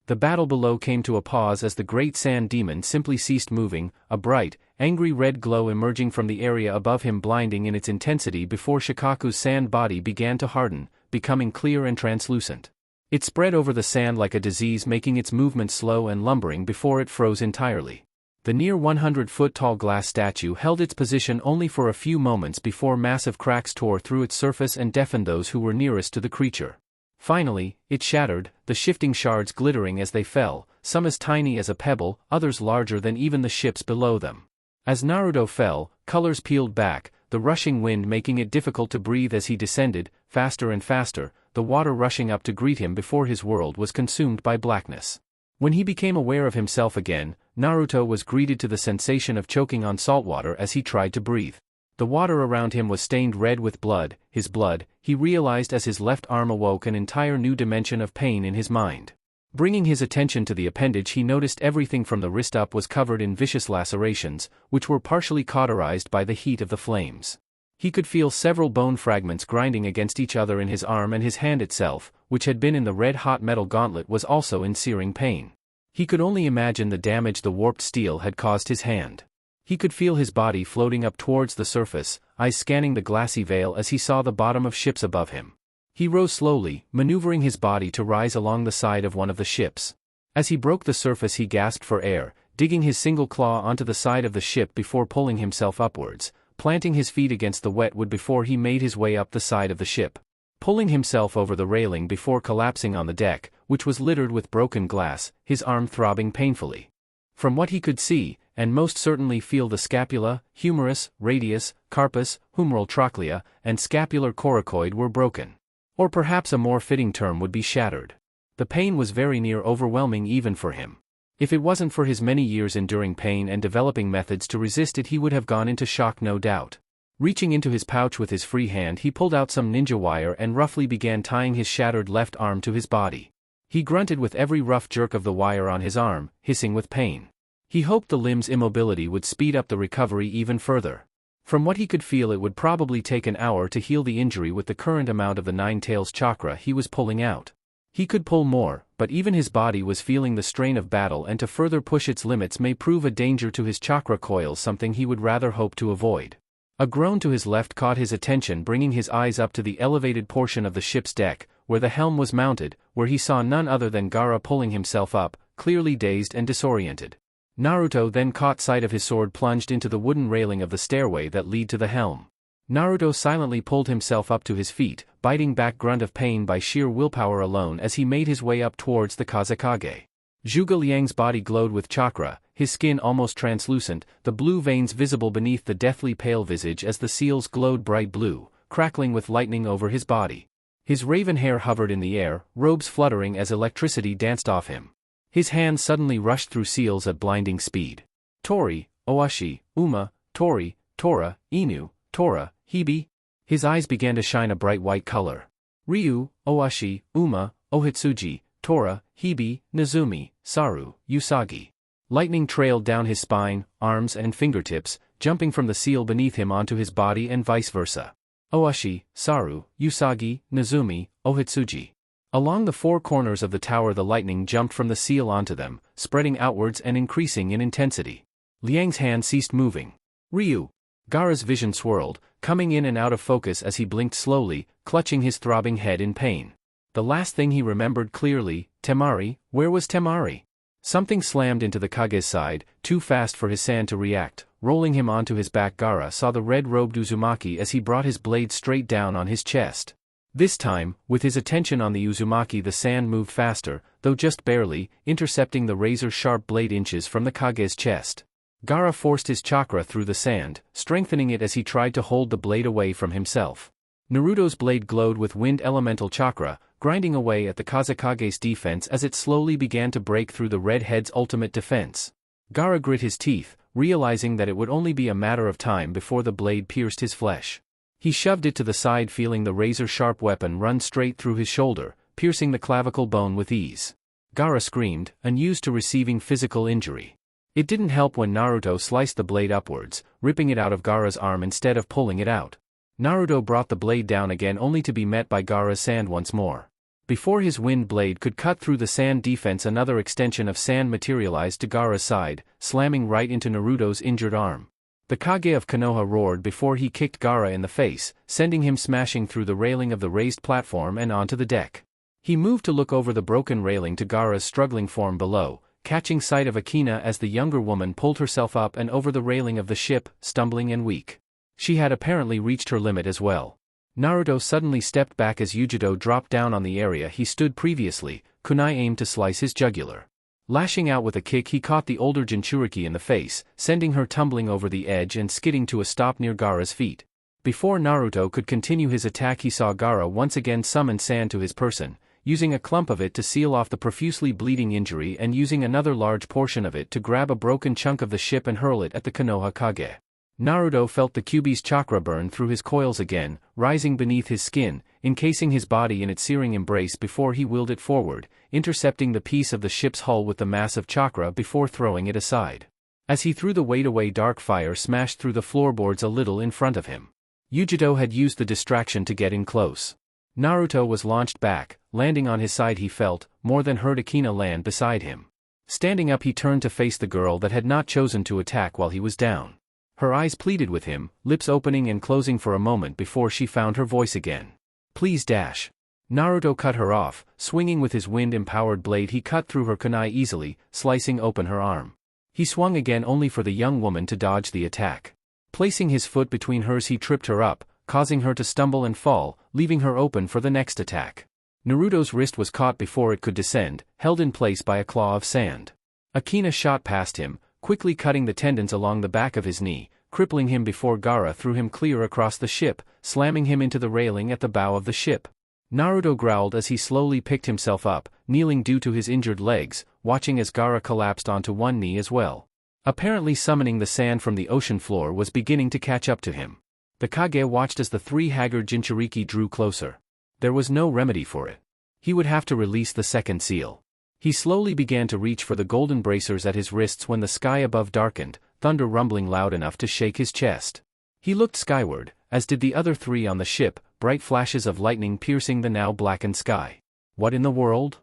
The battle below came to a pause as the great sand demon simply ceased moving, a bright, angry red glow emerging from the area above him blinding in its intensity before Shikaku's sand body began to harden, becoming clear and translucent. It spread over the sand like a disease, making its movement slow and lumbering before it froze entirely. The near 100-foot-tall glass statue held its position only for a few moments before massive cracks tore through its surface and deafened those who were nearest to the creature. Finally, it shattered, the shifting shards glittering as they fell, some as tiny as a pebble, others larger than even the ships below them. As Naruto fell, colors peeled back, the rushing wind making it difficult to breathe as he descended, faster and faster, the water rushing up to greet him before his world was consumed by blackness. When he became aware of himself again, Naruto was greeted to the sensation of choking on salt water as he tried to breathe. The water around him was stained red with blood, his blood, he realized as his left arm awoke an entire new dimension of pain in his mind. Bringing his attention to the appendage, he noticed everything from the wrist up was covered in vicious lacerations, which were partially cauterized by the heat of the flames. He could feel several bone fragments grinding against each other in his arm, and his hand itself, which had been in the red-hot metal gauntlet, was also in searing pain. He could only imagine the damage the warped steel had caused his hand. He could feel his body floating up towards the surface, eyes scanning the glassy veil as he saw the bottom of ships above him. He rose slowly, maneuvering his body to rise along the side of one of the ships. As he broke the surface, he gasped for air, digging his single claw onto the side of the ship before pulling himself upwards, planting his feet against the wet wood before he made his way up the side of the ship. Pulling himself over the railing before collapsing on the deck, which was littered with broken glass, his arm throbbing painfully. From what he could see, and most certainly feel, the scapula, humerus, radius, carpus, humeral trochlea, and scapular coracoid were broken. Or perhaps a more fitting term would be shattered. The pain was very near overwhelming even for him. If it wasn't for his many years enduring pain and developing methods to resist it, he would have gone into shock, no doubt. Reaching into his pouch with his free hand, he pulled out some ninja wire and roughly began tying his shattered left arm to his body. He grunted with every rough jerk of the wire on his arm, hissing with pain. He hoped the limb's immobility would speed up the recovery even further. From what he could feel, it would probably take an hour to heal the injury with the current amount of the Nine Tails chakra he was pulling out. He could pull more, but even his body was feeling the strain of battle, and to further push its limits may prove a danger to his chakra coils, something he would rather hope to avoid. A groan to his left caught his attention, bringing his eyes up to the elevated portion of the ship's deck, where the helm was mounted, where he saw none other than Gaara pulling himself up, clearly dazed and disoriented. Naruto then caught sight of his sword plunged into the wooden railing of the stairway that led to the helm. Naruto silently pulled himself up to his feet, biting back grunt of pain by sheer willpower alone as he made his way up towards the Kazekage. Zhuge Liang's body glowed with chakra, his skin almost translucent, the blue veins visible beneath the deathly pale visage as the seals glowed bright blue, crackling with lightning over his body. His raven hair hovered in the air, robes fluttering as electricity danced off him. His hands suddenly rushed through seals at blinding speed. Tori, Owashi, Uma, Tori, Tora, Inu, Tora, Hibi. His eyes began to shine a bright white color. Ryu, Owashi, Uma, Ohitsuji, Tora, Hibi, Nezumi, Saru, Usagi. Lightning trailed down his spine, arms and fingertips, jumping from the seal beneath him onto his body and vice versa. Owashi, Saru, Usagi, Nezumi, Ohitsuji. Along the four corners of the tower the lightning jumped from the seal onto them, spreading outwards and increasing in intensity. Liang's hand ceased moving. Ryu. Gaara's vision swirled, coming in and out of focus as he blinked slowly, clutching his throbbing head in pain. The last thing he remembered clearly, Temari, where was Temari? Something slammed into the Kage's side, too fast for his sand to react, rolling him onto his back. Gaara saw the red-robed Uzumaki as he brought his blade straight down on his chest. This time, with his attention on the Uzumaki, the sand moved faster, though just barely, intercepting the razor-sharp blade inches from the Kage's chest. Gaara forced his chakra through the sand, strengthening it as he tried to hold the blade away from himself. Naruto's blade glowed with wind elemental chakra, grinding away at the Kazekage's defense as it slowly began to break through the Red Head's ultimate defense. Gaara grit his teeth, realizing that it would only be a matter of time before the blade pierced his flesh. He shoved it to the side, feeling the razor-sharp weapon run straight through his shoulder, piercing the clavicle bone with ease. Gaara screamed, unused to receiving physical injury. It didn't help when Naruto sliced the blade upwards, ripping it out of Gaara's arm instead of pulling it out. Naruto brought the blade down again only to be met by Gaara's sand once more. Before his wind blade could cut through the sand defense, another extension of sand materialized to Gaara's side, slamming right into Naruto's injured arm. The Kage of Konoha roared before he kicked Gaara in the face, sending him smashing through the railing of the raised platform and onto the deck. He moved to look over the broken railing to Gaara's struggling form below, catching sight of Akina as the younger woman pulled herself up and over the railing of the ship, stumbling and weak. She had apparently reached her limit as well. Naruto suddenly stepped back as Yujido dropped down on the area he stood previously. Kunai aimed to slice his jugular. Lashing out with a kick, he caught the older Jinchuriki in the face, sending her tumbling over the edge and skidding to a stop near Gaara's feet. Before Naruto could continue his attack, he saw Gaara once again summon sand to his person, using a clump of it to seal off the profusely bleeding injury and using another large portion of it to grab a broken chunk of the ship and hurl it at the Konoha Kage. Naruto felt the Kyuubi's chakra burn through his coils again, rising beneath his skin, encasing his body in its searing embrace before he willed it forward, intercepting the piece of the ship's hull with the mass of chakra before throwing it aside. As he threw the weight away, dark fire smashed through the floorboards a little in front of him. Yujido had used the distraction to get in close. Naruto was launched back, landing on his side. He felt, more than heard Akina land beside him. Standing up, he turned to face the girl that had not chosen to attack while he was down. Her eyes pleaded with him, lips opening and closing for a moment before she found her voice again. Please dash. Naruto cut her off. Swinging with his wind-empowered blade, he cut through her kunai easily, slicing open her arm. He swung again only for the young woman to dodge the attack. Placing his foot between hers, he tripped her up, causing her to stumble and fall, leaving her open for the next attack. Naruto's wrist was caught before it could descend, held in place by a claw of sand. Akina shot past him, quickly cutting the tendons along the back of his knee, crippling him before Gaara threw him clear across the ship, slamming him into the railing at the bow of the ship. Naruto growled as he slowly picked himself up, kneeling due to his injured legs, watching as Gaara collapsed onto one knee as well. Apparently summoning the sand from the ocean floor was beginning to catch up to him. The Kage watched as the three haggard Jinchuriki drew closer. There was no remedy for it. He would have to release the second seal. He slowly began to reach for the golden bracers at his wrists when the sky above darkened, thunder rumbling loud enough to shake his chest. He looked skyward, as did the other three on the ship, bright flashes of lightning piercing the now blackened sky. What in the world?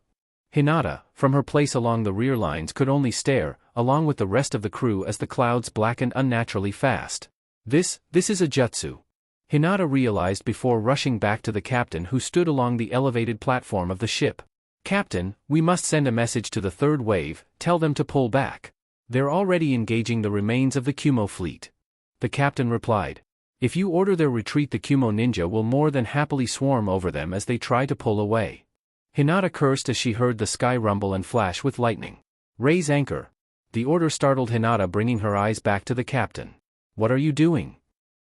Hinata, from her place along the rear lines, could only stare, along with the rest of the crew, as the clouds blackened unnaturally fast. This is a jutsu. Hinata realized before rushing back to the captain, who stood along the elevated platform of the ship. Captain, we must send a message to the third wave, tell them to pull back. They're already engaging the remains of the Kumo fleet. The captain replied. If you order their retreat, the Kumo ninja will more than happily swarm over them as they try to pull away. Hinata cursed as she heard the sky rumble and flash with lightning. Raise anchor. The order startled Hinata, bringing her eyes back to the captain. What are you doing?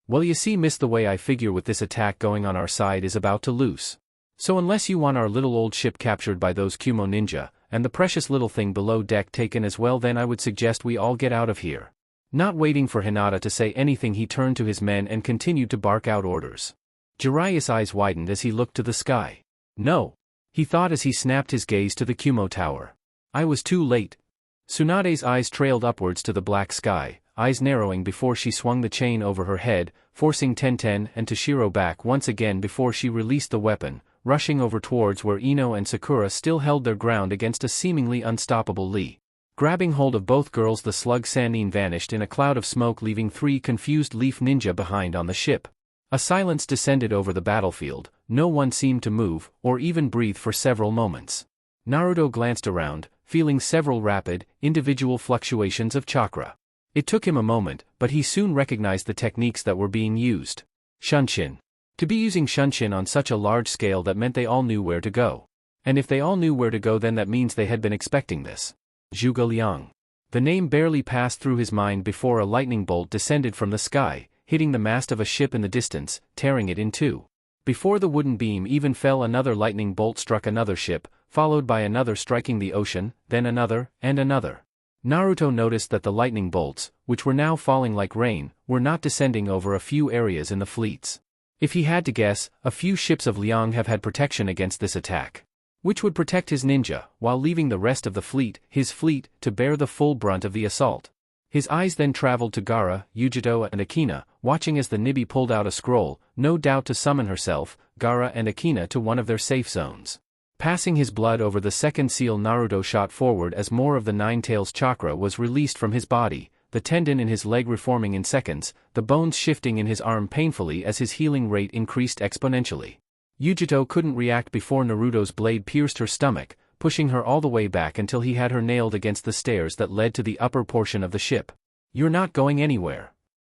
Well, you see, miss, the way I figure with this attack going on, our side is about to loose. So unless you want our little old ship captured by those Kumo ninja, and the precious little thing below deck taken as well, then I would suggest we all get out of here. Not waiting for Hinata to say anything, he turned to his men and continued to bark out orders. Jiraiya's eyes widened as he looked to the sky. No, he thought as he snapped his gaze to the Kumo tower. I was too late. Tsunade's eyes trailed upwards to the black sky, eyes narrowing before she swung the chain over her head, forcing Tenten and Toshiro back once again before she released the weapon, rushing over towards where Ino and Sakura still held their ground against a seemingly unstoppable Lee. Grabbing hold of both girls, the slug Sannin vanished in a cloud of smoke, leaving three confused leaf ninja behind on the ship. A silence descended over the battlefield. No one seemed to move, or even breathe for several moments. Naruto glanced around, feeling several rapid, individual fluctuations of chakra. It took him a moment, but he soon recognized the techniques that were being used. Shunshin. To be using Shunshin on such a large scale, that meant they all knew where to go. And if they all knew where to go, then that means they had been expecting this. Zhuge Liang. The name barely passed through his mind before a lightning bolt descended from the sky, hitting the mast of a ship in the distance, tearing it in two. Before the wooden beam even fell, another lightning bolt struck another ship, followed by another striking the ocean, then another, and another. Naruto noticed that the lightning bolts, which were now falling like rain, were not descending over a few areas in the fleets. If he had to guess, a few ships of Liang have had protection against this attack, which would protect his ninja, while leaving the rest of the fleet, his fleet, to bear the full brunt of the assault. His eyes then traveled to Gaara, Yujito and Akina, watching as the Nibi pulled out a scroll, no doubt to summon herself, Gaara and Akina to one of their safe zones. Passing his blood over the second seal, Naruto shot forward as more of the Nine Tails chakra was released from his body, the tendon in his leg reforming in seconds, the bones shifting in his arm painfully as his healing rate increased exponentially. Yujito couldn't react before Naruto's blade pierced her stomach, pushing her all the way back until he had her nailed against the stairs that led to the upper portion of the ship. "You're not going anywhere,"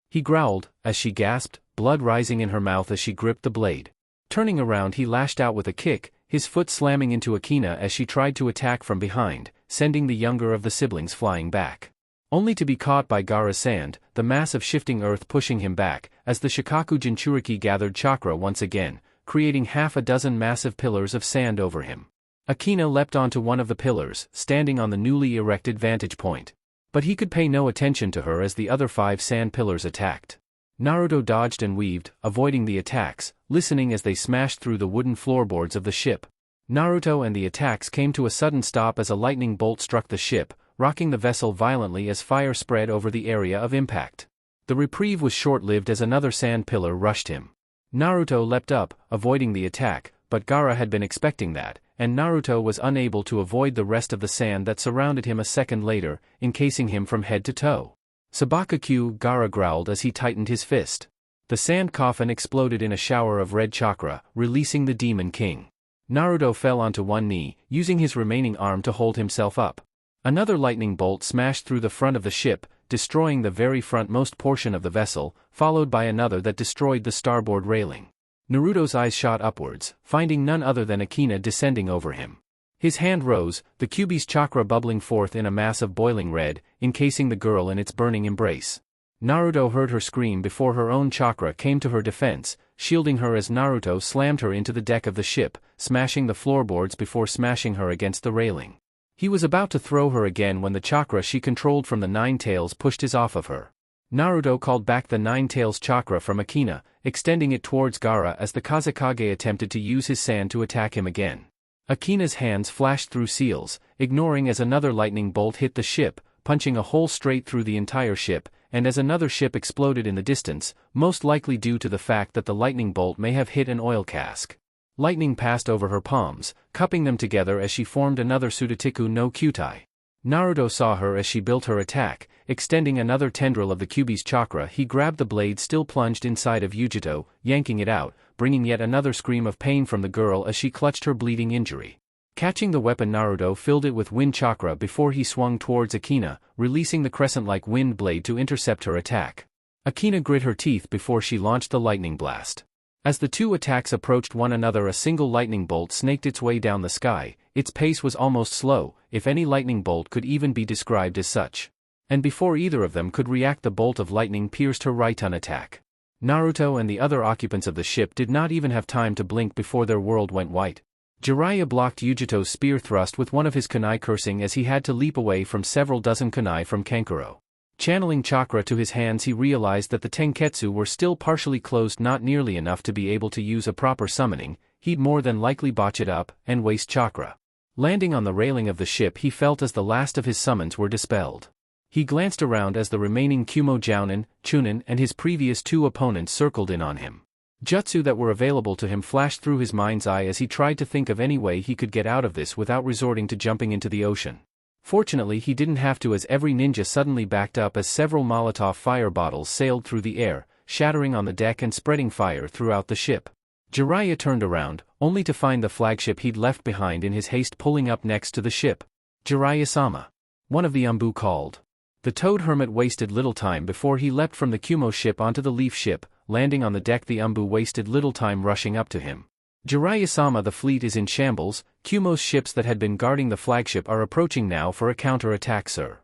he growled, as she gasped, blood rising in her mouth as she gripped the blade. Turning around, he lashed out with a kick, his foot slamming into Akina as she tried to attack from behind, sending the younger of the siblings flying back. Only to be caught by Gaara's sand, the mass of shifting earth pushing him back, as the Shikaku Jinchuriki gathered chakra once again, creating half a dozen massive pillars of sand over him. Akina leapt onto one of the pillars, standing on the newly erected vantage point. But he could pay no attention to her as the other 5 sand pillars attacked. Naruto dodged and weaved, avoiding the attacks, listening as they smashed through the wooden floorboards of the ship. Naruto and the attacks came to a sudden stop as a lightning bolt struck the ship, rocking the vessel violently as fire spread over the area of impact. The reprieve was short-lived as another sand pillar rushed him. Naruto leapt up, avoiding the attack, but Gaara had been expecting that, and Naruto was unable to avoid the rest of the sand that surrounded him a second later, encasing him from head to toe. "Sabakakyu," Gaara growled as he tightened his fist. The sand coffin exploded in a shower of red chakra, releasing the Demon King. Naruto fell onto one knee, using his remaining arm to hold himself up. Another lightning bolt smashed through the front of the ship, destroying the very frontmost portion of the vessel, followed by another that destroyed the starboard railing. Naruto's eyes shot upwards, finding none other than Akina descending over him. His hand rose, the Kyuubi's chakra bubbling forth in a mass of boiling red, encasing the girl in its burning embrace. Naruto heard her scream before her own chakra came to her defense, shielding her as Naruto slammed her into the deck of the ship, smashing the floorboards before smashing her against the railing. He was about to throw her again when the chakra she controlled from the Nine Tails pushed his off of her. Naruto called back the Nine Tails chakra from Akina, extending it towards Gaara as the Kazekage attempted to use his sand to attack him again. Akina's hands flashed through seals, ignoring as another lightning bolt hit the ship, punching a hole straight through the entire ship, and as another ship exploded in the distance, most likely due to the fact that the lightning bolt may have hit an oil cask. Lightning passed over her palms, cupping them together as she formed another Tsutatiku no Kyutai. Naruto saw her as she built her attack, extending another tendril of the Kyuubi's chakra. He grabbed the blade still plunged inside of Yujito, yanking it out, bringing yet another scream of pain from the girl as she clutched her bleeding injury. Catching the weapon, Naruto filled it with wind chakra before he swung towards Akina, releasing the crescent-like wind blade to intercept her attack. Akina grit her teeth before she launched the lightning blast. As the two attacks approached one another, a single lightning bolt snaked its way down the sky. Its pace was almost slow, if any lightning bolt could even be described as such. And before either of them could react, the bolt of lightning pierced her right attack. Naruto and the other occupants of the ship did not even have time to blink before their world went white. Jiraiya blocked Yujito's spear thrust with one of his kunai, cursing as he had to leap away from several dozen kunai from Kankuro. Channeling chakra to his hands, he realized that the tenketsu were still partially closed, not nearly enough to be able to use a proper summoning. He'd more than likely botch it up and waste chakra. Landing on the railing of the ship, he felt as the last of his summons were dispelled. He glanced around as the remaining Kumo Jounin, Chunin and his previous two opponents circled in on him. Jutsu that were available to him flashed through his mind's eye as he tried to think of any way he could get out of this without resorting to jumping into the ocean. Fortunately, he didn't have to, as every ninja suddenly backed up as several Molotov fire bottles sailed through the air, shattering on the deck and spreading fire throughout the ship. Jiraiya turned around, only to find the flagship he'd left behind in his haste pulling up next to the ship. "Jiraiya-sama," one of the Umbu called. The Toad Hermit wasted little time before he leapt from the Kumo ship onto the Leaf ship. Landing on the deck, the Umbu wasted little time rushing up to him. "Jiraiya-sama, the fleet is in shambles. Kumo's ships that had been guarding the flagship are approaching now for a counter-attack, sir."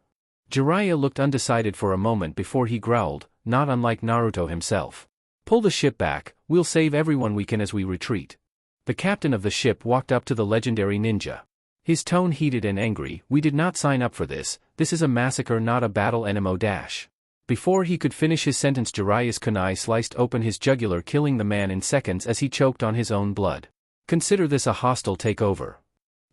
Jiraiya looked undecided for a moment before he growled, not unlike Naruto himself. "Pull the ship back, we'll save everyone we can as we retreat." The captain of the ship walked up to the legendary ninja. His tone heated and angry. "We did not sign up for this. This is a massacre, not a battle. NMO dash." Before he could finish his sentence, Jiraiya's kunai sliced open his jugular, killing the man in seconds as he choked on his own blood. "Consider this a hostile takeover,"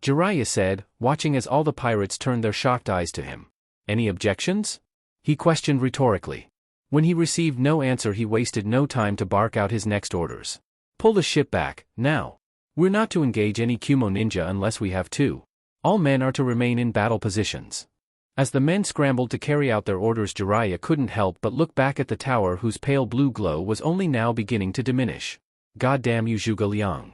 Jiraiya said, watching as all the pirates turned their shocked eyes to him. "Any objections?" he questioned rhetorically. When he received no answer, he wasted no time to bark out his next orders. Pull the ship back, now. We're not to engage any Kumo ninja unless we have to. All men are to remain in battle positions. As the men scrambled to carry out their orders, Jiraiya couldn't help but look back at the tower whose pale blue glow was only now beginning to diminish. Goddamn you, Zhuge Liang.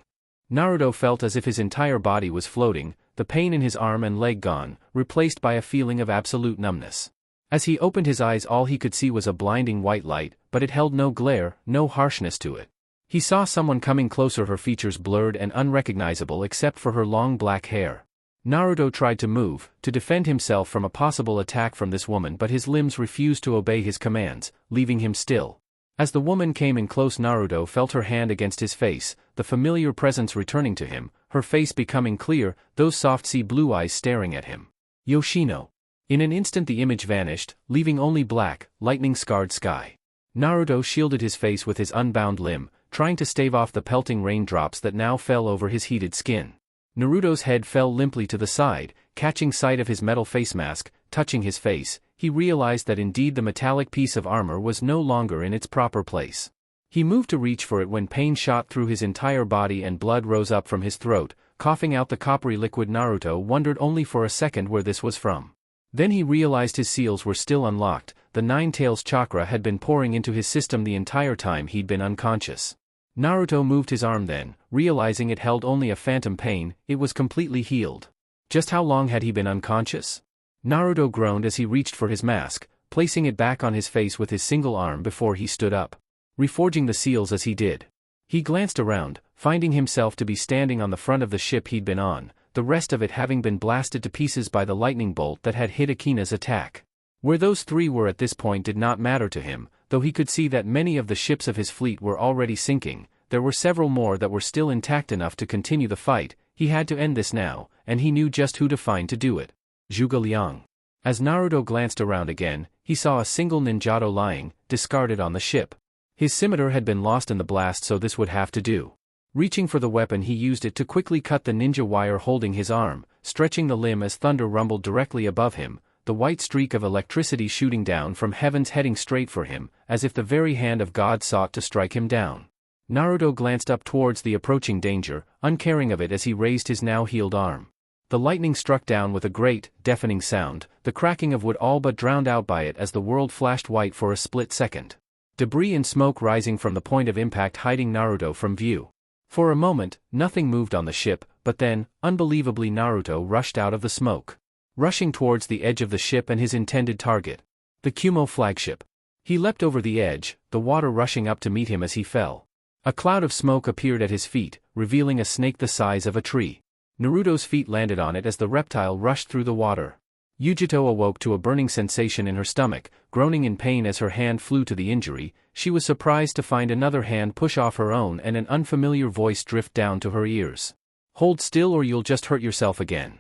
Naruto felt as if his entire body was floating, the pain in his arm and leg gone, replaced by a feeling of absolute numbness. As he opened his eyes, all he could see was a blinding white light, but it held no glare, no harshness to it. He saw someone coming closer, her features blurred and unrecognizable except for her long black hair. Naruto tried to move, to defend himself from a possible attack from this woman, but his limbs refused to obey his commands, leaving him still. As the woman came in close, Naruto felt her hand against his face, the familiar presence returning to him, her face becoming clear, those soft sea blue eyes staring at him. Yoshino. In an instant the image vanished, leaving only black, lightning-scarred sky. Naruto shielded his face with his unbound limb, trying to stave off the pelting raindrops that now fell over his heated skin. Naruto's head fell limply to the side, catching sight of his metal face mask. Touching his face, he realized that indeed the metallic piece of armor was no longer in its proper place. He moved to reach for it when pain shot through his entire body and blood rose up from his throat, coughing out the coppery liquid. Naruto wondered only for a second where this was from. Then he realized his seals were still unlocked. The Nine Tails chakra had been pouring into his system the entire time he'd been unconscious. Naruto moved his arm then, realizing it held only a phantom pain. It was completely healed. Just how long had he been unconscious? Naruto groaned as he reached for his mask, placing it back on his face with his single arm before he stood up, reforging the seals as he did. He glanced around, finding himself to be standing on the front of the ship he'd been on, the rest of it having been blasted to pieces by the lightning bolt that had hit Akina's attack. Where those three were at this point did not matter to him, though he could see that many of the ships of his fleet were already sinking. There were several more that were still intact enough to continue the fight. He had to end this now, and he knew just who to find to do it. Zhuge Liang. As Naruto glanced around again, he saw a single ninjato lying, discarded on the ship. His scimitar had been lost in the blast, so this would have to do. Reaching for the weapon, he used it to quickly cut the ninja wire holding his arm, stretching the limb as thunder rumbled directly above him, the white streak of electricity shooting down from heavens heading straight for him, as if the very hand of God sought to strike him down. Naruto glanced up towards the approaching danger, uncaring of it as he raised his now healed arm. The lightning struck down with a great, deafening sound, the cracking of wood all but drowned out by it as the world flashed white for a split second. Debris and smoke rising from the point of impact hiding Naruto from view. For a moment, nothing moved on the ship, but then, unbelievably, Naruto rushed out of the smoke. Rushing towards the edge of the ship and his intended target. The Kumo flagship. He leapt over the edge, the water rushing up to meet him as he fell. A cloud of smoke appeared at his feet, revealing a snake the size of a tree. Naruto's feet landed on it as the reptile rushed through the water. Yujito awoke to a burning sensation in her stomach, groaning in pain as her hand flew to the injury. She was surprised to find another hand push off her own and an unfamiliar voice drift down to her ears. "Hold still or you'll just hurt yourself again."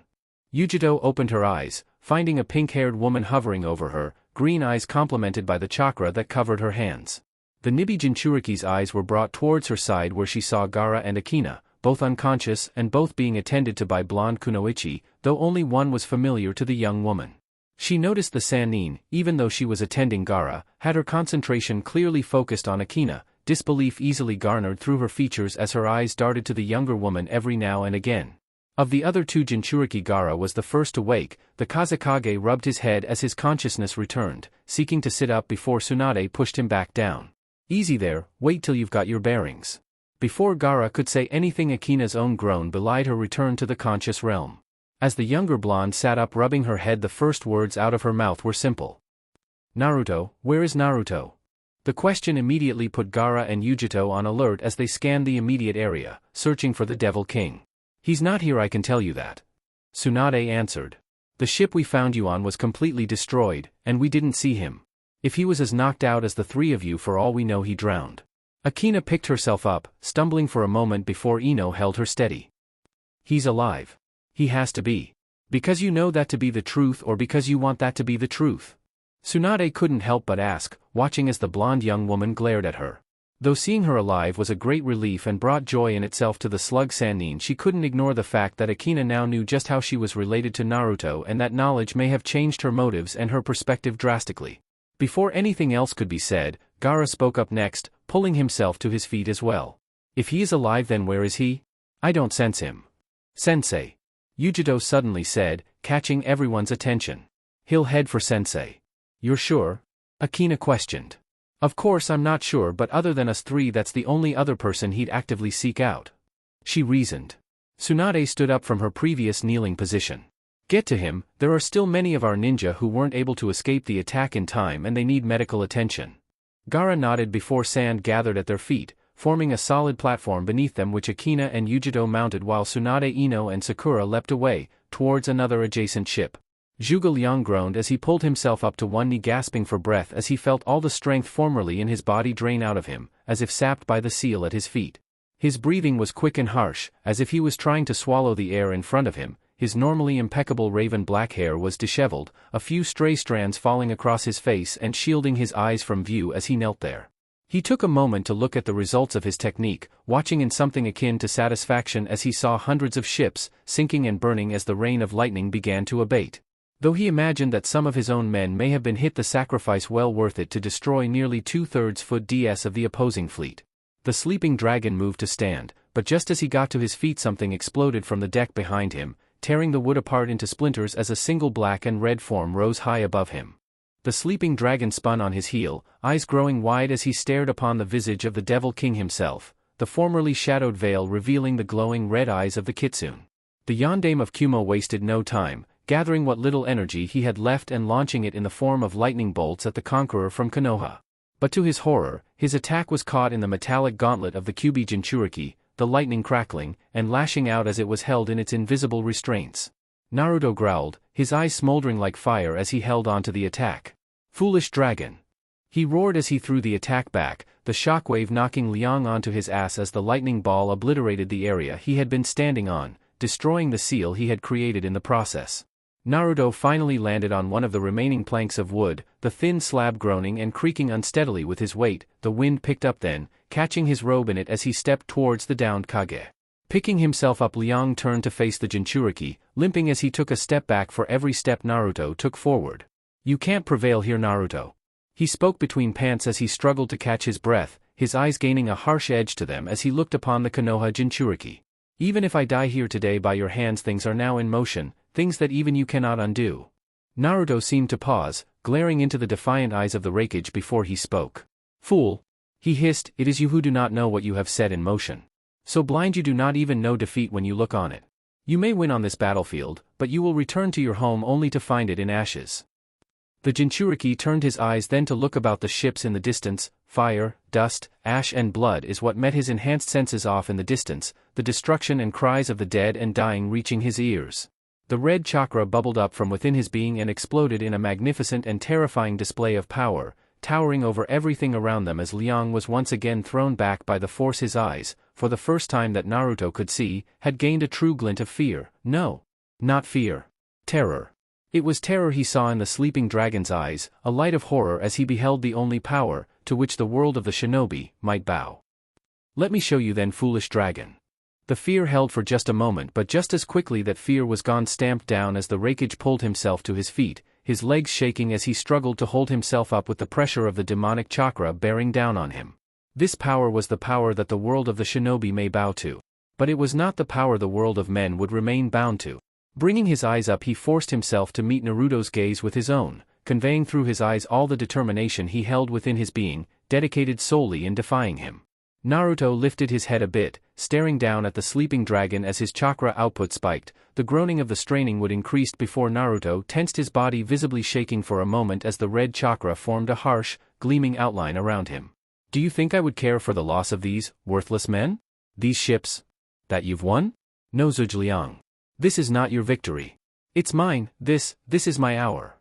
Yujito opened her eyes, finding a pink-haired woman hovering over her, green eyes complemented by the chakra that covered her hands. The Nibi Jinchuriki's eyes were brought towards her side where she saw Gaara and Akina, both unconscious and both being attended to by blonde Kunoichi, though only one was familiar to the young woman. She noticed the Sannin, even though she was attending Gaara, had her concentration clearly focused on Akina, disbelief easily garnered through her features as her eyes darted to the younger woman every now and again. Of the other two, Jinchuriki, Gaara was the first to wake. The Kazekage rubbed his head as his consciousness returned, seeking to sit up before Tsunade pushed him back down. "Easy there, wait till you've got your bearings." Before Gaara could say anything, Akina's own groan belied her return to the conscious realm. As the younger blonde sat up rubbing her head, the first words out of her mouth were simple. "Naruto, where is Naruto?" The question immediately put Gaara and Yujito on alert as they scanned the immediate area, searching for the Devil King. "He's not here, I can tell you that," Tsunade answered. "The ship we found you on was completely destroyed, and we didn't see him. If he was as knocked out as the three of you, for all we know he drowned." Akina picked herself up, stumbling for a moment before Ino held her steady. "He's alive. He has to be. Because you know that to be the truth or because you want that to be the truth?" Tsunade couldn't help but ask, watching as the blonde young woman glared at her. Though seeing her alive was a great relief and brought joy in itself to the slug Sannin, she couldn't ignore the fact that Akina now knew just how she was related to Naruto, and that knowledge may have changed her motives and her perspective drastically. Before anything else could be said, Gaara spoke up next, pulling himself to his feet as well. If he is alive, then where is he? I don't sense him. Sensei. Yujito suddenly said, catching everyone's attention. He'll head for Sensei. You're sure? Akina questioned. Of course I'm not sure, but other than us three, that's the only other person he'd actively seek out. She reasoned. Tsunade stood up from her previous kneeling position. Get to him, there are still many of our ninja who weren't able to escape the attack in time and they need medical attention. Gaara nodded before sand gathered at their feet, forming a solid platform beneath them which Akina and Yujito mounted while Tsunade, Ino and Sakura leapt away, towards another adjacent ship. Zhuge Liang groaned as he pulled himself up to one knee, gasping for breath as he felt all the strength formerly in his body drain out of him, as if sapped by the seal at his feet. His breathing was quick and harsh, as if he was trying to swallow the air in front of him. His normally impeccable raven black hair was disheveled, a few stray strands falling across his face and shielding his eyes from view as he knelt there. He took a moment to look at the results of his technique, watching in something akin to satisfaction as he saw hundreds of ships sinking and burning as the rain of lightning began to abate. Though he imagined that some of his own men may have been hit, the sacrifice well worth it to destroy nearly 2/3 foot DS of the opposing fleet. The sleeping dragon moved to stand, but just as he got to his feet something exploded from the deck behind him, tearing the wood apart into splinters as a single black and red form rose high above him. The sleeping dragon spun on his heel, eyes growing wide as he stared upon the visage of the Devil King himself, the formerly shadowed veil revealing the glowing red eyes of the kitsune. The yondaime of Kumo wasted no time, gathering what little energy he had left and launching it in the form of lightning bolts at the conqueror from Konoha. But to his horror, his attack was caught in the metallic gauntlet of the Kyuubi Jinchuriki, the lightning crackling and lashing out as it was held in its invisible restraints. Naruto growled, his eyes smoldering like fire as he held on to the attack. Foolish dragon! He roared as he threw the attack back, the shockwave knocking Liang onto his ass as the lightning ball obliterated the area he had been standing on, destroying the seal he had created in the process. Naruto finally landed on one of the remaining planks of wood, the thin slab groaning and creaking unsteadily with his weight. The wind picked up then, catching his robe in it as he stepped towards the downed Kage. Picking himself up, Liang turned to face the Jinchuriki, limping as he took a step back for every step Naruto took forward. You can't prevail here, Naruto. He spoke between pants as he struggled to catch his breath, his eyes gaining a harsh edge to them as he looked upon the Konoha Jinchuriki. Even if I die here today by your hands, things are now in motion, things that even you cannot undo. Naruto seemed to pause, glaring into the defiant eyes of the Raikage before he spoke. Fool! He hissed, it is you who do not know what you have set in motion. So blind you do not even know defeat when you look on it. You may win on this battlefield, but you will return to your home only to find it in ashes. The Jinchuriki turned his eyes then to look about the ships in the distance. Fire, dust, ash and blood is what met his enhanced senses off in the distance, the destruction and cries of the dead and dying reaching his ears. The red chakra bubbled up from within his being and exploded in a magnificent and terrifying display of power, towering over everything around them as Liang was once again thrown back by the force. His eyes, for the first time that Naruto could see, had gained a true glint of fear. No. Not fear. Terror. It was terror he saw in the sleeping dragon's eyes, a light of horror as he beheld the only power, to which the world of the shinobi might bow. Let me show you then, foolish dragon. The fear held for just a moment, but just as quickly that fear was gone, stamped down as the Raikage pulled himself to his feet, his legs shaking as he struggled to hold himself up with the pressure of the demonic chakra bearing down on him. This power was the power that the world of the shinobi may bow to. But it was not the power the world of men would remain bound to. Bringing his eyes up, he forced himself to meet Naruto's gaze with his own, conveying through his eyes all the determination he held within his being, dedicated solely in defying him. Naruto lifted his head a bit, staring down at the sleeping dragon as his chakra output spiked. The groaning of the straining wood increased before Naruto tensed his body, visibly shaking for a moment as the red chakra formed a harsh, gleaming outline around him. Do you think I would care for the loss of these worthless men? These ships? That you've won? No, Zhuge. This is not your victory. It's mine. This is my hour.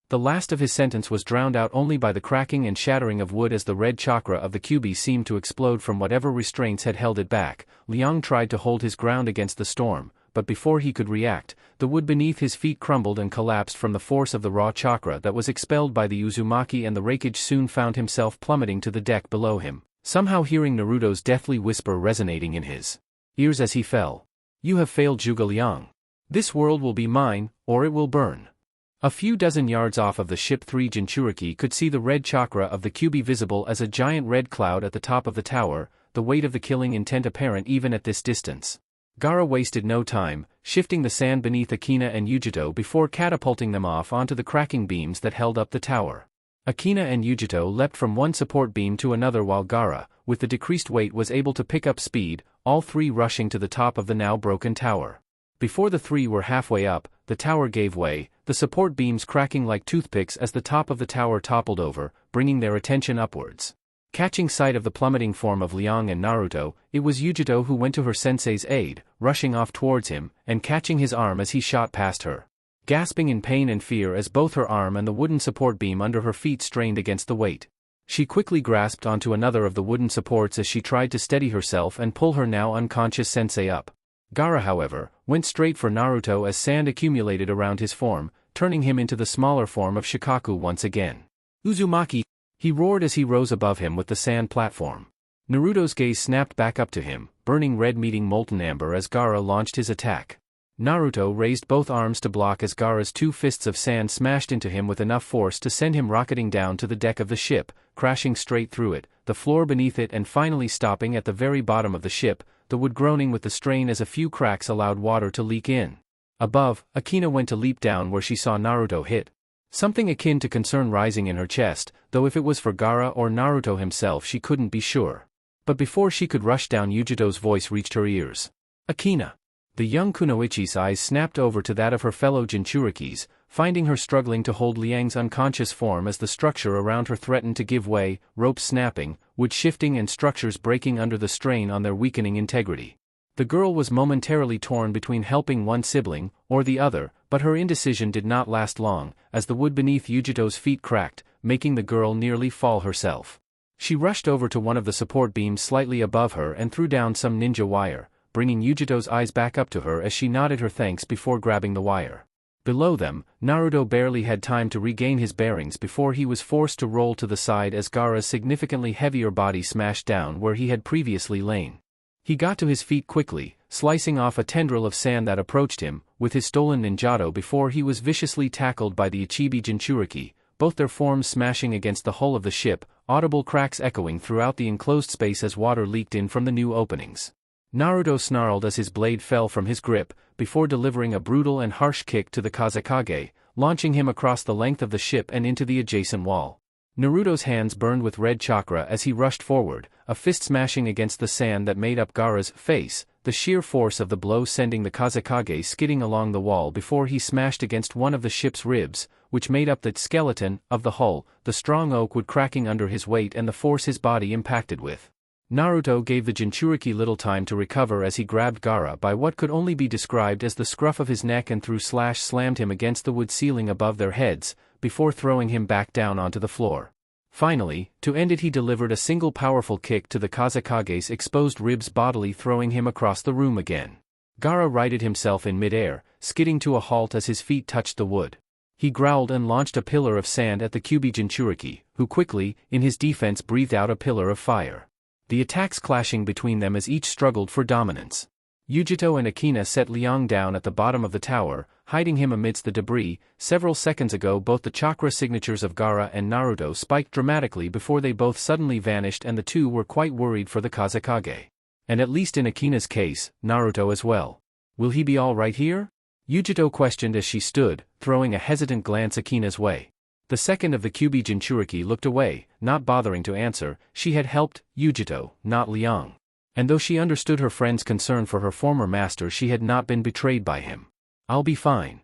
The last of his sentence was drowned out only by the cracking and shattering of wood as the red chakra of the Kyuubi seemed to explode from whatever restraints had held it back. Liang tried to hold his ground against the storm, but before he could react, the wood beneath his feet crumbled and collapsed from the force of the raw chakra that was expelled by the Uzumaki, and the Raikage soon found himself plummeting to the deck below him, somehow hearing Naruto's deathly whisper resonating in his ears as he fell. You have failed, Zhuge Liang. This world will be mine, or it will burn. A few dozen yards off of the ship, 3 Jinchuriki could see the red chakra of the Kyuubi visible as a giant red cloud at the top of the tower, the weight of the killing intent apparent even at this distance. Gaara wasted no time, shifting the sand beneath Akina and Yujito before catapulting them off onto the cracking beams that held up the tower. Akina and Yujito leapt from one support beam to another while Gaara, with the decreased weight, was able to pick up speed, all 3 rushing to the top of the now broken tower. Before the 3 were halfway up, the tower gave way, the support beams cracking like toothpicks as the top of the tower toppled over, bringing their attention upwards. Catching sight of the plummeting form of Liang and Naruto, it was Yujito who went to her sensei's aid, rushing off towards him, and catching his arm as he shot past her. Gasping in pain and fear as both her arm and the wooden support beam under her feet strained against the weight, she quickly grasped onto another of the wooden supports as she tried to steady herself and pull her now unconscious sensei up. Gaara, however, went straight for Naruto as sand accumulated around his form, turning him into the smaller form of Shikaku once again. Uzumaki! He roared as he rose above him with the sand platform. Naruto's gaze snapped back up to him, burning red meeting molten amber as Gaara launched his attack. Naruto raised both arms to block as Gaara's 2 fists of sand smashed into him with enough force to send him rocketing down to the deck of the ship, crashing straight through it, the floor beneath it, and finally stopping at the very bottom of the ship, the wood groaning with the strain as a few cracks allowed water to leak in. Above, Akina went to leap down where she saw Naruto hit. Something akin to concern rising in her chest, though if it was for Gaara or Naruto himself she couldn't be sure. But before she could rush down, Yujito's voice reached her ears. Akina! The young kunoichi's eyes snapped over to that of her fellow Jinchurikis, finding her struggling to hold Liang's unconscious form as the structure around her threatened to give way, ropes snapping, wood shifting and structures breaking under the strain on their weakening integrity. The girl was momentarily torn between helping one sibling or the other, but her indecision did not last long, as the wood beneath Yujito's feet cracked, making the girl nearly fall herself. She rushed over to one of the support beams slightly above her and threw down some ninja wire, bringing Yujito's eyes back up to her as she nodded her thanks before grabbing the wire. Below them, Naruto barely had time to regain his bearings before he was forced to roll to the side as Gaara's significantly heavier body smashed down where he had previously lain. He got to his feet quickly, slicing off a tendril of sand that approached him, with his stolen ninjato before he was viciously tackled by the Ichibi Jinchuriki, both their forms smashing against the hull of the ship, audible cracks echoing throughout the enclosed space as water leaked in from the new openings. Naruto snarled as his blade fell from his grip, before delivering a brutal and harsh kick to the Kazekage, launching him across the length of the ship and into the adjacent wall. Naruto's hands burned with red chakra as he rushed forward, a fist smashing against the sand that made up Gaara's face, the sheer force of the blow sending the Kazekage skidding along the wall before he smashed against one of the ship's ribs, which made up the skeleton of the hull, the strong oak wood cracking under his weight and the force his body impacted with. Naruto gave the Jinchuriki little time to recover as he grabbed Gaara by what could only be described as the scruff of his neck and slammed him against the wood ceiling above their heads, before throwing him back down onto the floor. Finally, to end it, he delivered a single powerful kick to the Kazekage's exposed ribs, bodily throwing him across the room again. Gaara righted himself in midair, skidding to a halt as his feet touched the wood. He growled and launched a pillar of sand at the Kyuubi Jinchuriki, who quickly, in his defense, breathed out a pillar of fire. The attacks clashing between them as each struggled for dominance. Yujito and Akina set Liang down at the bottom of the tower, hiding him amidst the debris. Several seconds ago both the chakra signatures of Gaara and Naruto spiked dramatically before they both suddenly vanished, and the two were quite worried for the Kazekage. And at least in Akina's case, Naruto as well. Will he be all right here? Yujito questioned as she stood, throwing a hesitant glance Akina's way. The second of the Kyuubi Jinchuriki looked away, not bothering to answer. She had helped Yujito, not Liang. And though she understood her friend's concern for her former master, she had not been betrayed by him. I'll be fine.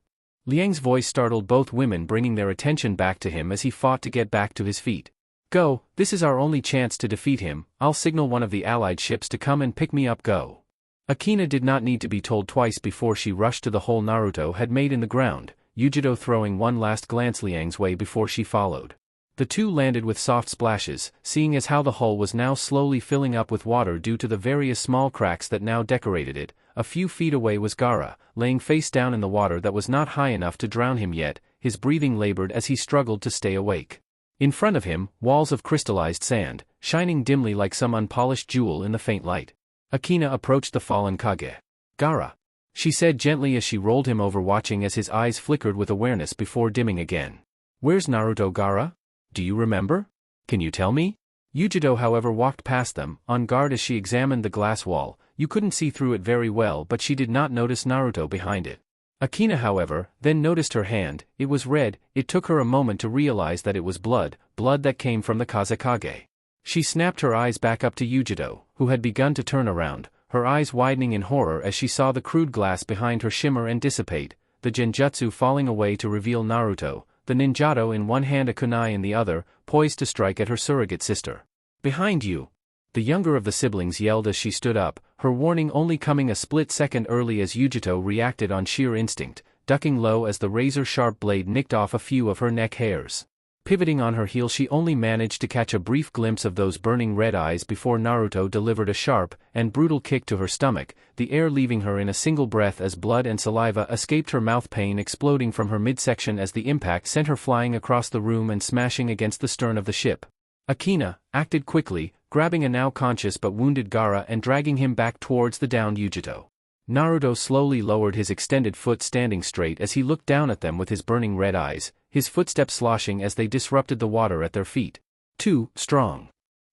Liang's voice startled both women, bringing their attention back to him as he fought to get back to his feet. Go, this is our only chance to defeat him. I'll signal one of the allied ships to come and pick me up. Go. Akina did not need to be told twice before she rushed to the hole Naruto had made in the ground, Yujito throwing one last glance Liang's way before she followed. The two landed with soft splashes, seeing as how the hull was now slowly filling up with water due to the various small cracks that now decorated it. A few feet away was Gaara, laying face down in the water that was not high enough to drown him yet, his breathing labored as he struggled to stay awake. In front of him, walls of crystallized sand, shining dimly like some unpolished jewel in the faint light. Akina approached the fallen Kage. Gaara. she said gently as she rolled him over, watching as his eyes flickered with awareness before dimming again. Where's Naruto, Gaara? Do you remember? Can you tell me? Yujiro, however, walked past them, on guard as she examined the glass wall. You couldn't see through it very well, but she did not notice Naruto behind it. Akina, however, then noticed her hand. It was red. It took her a moment to realize that it was blood that came from the Kazekage. She snapped her eyes back up to Yujiro, who had begun to turn around, her eyes widening in horror as she saw the crude glass behind her shimmer and dissipate, the genjutsu falling away to reveal Naruto, the ninjato in one hand, a kunai in the other, poised to strike at her surrogate sister. Behind you! The younger of the siblings yelled as she stood up, her warning only coming a split second early as Yujiro reacted on sheer instinct, ducking low as the razor-sharp blade nicked off a few of her neck hairs. Pivoting on her heel, she only managed to catch a brief glimpse of those burning red eyes before Naruto delivered a sharp and brutal kick to her stomach, the air leaving her in a single breath as blood and saliva escaped her mouth, pain exploding from her midsection as the impact sent her flying across the room and smashing against the stern of the ship. Akina acted quickly, grabbing a now conscious but wounded Gaara and dragging him back towards the downed Yujiro. Naruto slowly lowered his extended foot, standing straight as he looked down at them with his burning red eyes, his footsteps sloshing as they disrupted the water at their feet. Too strong.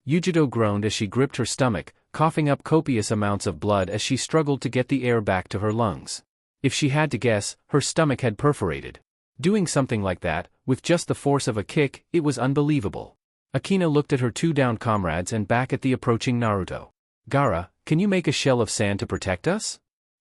Yujiro groaned as she gripped her stomach, coughing up copious amounts of blood as she struggled to get the air back to her lungs. If she had to guess, her stomach had perforated. Doing something like that, with just the force of a kick, it was unbelievable. Akina looked at her two downed comrades and back at the approaching Naruto. Gaara, can you make a shell of sand to protect us?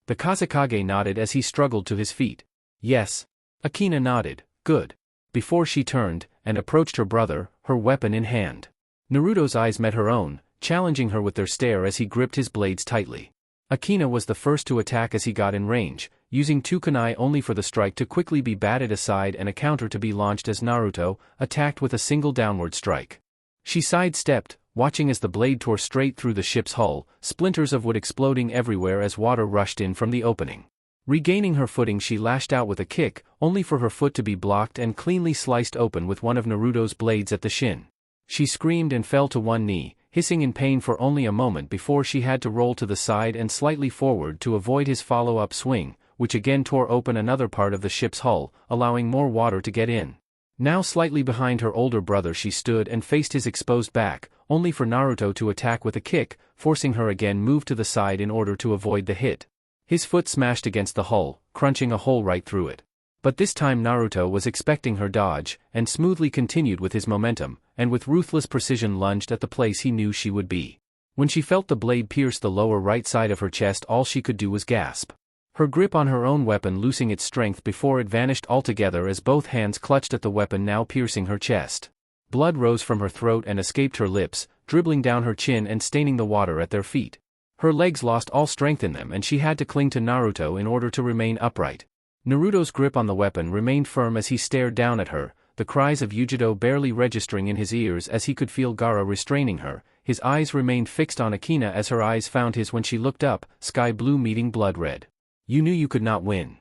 The Kazekage nodded as he struggled to his feet. Yes. Akina nodded. Good. Before she turned and approached her brother, her weapon in hand. Naruto's eyes met her own, challenging her with their stare as he gripped his blades tightly. Akina was the first to attack as he got in range, using two kunai only for the strike to quickly be batted aside and a counter to be launched as Naruto attacked with a single downward strike. She sidestepped, watching as the blade tore straight through the ship's hull, splinters of wood exploding everywhere as water rushed in from the opening. Regaining her footing, she lashed out with a kick, only for her foot to be blocked and cleanly sliced open with one of Naruto's blades at the shin. She screamed and fell to one knee, hissing in pain for only a moment before she had to roll to the side and slightly forward to avoid his follow-up swing, which again tore open another part of the ship's hull, allowing more water to get in. Now slightly behind her older brother, she stood and faced his exposed back, only for Naruto to attack with a kick, forcing her again move to the side in order to avoid the hit. His foot smashed against the hull, crunching a hole right through it. But this time Naruto was expecting her dodge, and smoothly continued with his momentum, and with ruthless precision lunged at the place he knew she would be. When she felt the blade pierce the lower right side of her chest, all she could do was gasp. Her grip on her own weapon losing its strength before it vanished altogether as both hands clutched at the weapon now piercing her chest. Blood rose from her throat and escaped her lips, dribbling down her chin and staining the water at their feet. Her legs lost all strength in them and she had to cling to Naruto in order to remain upright. Naruto's grip on the weapon remained firm as he stared down at her, the cries of Yujiro barely registering in his ears as he could feel Gaara restraining her. His eyes remained fixed on Akina as her eyes found his when she looked up, sky blue meeting blood red. You knew you could not win.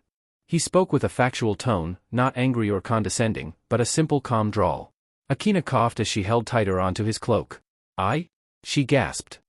He spoke with a factual tone, not angry or condescending, but a simple calm drawl. Akina coughed as she held tighter onto his cloak. She gasped.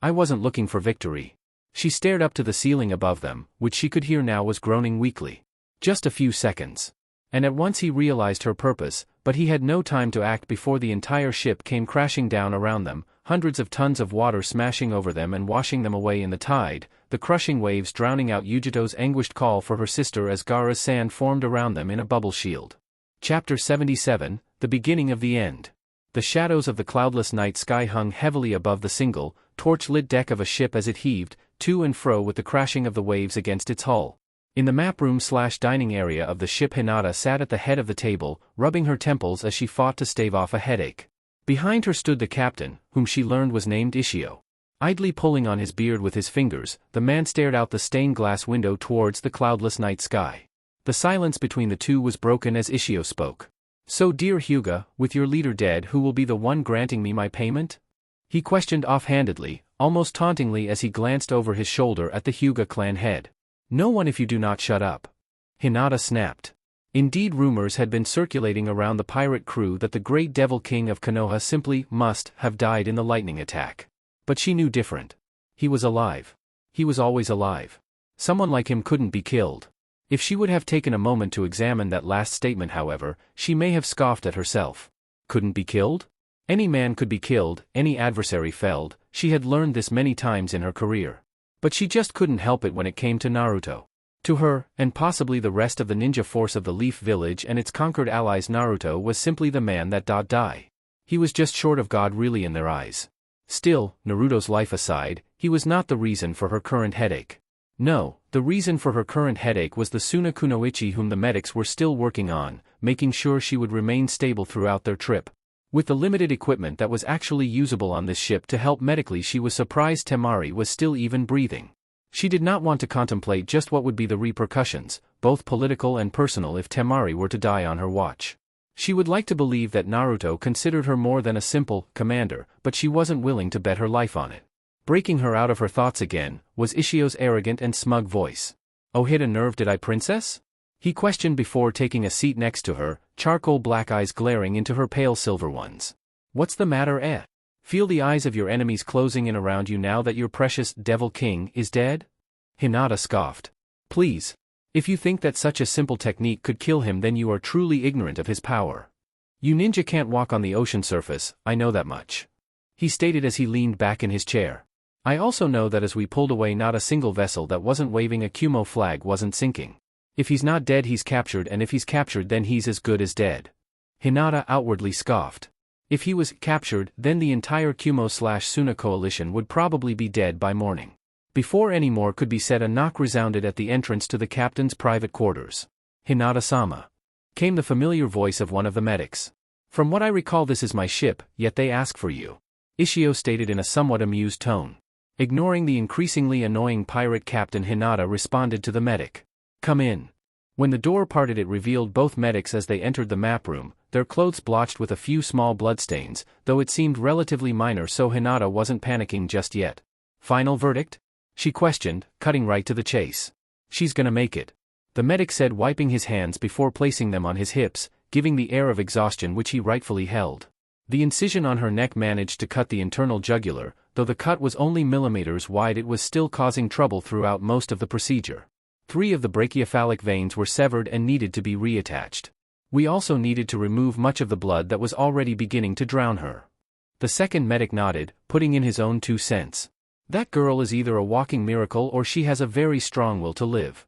I wasn't looking for victory. She stared up to the ceiling above them, which she could hear now was groaning weakly. Just a few seconds. And at once he realized her purpose, but he had no time to act before the entire ship came crashing down around them, hundreds of tons of water smashing over them and washing them away in the tide, the crushing waves drowning out Yujiro's anguished call for her sister as Gaara's sand formed around them in a bubble shield. Chapter 77, The Beginning of the End. The shadows of the cloudless night sky hung heavily above the single, torch-lit deck of a ship as it heaved, to and fro with the crashing of the waves against its hull. In the map room/dining area of the ship, Hinata sat at the head of the table, rubbing her temples as she fought to stave off a headache. Behind her stood the captain, whom she learned was named Ishio. Idly pulling on his beard with his fingers, the man stared out the stained glass window towards the cloudless night sky. The silence between the two was broken as Ishio spoke. So, dear Hyuga, with your leader dead, who will be the one granting me my payment? He questioned offhandedly, almost tauntingly as he glanced over his shoulder at the Hyuga clan head. No one if you do not shut up. Hinata snapped. Indeed, rumors had been circulating around the pirate crew that the great devil king of Konoha simply must have died in the lightning attack. But she knew different. He was alive. He was always alive. Someone like him couldn't be killed. If she would have taken a moment to examine that last statement, however, she may have scoffed at herself. Couldn't be killed? Any man could be killed, any adversary felled. She had learned this many times in her career. But she just couldn't help it when it came to Naruto. To her, and possibly the rest of the ninja force of the Leaf Village and its conquered allies, Naruto was simply the man that die. He was just short of God really in their eyes. Still, Naruto's life aside, he was not the reason for her current headache. No, the reason for her current headache was the Suna Kunoichi whom the medics were still working on, making sure she would remain stable throughout their trip. With the limited equipment that was actually usable on this ship to help medically, she was surprised Temari was still even breathing. She did not want to contemplate just what would be the repercussions, both political and personal, if Temari were to die on her watch. She would like to believe that Naruto considered her more than a simple commander, but she wasn't willing to bet her life on it. Breaking her out of her thoughts again, was Ishio's arrogant and smug voice. "Oh, hit a nerve did I, princess?" he questioned before taking a seat next to her, charcoal black eyes glaring into her pale silver ones. "What's the matter, eh? Feel the eyes of your enemies closing in around you now that your precious Devil King is dead?" Hinata scoffed. "Please. If you think that such a simple technique could kill him, then you are truly ignorant of his power. You ninja can't walk on the ocean surface, I know that much," he stated as he leaned back in his chair. "I also know that as we pulled away, not a single vessel that wasn't waving a Kumo flag wasn't sinking. If he's not dead, he's captured, and if he's captured, then he's as good as dead." Hinata outwardly scoffed. If he was captured, then the entire Kumo/Suna coalition would probably be dead by morning. Before any more could be said, a knock resounded at the entrance to the captain's private quarters. "Hinata-sama," came the familiar voice of one of the medics. "From what I recall, this is my ship, yet they ask for you," Ishio stated in a somewhat amused tone. Ignoring the increasingly annoying pirate captain, Hinata responded to the medic. "Come in." When the door parted, it revealed both medics as they entered the map room, their clothes blotched with a few small bloodstains, though it seemed relatively minor, so Hinata wasn't panicking just yet. "Final verdict?" she questioned, cutting right to the chase. "She's gonna make it," the medic said, wiping his hands before placing them on his hips, giving the air of exhaustion which he rightfully held. The incision on her neck managed to cut the internal jugular, though the cut was only millimeters wide. It was still causing trouble throughout most of the procedure. 3 of the brachiocephalic veins were severed and needed to be reattached. We also needed to remove much of the blood that was already beginning to drown her. The second medic nodded, putting in his own 2 cents. "That girl is either a walking miracle or she has a very strong will to live."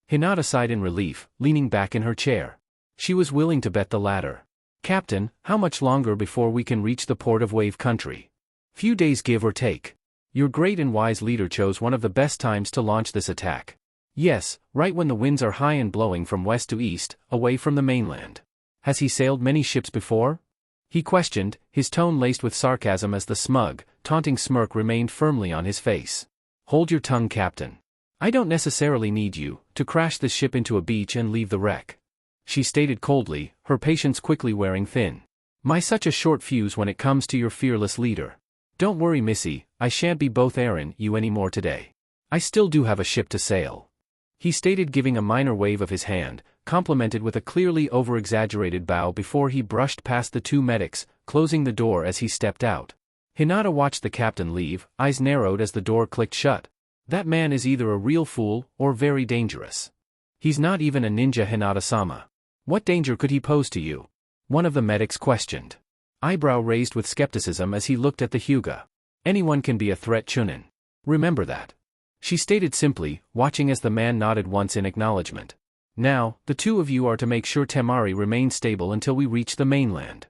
Hinata sighed in relief, leaning back in her chair. She was willing to bet the latter. "Captain, how much longer before we can reach the port of Wave Country?" "Few days, give or take. Your great and wise leader chose one of the best times to launch this attack. Yes, right when the winds are high and blowing from west to east, away from the mainland." "Has he sailed many ships before?" he questioned, his tone laced with sarcasm as the smug, taunting smirk remained firmly on his face. "Hold your tongue, Captain. I don't necessarily need you to crash this ship into a beach and leave the wreck," she stated coldly, her patience quickly wearing thin. "My such a short fuse when it comes to your fearless leader. Don't worry, Missy, I shan't be both Aaron you anymore today. I still do have a ship to sail," he stated, giving a minor wave of his hand, complemented with a clearly over-exaggerated bow before he brushed past the 2 medics, closing the door as he stepped out. Hinata watched the captain leave, eyes narrowed as the door clicked shut. That man is either a real fool or very dangerous. "He's not even a ninja, Hinata-sama. What danger could he pose to you?" one of the medics questioned. Eyebrow raised with skepticism as he looked at the Hyuga. "Anyone can be a threat, Chunin. Remember that," she stated simply, watching as the man nodded once in acknowledgement. "Now, the 2 of you are to make sure Temari remains stable until we reach the mainland."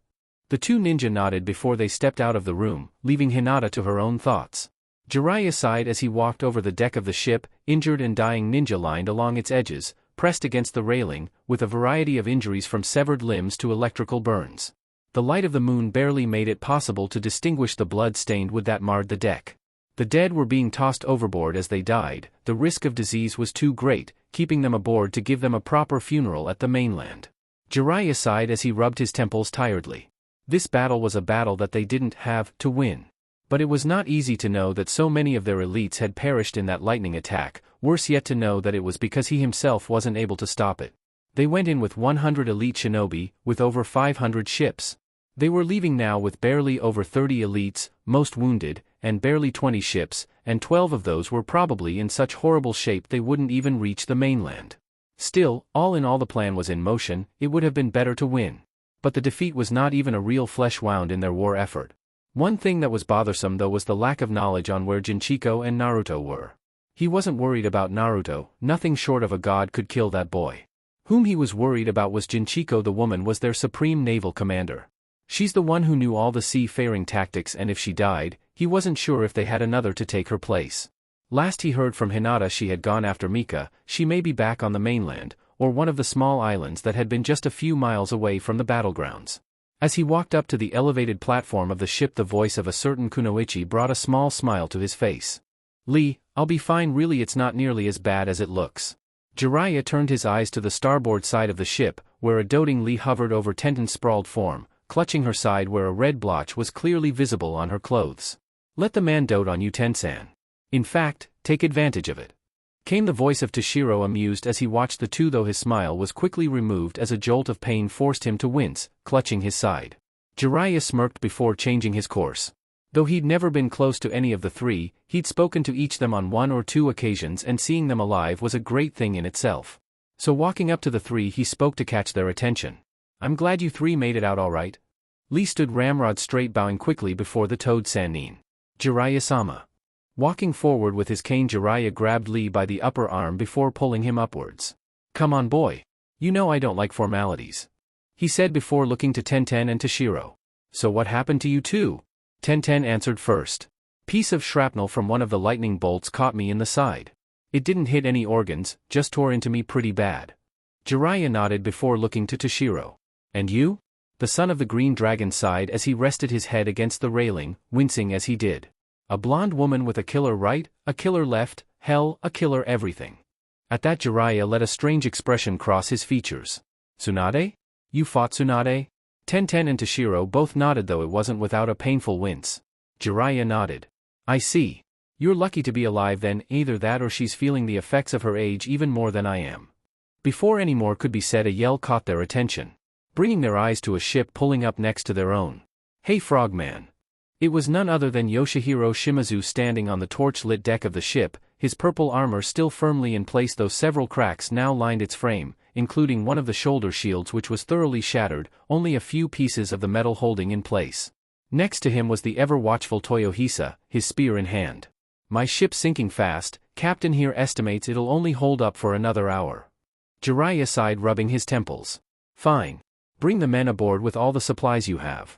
The 2 ninja nodded before they stepped out of the room, leaving Hinata to her own thoughts. Jiraiya sighed as he walked over the deck of the ship, injured and dying ninja lined along its edges, pressed against the railing, with a variety of injuries from severed limbs to electrical burns. The light of the moon barely made it possible to distinguish the blood-stained wood that marred the deck. The dead were being tossed overboard as they died. The risk of disease was too great, keeping them aboard to give them a proper funeral at the mainland. Jiraiya sighed as he rubbed his temples tiredly. This battle was a battle that they didn't have to win. But it was not easy to know that so many of their elites had perished in that lightning attack, worse yet to know that it was because he himself wasn't able to stop it. They went in with 100 elite shinobi, with over 500 ships. They were leaving now with barely over 30 elites, most wounded, and barely 20 ships, and 12 of those were probably in such horrible shape they wouldn't even reach the mainland. Still, all in all the plan was in motion, it would have been better to win. But the defeat was not even a real flesh wound in their war effort. One thing that was bothersome though was the lack of knowledge on where Jinchiko and Naruto were. He wasn't worried about Naruto, nothing short of a god could kill that boy. Whom he was worried about was Jinchiko. The woman was their supreme naval commander. She's the one who knew all the seafaring tactics, and if she died, he wasn't sure if they had another to take her place. Last he heard from Hinata she had gone after Mika. She may be back on the mainland, or one of the small islands that had been just a few miles away from the battlegrounds. As he walked up to the elevated platform of the ship, the voice of a certain Kunoichi brought a small smile to his face. "Lee, I'll be fine. Really, it's not nearly as bad as it looks." Jiraiya turned his eyes to the starboard side of the ship, where a doting Lee hovered over Tenten's sprawled form, clutching her side where a red blotch was clearly visible on her clothes. "Let the man dote on you, Ten-san. In fact, take advantage of it," came the voice of Toshiro, amused as he watched the two, though his smile was quickly removed as a jolt of pain forced him to wince, clutching his side. Jiraiya smirked before changing his course. Though he'd never been close to any of the three, he'd spoken to each them on one or two occasions, and seeing them alive was a great thing in itself. So walking up to the three he spoke to catch their attention. "I'm glad you three made it out all right." Lee stood ramrod straight, bowing quickly before the Toad Sannin. "Jiraiya-sama." Walking forward with his cane, Jiraiya grabbed Lee by the upper arm before pulling him upwards. "Come on, boy. You know I don't like formalities," he said before looking to Tenten and Toshiro. "So what happened to you two?" Tenten answered first. "Piece of shrapnel from one of the lightning bolts caught me in the side. It didn't hit any organs, just tore into me pretty bad." Jiraiya nodded before looking to Toshiro. "And you?" The son of the Green Dragon sighed as he rested his head against the railing, wincing as he did. "A blonde woman with a killer right, a killer left, hell, a killer everything." At that Jiraiya let a strange expression cross his features. "Tsunade? You fought Tsunade?" Tenten and Toshiro both nodded, though it wasn't without a painful wince. Jiraiya nodded. "I see. You're lucky to be alive then, either that or she's feeling the effects of her age even more than I am." Before any more could be said, a yell caught their attention, bringing their eyes to a ship pulling up next to their own. "Hey, Frogman!" It was none other than Yoshihiro Shimizu standing on the torch-lit deck of the ship, his purple armor still firmly in place, though several cracks now lined its frame, including one of the shoulder shields which was thoroughly shattered, only a few pieces of the metal holding in place. Next to him was the ever-watchful Toyohisa, his spear in hand. "My ship's sinking fast. Captain here estimates it'll only hold up for another hour." Jiraiya sighed, rubbing his temples. "Fine. Bring the men aboard with all the supplies you have."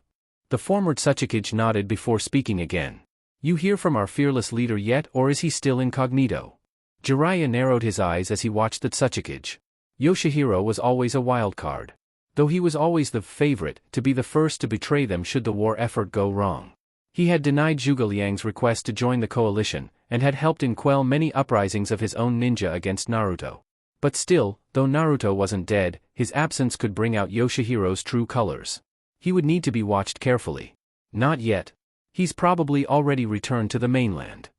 The former Tsuchikage nodded before speaking again. "You hear from our fearless leader yet, or is he still incognito?" Jiraiya narrowed his eyes as he watched the Tsuchikage. Yoshihiro was always a wild card. Though he was always the favorite to be the first to betray them should the war effort go wrong. He had denied Zhuge Liang's request to join the coalition, and had helped in quell many uprisings of his own ninja against Naruto. But still, though Naruto wasn't dead, his absence could bring out Yoshihiro's true colors. He would need to be watched carefully. "Not yet. He's probably already returned to the mainland."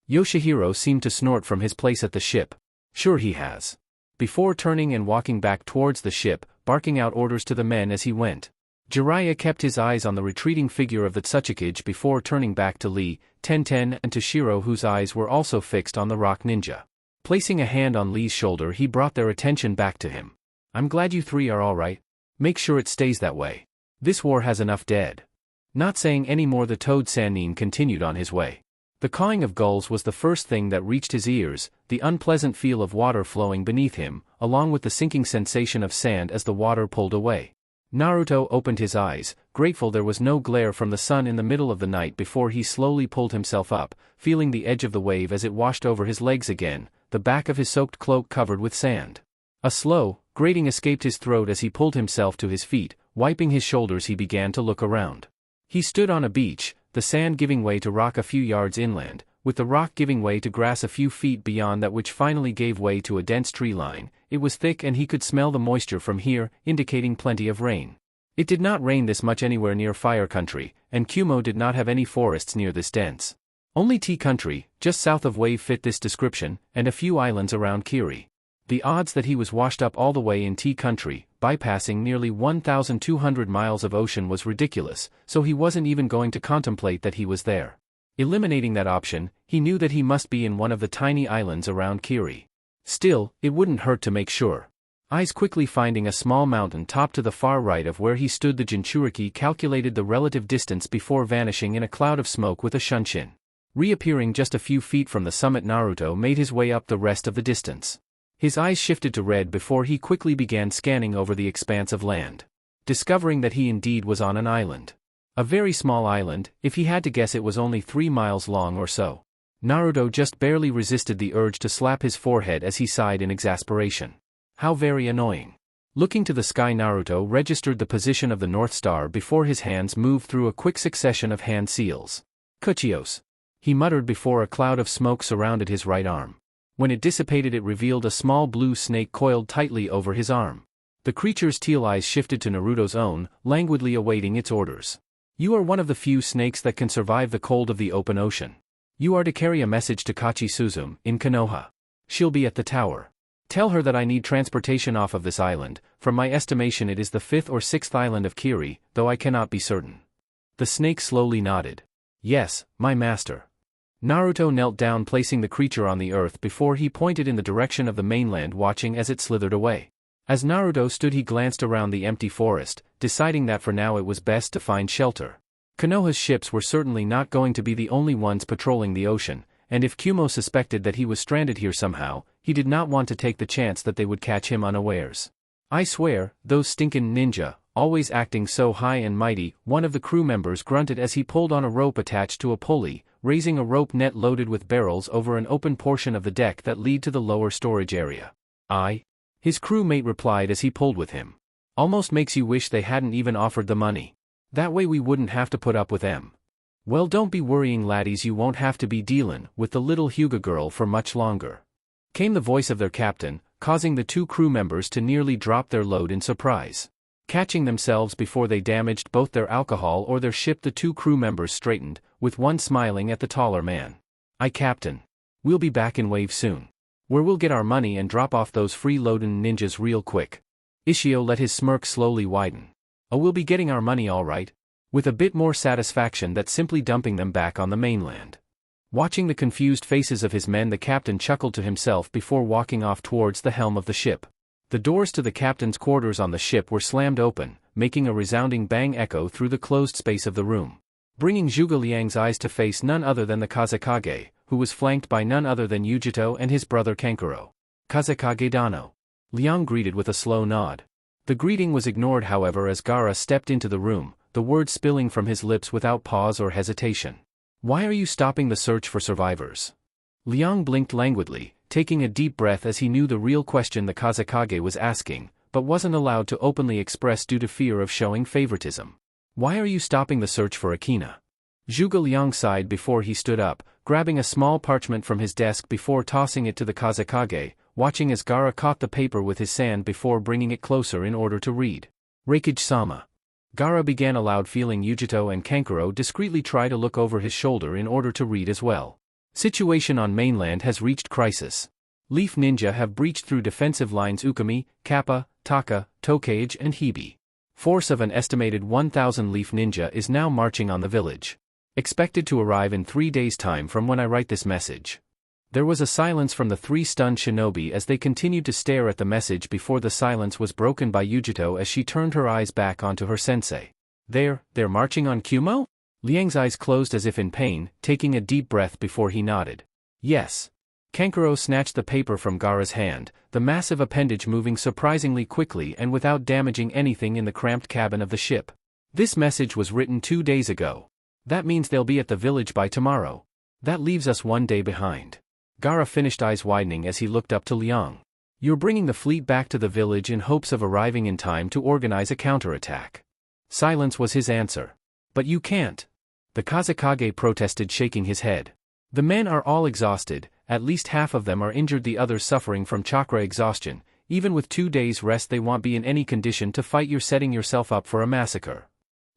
Yoshihiro seemed to snort from his place at the ship. "Sure he has." Before turning and walking back towards the ship, barking out orders to the men as he went. Jiraiya kept his eyes on the retreating figure of the Tsuchikage before turning back to Lee, Tenten and Toshiro, whose eyes were also fixed on the rock ninja. Placing a hand on Lee's shoulder, he brought their attention back to him. "I'm glad you three are all right. Make sure it stays that way. This war has enough dead." Not saying any more, the Toad Sannin continued on his way. The cawing of gulls was the first thing that reached his ears, the unpleasant feel of water flowing beneath him, along with the sinking sensation of sand as the water pulled away. Naruto opened his eyes, grateful there was no glare from the sun in the middle of the night, before he slowly pulled himself up, feeling the edge of the wave as it washed over his legs again, the back of his soaked cloak covered with sand. A slow, grating escaped his throat as he pulled himself to his feet. Wiping his shoulders, he began to look around. He stood on a beach, the sand giving way to rock a few yards inland, with the rock giving way to grass a few feet beyond that, which finally gave way to a dense tree line. It was thick and he could smell the moisture from here, indicating plenty of rain. It did not rain this much anywhere near Fire Country, and Kumo did not have any forests near this dense. Only Tea Country, just south of Wave, fit this description, and a few islands around Kiri. The odds that he was washed up all the way in Tea Country, bypassing nearly 1,200 miles of ocean was ridiculous, so he wasn't even going to contemplate that he was there. Eliminating that option, he knew that he must be in one of the tiny islands around Kiri. Still, it wouldn't hurt to make sure. Eyes quickly finding a small mountain top to the far right of where he stood, the Jinchuriki calculated the relative distance before vanishing in a cloud of smoke with a shunshin. Reappearing just a few feet from the summit, Naruto made his way up the rest of the distance. His eyes shifted to red before he quickly began scanning over the expanse of land. Discovering that he indeed was on an island. A very small island, if he had to guess it was only 3 miles long or so. Naruto just barely resisted the urge to slap his forehead as he sighed in exasperation. How very annoying. Looking to the sky, Naruto registered the position of the North Star before his hands moved through a quick succession of hand seals. Kuchios. He muttered before a cloud of smoke surrounded his right arm. When it dissipated, it revealed a small blue snake coiled tightly over his arm. The creature's teal eyes shifted to Naruto's own, languidly awaiting its orders. You are one of the few snakes that can survive the cold of the open ocean. You are to carry a message to Kachi Suzum, in Konoha. She'll be at the tower. Tell her that I need transportation off of this island. From my estimation it is the 5th or 6th island of Kiri, though I cannot be certain. The snake slowly nodded. Yes, my master. Naruto knelt down, placing the creature on the earth before he pointed in the direction of the mainland, watching as it slithered away. As Naruto stood, he glanced around the empty forest, deciding that for now it was best to find shelter. Konoha's ships were certainly not going to be the only ones patrolling the ocean, and if Kumo suspected that he was stranded here somehow, he did not want to take the chance that they would catch him unawares. I swear, those stinkin' ninja, always acting so high and mighty, one of the crew members grunted as he pulled on a rope attached to a pulley, raising a rope net loaded with barrels over an open portion of the deck that lead to the lower storage area. His crewmate replied as he pulled with him. Almost makes you wish they hadn't even offered the money. That way we wouldn't have to put up with them. Well, don't be worrying, laddies, you won't have to be dealin' with the little Hyuga girl for much longer. Came the voice of their captain, causing the 2 crew members to nearly drop their load in surprise. Catching themselves before they damaged both their alcohol or their ship, the 2 crew members straightened, with one smiling at the taller man. Aye, Captain. We'll be back in wave soon. Where we'll get our money and drop off those freeloadin' ninjas real quick. Ishio let his smirk slowly widen. Oh, we'll be getting our money all right. With a bit more satisfaction than simply dumping them back on the mainland. Watching the confused faces of his men, the captain chuckled to himself before walking off towards the helm of the ship. The doors to the captain's quarters on the ship were slammed open, making a resounding bang echo through the closed space of the room. Bringing Zhuge Liang's eyes to face none other than the Kazekage, who was flanked by none other than Yujito and his brother Kankuro. Kazekage Dano. Liang greeted with a slow nod. The greeting was ignored, however, as Gaara stepped into the room, the words spilling from his lips without pause or hesitation. Why are you stopping the search for survivors? Liang blinked languidly, taking a deep breath as he knew the real question the Kazekage was asking, but wasn't allowed to openly express due to fear of showing favoritism. Why are you stopping the search for Akina? Zhuge Liang sighed before he stood up, grabbing a small parchment from his desk before tossing it to the Kazekage, watching as Gaara caught the paper with his sand before bringing it closer in order to read. Reikage-sama. Gaara began aloud, feeling Yujito and Kankuro discreetly try to look over his shoulder in order to read as well. Situation on mainland has reached crisis. Leaf Ninja have breached through defensive lines Ukami, Kappa, Taka, Tokage and Hibi. Force of an estimated 1,000 Leaf Ninja is now marching on the village. Expected to arrive in 3 days' time from when I write this message. There was a silence from the 3 stunned shinobi as they continued to stare at the message before the silence was broken by Yujito as she turned her eyes back onto her sensei. They're marching on Kumo? Liang's eyes closed as if in pain, taking a deep breath before he nodded. Yes. Kankuro snatched the paper from Gaara's hand, the massive appendage moving surprisingly quickly and without damaging anything in the cramped cabin of the ship. This message was written 2 days ago. That means they'll be at the village by tomorrow. That leaves us 1 day behind. Gaara finished, eyes widening as he looked up to Liang. You're bringing the fleet back to the village in hopes of arriving in time to organize a counterattack. Silence was his answer. But you can't. The Kazekage protested, shaking his head. The men are all exhausted, at least half of them are injured, the others suffering from chakra exhaustion. Even with 2 days rest they won't be in any condition to fight. You're setting yourself up for a massacre.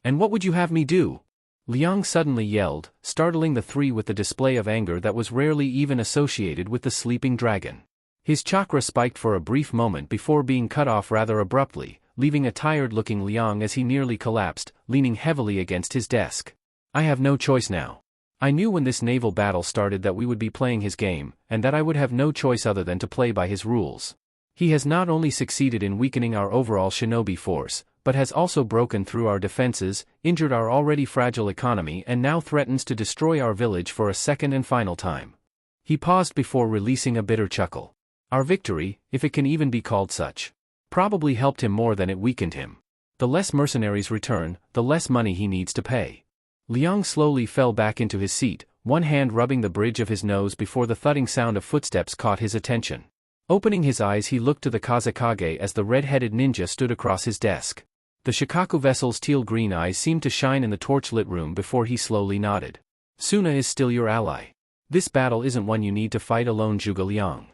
And what would you have me do? Liang suddenly yelled, startling the 3 with the display of anger that was rarely even associated with the sleeping dragon. His chakra spiked for a brief moment before being cut off rather abruptly, leaving a tired-looking Liang as he nearly collapsed, leaning heavily against his desk. I have no choice now. I knew when this naval battle started that we would be playing his game, and that I would have no choice other than to play by his rules. He has not only succeeded in weakening our overall shinobi force, but has also broken through our defenses, injured our already fragile economy and now threatens to destroy our village for a second and final time. He paused before releasing a bitter chuckle. Our victory, if it can even be called such, probably helped him more than it weakened him. The less mercenaries return, the less money he needs to pay. Liang slowly fell back into his seat, one hand rubbing the bridge of his nose before the thudding sound of footsteps caught his attention. Opening his eyes, he looked to the Kazekage as the red-headed ninja stood across his desk. The Shikaku vessel's teal-green eyes seemed to shine in the torch-lit room before he slowly nodded. Suna is still your ally. This battle isn't one you need to fight alone, Zhuge Liang.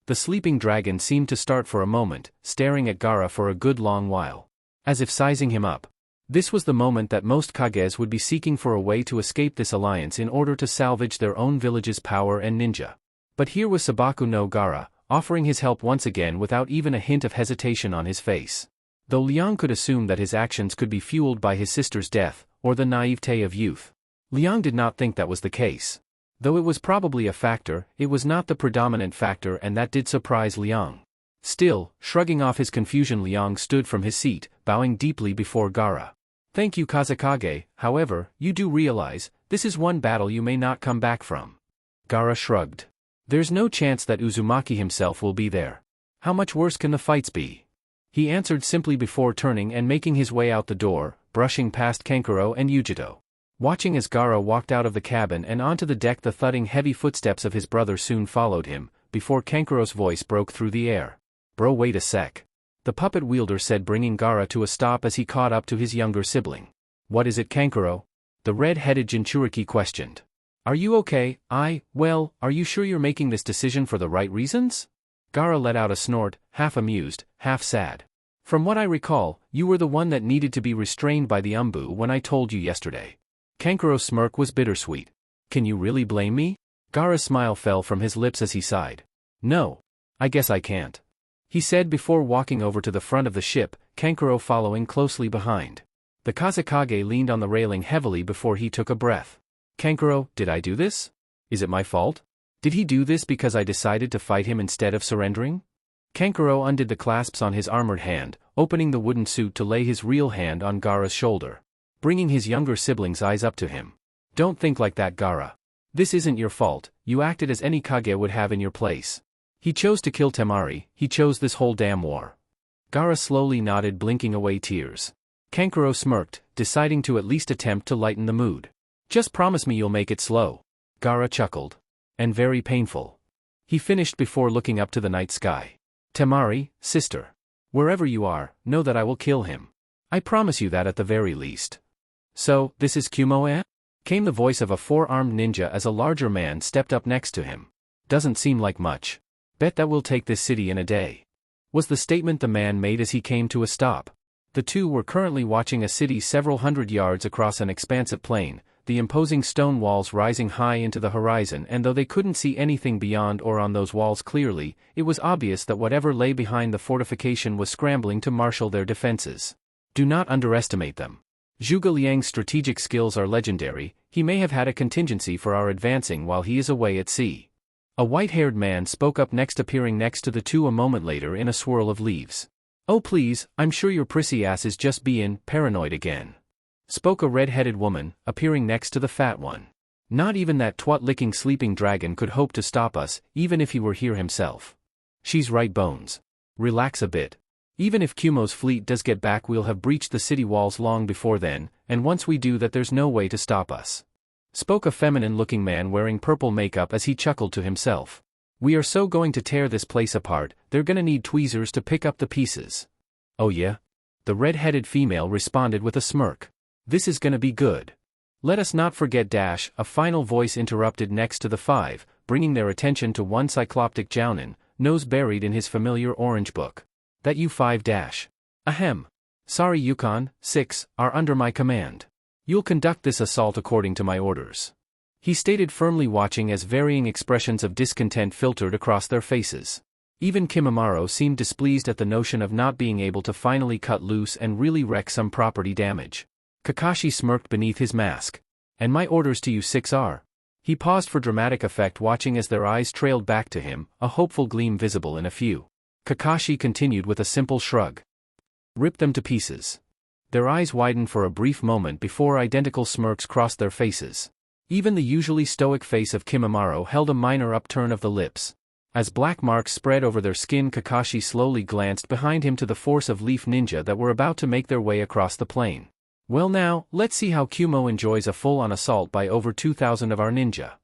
The sleeping dragon seemed to start for a moment, staring at Gaara for a good long while, as if sizing him up. This was the moment that most Kages would be seeking for a way to escape this alliance in order to salvage their own village's power and ninja. But here was Sabaku no Gaara, offering his help once again without even a hint of hesitation on his face. Though Liang could assume that his actions could be fueled by his sister's death, or the naivete of youth, Liang did not think that was the case. Though it was probably a factor, it was not the predominant factor, and that did surprise Liang. Still, shrugging off his confusion, Liang stood from his seat, bowing deeply before Gaara. Thank you, Kazekage, however, you do realize, this is one battle you may not come back from. Gaara shrugged. There's no chance that Uzumaki himself will be there. How much worse can the fights be? He answered simply before turning and making his way out the door, brushing past Kankuro and Yujito. Watching as Gaara walked out of the cabin and onto the deck, the thudding heavy footsteps of his brother soon followed him, before Kankuro's voice broke through the air. Bro, wait a sec. The puppet wielder said, bringing Gaara to a stop as he caught up to his younger sibling. What is it, Kankuro? The red-headed Jinchuriki questioned. Are you okay? Well, are you sure you're making this decision for the right reasons? Gaara let out a snort, half amused, half sad. From what I recall, you were the one that needed to be restrained by the Umbu when I told you yesterday. Kankuro's smirk was bittersweet. Can you really blame me? Gaara's smile fell from his lips as he sighed. No. I guess I can't, he said before walking over to the front of the ship, Kankuro following closely behind. The Kazekage leaned on the railing heavily before he took a breath. Kankuro, did I do this? Is it my fault? Did he do this because I decided to fight him instead of surrendering? Kankuro undid the clasps on his armored hand, opening the wooden suit to lay his real hand on Gaara's shoulder, bringing his younger sibling's eyes up to him. Don't think like that, Gaara. This isn't your fault, you acted as any Kage would have in your place. He chose to kill Temari, he chose this whole damn war. Gaara slowly nodded, blinking away tears. Kankuro smirked, deciding to at least attempt to lighten the mood. Just promise me you'll make it slow. Gaara chuckled. And very painful. He finished before looking up to the night sky. Temari, sister. Wherever you are, know that I will kill him. I promise you that at the very least. So, this is Kumo-e? Came the voice of a four-armed ninja as a larger man stepped up next to him. Doesn't seem like much. Bet that we'll take this city in a day, was the statement the man made as he came to a stop. The two were currently watching a city several hundred yards across an expansive plain, the imposing stone walls rising high into the horizon, and though they couldn't see anything beyond or on those walls clearly, it was obvious that whatever lay behind the fortification was scrambling to marshal their defenses. Do not underestimate them. Zhuge Liang's strategic skills are legendary. He may have had a contingency for our advancing while he is away at sea. A white-haired man spoke up next, appearing next to the two a moment later in a swirl of leaves. Oh please, I'm sure your prissy ass is just being paranoid again, spoke a red-headed woman, appearing next to the fat one. Not even that twat-licking sleeping dragon could hope to stop us, even if he were here himself. She's right, Bones. Relax a bit. Even if Kumo's fleet does get back, we'll have breached the city walls long before then, and once we do that, there's no way to stop us, spoke a feminine-looking man wearing purple makeup as he chuckled to himself. We are so going to tear this place apart, they're gonna need tweezers to pick up the pieces. Oh yeah? The red-headed female responded with a smirk. This is gonna be good. Let us not forget dash, a final voice interrupted next to the five, bringing their attention to one cycloptic jounin, nose buried in his familiar orange book. That you five dash. Ahem. Sorry Yukon, 6, are under my command. You'll conduct this assault according to my orders, he stated firmly, watching as varying expressions of discontent filtered across their faces. Even Kimimaro seemed displeased at the notion of not being able to finally cut loose and really wreak some property damage. Kakashi smirked beneath his mask. "And my orders to you six are?" He paused for dramatic effect, watching as their eyes trailed back to him, a hopeful gleam visible in a few. Kakashi continued with a simple shrug. "Rip them to pieces." Their eyes widened for a brief moment before identical smirks crossed their faces. Even the usually stoic face of Kimimaro held a minor upturn of the lips. As black marks spread over their skin, Kakashi slowly glanced behind him to the force of Leaf Ninja that were about to make their way across the plain. "Well now, let's see how Kyuumo enjoys a full-on assault by over 2,000 of our ninja,"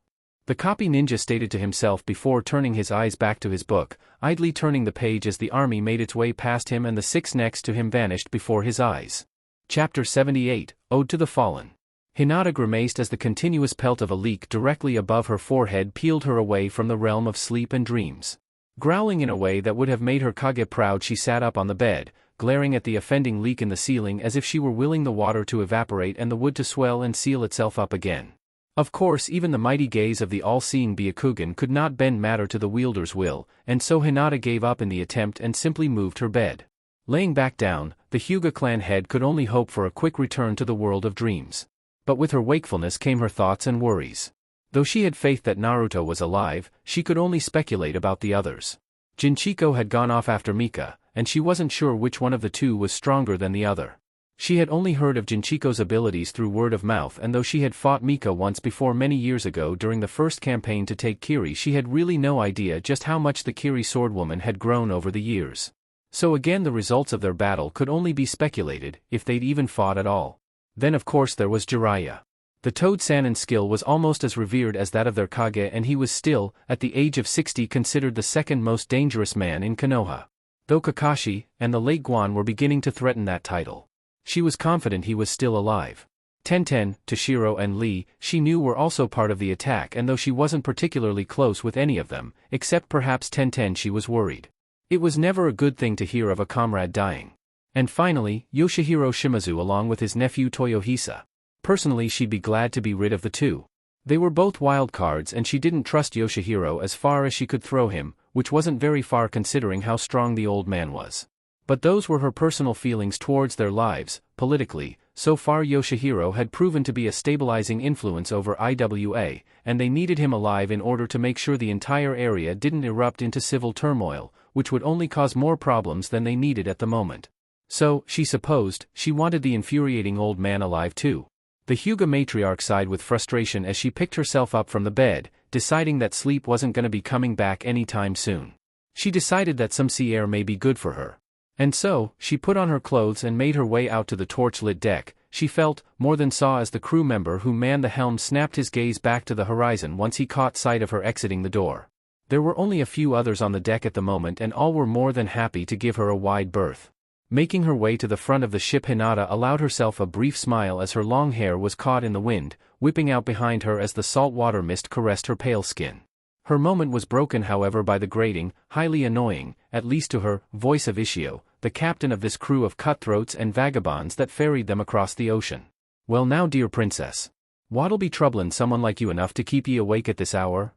the copy ninja stated to himself before turning his eyes back to his book, idly turning the page as the army made its way past him and the six next to him vanished before his eyes. Chapter 78, Ode to the Fallen. Hinata grimaced as the continuous pelt of a leak directly above her forehead peeled her away from the realm of sleep and dreams. Growling in a way that would have made her Kage proud, she sat up on the bed, glaring at the offending leak in the ceiling as if she were willing the water to evaporate and the wood to swell and seal itself up again. Of course, even the mighty gaze of the all-seeing Byakugan could not bend matter to the wielder's will, and so Hinata gave up in the attempt and simply moved her bed. Laying back down, the Hyuga clan head could only hope for a quick return to the world of dreams. But with her wakefulness came her thoughts and worries. Though she had faith that Naruto was alive, she could only speculate about the others. Jinchiko had gone off after Mika, and she wasn't sure which one of the two was stronger than the other. She had only heard of Jinchiko's abilities through word of mouth, and though she had fought Mika once before many years ago during the first campaign to take Kiri, she had really no idea just how much the Kiri swordwoman had grown over the years. So again, the results of their battle could only be speculated, if they'd even fought at all. Then of course there was Jiraiya. The Toad Sannin's skill was almost as revered as that of their Kage, and he was still, at the age of 60, considered the second most dangerous man in Konoha. Though Kakashi and the late Guan were beginning to threaten that title, she was confident he was still alive. Tenten, Toshiro and Lee, she knew, were also part of the attack, and though she wasn't particularly close with any of them, except perhaps Tenten, she was worried. It was never a good thing to hear of a comrade dying. And finally, Yoshihiro Shimazu along with his nephew Toyohisa. Personally, she'd be glad to be rid of the two. They were both wild cards, and she didn't trust Yoshihiro as far as she could throw him, which wasn't very far considering how strong the old man was. But those were her personal feelings towards their lives. Politically, so far Yoshihiro had proven to be a stabilizing influence over IWA, and they needed him alive in order to make sure the entire area didn't erupt into civil turmoil, which would only cause more problems than they needed at the moment. So, she supposed, she wanted the infuriating old man alive too. The Hyuga matriarch sighed with frustration as she picked herself up from the bed, deciding that sleep wasn't going to be coming back anytime soon. She decided that some sea air may be good for her. And so, she put on her clothes and made her way out to the torch-lit deck. She felt, more than saw, as the crew member who manned the helm snapped his gaze back to the horizon once he caught sight of her exiting the door. There were only a few others on the deck at the moment, and all were more than happy to give her a wide berth. Making her way to the front of the ship, Hinata allowed herself a brief smile as her long hair was caught in the wind, whipping out behind her as the salt water mist caressed her pale skin. Her moment was broken, however, by the grating, highly annoying, at least to her, voice of Ishio, the captain of this crew of cutthroats and vagabonds that ferried them across the ocean. "Well now, dear princess. What'll be troublin' someone like you enough to keep ye awake at this hour?"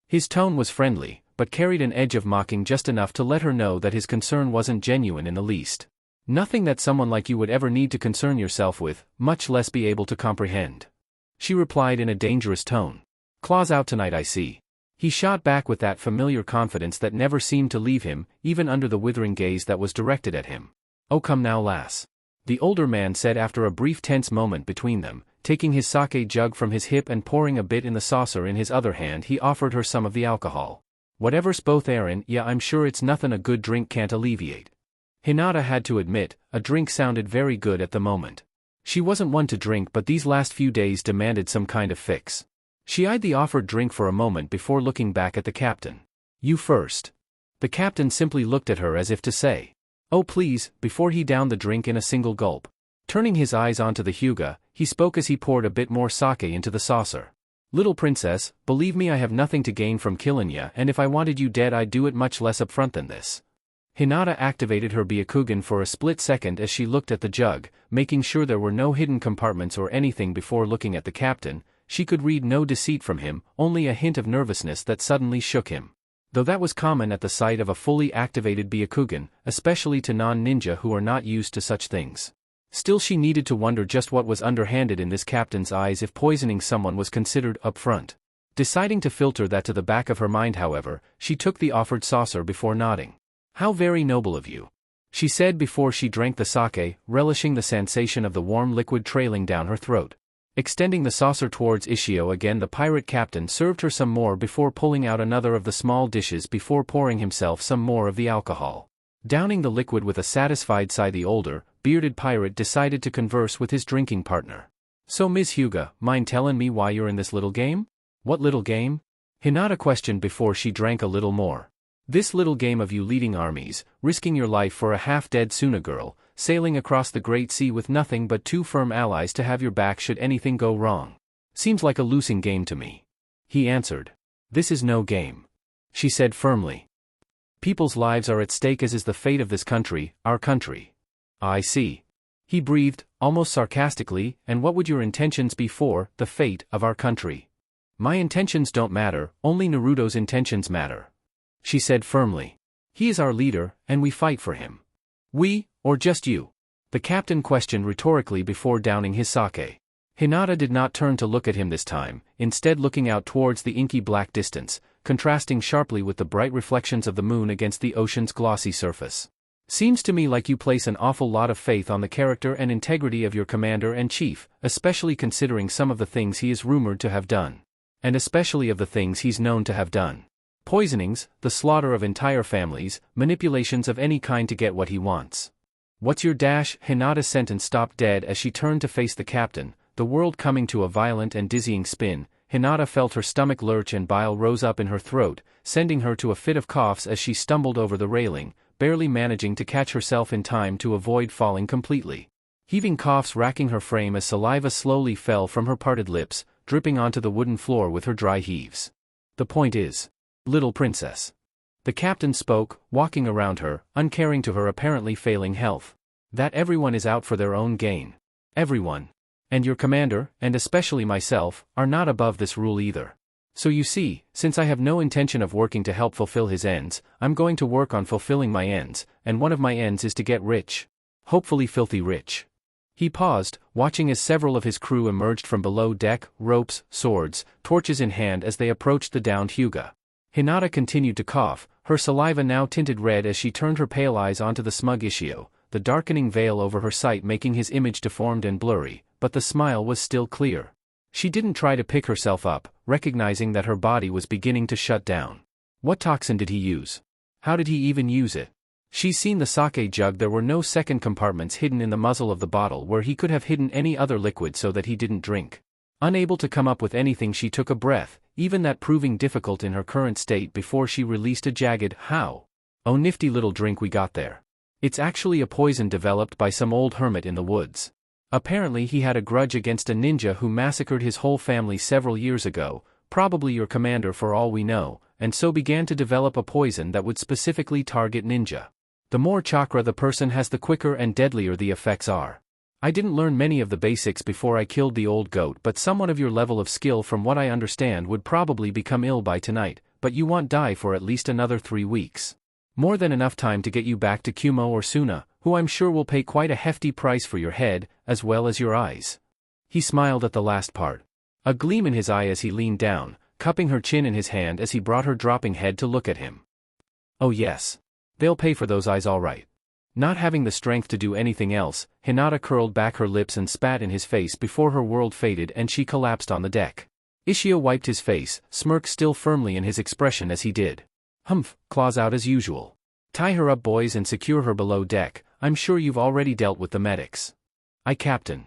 His tone was friendly, but carried an edge of mocking just enough to let her know that his concern wasn't genuine in the least. "Nothing that someone like you would ever need to concern yourself with, much less be able to comprehend," she replied in a dangerous tone. "Claws out tonight, I see." He shot back with that familiar confidence that never seemed to leave him, even under the withering gaze that was directed at him. "Oh come now, lass," the older man said after a brief tense moment between them, taking his sake jug from his hip and pouring a bit in the saucer in his other hand. He offered her some of the alcohol. "Whatever's both airin', yeah, I'm sure it's nothin' a good drink can't alleviate." Hinata had to admit, a drink sounded very good at the moment. She wasn't one to drink, but these last few days demanded some kind of fix. She eyed the offered drink for a moment before looking back at the captain. "You first." The captain simply looked at her as if to say, "Oh please," before he downed the drink in a single gulp. Turning his eyes onto the Hyuga, he spoke as he poured a bit more sake into the saucer. "Little princess, believe me, I have nothing to gain from killin' ya, and if I wanted you dead I'd do it much less upfront than this." Hinata activated her Byakugan for a split second as she looked at the jug, making sure there were no hidden compartments or anything before looking at the captain. She could read no deceit from him, only a hint of nervousness that suddenly shook him. though that was common at the sight of a fully activated Byakugan, especially to non-ninja who are not used to such things. Still, she needed to wonder just what was underhanded in this captain's eyes if poisoning someone was considered upfront. Deciding to filter that to the back of her mind, however, she took the offered saucer before nodding. "How very noble of you," she said before she drank the sake, relishing the sensation of the warm liquid trailing down her throat. Extending the saucer towards Ishio again, the pirate captain served her some more before pulling out another of the small dishes before pouring himself some more of the alcohol. Downing the liquid with a satisfied sigh, the older, bearded pirate decided to converse with his drinking partner. "So Ms. Hyuga, mind tellin' me why you're in this little game?" "What little game?" Hinata questioned before she drank a little more. "This little game of you leading armies, risking your life for a half-dead Suna girl, sailing across the Great Sea with nothing but 2 firm allies to have your back should anything go wrong. Seems like a losing game to me." He answered. "This is no game," she said firmly. "People's lives are at stake, as is the fate of this country, our country." "I see." He breathed, almost sarcastically, "And what would your intentions be for the fate of our country?" "My intentions don't matter, only Naruto's intentions matter," she said firmly. "He is our leader, and we fight for him." "We, or just you?" the captain questioned rhetorically before downing his sake. Hinata did not turn to look at him this time, instead looking out towards the inky black distance, contrasting sharply with the bright reflections of the moon against the ocean's glossy surface. "Seems to me like you place an awful lot of faith on the character and integrity of your commander-in-chief, especially considering some of the things he is rumored to have done. And especially of the things he's known to have done. Poisonings, the slaughter of entire families, manipulations of any kind to get what he wants." "What's your dash?" Hinata's sentence stopped dead as she turned to face the captain, the world coming to a violent and dizzying spin. Hinata felt her stomach lurch and bile rose up in her throat, sending her to a fit of coughs as she stumbled over the railing, barely managing to catch herself in time to avoid falling completely. Heaving coughs racking her frame as saliva slowly fell from her parted lips, dripping onto the wooden floor with her dry heaves. "The point is, little princess," the captain spoke, walking around her, uncaring to her apparently failing health, "that everyone is out for their own gain. Everyone. And your commander, and especially myself, are not above this rule either. So you see, since I have no intention of working to help fulfill his ends, I'm going to work on fulfilling my ends, and one of my ends is to get rich. Hopefully filthy rich." He paused, watching as several of his crew emerged from below deck, ropes, swords, torches in hand as they approached the downed Hyuga. Hinata continued to cough, her saliva now tinted red as she turned her pale eyes onto the smug Ishio, the darkening veil over her sight making his image deformed and blurry, but the smile was still clear. She didn't try to pick herself up, recognizing that her body was beginning to shut down. What toxin did he use? How did he even use it? She's seen the sake jug. There were no second compartments hidden in the muzzle of the bottle where he could have hidden any other liquid so that he didn't drink. Unable to come up with anything, she took a breath, even that proving difficult in her current state before she released a jagged, "How? Oh, nifty little drink we got there. It's actually a poison developed by some old hermit in the woods. Apparently he had a grudge against a ninja who massacred his whole family several years ago, probably your commander for all we know, and so began to develop a poison that would specifically target ninja. The more chakra the person has, the quicker and deadlier the effects are. I didn't learn many of the basics before I killed the old goat, but someone of your level of skill, from what I understand, would probably become ill by tonight, but you won't die for at least another 3 weeks. More than enough time to get you back to Kumo or Suna, who I'm sure will pay quite a hefty price for your head, as well as your eyes." He smiled at the last part. A gleam in his eye as he leaned down, cupping her chin in his hand as he brought her dropping head to look at him. "Oh yes. They'll pay for those eyes all right." Not having the strength to do anything else, Hinata curled back her lips and spat in his face before her world faded and she collapsed on the deck. Ishio wiped his face, smirk still firmly in his expression as he did. "Humph, claws out as usual. Tie her up, boys, and secure her below deck. I'm sure you've already dealt with the medics." "Aye, Captain."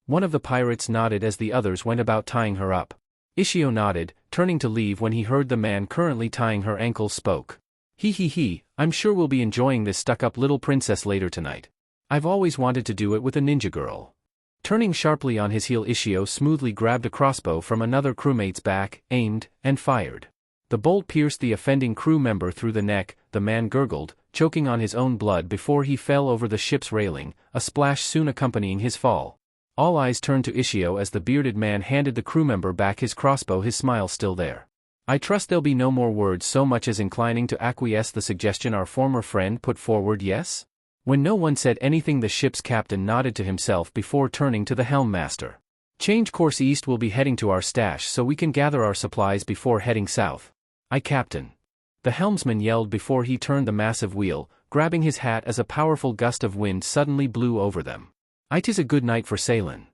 One of the pirates nodded as the others went about tying her up. Ishio nodded, turning to leave when he heard the man currently tying her ankles spoke. He, I'm sure we'll be enjoying this stuck-up little princess later tonight. I've always wanted to do it with a ninja girl." Turning sharply on his heel, Ishio smoothly grabbed a crossbow from another crewmate's back, aimed, and fired. The bolt pierced the offending crew member through the neck. The man gurgled, choking on his own blood before he fell over the ship's railing, a splash soon accompanying his fall. All eyes turned to Ishio as the bearded man handed the crewmember back his crossbow, his smile still there. I trust there'll be no more words so much as inclining to acquiesce the suggestion our former friend put forward, yes? When no one said anything, the ship's captain nodded to himself before turning to the helm master. Change course east, we'll be heading to our stash so we can gather our supplies before heading south. Aye, Captain. The helmsman yelled before he turned the massive wheel, grabbing his hat as a powerful gust of wind suddenly blew over them. Aye, 'tis a good night for sailin'.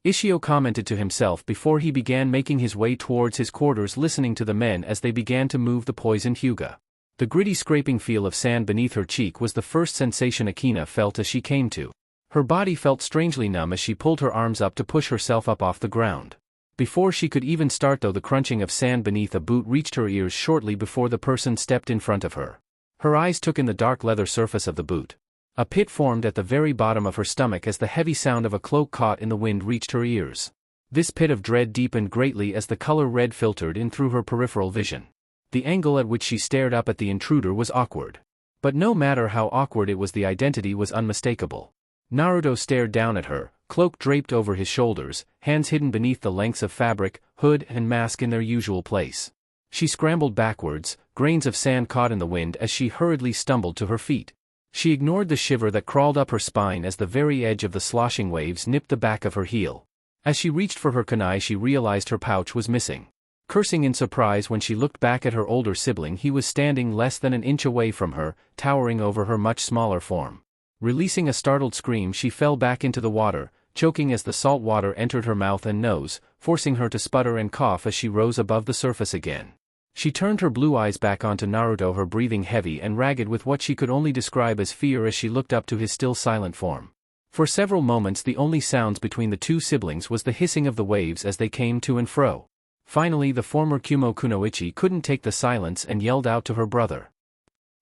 Ishio commented to himself before he began making his way towards his quarters, listening to the men as they began to move the poisoned hyuga. The gritty scraping feel of sand beneath her cheek was the first sensation Akina felt as she came to. Her body felt strangely numb as she pulled her arms up to push herself up off the ground. Before she could even start though, the crunching of sand beneath a boot reached her ears shortly before the person stepped in front of her. Her eyes took in the dark leather surface of the boot. A pit formed at the very bottom of her stomach as the heavy sound of a cloak caught in the wind reached her ears. This pit of dread deepened greatly as the color red filtered in through her peripheral vision. The angle at which she stared up at the intruder was awkward. But no matter how awkward it was, the identity was unmistakable. Naruto stared down at her, cloak draped over his shoulders, hands hidden beneath the lengths of fabric, hood and mask in their usual place. She scrambled backwards, grains of sand caught in the wind as she hurriedly stumbled to her feet. She ignored the shiver that crawled up her spine as the very edge of the sloshing waves nipped the back of her heel. As she reached for her kunai, she realized her pouch was missing. Cursing in surprise when she looked back at her older sibling, he was standing less than an inch away from her, towering over her much smaller form. Releasing a startled scream, she fell back into the water, choking as the salt water entered her mouth and nose, forcing her to sputter and cough as she rose above the surface again. She turned her blue eyes back onto Naruto, her breathing heavy and ragged with what she could only describe as fear as she looked up to his still silent form. For several moments the only sounds between the two siblings was the hissing of the waves as they came to and fro. Finally the former Kumo Kunoichi couldn't take the silence and yelled out to her brother.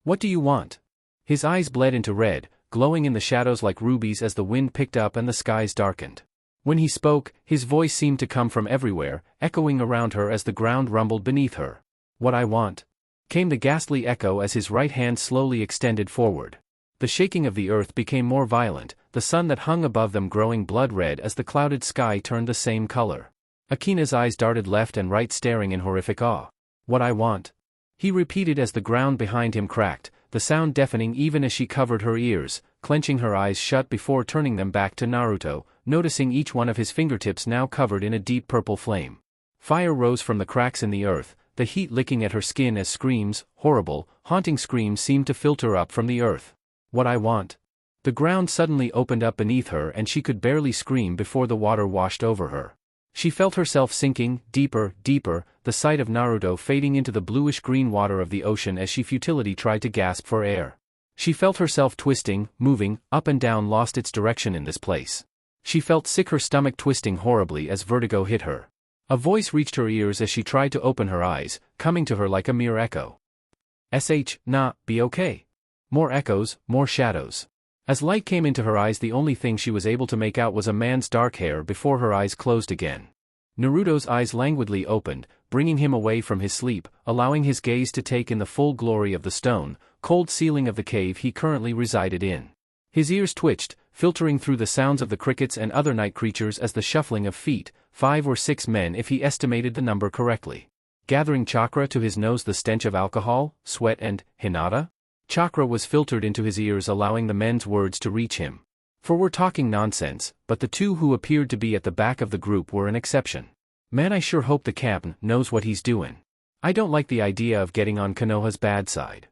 "What do you want?" His eyes bled into red, glowing in the shadows like rubies as the wind picked up and the skies darkened. When he spoke, his voice seemed to come from everywhere, echoing around her as the ground rumbled beneath her. "What I want?" came the ghastly echo as his right hand slowly extended forward. The shaking of the earth became more violent, the sun that hung above them growing blood red as the clouded sky turned the same color. Akina's eyes darted left and right, staring in horrific awe. "What I want?" he repeated as the ground behind him cracked, the sound deafening even as she covered her ears, clenching her eyes shut before turning them back to Naruto, noticing each one of his fingertips now covered in a deep purple flame. Fire rose from the cracks in the earth, the heat licking at her skin as screams, horrible, haunting screams, seemed to filter up from the earth. "What I want?" The ground suddenly opened up beneath her and she could barely scream before the water washed over her. She felt herself sinking, deeper, deeper, the sight of Naruto fading into the bluish-green water of the ocean as she futilely tried to gasp for air. She felt herself twisting, moving, up and down, lost its direction in this place. She felt sick, her stomach twisting horribly as vertigo hit her. A voice reached her ears as she tried to open her eyes, coming to her like a mere echo. Nah, be okay. More echoes, more shadows. As light came into her eyes, the only thing she was able to make out was a man's dark hair before her eyes closed again. Naruto's eyes languidly opened, bringing him away from his sleep, allowing his gaze to take in the full glory of the stone, cold ceiling of the cave he currently resided in. His ears twitched, filtering through the sounds of the crickets and other night creatures as the shuffling of feet, 5 or 6 men if he estimated the number correctly. Gathering chakra to his nose, the stench of alcohol, sweat and hinata? Chakra was filtered into his ears, allowing the men's words to reach him. For we're talking nonsense, but the two who appeared to be at the back of the group were an exception. "Man, I sure hope the captain knows what he's doing. I don't like the idea of getting on Konoha's bad side.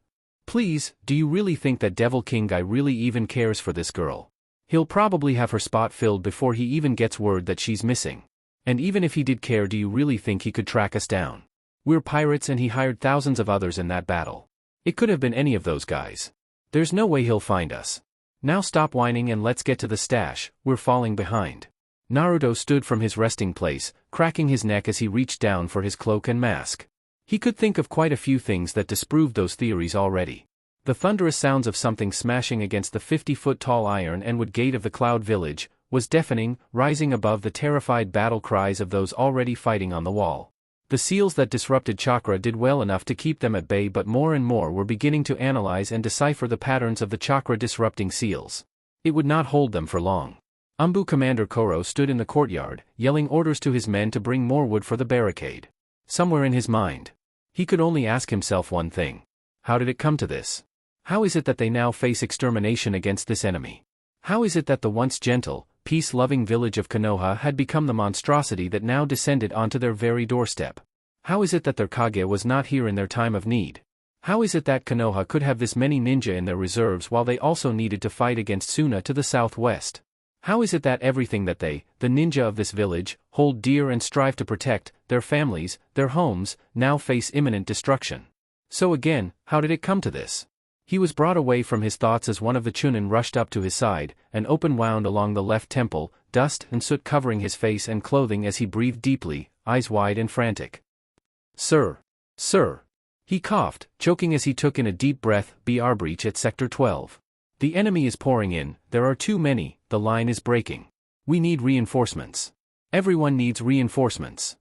Please, do you really think that Devil King guy really even cares for this girl? He'll probably have her spot filled before he even gets word that she's missing. And even if he did care, do you really think he could track us down? We're pirates and he hired thousands of others in that battle. It could have been any of those guys. There's no way he'll find us. Now stop whining and let's get to the stash, we're falling behind." Naruto stood from his resting place, cracking his neck as he reached down for his cloak and mask. He could think of quite a few things that disproved those theories already. The thunderous sounds of something smashing against the 50-foot-tall iron and wood gate of the Cloud Village was deafening, rising above the terrified battle cries of those already fighting on the wall. The seals that disrupted chakra did well enough to keep them at bay, but more and more were beginning to analyze and decipher the patterns of the chakra-disrupting seals. It would not hold them for long. Umbu Commander Koro stood in the courtyard, yelling orders to his men to bring more wood for the barricade. Somewhere in his mind, He could only ask himself one thing. How did it come to this? How is it that they now face extermination against this enemy? How is it that the once gentle, peace-loving village of Konoha had become the monstrosity that now descended onto their very doorstep? How is it that their Kage was not here in their time of need? How is it that Konoha could have this many ninja in their reserves while they also needed to fight against Suna to the southwest? How is it that everything that they, the ninja of this village, hold dear and strive to protect, their families, their homes, now face imminent destruction? So again, how did it come to this? He was brought away from his thoughts as one of the Chunin rushed up to his side, an open wound along the left temple, dust and soot covering his face and clothing as he breathed deeply, eyes wide and frantic. Sir. Sir. He coughed, choking as he took in a deep breath. BR breach at Sector 12. The enemy is pouring in, there are too many, the line is breaking. We need reinforcements. Everyone needs reinforcements.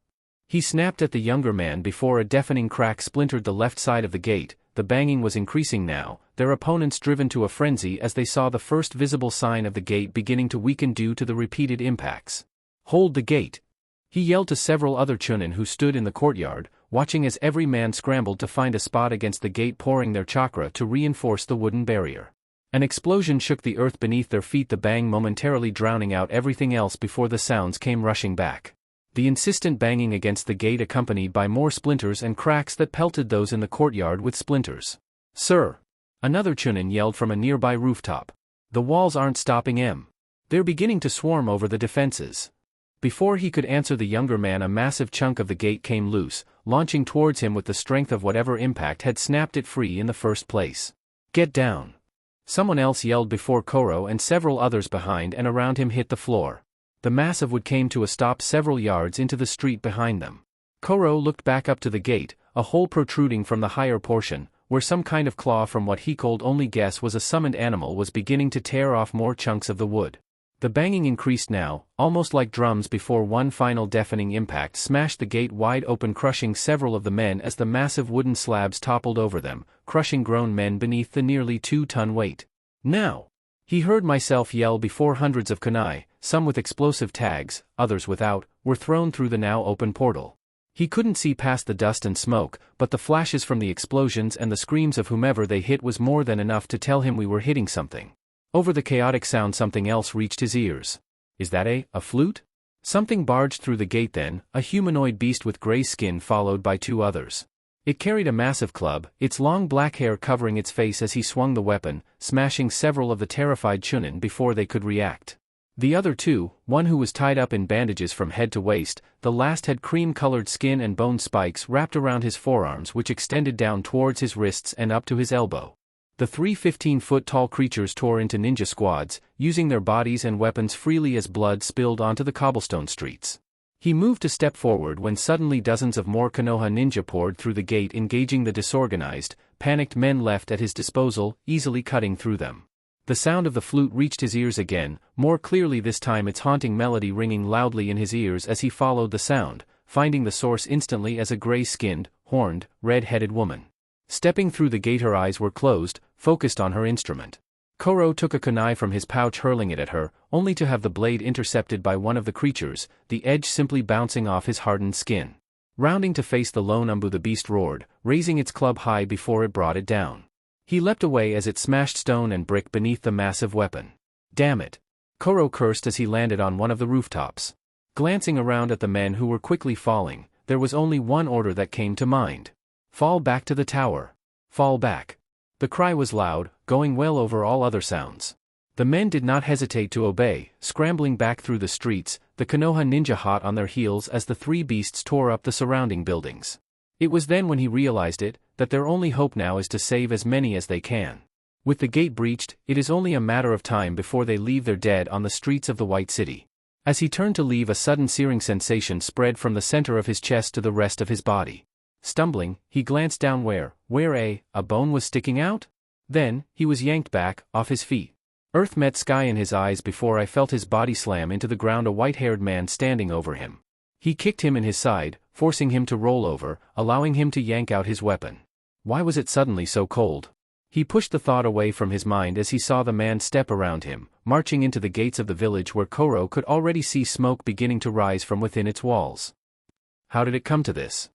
He snapped at the younger man before a deafening crack splintered the left side of the gate. The banging was increasing now, their opponents driven to a frenzy as they saw the first visible sign of the gate beginning to weaken due to the repeated impacts. Hold the gate! He yelled to several other Chunin who stood in the courtyard, watching as every man scrambled to find a spot against the gate, pouring their chakra to reinforce the wooden barrier. An explosion shook the earth beneath their feet, the bang momentarily drowning out everything else before the sounds came rushing back. The insistent banging against the gate accompanied by more splinters and cracks that pelted those in the courtyard with splinters. Sir! Another Chunin yelled from a nearby rooftop. The walls aren't stopping him. They're beginning to swarm over the defenses. Before he could answer the younger man, a massive chunk of the gate came loose, launching towards him with the strength of whatever impact had snapped it free in the first place. Get down! Someone else yelled before Koro and several others behind and around him hit the floor. The massive wood came to a stop several yards into the street behind them. Koro looked back up to the gate, a hole protruding from the higher portion, where some kind of claw from what he could only guess was a summoned animal was beginning to tear off more chunks of the wood. The banging increased now, almost like drums, before one final deafening impact smashed the gate wide open, crushing several of the men as the massive wooden slabs toppled over them, crushing grown men beneath the nearly 2-ton weight. Now! He heard myself yell before hundreds of kunai, some with explosive tags, others without, were thrown through the now open portal. He couldn't see past the dust and smoke, but the flashes from the explosions and the screams of whomever they hit was more than enough to tell him we were hitting something. Over the chaotic sound, something else reached his ears. Is that a flute? Something barged through the gate then, a humanoid beast with gray skin followed by two others. It carried a massive club, its long black hair covering its face as he swung the weapon, smashing several of the terrified Chunin before they could react. The other two, one who was tied up in bandages from head to waist, the last had cream-colored skin and bone spikes wrapped around his forearms which extended down towards his wrists and up to his elbow. The three 15-foot-tall creatures tore into ninja squads, using their bodies and weapons freely as blood spilled onto the cobblestone streets. He moved to step forward when suddenly dozens of more Konoha ninja poured through the gate, engaging the disorganized, panicked men left at his disposal, easily cutting through them. The sound of the flute reached his ears again, more clearly this time, its haunting melody ringing loudly in his ears as he followed the sound, finding the source instantly as a gray-skinned, horned, red-headed woman. Stepping through the gate, her eyes were closed, focused on her instrument. Koro took a kunai from his pouch, hurling it at her, only to have the blade intercepted by one of the creatures, the edge simply bouncing off his hardened skin. Rounding to face the lone Umbu, the beast roared, raising its club high before it brought it down. He leapt away as it smashed stone and brick beneath the massive weapon. Damn it! Koro cursed as he landed on one of the rooftops. Glancing around at the men who were quickly falling, there was only one order that came to mind. Fall back to the tower. Fall back. The cry was loud, going well over all other sounds. The men did not hesitate to obey, scrambling back through the streets, the Konoha ninja hot on their heels as the three beasts tore up the surrounding buildings. It was then when he realized it, that their only hope now is to save as many as they can. With the gate breached, it is only a matter of time before they leave their dead on the streets of the White City. As he turned to leave, a sudden searing sensation spread from the center of his chest to the rest of his body. Stumbling, he glanced down where a bone was sticking out? Then, he was yanked back, off his feet. Earth met sky in his eyes before I felt his body slam into the ground, a white-haired man standing over him. He kicked him in his side, forcing him to roll over, allowing him to yank out his weapon. Why was it suddenly so cold? He pushed the thought away from his mind as he saw the man step around him, marching into the gates of the village where Koro could already see smoke beginning to rise from within its walls. How did it come to this?